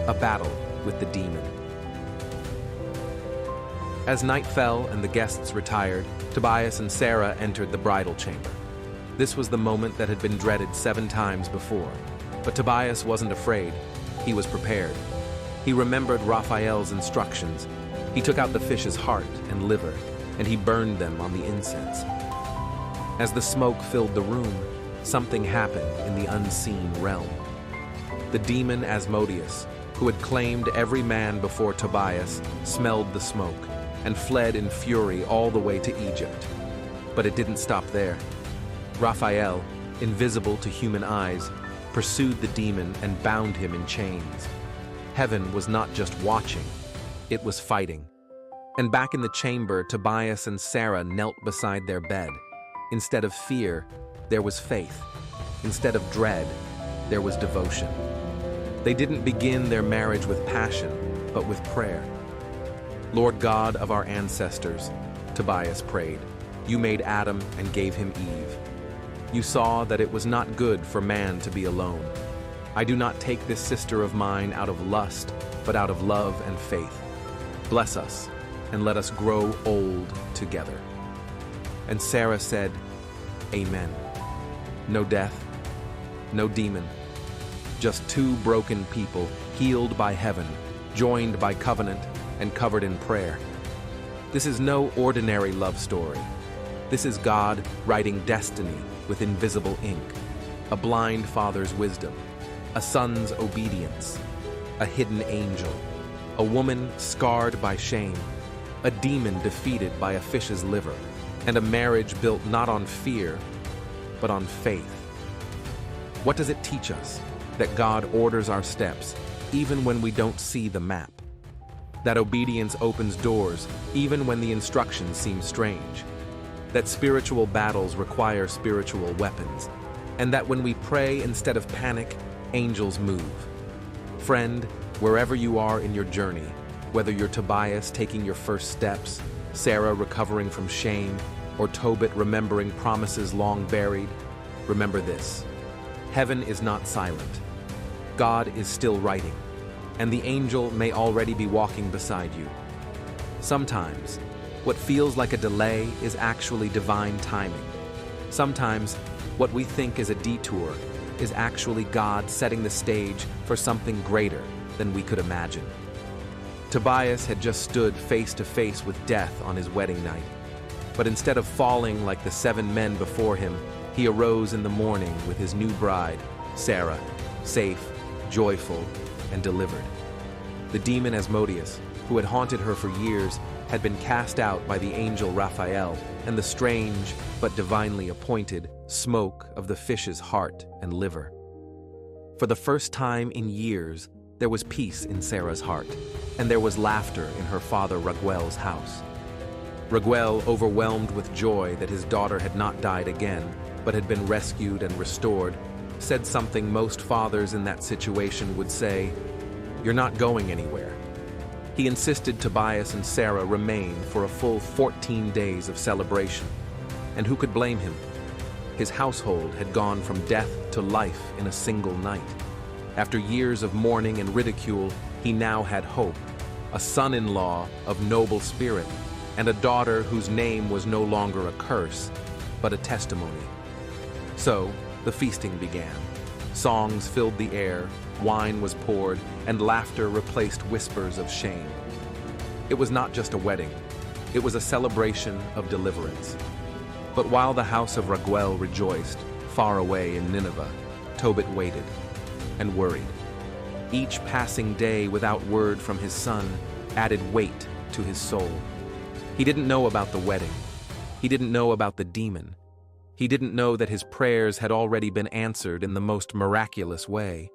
a battle with the demon. As night fell and the guests retired, Tobias and Sarah entered the bridal chamber. This was the moment that had been dreaded 7 times before. But Tobias wasn't afraid. He was prepared. He remembered Raphael's instructions. He took out the fish's heart and liver, and he burned them on the incense. As the smoke filled the room, something happened in the unseen realm. The demon Asmodeus, who had claimed every man before Tobias, smelled the smoke and fled in fury all the way to Egypt. But it didn't stop there. Raphael, invisible to human eyes, pursued the demon and bound him in chains. Heaven was not just watching, it was fighting. And back in the chamber, Tobias and Sarah knelt beside their bed. Instead of fear, there was faith. Instead of dread, there was devotion. They didn't begin their marriage with passion, but with prayer. "Lord God of our ancestors," Tobias prayed, "you made Adam and gave him Eve. You saw that it was not good for man to be alone. I do not take this sister of mine out of lust, but out of love and faith. Bless us, and let us grow old together." And Sarah said, "Amen." No death, no demon, just 2 broken people healed by heaven, joined by covenant, and covered in prayer. This is no ordinary love story. This is God writing destiny with invisible ink, a blind father's wisdom, a son's obedience, a hidden angel, a woman scarred by shame, a demon defeated by a fish's liver, and a marriage built not on fear, but on faith. What does it teach us? That God orders our steps, even when we don't see the map. That obedience opens doors, even when the instructions seem strange. That spiritual battles require spiritual weapons. And that when we pray instead of panic, angels move. Friend, wherever you are in your journey, whether you're Tobias taking your first steps, Sarah recovering from shame, or Tobit remembering promises long buried, remember this: heaven is not silent. God is still writing, and the angel may already be walking beside you. Sometimes, what feels like a delay is actually divine timing. Sometimes, what we think is a detour is actually God setting the stage for something greater than we could imagine. Tobias had just stood face to face with death on his wedding night. But instead of falling like the 7 men before him, he arose in the morning with his new bride, Sarah, safe, joyful, and delivered. The demon Asmodeus, who had haunted her for years, had been cast out by the angel Raphael, and the strange, but divinely appointed, smoke of the fish's heart and liver. For the first time in years, there was peace in Sarah's heart, and there was laughter in her father Raguel's house. Raguel, overwhelmed with joy that his daughter had not died again, but had been rescued and restored, said something most fathers in that situation would say, "You're not going anywhere." He insisted Tobias and Sarah remain for a full 14 days of celebration. And who could blame him? His household had gone from death to life in a single night. After years of mourning and ridicule, he now had hope, a son-in-law of noble spirit, and a daughter whose name was no longer a curse, but a testimony. So, the feasting began. Songs filled the air, wine was poured, and laughter replaced whispers of shame. It was not just a wedding, it was a celebration of deliverance. But while the house of Raguel rejoiced, far away in Nineveh, Tobit waited and worried. Each passing day without word from his son added weight to his soul. He didn't know about the wedding. He didn't know about the demon. He didn't know that his prayers had already been answered in the most miraculous way.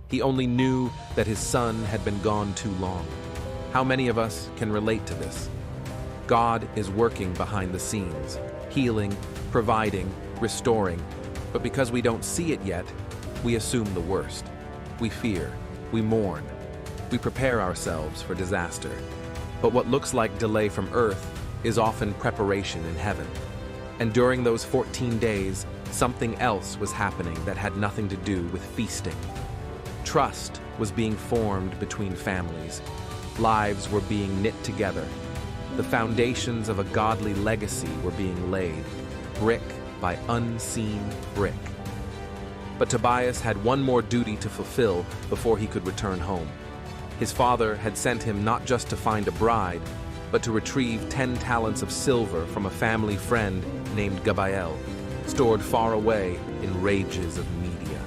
He only knew that his son had been gone too long. How many of us can relate to this? God is working behind the scenes, healing, providing, restoring, but because we don't see it yet, we assume the worst. We fear, we mourn, we prepare ourselves for disaster. But what looks like delay from earth is often preparation in heaven. And during those 14 days, something else was happening that had nothing to do with feasting. Trust was being formed between families. Lives were being knit together. The foundations of a godly legacy were being laid, brick by unseen brick. But Tobias had one more duty to fulfill before he could return home. His father had sent him not just to find a bride, but to retrieve 10 talents of silver from a family friend named Gabael, stored far away in rages of Media.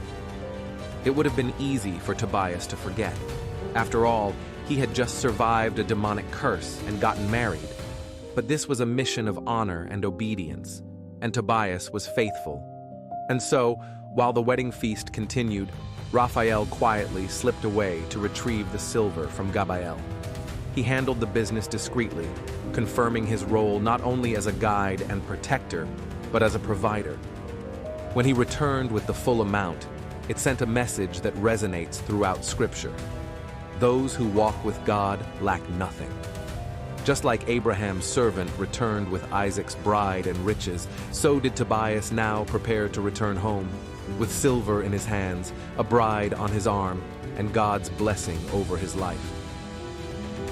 It would have been easy for Tobias to forget. After all, he had just survived a demonic curse and gotten married. But this was a mission of honor and obedience, and Tobias was faithful. And so, while the wedding feast continued, Raphael quietly slipped away to retrieve the silver from Gabael. He handled the business discreetly, confirming his role not only as a guide and protector, but as a provider. When he returned with the full amount, it sent a message that resonates throughout Scripture. Those who walk with God lack nothing. Just like Abraham's servant returned with Isaac's bride and riches, so did Tobias now prepare to return home, with silver in his hands, a bride on his arm, and God's blessing over his life.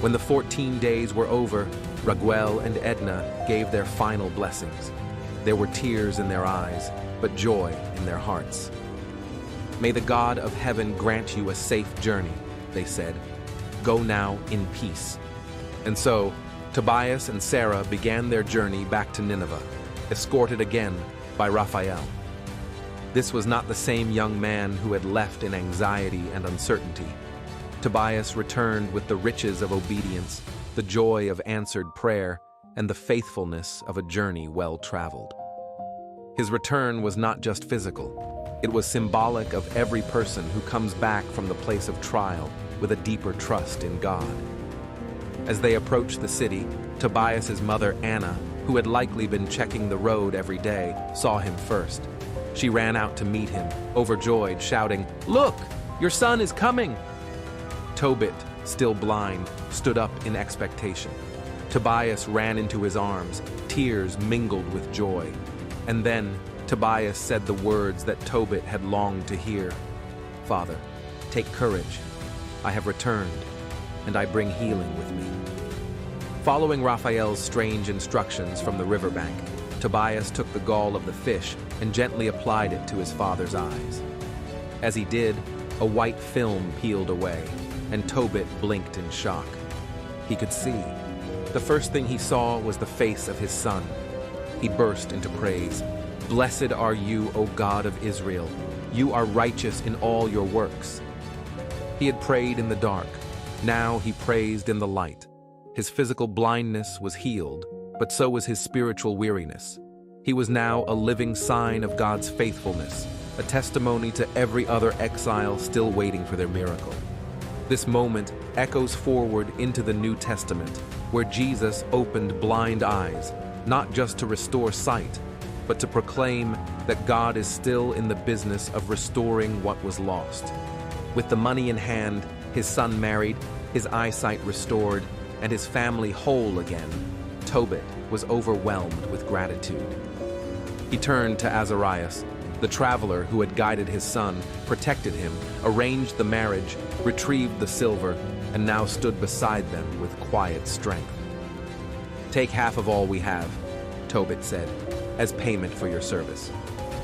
When the 14 days were over, Raguel and Edna gave their final blessings. There were tears in their eyes, but joy in their hearts. "May the God of heaven grant you a safe journey," they said. "Go now in peace." And so, Tobias and Sarah began their journey back to Nineveh, escorted again by Raphael. This was not the same young man who had left in anxiety and uncertainty. Tobias returned with the riches of obedience, the joy of answered prayer, and the faithfulness of a journey well traveled. His return was not just physical. It was symbolic of every person who comes back from the place of trial with a deeper trust in God. As they approached the city, Tobias's mother, Anna, who had likely been checking the road every day, saw him first. She ran out to meet him, overjoyed, shouting, "Look, your son is coming!" Tobit, still blind, stood up in expectation. Tobias ran into his arms, tears mingled with joy. And then Tobias said the words that Tobit had longed to hear. "Father, take courage. I have returned, and I bring healing with me." Following Raphael's strange instructions from the riverbank, Tobias took the gall of the fish and gently applied it to his father's eyes. As he did, a white film peeled away, and Tobit blinked in shock. He could see. The first thing he saw was the face of his son. He burst into praise. "Blessed are you, O God of Israel. You are righteous in all your works." He had prayed in the dark. Now he praised in the light. His physical blindness was healed, but so was his spiritual weariness. He was now a living sign of God's faithfulness, a testimony to every other exile still waiting for their miracle. This moment echoes forward into the New Testament, where Jesus opened blind eyes, not just to restore sight, but to proclaim that God is still in the business of restoring what was lost. With the money in hand, his son married, his eyesight restored, and his family whole again, Tobit was overwhelmed with gratitude. He turned to Azarias, the traveler who had guided his son, protected him, arranged the marriage, retrieved the silver, and now stood beside them with quiet strength. "Take half of all we have," Tobit said, "as payment for your service.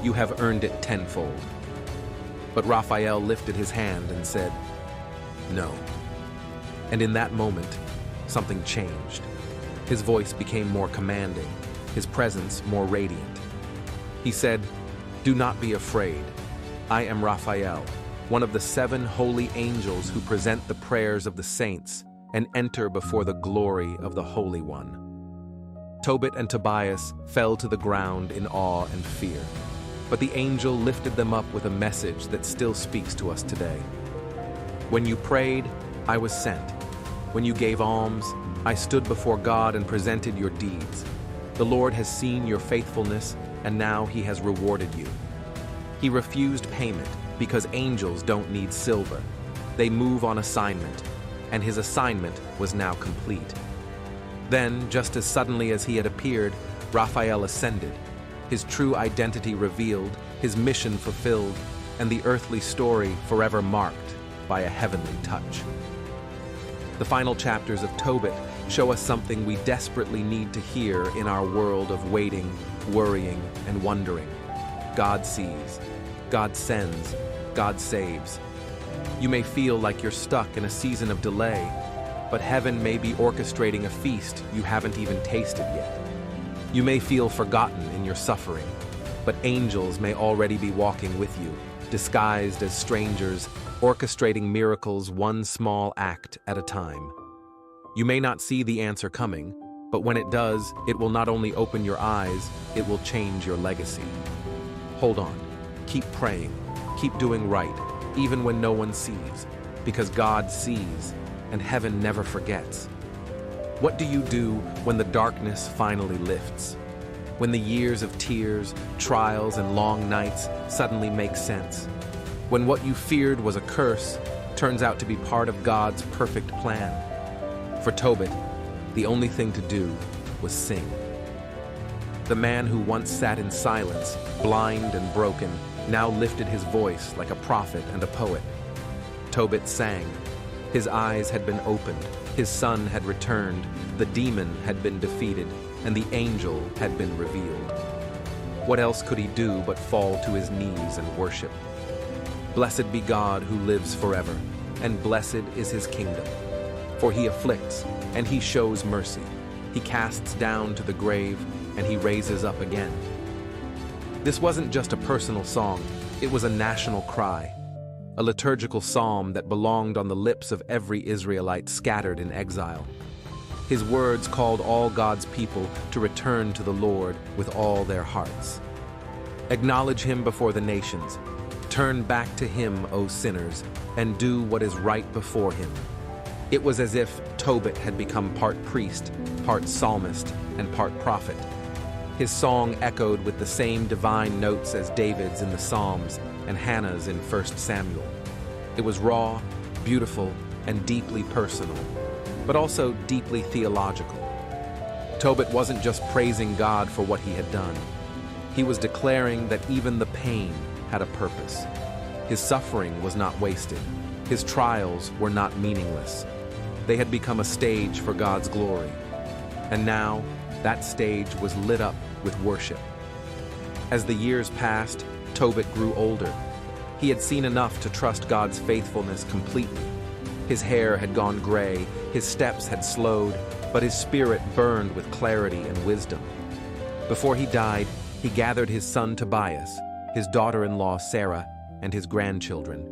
You have earned it tenfold." But Raphael lifted his hand and said, "No." And in that moment, something changed. His voice became more commanding, his presence more radiant. He said, "Do not be afraid. I am Raphael, one of the 7 holy angels who present the prayers of the saints and enter before the glory of the Holy One." Tobit and Tobias fell to the ground in awe and fear, but the angel lifted them up with a message that still speaks to us today. "When you prayed, I was sent. When you gave alms, I stood before God and presented your deeds. The Lord has seen your faithfulness, and now he has rewarded you." He refused payment because angels don't need silver. They move on assignment, and his assignment was now complete. Then, just as suddenly as he had appeared, Raphael ascended, his true identity revealed, his mission fulfilled, and the earthly story forever marked by a heavenly touch. The final chapters of Tobit show us something we desperately need to hear in our world of waiting, worrying, and wondering. God sees, God sends, God saves. You may feel like you're stuck in a season of delay, but heaven may be orchestrating a feast you haven't even tasted yet. You may feel forgotten in your suffering, but angels may already be walking with you, disguised as strangers, orchestrating miracles one small act at a time. You may not see the answer coming, but when it does, it will not only open your eyes, it will change your legacy. Hold on. Keep praying. Keep doing right, even when no one sees, because God sees, and heaven never forgets. What do you do when the darkness finally lifts? When the years of tears, trials, and long nights suddenly make sense? When what you feared was a curse turns out to be part of God's perfect plan? For Tobit, the only thing to do was sing. The man who once sat in silence, blind and broken, now lifted his voice like a prophet and a poet. Tobit sang. His eyes had been opened, his son had returned, the demon had been defeated, and the angel had been revealed. What else could he do but fall to his knees and worship? Blessed be God who lives forever, and blessed is his kingdom. For he afflicts, and he shows mercy. He casts down to the grave, and he raises up again. This wasn't just a personal song, it was a national cry, a liturgical psalm that belonged on the lips of every Israelite scattered in exile. His words called all God's people to return to the Lord with all their hearts. Acknowledge him before the nations. Turn back to him, O sinners, and do what is right before him. It was as if Tobit had become part priest, part psalmist, and part prophet. His song echoed with the same divine notes as David's in the Psalms and Hannah's in 1 Samuel. It was raw, beautiful, and deeply personal, but also deeply theological. Tobit wasn't just praising God for what he had done. He was declaring that even the pain had a purpose. His suffering was not wasted. His trials were not meaningless. They had become a stage for God's glory. And now, that stage was lit up with worship. As the years passed, Tobit grew older. He had seen enough to trust God's faithfulness completely. His hair had gone gray, his steps had slowed, but his spirit burned with clarity and wisdom. Before he died, he gathered his son Tobias, his daughter-in-law Sarah, and his grandchildren,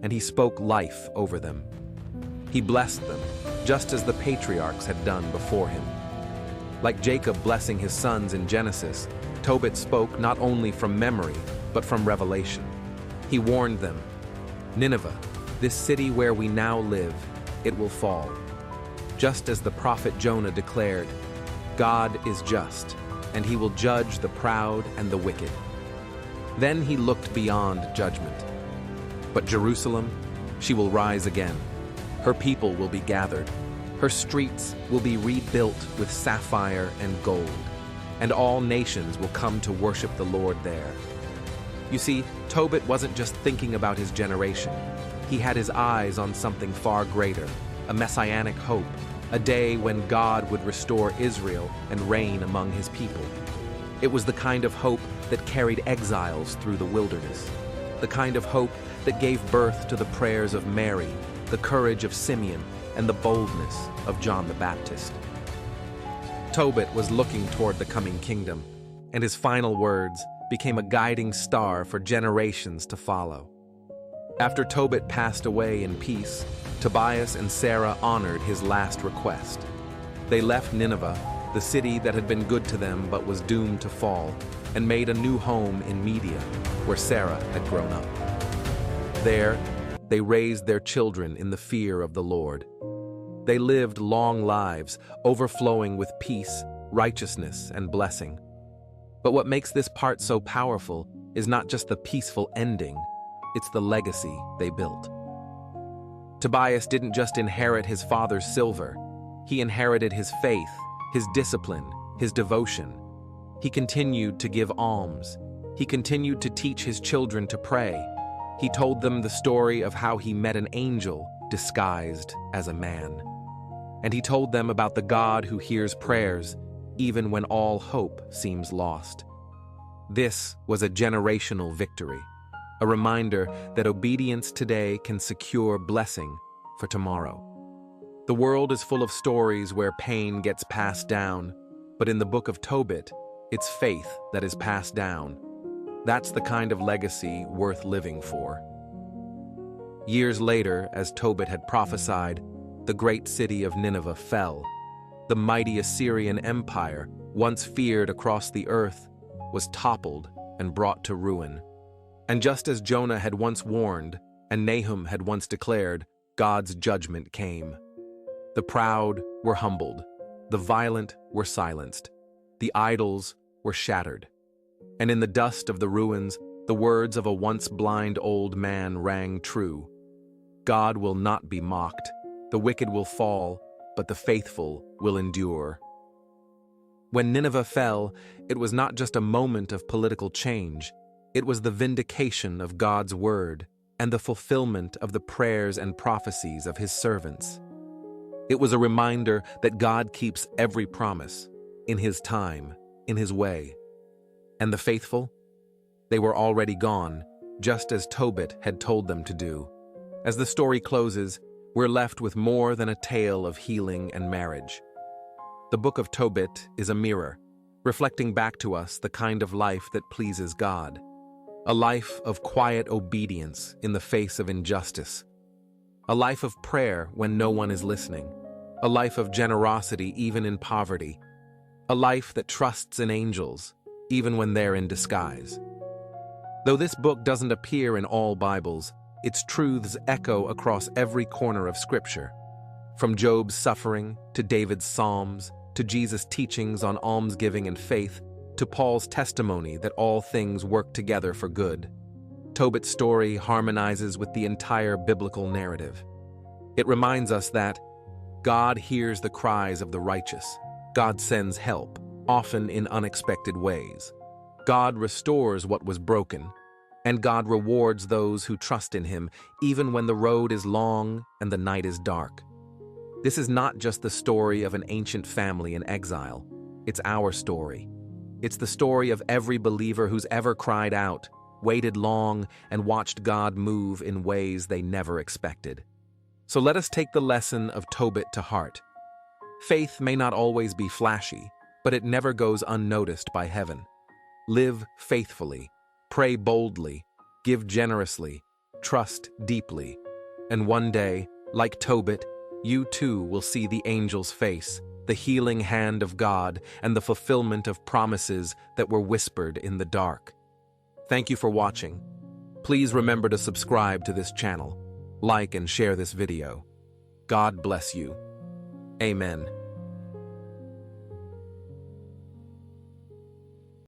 and he spoke life over them. He blessed them, just as the patriarchs had done before him. Like Jacob blessing his sons in Genesis, Tobit spoke not only from memory, but from revelation. He warned them, "Nineveh, this city where we now live, it will fall." Just as the prophet Jonah declared, "God is just, and he will judge the proud and the wicked." Then he looked beyond judgment. But Jerusalem, she will rise again. Her people will be gathered. Her streets will be rebuilt with sapphire and gold, and all nations will come to worship the Lord there. You see, Tobit wasn't just thinking about his generation. He had his eyes on something far greater, a messianic hope, a day when God would restore Israel and reign among his people. It was the kind of hope that carried exiles through the wilderness, the kind of hope that gave birth to the prayers of Mary, the courage of Simeon, and the boldness of John the Baptist. Tobit was looking toward the coming kingdom, and his final words became a guiding star for generations to follow. After Tobit passed away in peace, Tobias and Sarah honored his last request. They left Nineveh, the city that had been good to them but was doomed to fall, and made a new home in Media, where Sarah had grown up. There, they raised their children in the fear of the Lord. They lived long lives, overflowing with peace, righteousness, and blessing. But what makes this part so powerful is not just the peaceful ending, it's the legacy they built. Tobias didn't just inherit his father's silver, he inherited his faith, his discipline, his devotion. He continued to give alms. He continued to teach his children to pray. He told them the story of how he met an angel disguised as a man. And he told them about the God who hears prayers, even when all hope seems lost. This was a generational victory, a reminder that obedience today can secure blessing for tomorrow. The world is full of stories where pain gets passed down, but in the book of Tobit, it's faith that is passed down. That's the kind of legacy worth living for. Years later, as Tobit had prophesied, the great city of Nineveh fell. The mighty Assyrian Empire, once feared across the earth, was toppled and brought to ruin. And just as Jonah had once warned, and Nahum had once declared, God's judgment came. The proud were humbled, the violent were silenced, the idols were shattered. And in the dust of the ruins, the words of a once blind old man rang true. God will not be mocked, the wicked will fall, but the faithful will endure. When Nineveh fell, it was not just a moment of political change. It was the vindication of God's word and the fulfillment of the prayers and prophecies of his servants. It was a reminder that God keeps every promise, in his time, in his way. And the faithful? They were already gone, just as Tobit had told them to do. As the story closes, we're left with more than a tale of healing and marriage. The book of Tobit is a mirror, reflecting back to us the kind of life that pleases God. A life of quiet obedience in the face of injustice. A life of prayer when no one is listening. A life of generosity even in poverty. A life that trusts in angels, even when they're in disguise. Though this book doesn't appear in all Bibles, its truths echo across every corner of Scripture. From Job's suffering, to David's Psalms, to Jesus' teachings on almsgiving and faith, to Paul's testimony that all things work together for good. Tobit's story harmonizes with the entire biblical narrative. It reminds us that God hears the cries of the righteous. God sends help, often in unexpected ways. God restores what was broken, and God rewards those who trust in him, even when the road is long and the night is dark. This is not just the story of an ancient family in exile. It's our story. It's the story of every believer who's ever cried out, waited long, and watched God move in ways they never expected. So let us take the lesson of Tobit to heart. Faith may not always be flashy, but it never goes unnoticed by heaven. Live faithfully, pray boldly, give generously, trust deeply, and one day, like Tobit, you too will see the angel's face, the healing hand of God, and the fulfillment of promises that were whispered in the dark. Thank you for watching. Please remember to subscribe to this channel, like and share this video. God bless you. Amen.